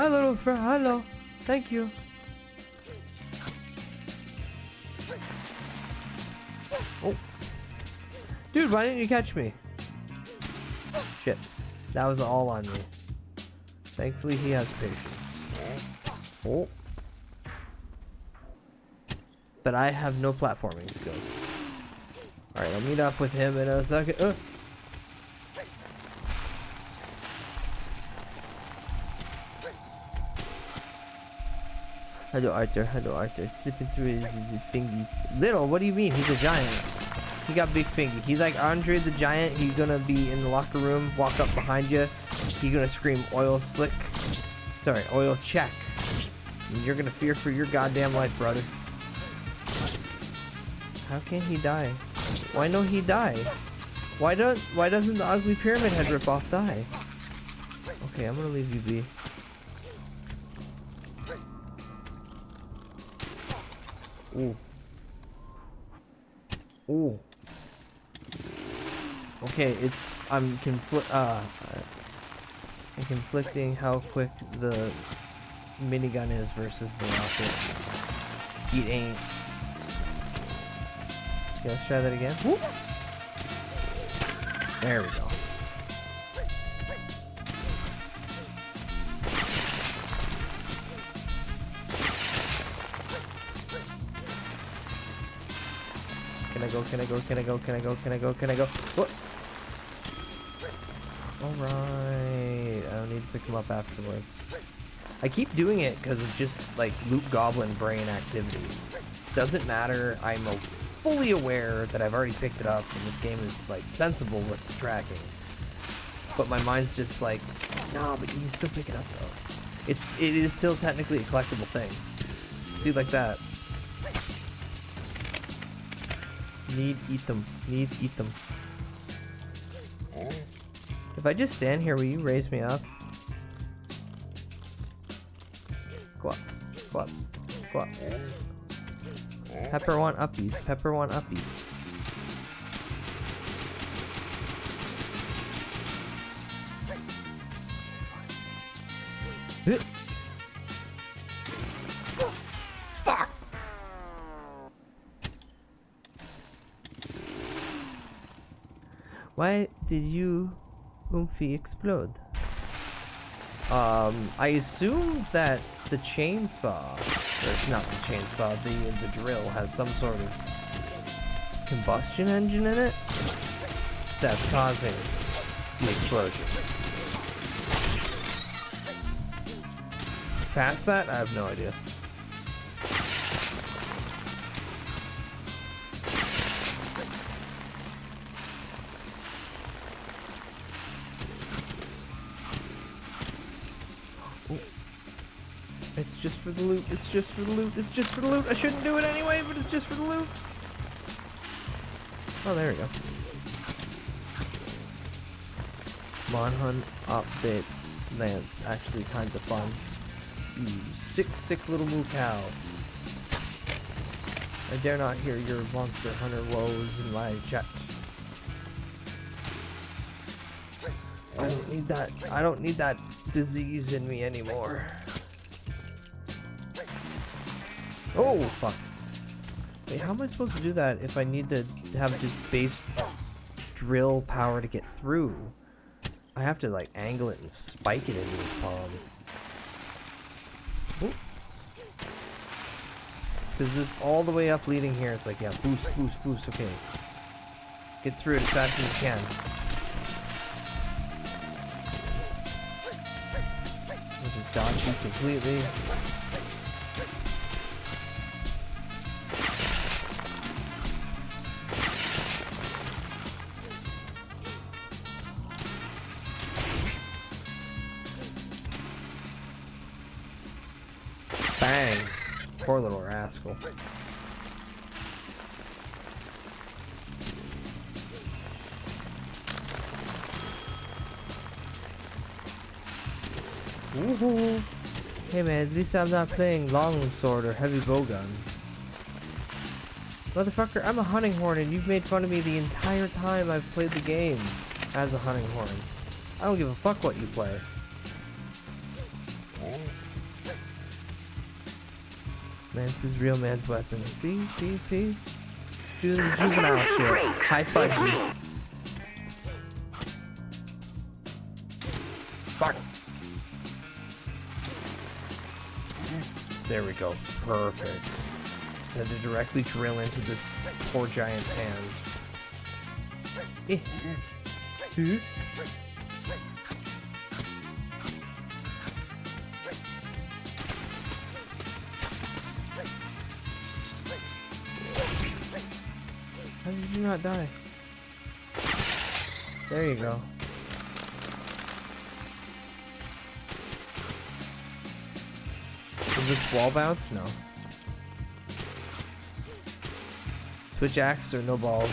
Hi, little friend. Hello. Thank you. Oh. Dude, why didn't you catch me? Shit. That was all on me. Thankfully, he has patience. Oh. But I have no platforming skills. Alright, I'll meet up with him in a second. Hello, Arthur. Hello, Arthur. Slipping through his fingies. Little? What do you mean? He's a giant. He got big fingy. He's like Andre the Giant. He's gonna be in the locker room, walk up behind you. He's gonna scream, oil slick. Sorry, oil check. And you're gonna fear for your goddamn life, brother. How can he die? Why don't he die? Why doesn't the ugly pyramid head ripoff die? Okay, I'm gonna leave you be. Ooh. Ooh. Okay, I'm conflicting how quick the minigun is versus the rocket. It ain't. Okay, let's try that again. Woo. There we go. Can I go? Can I go? Can I go? Can I go? Can I go? Can I go? What? Alright. I don't need to pick him up afterwards. I keep doing it because of just like loot goblin brain activity. Doesn't matter. I'm fully aware that I've already picked it up and this game is like sensible with the tracking. But my mind's just like, no, but you can still pick it up though. It is still technically a collectible thing. See, like that. Need eat them. Need eat them. If I just stand here, will you raise me up? Go up. Go up. Go up. Pepper want uppies. Pepper want uppies. Fuck! Why did you Oomphy explode? I assume that the chainsaw, or not the chainsaw, the drill has some sort of combustion engine in it that's causing the explosion. Past that, I have no idea. It's just for the loot. It's just for the loot. It's just for the loot. I shouldn't do it anyway, but it's just for the loot. Oh, there we go. Monhunt update Lance. Actually kind of fun. You sick little moo cow. I dare not hear your monster hunter woes in my chat. I don't need that. I don't need that disease in me anymore. Oh, fuck. Wait, how am I supposed to do that if I need to have just base drill power to get through? I have to, like, angle it and spike it into his palm. Because this all the way up leading here, it's like, yeah, boost, boost, boost, okay. Get through it as fast as you can. We'll just dodge you completely. Bang! Poor little rascal. Woohoo! Hey man, at least I'm not playing longsword or heavy bowgun. Motherfucker, I'm a hunting horn and you've made fun of me the entire time I've played the game as a hunting horn. I don't give a fuck what you play. Lance is real man's weapon. See? Doing the juvenile shit. High five you. Fuck. There we go. Perfect. Had to directly drill into this poor giant's hand. How did you not die? There you go. Is this wall bounce? No. Switch axe or no balls?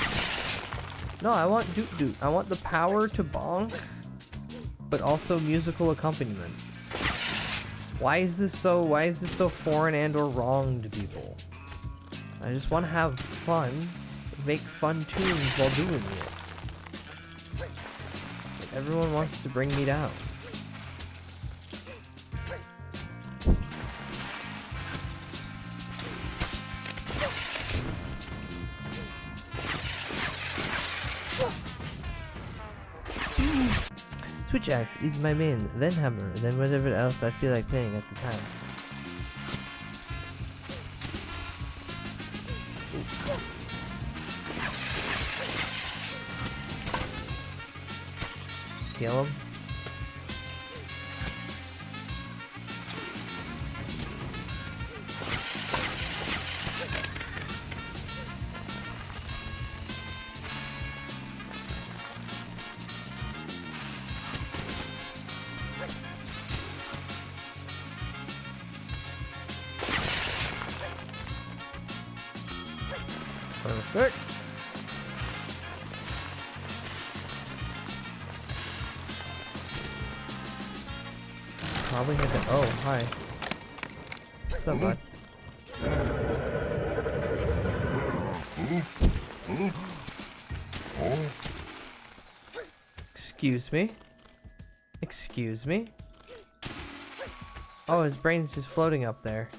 No, I want doot doot. I want the power to bonk, but also musical accompaniment. Why is this so foreign and or wrong to people? I just want to have fun, make fun tunes while doing it. Everyone wants to bring me down. Switch axe is my main, then hammer, then whatever else I feel like playing at the time. Kill him. Perfect. Probably hit the. Oh, hi. What's up, bud? Excuse me? Excuse me? Oh, his brain's just floating up there.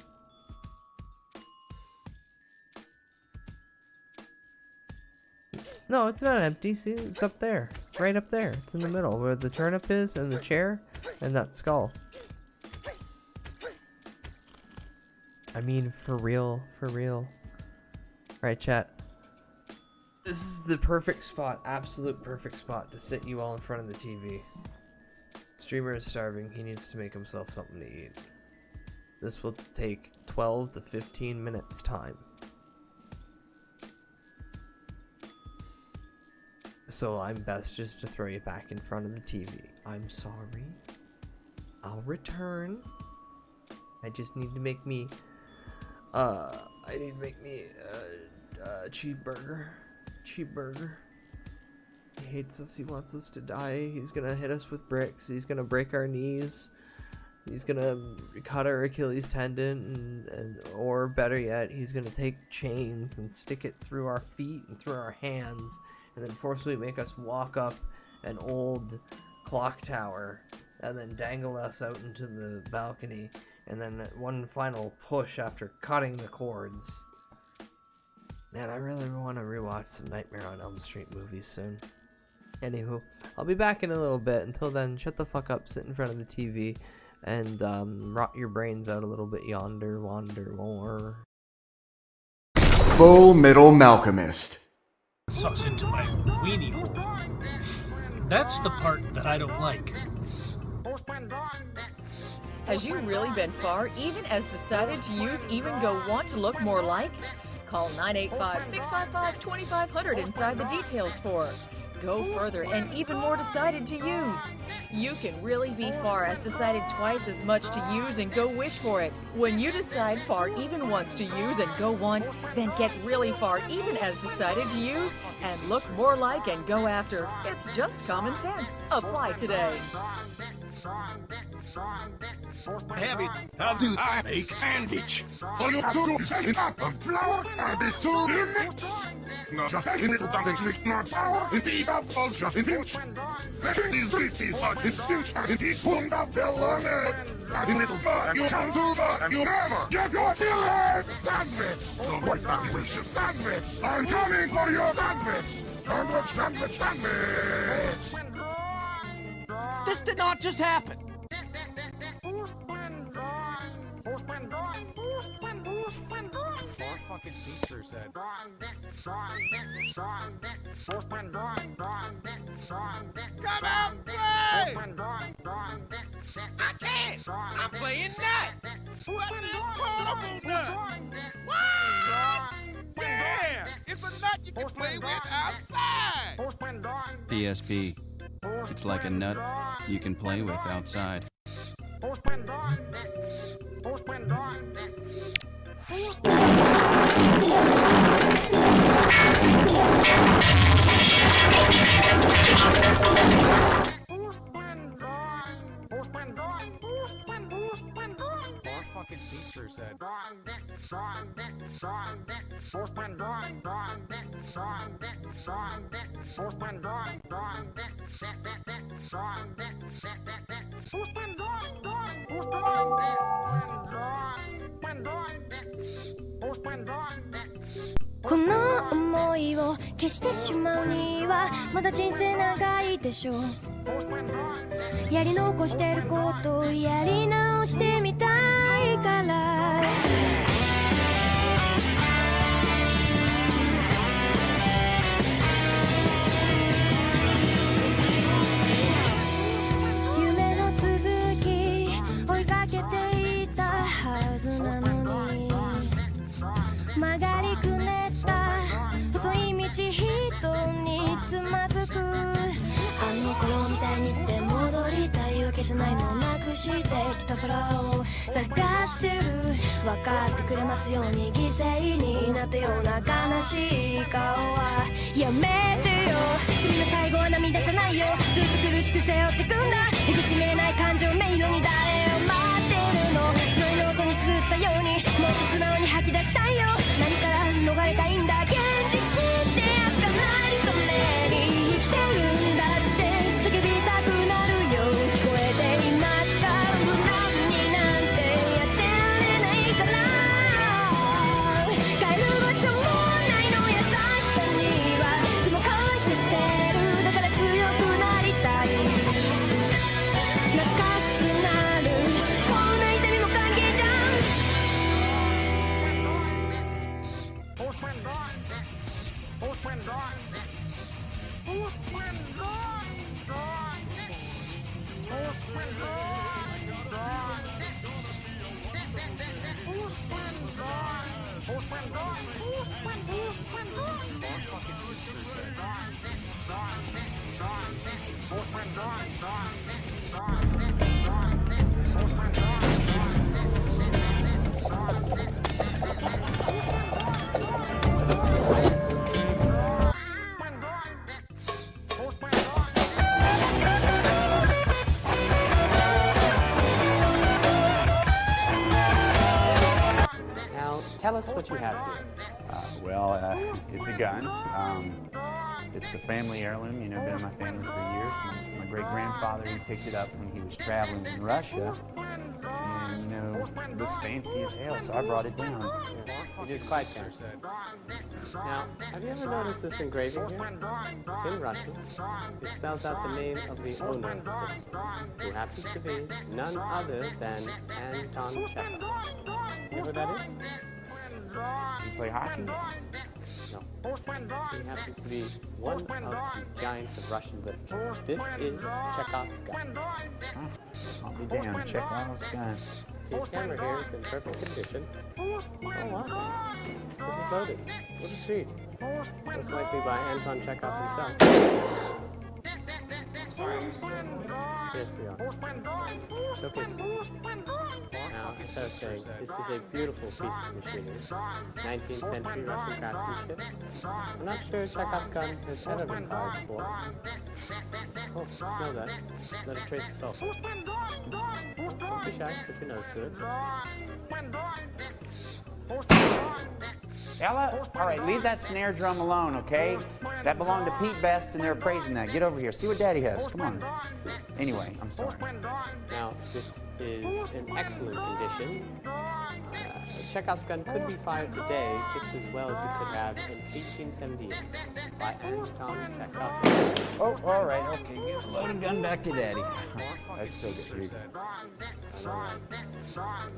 No, it's not empty. See, it's up there. Right up there. It's in the middle where the turnip is and the chair and that skull. I mean, for real, for real. Alright, chat. This is the perfect spot, absolute perfect spot to sit you all in front of the TV. Streamer is starving. He needs to make himself something to eat. This will take 12 to 15 minutes time. So I'm best just to throw you back in front of the TV. I'm sorry. I'll return. I just need to make me a cheeseburger. Cheeseburger. He hates us. He wants us to die. He's gonna hit us with bricks. He's gonna break our knees. He's gonna cut our Achilles tendon, or better yet, he's gonna take chains and stick it through our feet and through our hands, and then forcibly make us walk up an old clock tower, and then dangle us out into the balcony, and then one final push after cutting the cords. Man, I really want to rewatch some Nightmare on Elm Street movies soon. Anywho, I'll be back in a little bit. Until then, shut the fuck up, sit in front of the TV, and rot your brains out a little bit yonder, wander more. Full Metal Malcolmist. Sucks into my weenie hole. That's the part that I don't like. Has you really been far, even as decided to use Even Go Want to look more like? Call 985-655-2500 inside the details for Go Further and even more decided to use. You can really be far as decided twice as much to use and go wish for it. When you decide far even once to use and go want, then get really far even as decided to use and look more like and go after. It's just common sense. Apply today. Heavy. How do I make sandwich? All you have to do is take a cup of flour and the 2 minutes. Now just take a little something sweet, not sour, and beat up all just an inch. Making these treaties like a cinch and he's pulling up their learning. And a little bud, you come to the, you never get your chili sandwich. So what's that delicious sandwich? I'm coming for your sandwich. Sandwich, sandwich, sandwich. This did not just happen. Our fucking teacher said. Come out and play! I can't! I'm playing nut! What is portable nut? What? Yeah! It's a nut you can play with outside! PSP. It's like a nut you can play with outside. Our fucking teacher said.この思いを消してしまうにはまだ人生長いでしょう。やり残してることをやり直してみたいから夢の続き追いかけていたはずなのに曲がりくねった細い道一につまずくあの頃みたいにって戻りたいわけじゃないのなくしてきた空を探してる分かってくれますように犠牲になったような悲しい顔はやめてよ罪の最後は涙じゃないよずっと苦しく背負ってくんだ出口見えない感情迷路に誰を待ってるの血のノートに綴ったようにもっと素直に吐き出したいよ何から逃れたいんだ現実ってやつがないために生きてるんだって叫びたくなるよ聞こえていますか無難になんてやってられないから帰る場所もないの優しさにはいつも感謝してるだから強くなりたい懐かしくなるこんな痛みも歓迎じゃんNow, tell us what you have here. It's a gun. It's a family heirloom, you know, been in my family for years. My great-grandfather, he picked it up when he was traveling in Russia. And, you know, it looks fancy as hell, so I brought it down. It is quite fancy. Now, have you ever noticed this engraving here? It's in Russian. It spells out the name of the owner, who happens to be none other than Anton Chekhov. You know who that is? Does he play hockey? No. He happens to be one of the giants of Russian literature. This is Chekhov's gun. I'll be damned, Chekhov's gun. The camera here is in perfect condition. Oh wow. This is loaded. What a treat. Most likely by Anton Chekhov himself. Yes, we are. Showcase. Now, as I was saying, this is a beautiful piece of machinery. 19th century Russian craftsmanship. I'm not sure Chekhov's gun has ever been fired before. Oh, smell that. Let it trace the salt. Don't be shy. Put your nose to it. Ella, all right, leave that snare drum alone, okay? That belonged to Pete Best, and they're praising that. Get over here. See what Daddy has. Come on. Anyway, I'm sorry. Now, this is in excellent condition. Chekhov's gun could be fired today just as well as it could have in 1878 by Anton Chekhov. Oh, all right, okay. Give the loaded gun back to Daddy. That's still good.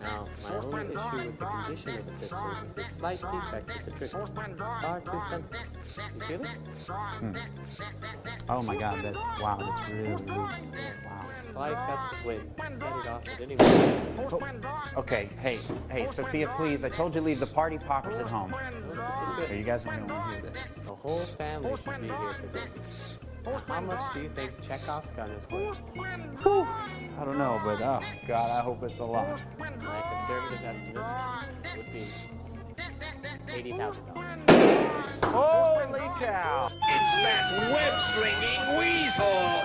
Now, my only issue with the condition of the pistol is a slight defect with the trigger. It's far too sensitive. You feel it? Oh my God, wow, that's really loose. Wow. Slight gust of wind. Set it off at any moment. Oh. Okay, hey, Sophia, please. I told you to leave the party poppers at home. This is good. Are you guys going to want to hear this? The whole family should be here for this. How much do you think Chekhov's gun is worth? Whew. I don't know, but oh God, I hope it's a lot. My conservative estimate would be $80,000. Holy cow! It's that web-slinging weasel!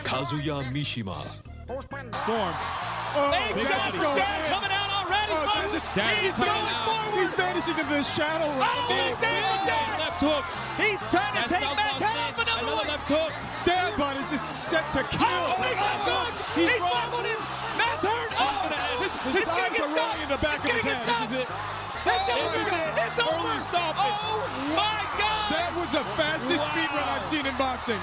Kazuya Mishima. Storm. Hey, Dad's going coming out already, folks. He's going forward. He's vanishing into this shadow right Dad, left hook. He's trying to take back half another left hook. Dad, but it's just set to kill. He's fumbled him. Matt's hurt. His eyes are rolling in the back of his head. This is it. It's over. Stop it. Oh, my God. That was the fastest speed run I've seen in boxing.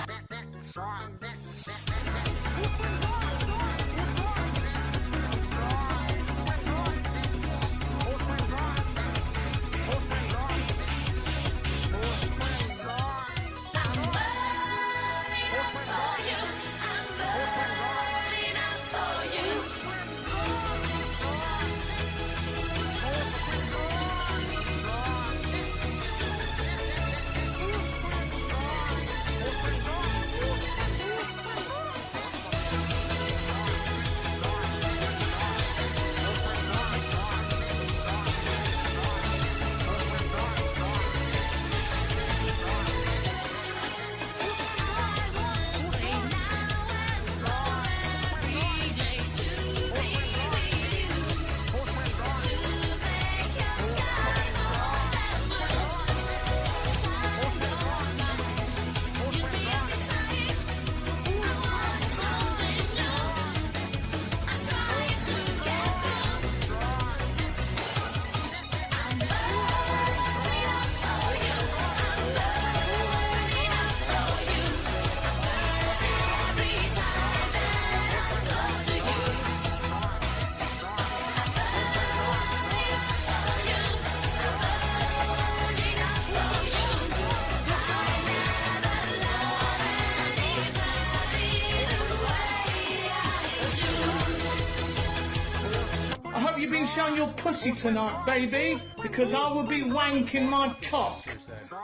Showing your pussy tonight, baby, because I will be wanking my cock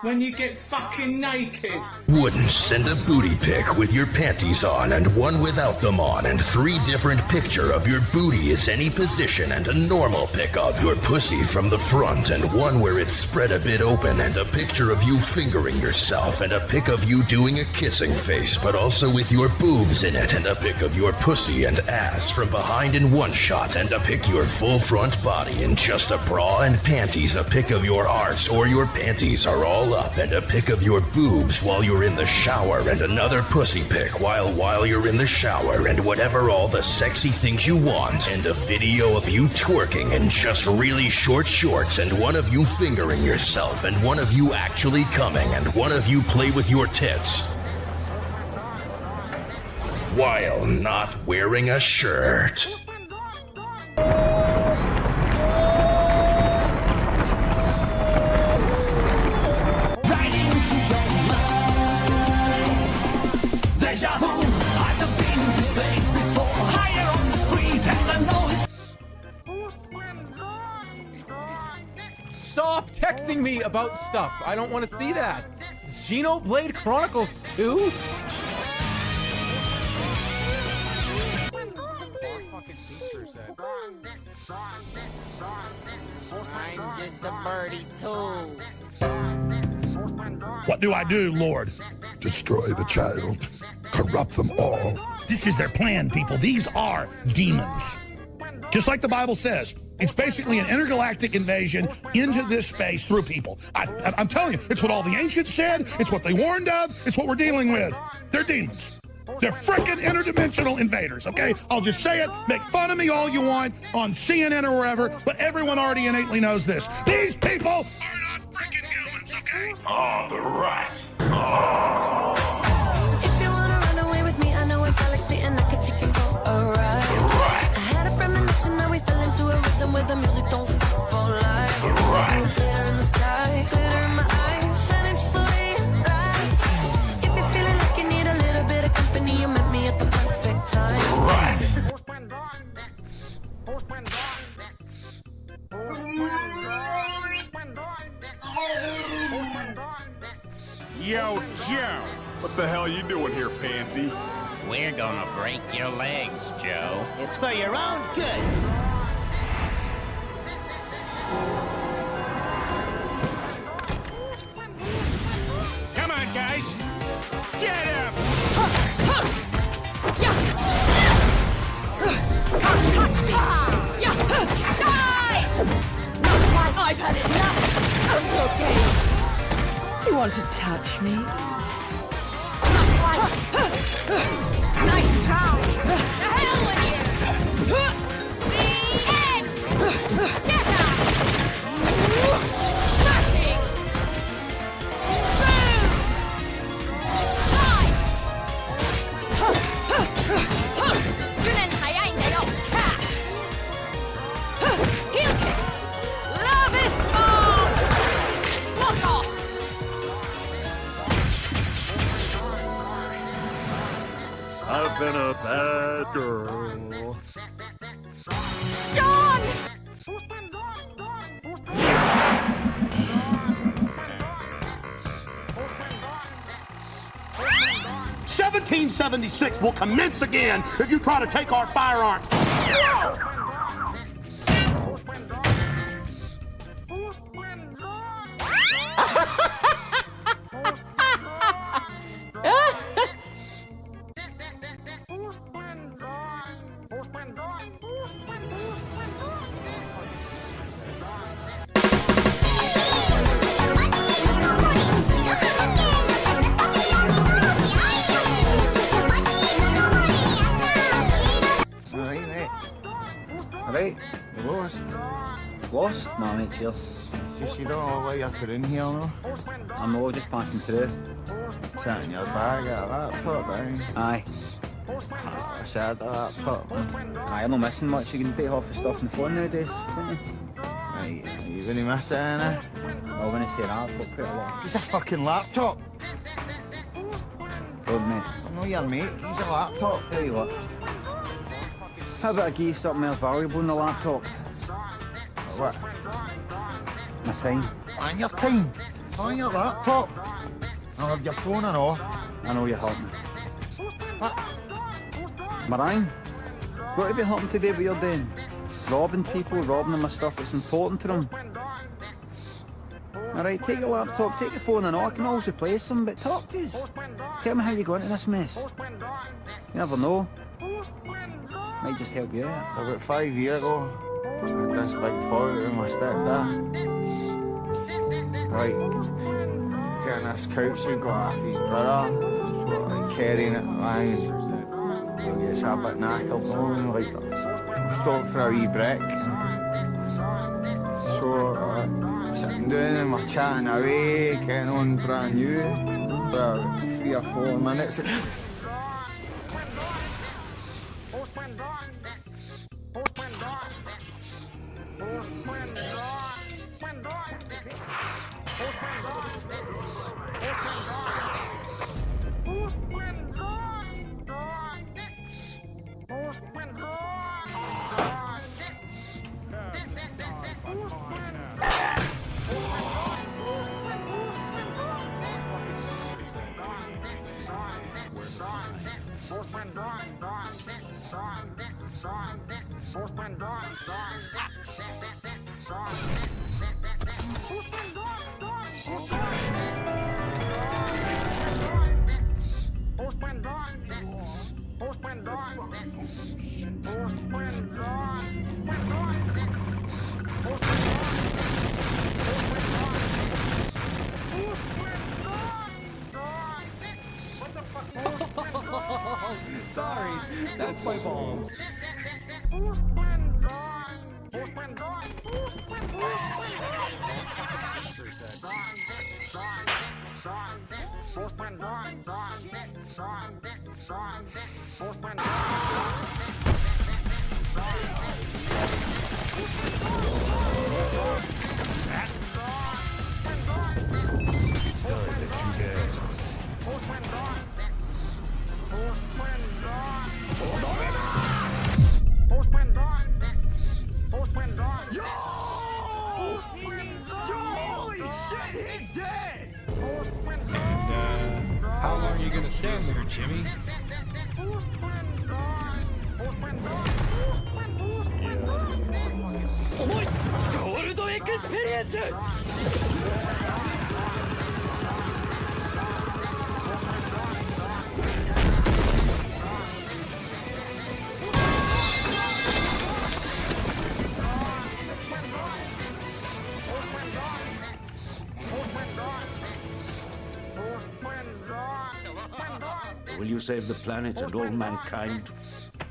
when you get fucking naked. Wouldn't send a booty pic with your panties on and one without them on, and 3 different picture of your booty is any position, and a normal pic of your pussy from the front, and one where it's spread a bit open, and a picture of you fingering yourself, and a pic of you doing a kissing face but also with your boobs in it, and a pic of your pussy and ass from behind in one shot, and a pic your full front body in just a bra and panties, a pic of your arse or your panties are all all up, and a pic of your boobs while you're in the shower, and another pussy pic while you're in the shower, and whatever all the sexy things you want, and a video of you twerking in just really short shorts, and one of you fingering yourself, and one of you actually coming, and one of you play with your tits while not wearing a shirt. Stop texting me about stuff. I don't want to see that. Xenoblade Chronicles 2? I'm just a birdie too. What do I do, Lord? Destroy the child. Corrupt them all. This is their plan, people. These are demons. Just like the Bible says, it's basically an intergalactic invasion into this space through people. I'm telling you, it's what all the ancients said. It's what they warned of. It's what we're dealing with. They're demons. They're frickin' interdimensional invaders, okay? I'll just say it. Make fun of me all you want on CNN or wherever, but everyone already innately knows this. These people are not frickin' humans, okay? Oh, the rats. Oh. If you wanna run away with me, I know a galaxy and I can take you for a ride. I had a premonition that we fell into a rhythm where the music don't stop for life. Blue clear in the sky, glitter in my eyes, shining just the way you like. If you're feeling like you need a little bit of company, you met me at the perfect time. Yo, Joe! What the hell are you doing here, pansy? We're gonna break your legs, Joe. It's for your own good. Come on, guys! Get him! Come touch me! Die! Not my I've had enough of your game. You want to touch me? Not quite. Nice try. The hell with you! The end! Get out! Smashing! Boom! Slide! Heel kick! Love is bomb! Walk off! I've been a bad girl. John! 1776 will commence again if you try to take our firearms. Alright, you lost. Lost? Nah, mate, cheers. You don't know why you're in here, no? I'm not just passing through. Sat in your bag at a laptop, eh? Aye. I said a laptop. Aye, I'm not missing much. You can take half the stuff on the phone nowadays, can't you? Right, you gonna miss it, innit? Well, when I say laptop, quite a lot. It's a fucking laptop! Don't mate. I'm not your mate, he's a laptop. Tell you what. How about I give you something more valuable in the laptop? What? My time. And your time? On your laptop? I'll have your phone and all. I know you're hurting. What? Marine? What have you happened today what you're doing? Robbing people, robbing them of stuff that's important to them. Alright, take your laptop, take your phone and all. I can always replace them, but talk to us. Tell me how you got into this mess. You never know. Might just help you out. About 5 years ago, I had this big fault in my stepdad. Right. getting this couch he got off his brother, sort of like carrying it around. So he gets a bit knackered, like stop for a wee break. So sitting down and we're chatting away, getting on brand new for about 3 or 4 minutes. Sorry, that's my balls. How long are you gonna stand there, Jimmy? Will you save the planet and all mankind?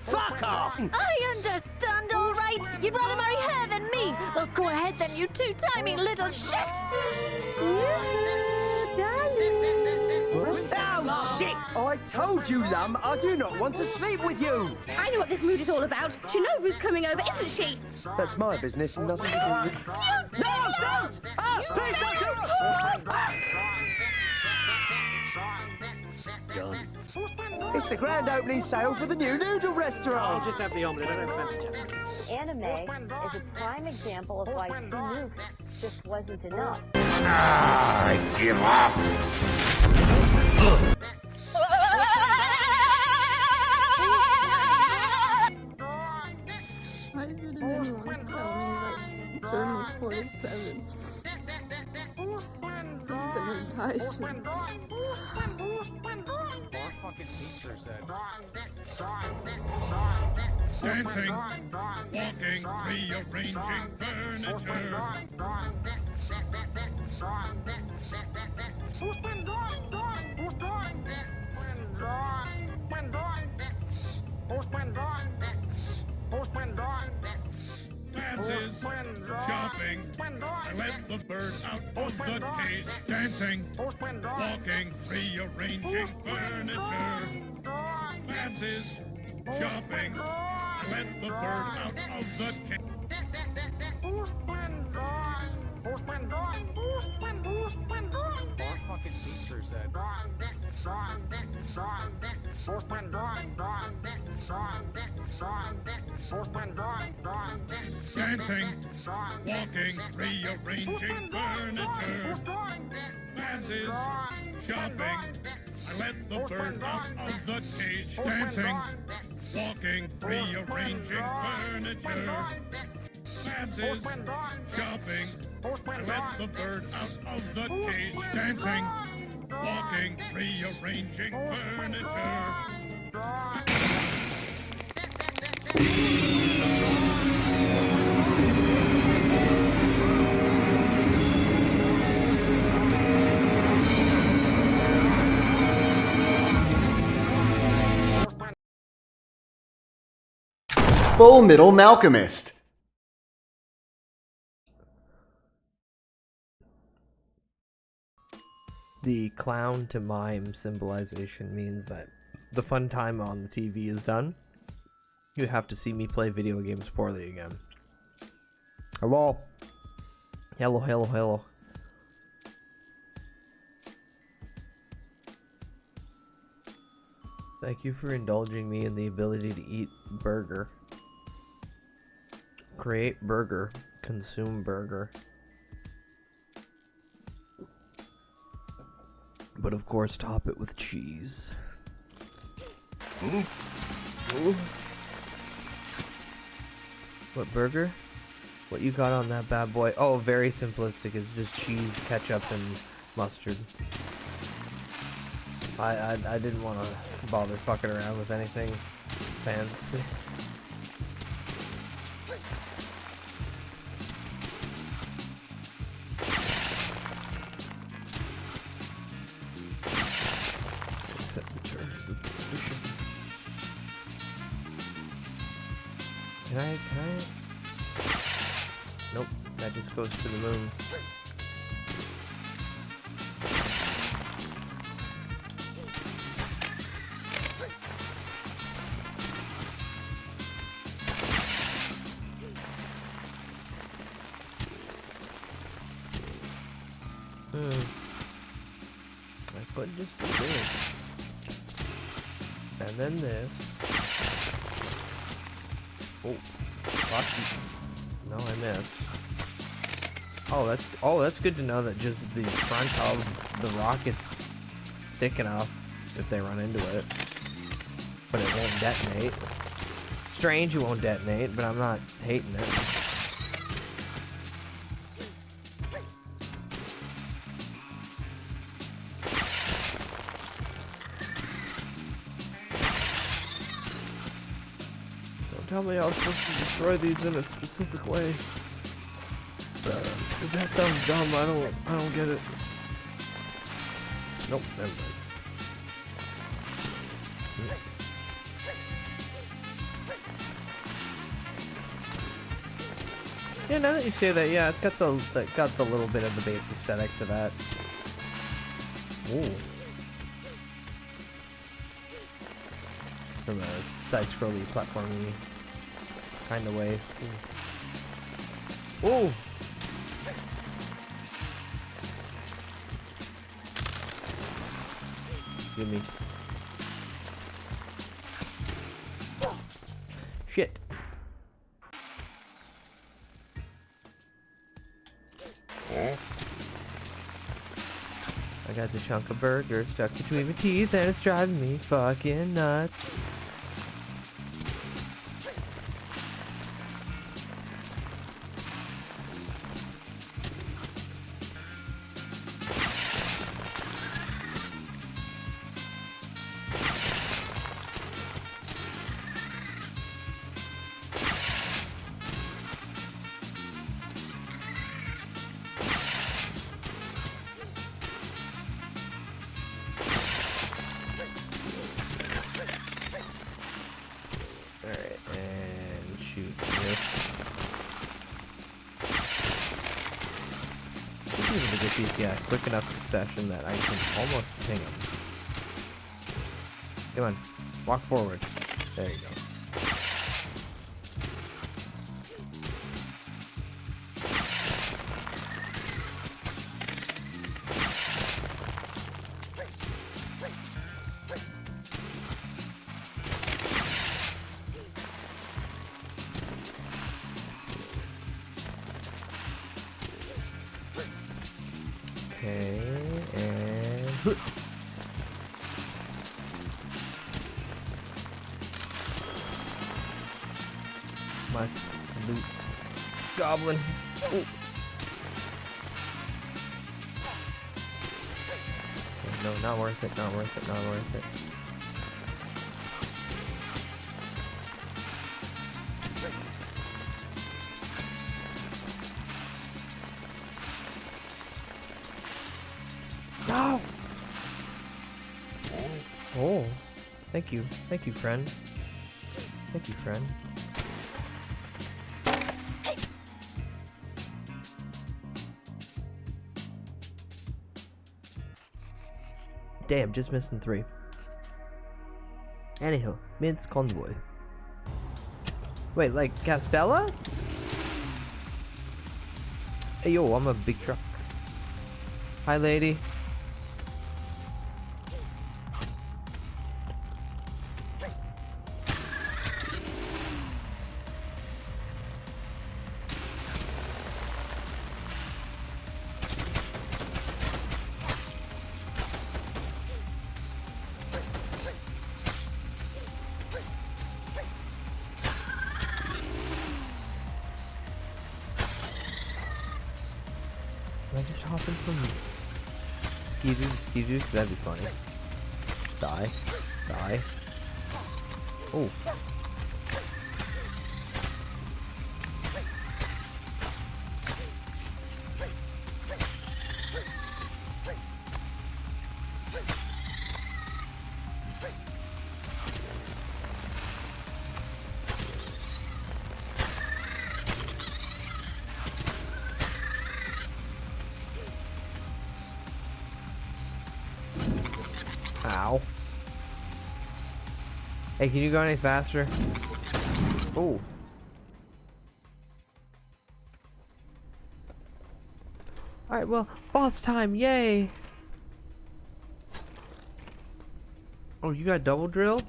Fuck off! I understand, all right. You'd rather marry her than me. Well, go ahead then, you two-timing little shit. Oh, shit! I told you, Lum, I do not want to sleep with you. I know what this mood is all about. Shinobu's coming over, isn't she? That's my business and nothing to do with... No, don't! Oh, please don't do it! Done. It's the grand opening sale for the new noodle restaurant. I'll just have the omelette. I don't fancy Japanese. Anime is a prime example of why 2 nukes just wasn't enough. I give up. Why didn't anyone tell me that Germ was 47? He's gonna die soon. Our fucking teacher said. Dancing, walking, rearranging furniture. Dances, shopping, I let the bird out of the cage. Dancing, walking, rearranging furniture. Dances, shopping, I let the bird out of the cage. Our fucking teacher said. Dancing, walking, rearranging furniture. Dances, shopping, I let the bird out of the cage. Dancing, walking, rearranging furniture. Dances, shopping, I let the bird out of the cage. Dancing, walking, rearranging furniture. Full Middle Malcolmist. The clown to mime symbolization means that the fun time on the TV is done. You have to see me play video games poorly again. Hello. Hello, hello, hello. Thank you for indulging me in the ability to eat burger. Create burger. Consume burger. But of course, top it with cheese. Ooh. Ooh. What burger? What you got on that bad boy? Oh, very simplistic. It's just cheese, ketchup, and mustard. I didn't want to bother fucking around with anything fancy. Accept the terms of the condition. Can I? Nope, that just goes to the moon. I could just do this. And then this. Oh, fuck. No, I missed. Oh, that's good to know that just the front of the rocket's thick enough if they run into it. But it won't detonate. Strange it won't detonate, but I'm not hating it. Tell me I was supposed to destroy these in a specific way. If that sounds dumb, I don't get it. Nope, never mind. Yeah, now that you say that, yeah, it's got the little bit of the base aesthetic to that. Ooh. From a side-scrolly, platformy kind of way. Ooh. Give me. Shit. I got the chunk of burger stuck between my teeth and it's driving me fucking nuts. Yeah, quick enough succession that I can almost ping him. Come on, walk forward. There you go. Okay, and must loot goblin. Ooh. Okay, no, not worth it, not worth it, not worth it. No! Oh, thank you, friend. Thank you, friend. Damn, just missing 3. Anyhow, Minsk convoy. Wait, like Castella? Hey yo, I'm a big truck. Hi lady. Can I just hop in from Ski-Doo to Ski-Doo? That'd be funny. Die. Die. Oh. Ow. Hey, can you go any faster? Oh. Alright, well, boss time, yay! Oh, you got double drill?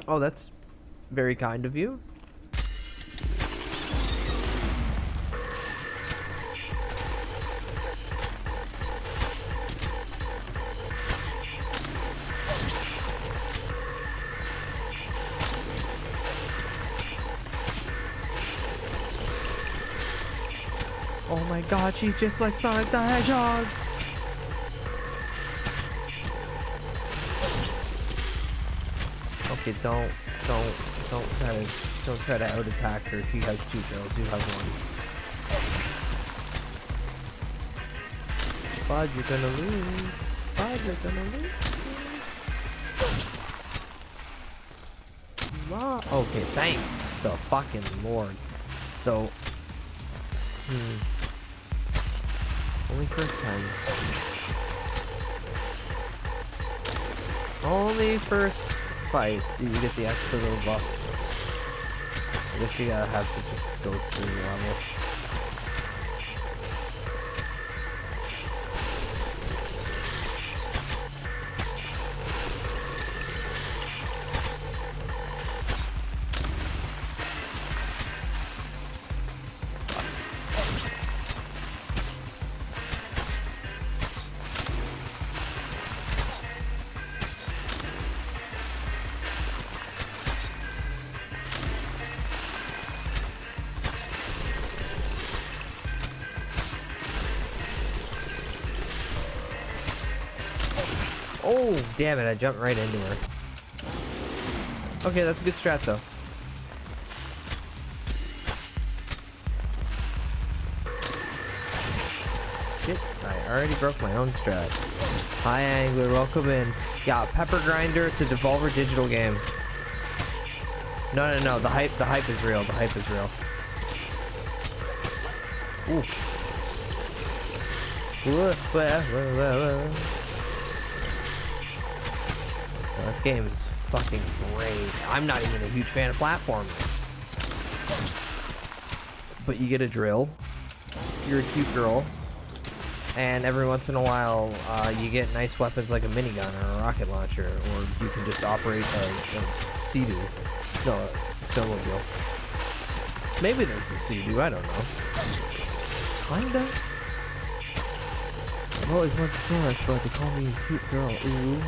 Oh, that's very kind of you. Oh my god, she's just like Sonic the Hedgehog! Okay, don't try to out attack her. She has 2 drills, you have 1. But you're gonna lose. But you're gonna lose. Okay, thank the fucking Lord. So only first time. Only first fight do you get the extra little buff. I guess you gotta have to just go through the level. Oh, damn it, I jumped right into her. Okay, that's a good strat, though. Shit, I already broke my own strat. Hi, Angler, welcome in. Yeah, Pepper Grinder, it's a Devolver Digital game. No, the hype is real, the hype is real. Ooh. This game is fucking great. I'm not even a huge fan of platformers. But you get a drill. You're a cute girl. And every once in a while, you get nice weapons like a minigun or a rocket launcher. Or you can just operate a Sea-Doo. No, a snowmobile. Maybe there's a Sea-Doo, I don't know. Kinda. I've always wanted to say that, but they call me a cute girl. Ooh.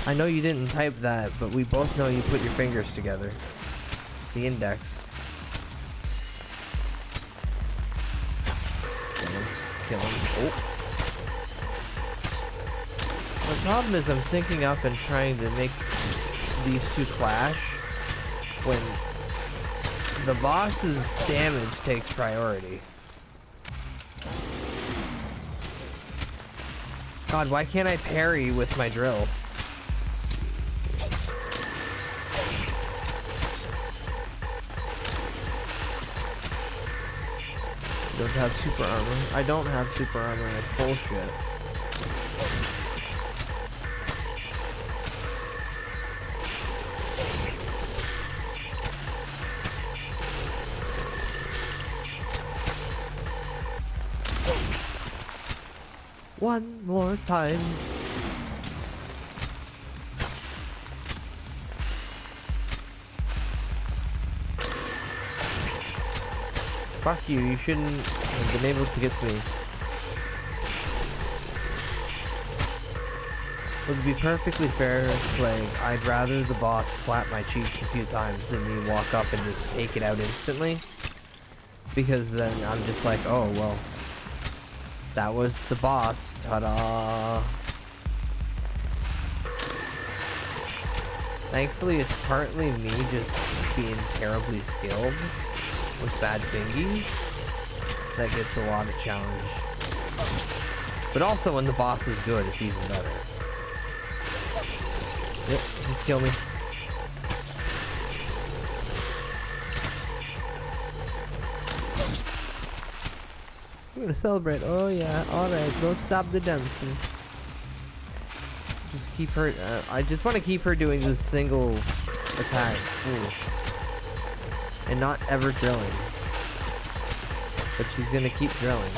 I know you didn't type that, but we both know you put your fingers together. The index. Kill him. Oh. The problem is I'm syncing up and trying to make these two clash when the boss's damage takes priority. God, why can't I parry with my drill? Don't have super armor. I don't have super armor. That's bullshit. One more time. Fuck you, you shouldn't have been able to get to me. But to be perfectly fair, Plague, I'd rather the boss clap my cheeks a few times than me walk up and just take it out instantly. Because then I'm just like, oh, well, that was the boss. Ta-da! Thankfully, it's partly me just being terribly skilled with bad fingies that gets a lot of challenge. But also when the boss is good, it's even better. Yep, just kill me. We're gonna celebrate. Oh yeah, alright, don't stop the dancing. Just keep her, I just want to keep her doing this single attack. Ooh. And not ever drilling. But she's gonna keep drilling.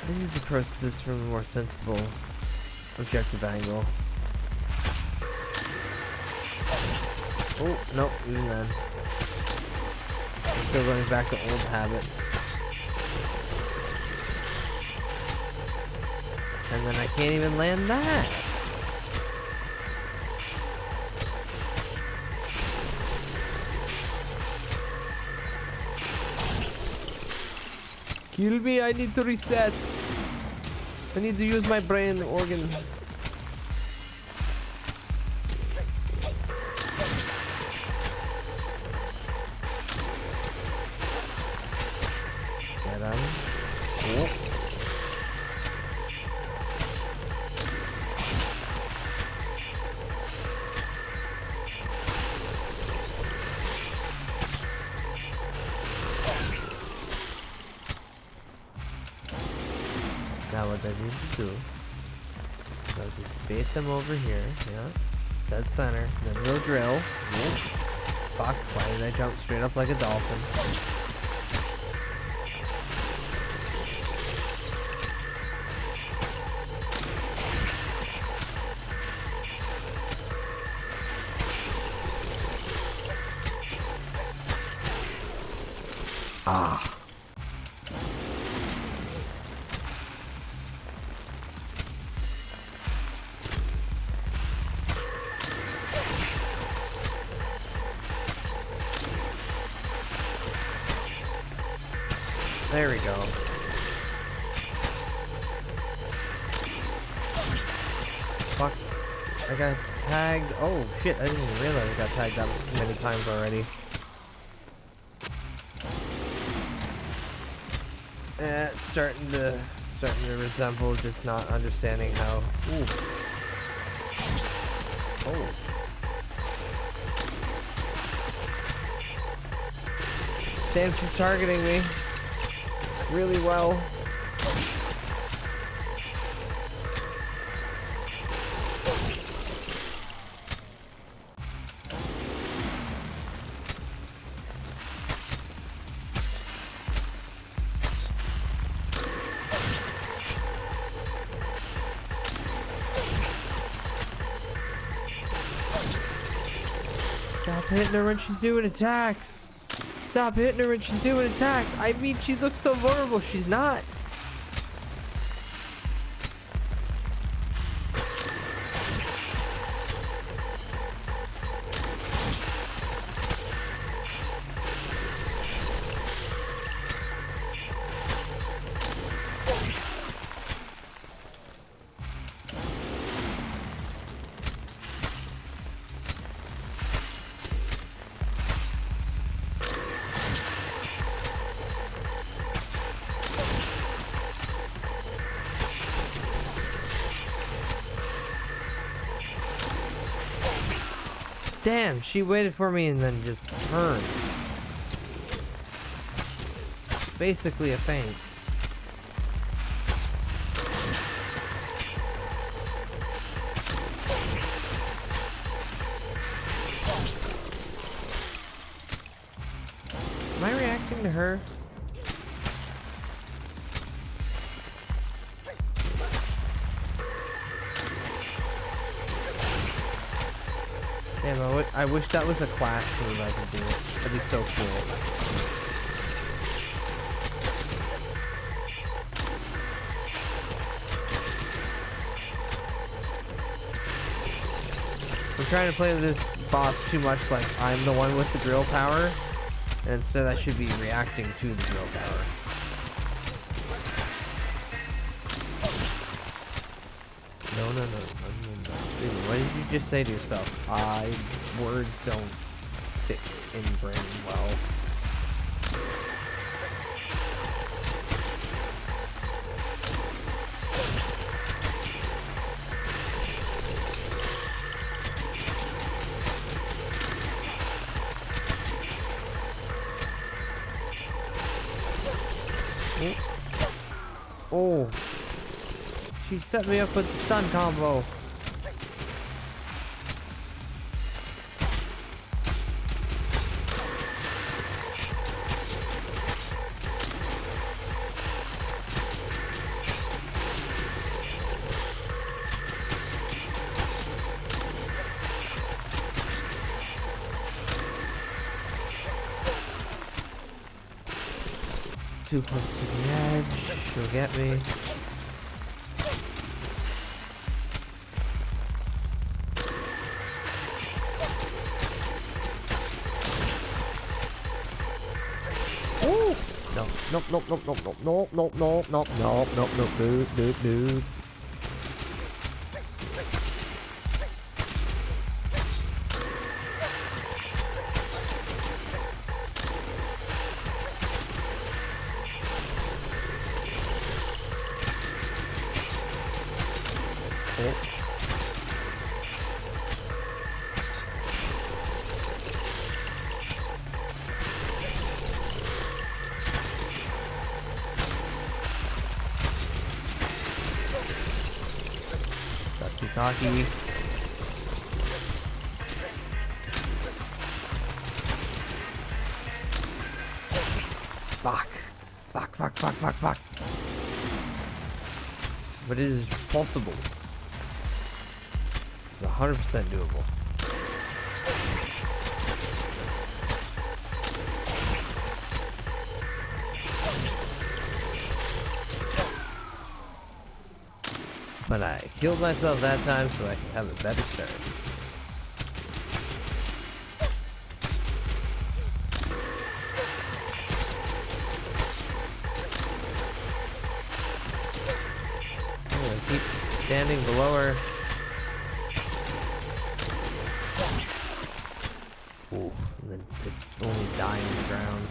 I need to approach this from a more sensible objective angle. Oh, nope, even then. I'm still going back to old habits. And then I can't even land that. Kill me, I need to reset. I need to use my brain organ. Get him. Oh. Now what I need to do, I'll just bait them over here, yeah, dead center, then we'll drill. Yep. Fuck, why did I jump straight up like a dolphin? Ah. There we go. Fuck. I got tagged. Oh shit, I didn't even realize I got tagged that many times already. It's starting to resemble just not understanding how. Ooh. Oh. Damn, she's targeting me really well. Stop hitting her when she's doing attacks. Stop hitting her when she's doing attacks. I mean, she looks so vulnerable. She's not. Damn, she waited for me and then just turned. Basically a feint. Am I reacting to her? Damn, I wish that was a class move I could do. That'd be so cool. We're trying to play this boss too much like I'm the one with the drill power, and instead I should be reacting to the drill power. No. What did you just say to yourself? Words don't fix in brain well. Oh, she set me up with the stun combo. Too close to the edge. She'll get me. Ooh! No, dude. Cocky. Fuck. But it is possible. It's 100% doable. But I healed myself that time so I can have a better start. I'm gonna keep standing below her. Ooh, and then to only die on the ground.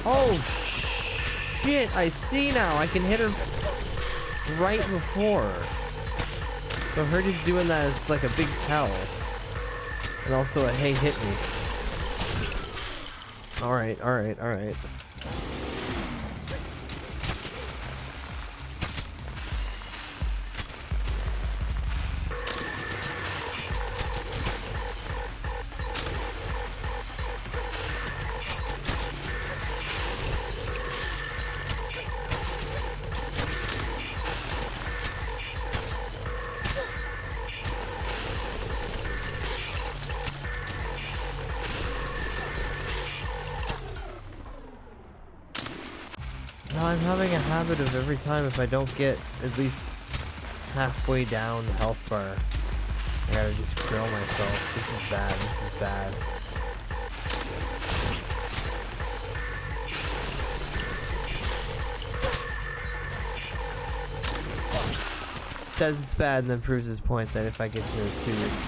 Oh shit, I see now. I can hit her right before. So her just doing that is like a big tell. And also a hey, hit me. Alright. I'm having a habit of every time if I don't get at least halfway down the health bar, I gotta just drill myself. This is bad. Says it's bad and then proves his point that if I get to 2, it's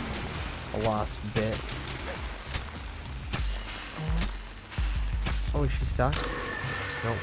a lost bit. Oh, is she stuck? Nope.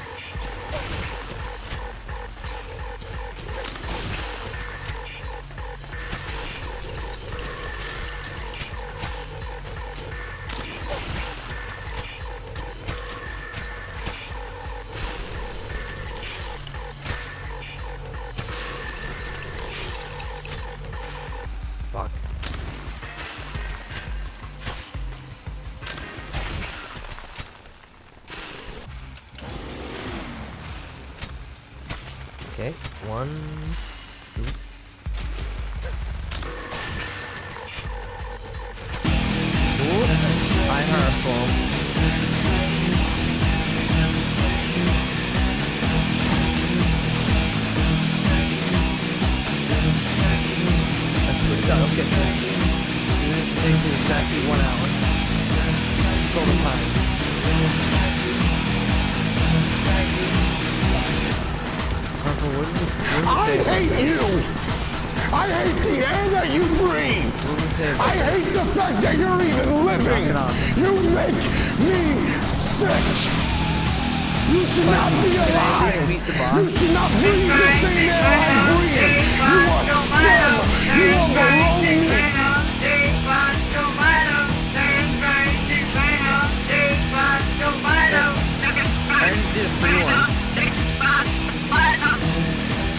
Okay, 1, 2. Ooh, high harmful. That's what we got. Okay. It takes exactly 1 hour. Total time. I hate you! I hate the air that you breathe! I hate the fact that you're even living! You make me sick! You should not be alive! You should not breathe the same air I breathe! You are scum! You are below me! I already did a free one.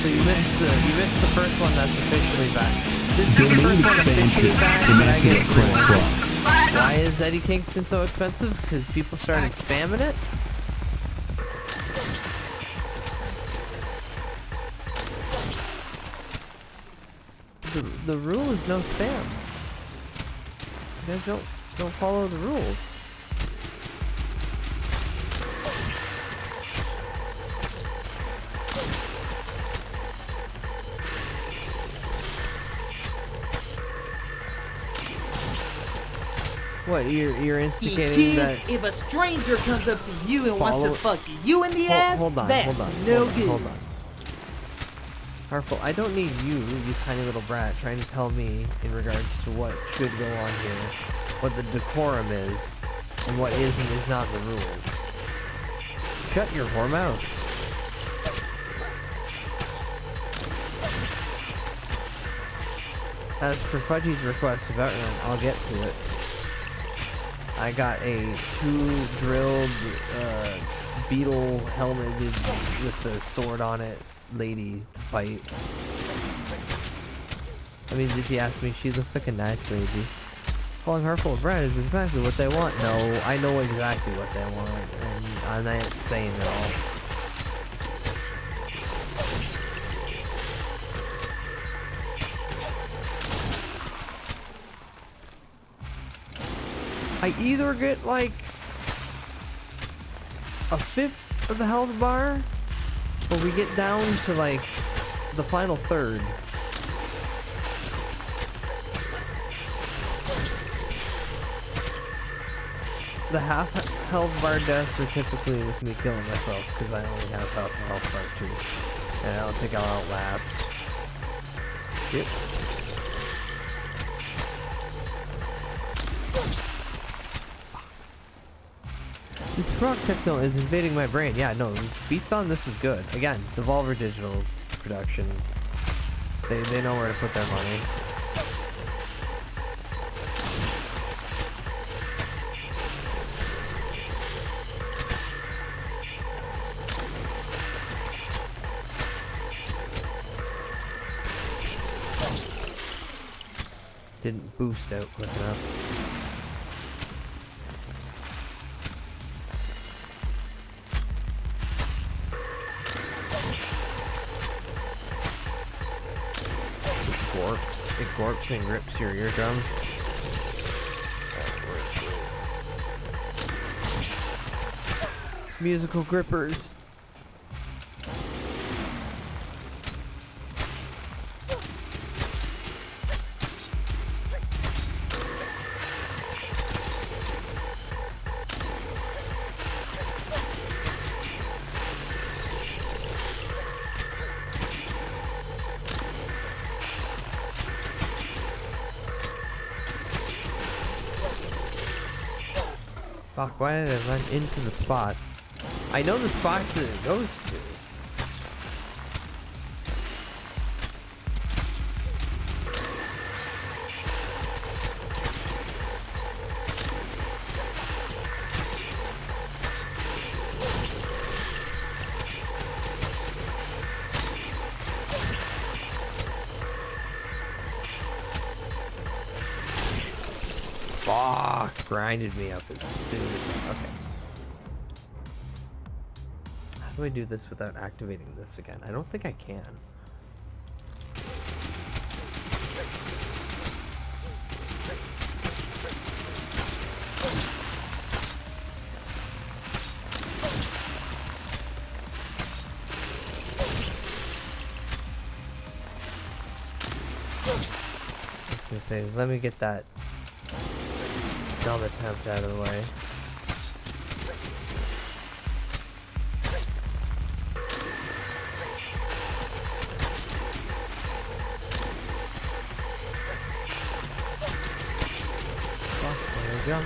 So you missed the first one that's officially back. This is the first one officially back, but I get a free one. Why is Eddie Kingston so expensive? Because people started spamming it? The rule is no spam. You guys don't follow the rules. What, you're instigating that? If a stranger comes up to you and wants to fuck you in the ass, that's no good. Hold on. Harmful, I don't need you tiny little brat, trying to tell me in regards to what should go on here, what the decorum is, and what is and is not the rules. Shut your whore mouth. As per Fudgy's request about it, I'll get to it. I got a 2-drilled, beetle helmeted with a sword on it lady to fight. I mean, did you ask me? She looks like a nice lady. Calling her full of bread is exactly what they want. No, I know exactly what they want, and I'm not saying it all. I either get like a 1/5 of the health bar, or we get down to like the final third. The half health bar deaths are typically with me killing myself because I only have half a health bar too, and I don't think I'll outlast. Yep. This frog techno is invading my brain. Yeah, no, beats on this is good. Again, Devolver Digital production. They know where to put their money. Didn't boost out quick enough. It gorps and rips your eardrums. Musical grippers. Fuck, why did I run into the spots? I know the spots that it goes to. Fuck, grinded me up as soon as okay. How do I do this without activating this again? I don't think I can. I was gonna say, let me get that dumb attempt out of the way. There we go.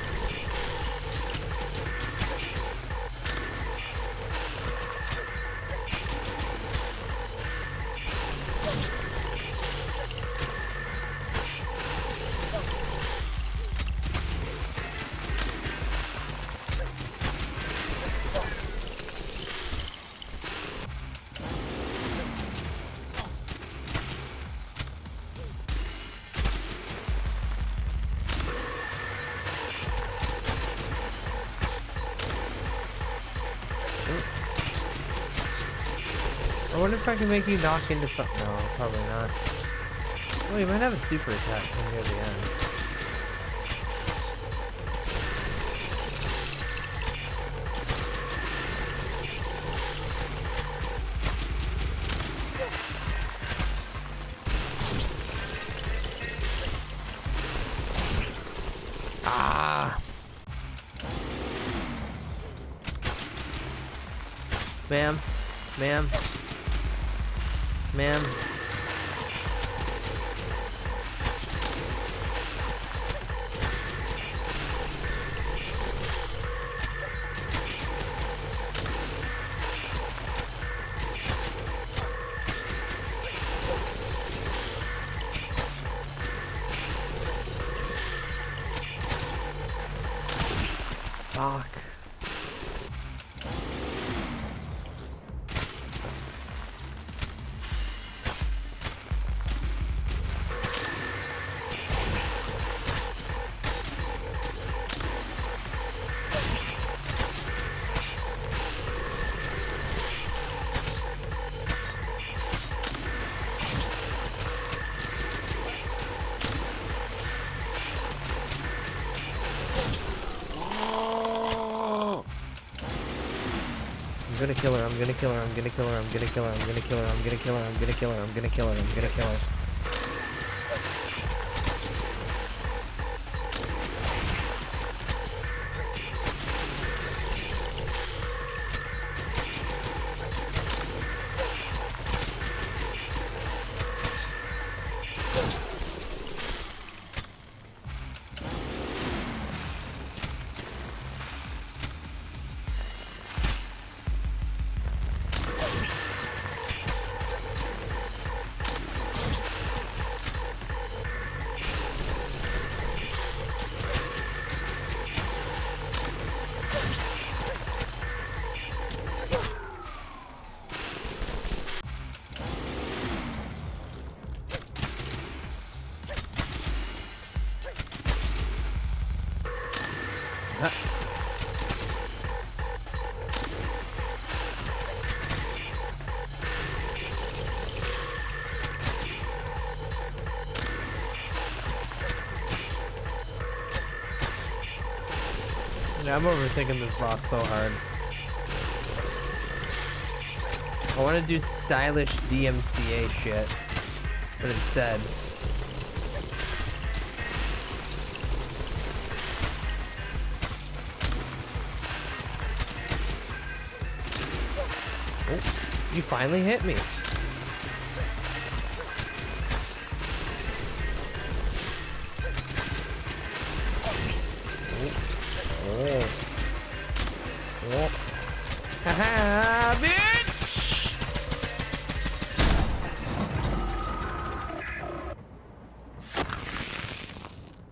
I wonder if I can make you knock into something. No, probably not. Well, you might have a super attack near the end. Ah! Ma'am. Ma'am. Ma'am. Fuck. I'm gonna kill her, I'm gonna kill her, I'm gonna kill her, I'm gonna kill her, I'm gonna kill her, I'm gonna kill her, I'm gonna kill her, I'm gonna kill her, I'm gonna kill her. Yeah, I'm overthinking this boss so hard. I want to do stylish DMCA shit, but instead... Oh, you finally hit me. Oh. Haha, bitch!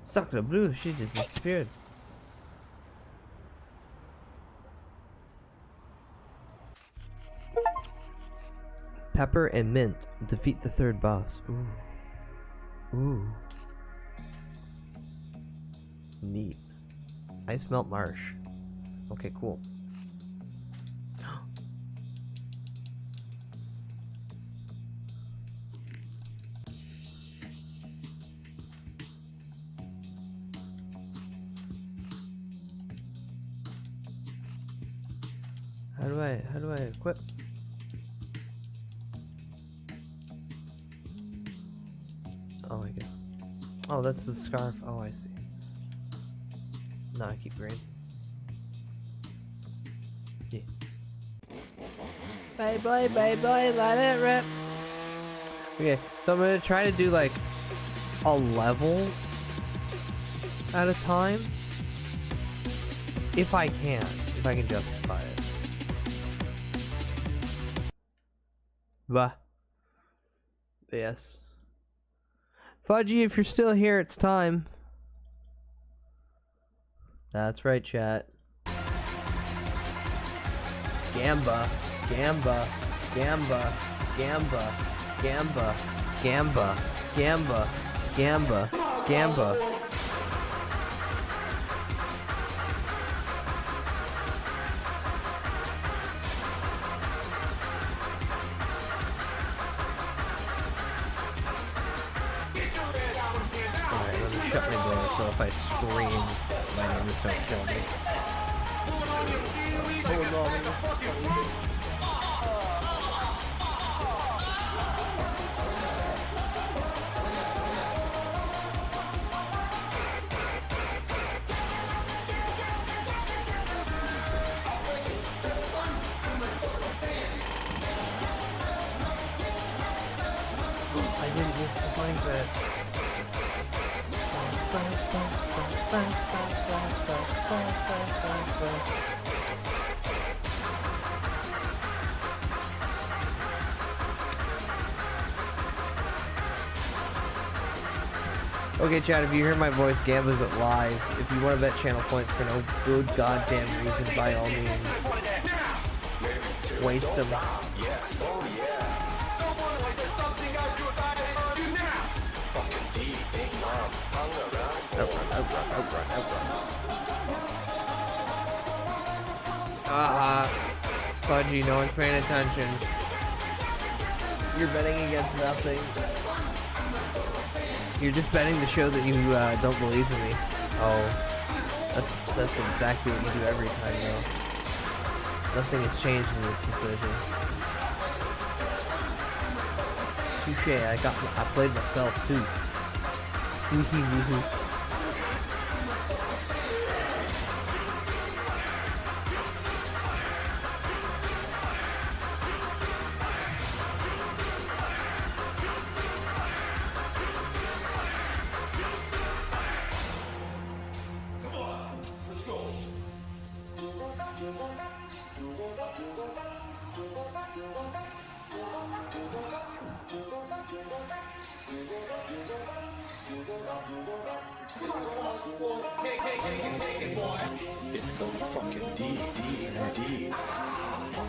Sucker Blue, she just disappeared. Pepper and mint defeat the third boss. Ooh. Ooh. Neat. Ice melt marsh. Okay, cool. How do I equip? Oh, I guess. Oh, that's the scarf. Oh, I see. No, I keep green. Yeah. Bye bye, let it rip. Okay, so I'm gonna try to do like a level at a time. If I can justify it. Bah. Yes. Fudgy, if you're still here, it's time. That's right, chat. Gamba, Gamba, Gamba, Gamba, Gamba, Gamba, Gamba, Gamba, Gamba. Alright, let me shut my door so if I scream, my neighbors don't kill me. Hold on. I didn't use the blank bed. Okay, chat, if you hear my voice, Gamba's at live. If you want to bet channel points for no good goddamn reason, by all means. Waste them. Fudgy, no one's paying attention. You're betting against nothing. You're just betting to show that you don't believe in me. Oh, that's exactly what you do every time, though. Nothing has changed in this decision. Touché, I played myself too. Woohoo woohoo.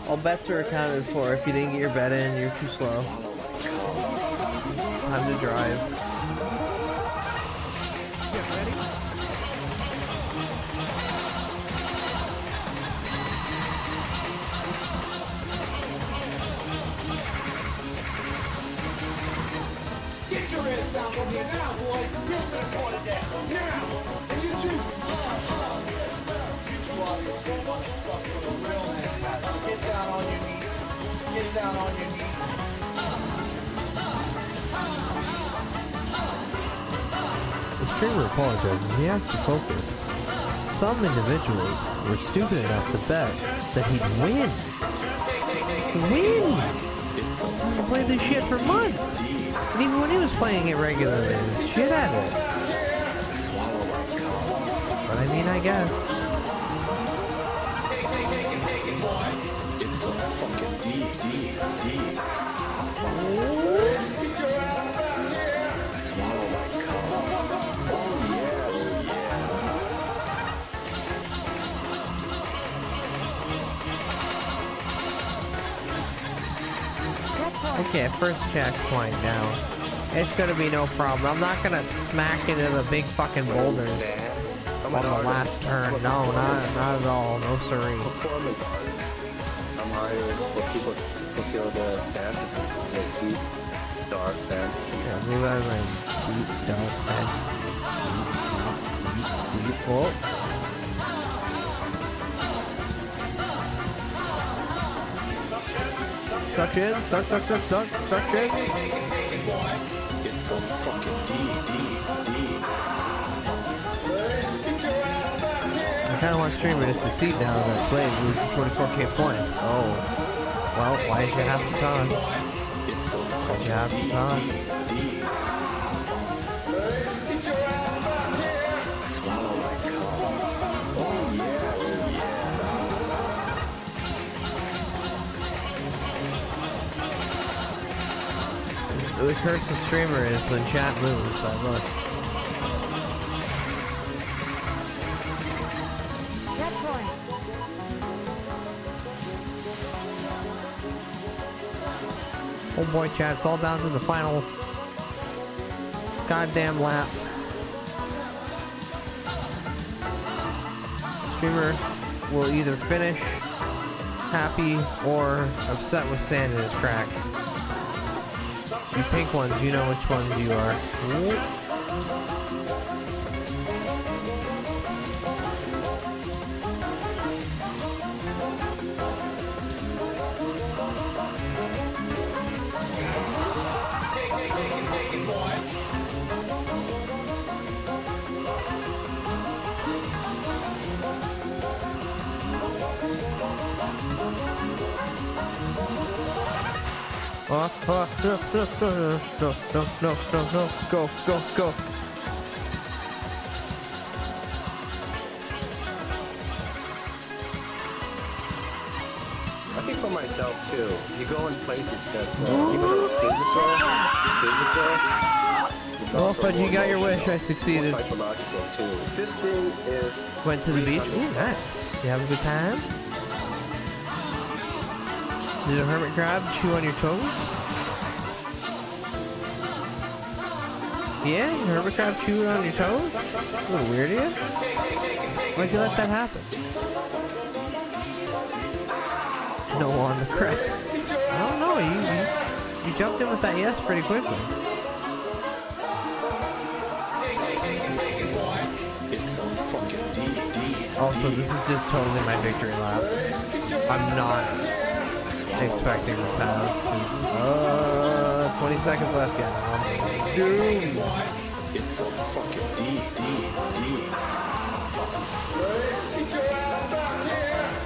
All bets are accounted for. If you didn't get your bet in, you're too slow. Time to drive. Get ready. Get your ass down from here now, boy. You're gonna call it that. Now. And you too. Get down on your knees. Get down on your knees. The streamer apologizes. He has to focus. Some individuals were stupid enough to bet that he'd win. He's played this shit for months. And even when he was playing it regularly, he was shit at it. But I mean, I guess. It's a fucking D. Swallow my cum. Oh yeah. Okay, first checkpoint now. It's gonna be no problem. I'm not gonna smack into the big fucking boulders on the last turn. No, not at all. No siree. Dark fan. Yeah, move out of my deep dark fence. Deep. Oh. suck in, suck in. It's so fucking deep. I kind of want streamer to succeed now that Blade loses 44k points. Oh. Well, why did you have the time? It's so Did you have the time? Swallow my cock. Oh yeah. The curse of streamer is when chat moves. I look. Oh boy, chat, it's all down to the final goddamn lap. Streamer will either finish happy or upset with sand in his crack. You pink ones, you know which ones you are. Go. I think for myself too, you go in places that even though it's physical, Oh, but you got your wish, I succeeded. psychological too. Fisting is Went to the beach. Ooh, nice. You have a good time? Did a hermit crab chew on your toes? Yeah, the hermit crab chewed on your toes? A little weird, is? Why'd you let that happen? No on the crack. I don't know, you jumped in with that yes pretty quickly. It's so fucking deep. Also, this is just totally my victory lap. I'm not expecting to pass. 20 seconds left, yeah. I'm doomed. It's so fucking deep.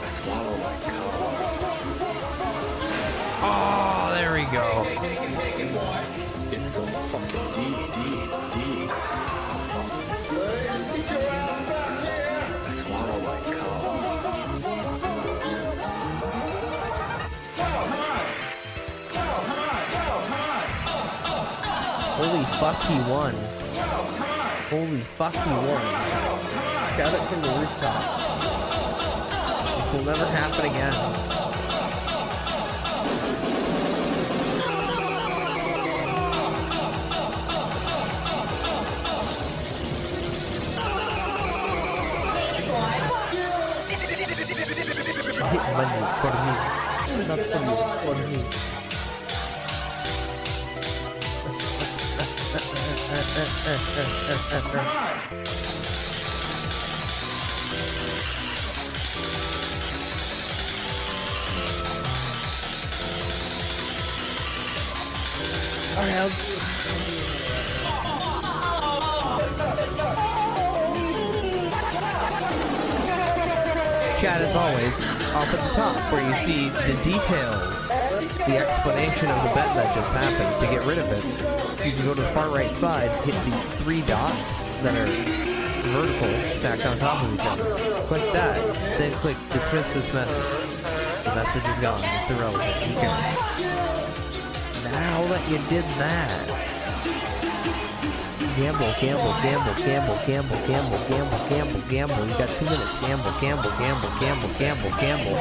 Swallow my cock. Oh, there we go. It's so fucking deep. Swallow my cock. Holy fuck, he won. Holy fuck, he won. Shout it from the rooftop. This will never happen again. Money for me. Not for you, for me. Alright, I'll do Chat, as always, up at the top where you see the details, the explanation of the bet that just happened. To get rid of it, you can go to the far right side, hit the 3 dots that are vertical, stacked on top of each other. Click that, then click dismiss this message. The message is gone. It's irrelevant. Who cares? Now that you did that, gamble. You got 2 minutes. Gamble.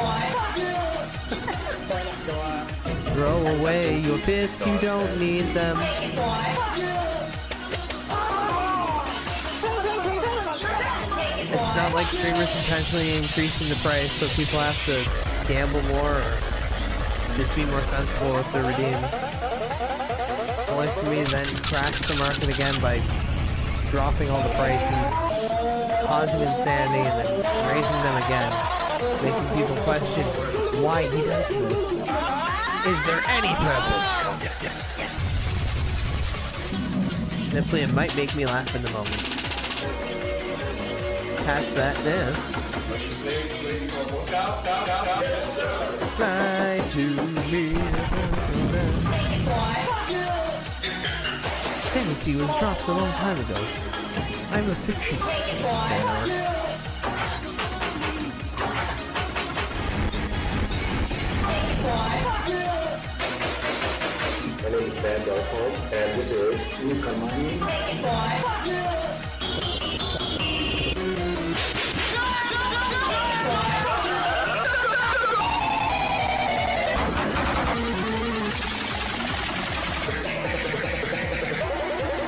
Throw away your bits, you don't need them. It's not like streamers intentionally increasing the price so people have to gamble more or just be more sensible with their redeems. Only for me to then crash the market again by dropping all the prices, causing insanity, and then raising them again, making people question why he does this. Is there any purpose? Yes. Definitely, it might make me laugh in the moment. Past that, then. Fly to me. Sanity was dropped a long time ago. I'm a fiction. My name is Van Delphine, and this is Luca Money.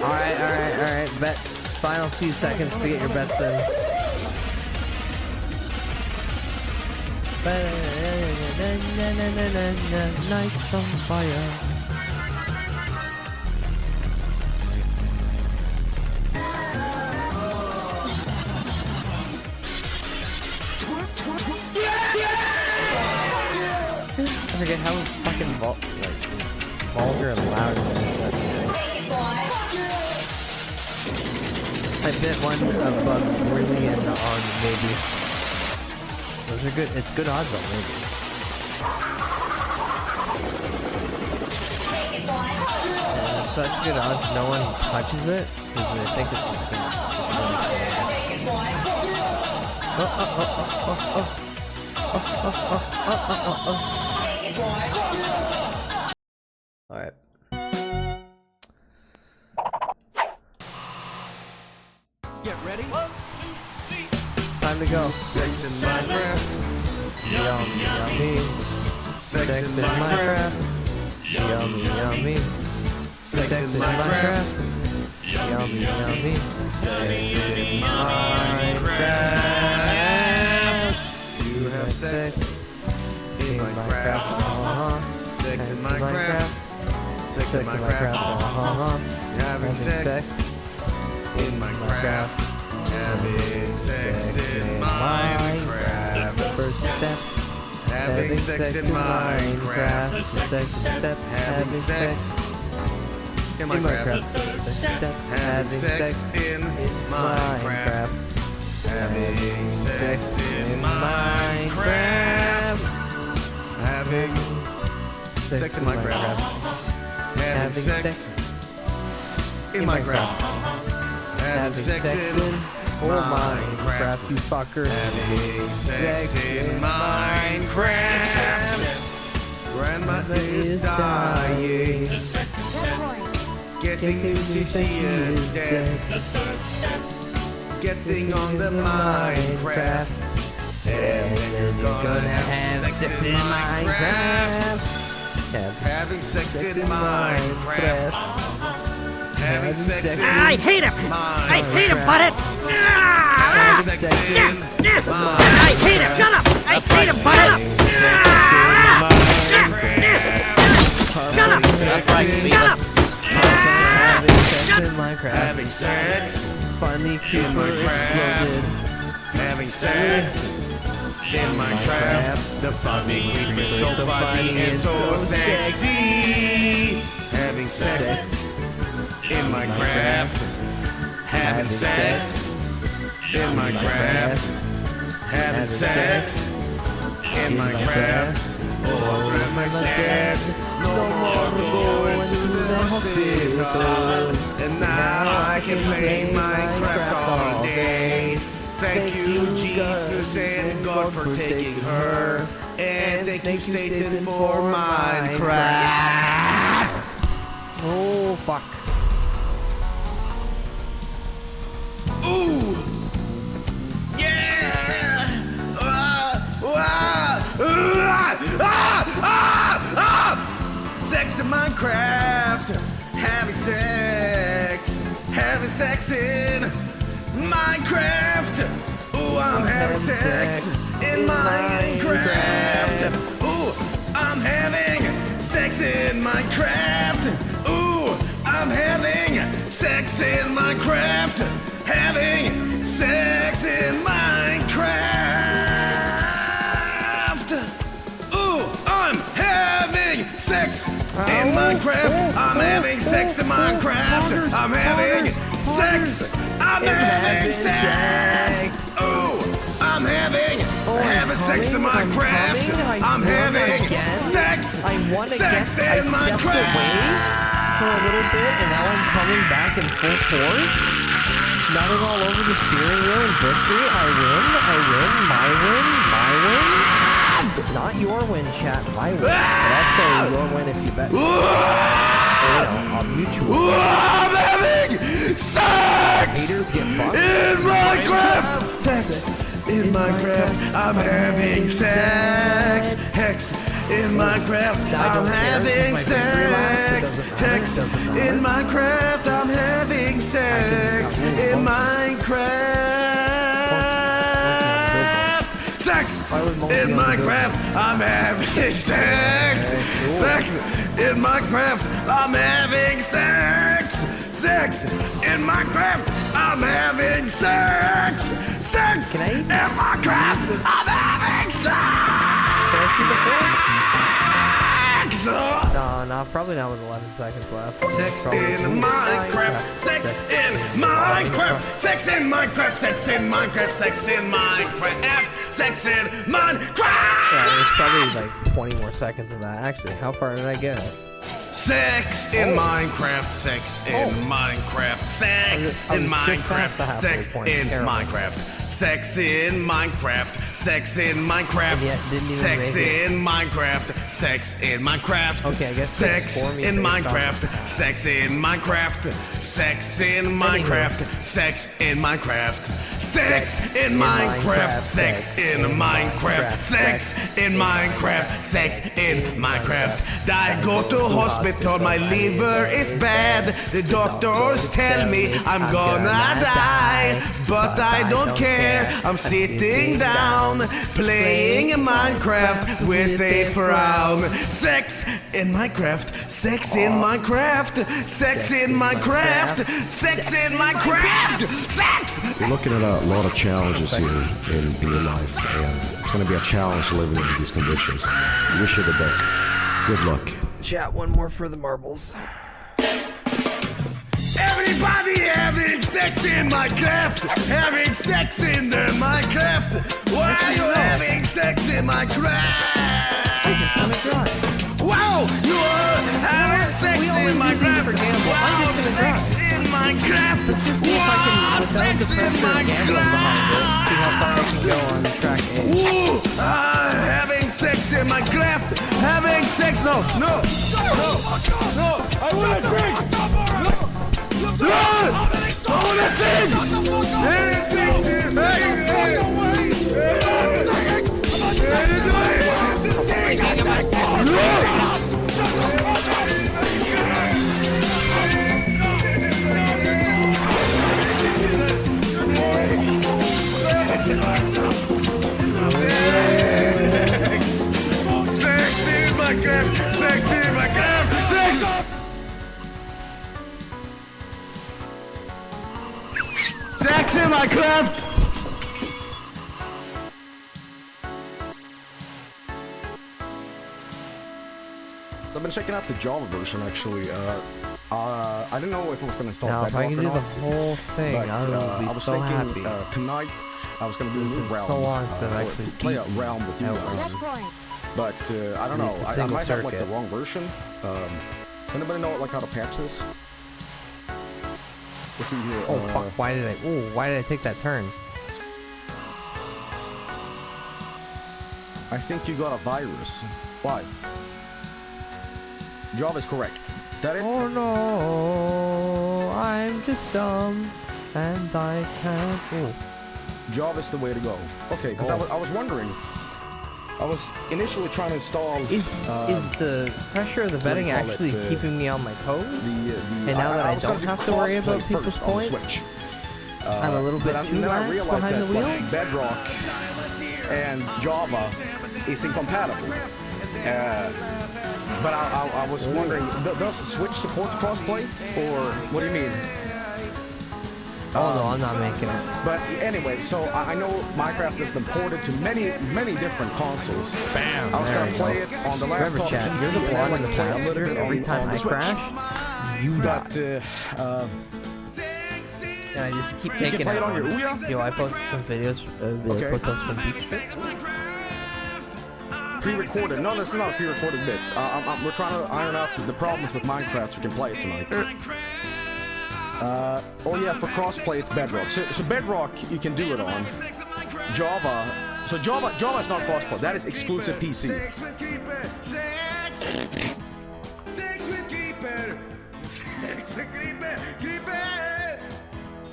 Alright. Bet. Final few seconds to get your bets in. Nights on fire. I forget how fucking vulgar and loud it is. I bet one above really and on maybe. Those are good. It's good odds on maybe. Yeah, such good odds. No one touches it because they think it's just gonna. All right. Get ready. 1, 2, 3. Time to go. Sex in Minecraft. Yummy. Sex in Minecraft. Yummy. Sex in Minecraft. Yummy. Sex in Minecraft. You have sex in Minecraft. Sex in Minecraft. Sex in Minecraft. Having sex in Minecraft. Having sex in Minecraft. First step. Having sex in Minecraft. Second step. Having sex in Minecraft. Having sex in Minecraft. Having sex in Minecraft. Having sex in Minecraft. Having sex in Minecraft. Having sex in Minecraft, you fucker. Having sex in Minecraft. Grandma is dying. Getting news she is dead. Getting on the Minecraft. And then you're gonna have sex in Minecraft. Having sex in Minecraft. Having sex in Minecraft. I hate him! I hate him, butt it! Having sex in Minecraft. I hate him! Shut up! I hate him, butt it! Shut up! Shut up! Having sex in Minecraft. Having sex Funny in creeper Minecraft. exploded. Having sex in Minecraft. The funny creeper is so funny and so sexy. Having sex in Minecraft. Having sex in Minecraft. Having sex in Minecraft. Oh, grandma's dead. No more going to the hospital. And now I can play Minecraft all day. Thank you, Jesus and God, for taking her. And thank you, Satan, for Minecraft. Oh, fuck. Ooh! Yeah! Sex in Minecraft. Having sex in Minecraft. Ooh, I'm having sex in Minecraft. Ooh, I'm having sex in Minecraft. Ooh, I'm having sex in Minecraft. Having sex in Minecraft. Ooh, I'm having sex. in Minecraft. I'm having sex in Minecraft. I'm having sex. I'm having sex. Oh, I'm having sex in Minecraft. I'm having sex. Sex in Minecraft. For a little bit, and now I'm coming back in full force. Nutting all over the steering wheel in victory. I win, my win. Not your win, chat, my win. But also your win if you bet. Mutual. I'm having sex in Minecraft. Sex in Minecraft. I'm having sex. Hex in Minecraft. I'm having sex. Hex in Minecraft. I'm having sex in Minecraft. Sex in Minecraft. I'm having sex. Sex in Minecraft. I'm having sex. Sex in Minecraft. I'm having sex. Sex in Minecraft. I'm having sex. No, probably not with 11 seconds left. Sex in Minecraft. Sex in Minecraft. Sex in Minecraft. Sex in Minecraft. Sex in Minecraft. Sex in Minecraft. Yeah, there's probably like 20 more seconds of that. Actually, how far did I get? Sex in Minecraft, sex in Minecraft, sex in Minecraft, sex in Minecraft, sex in Minecraft, sex in Minecraft, sex in Minecraft, sex in Minecraft, okay, I guess sex in Minecraft, sex in Minecraft, sex in Minecraft, sex in Minecraft, sex in Minecraft, sex in Minecraft, sex in Minecraft, sex in Minecraft. I go to hospital, my liver is bad. The doctors tell me I'm gonna die, but I don't care. I'm sitting down, playing Minecraft with a frown. Sex in Minecraft, sex in Minecraft, sex in Minecraft, sex in Minecraft, sex! You're looking at a lot of challenges here in your life, and it's going to be a challenge living in these conditions. I wish you the best. Good luck. Chat, one more for the marbles. Everybody having sex in Minecraft, having sex in the Minecraft. Why are you having sex in Minecraft? Wow, you are having sex in Minecraft. Wow, sex in Minecraft. Wow, sex in Minecraft. See how far I can go on track A. Woo, having sex in Minecraft. Having sex. No, I wanna sing. I wanna sing. Sex in Minecraft. Sex in Minecraft. Sex. Sex in Minecraft! So I've been checking out the Java version actually. I didn't know if it was going to install now, Bedrock if I can or do not, the whole thing, but I was was so thinking happy. tonight I was going to do the realm. So long since I've actually play a realm with you guys. But I don't know. I might have like the wrong version. Does anybody know like how to patch this? Let's see here. Oh fuck! Why did I take that turn? I think you got a virus. Why? Java is correct. Is that it? Oh no! I'm just dumb, and I can't. Oh. Java is the way to go. Okay, because I was wondering. I was initially trying to install. Is the pressure of the betting actually keeping me on my toes? And now that I don't have to worry about people's points, I'm a little bit too lax behind the wheel. Like, Bedrock and Java is incompatible. But I was wondering, does Switch support crossplay, or what do you mean? Oh no, I'm not making it. But anyway, so I know Minecraft has been ported to many different consoles. Bam! I was gonna play it on the laptop, Chat, PC, you're the and one then in the play a past little bit every on time the I Switch. crash, you die. But and I just keep you taking can play it it on your Ouya? Yo, I posted some videos, Okay. photos from beach trips. Pre-recorded. No, this is not a pre-recorded bit. We're trying to iron out the problems with Minecraft so we can play it tonight. Oh yeah, for crossplay it's Bedrock. So Bedrock you can do it on. Java. So Java is not crossplay. That is exclusive PC.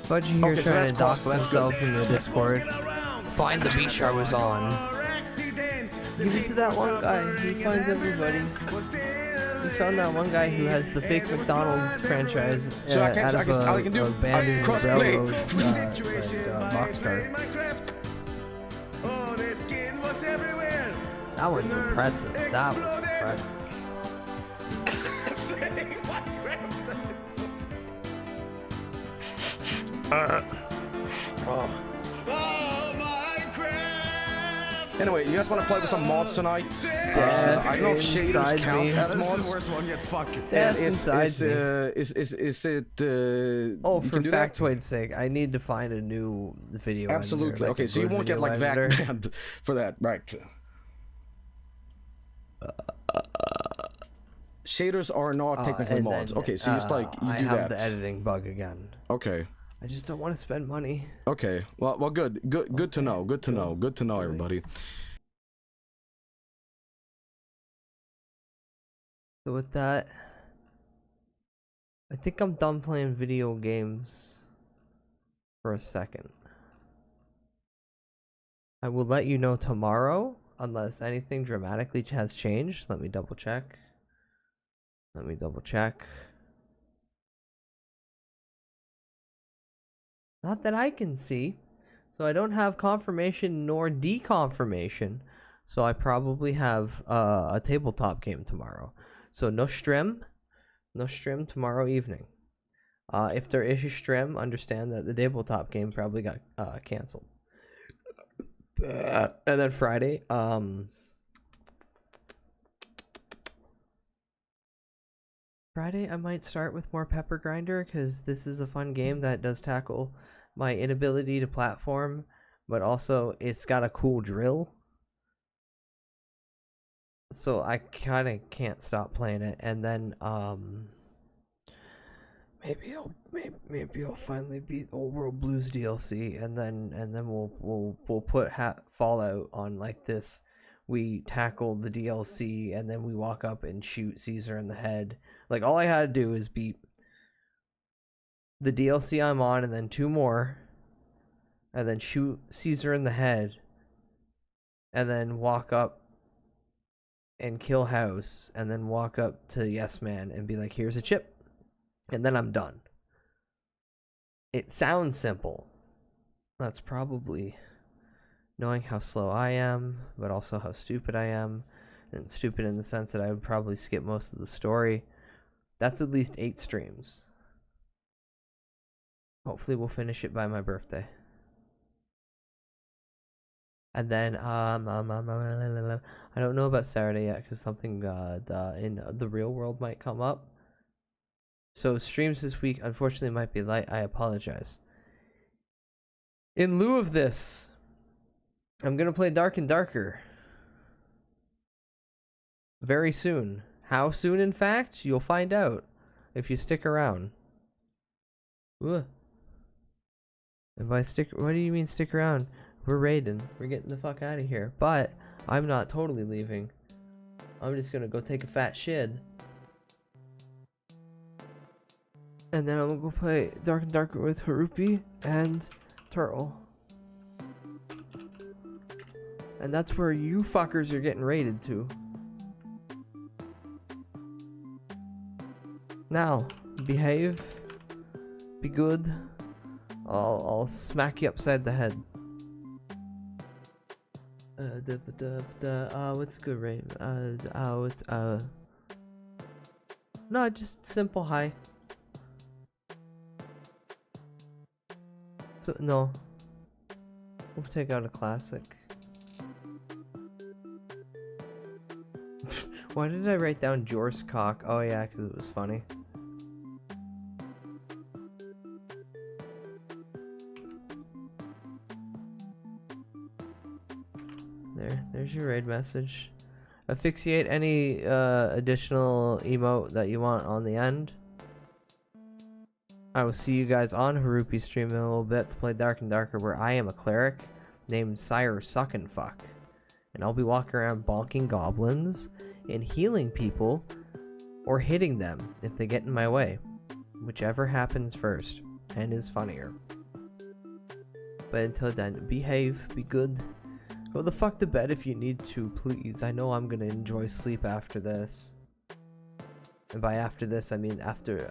Budgie here Okay, so trying that's to dox crossplay, that's good. himself in the Discord. Find the beach I was on. Give it to that one guy. He finds everybody. We found that one guy who has the fake McDonald's franchise So I can do abandoned crossplay. railroad boxcar. That one's impressive. That was impressive. Anyway, you guys want to play with some mods tonight? I don't know if shaders count as mods. This is the worst one yet. Fuck it. And That's is it? Oh, you for can do that? factoid's sake, I need to find a new video. Absolutely. Editor, like Okay, a so you good won't get video like VAC editor. banned for that, right? Shaders are not technically and mods. then, Okay, so you just like you I do have that. the editing bug again. Okay. I just don't want to spend money. Okay. Well, good to know. Good to know. Good to know, everybody. So with that, I think I'm done playing video games for a second. I will let you know tomorrow unless anything dramatically has changed. Let me double check. Not that I can see. So I don't have confirmation nor deconfirmation. So I probably have a tabletop game tomorrow. So no stream tomorrow evening. If there is a stream, understand that the tabletop game probably got canceled. And then Friday, I might start with more Pepper Grinder because this is a fun game that does tackle my inability to platform, but also it's got a cool drill. So I kind of can't stop playing it, and then maybe I'll finally beat Old World Blues DLC, and then we'll put Fallout on like this. We tackle the DLC, and then we walk up and shoot Caesar in the head. Like all I had to do is beat the DLC I'm on, and then 2 more, and then shoot Caesar in the head, and then walk up and kill House, and then walk up to Yes Man and be like, here's a chip, and then I'm done. It sounds simple. That's probably knowing how slow I am, but also how stupid I am, and stupid in the sense that I would probably skip most of the story. That's at least 8 streams. Hopefully we'll finish it by my birthday. And then I don't know about Saturday yet because something in the real world might come up. So streams this week unfortunately might be light. I apologize. In lieu of this, I'm gonna play Dark and Darker very soon. How soon, in fact, you'll find out if you stick around. Ugh. If I stick, what do you mean stick around? We're raiding. We're getting the fuck out of here. But I'm not totally leaving. I'm just gonna go take a fat shit. And then I'm gonna go play Dark and Darker with Harupi and Turtle. And that's where you fuckers are getting raided to. Now, behave. Be good. I'll smack you upside the head. What's good, right? No, just simple hi. So, no. We'll take out a classic. Why did I write down Jor's cock? Oh yeah, because it was funny. There's your raid message. Asphyxiate any additional emote that you want on the end. I will see you guys on Harupi's stream in a little bit to play Dark and Darker, where I am a cleric named Sire Suckinfuck. And I'll be walking around bonking goblins and healing people or hitting them if they get in my way. Whichever happens first and is funnier. But until then, behave, be good. Go the fuck to bed if you need to, please. I know I'm gonna enjoy sleep after this. And by after this, I mean after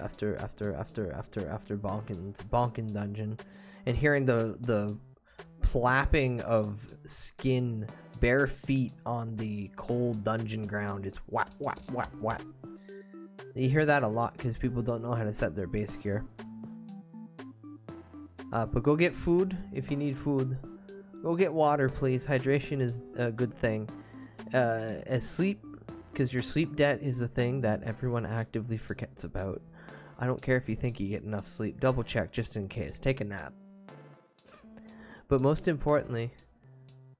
bonking dungeon, and hearing the plapping of skin, bare feet on the cold dungeon ground is whap whap whap whap. You hear that a lot because people don't know how to set their base gear. But go get food if you need food. Go get water, please. Hydration is a good thing. Sleep. Because your sleep debt is a thing that everyone actively forgets about. I don't care if you think you get enough sleep. Double check just in case. Take a nap. But most importantly,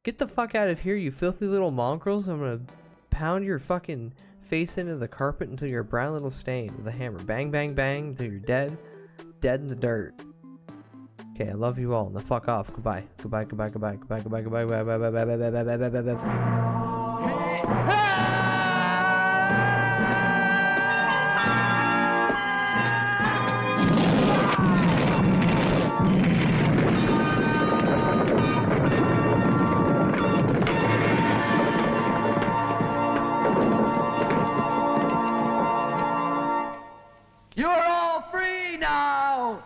get the fuck out of here, you filthy little mongrels. I'm gonna pound your fucking face into the carpet until you're a brown little stain with a hammer. Bang, bang, bang until you're dead. Dead in the dirt. Okay, I love you all. Now fuck off. Goodbye. Goodbye, goodbye, goodbye, goodbye, goodbye, goodbye, goodbye, bye, bye, bye, bye, bye, bye, bye, bye, bye. You're all free now!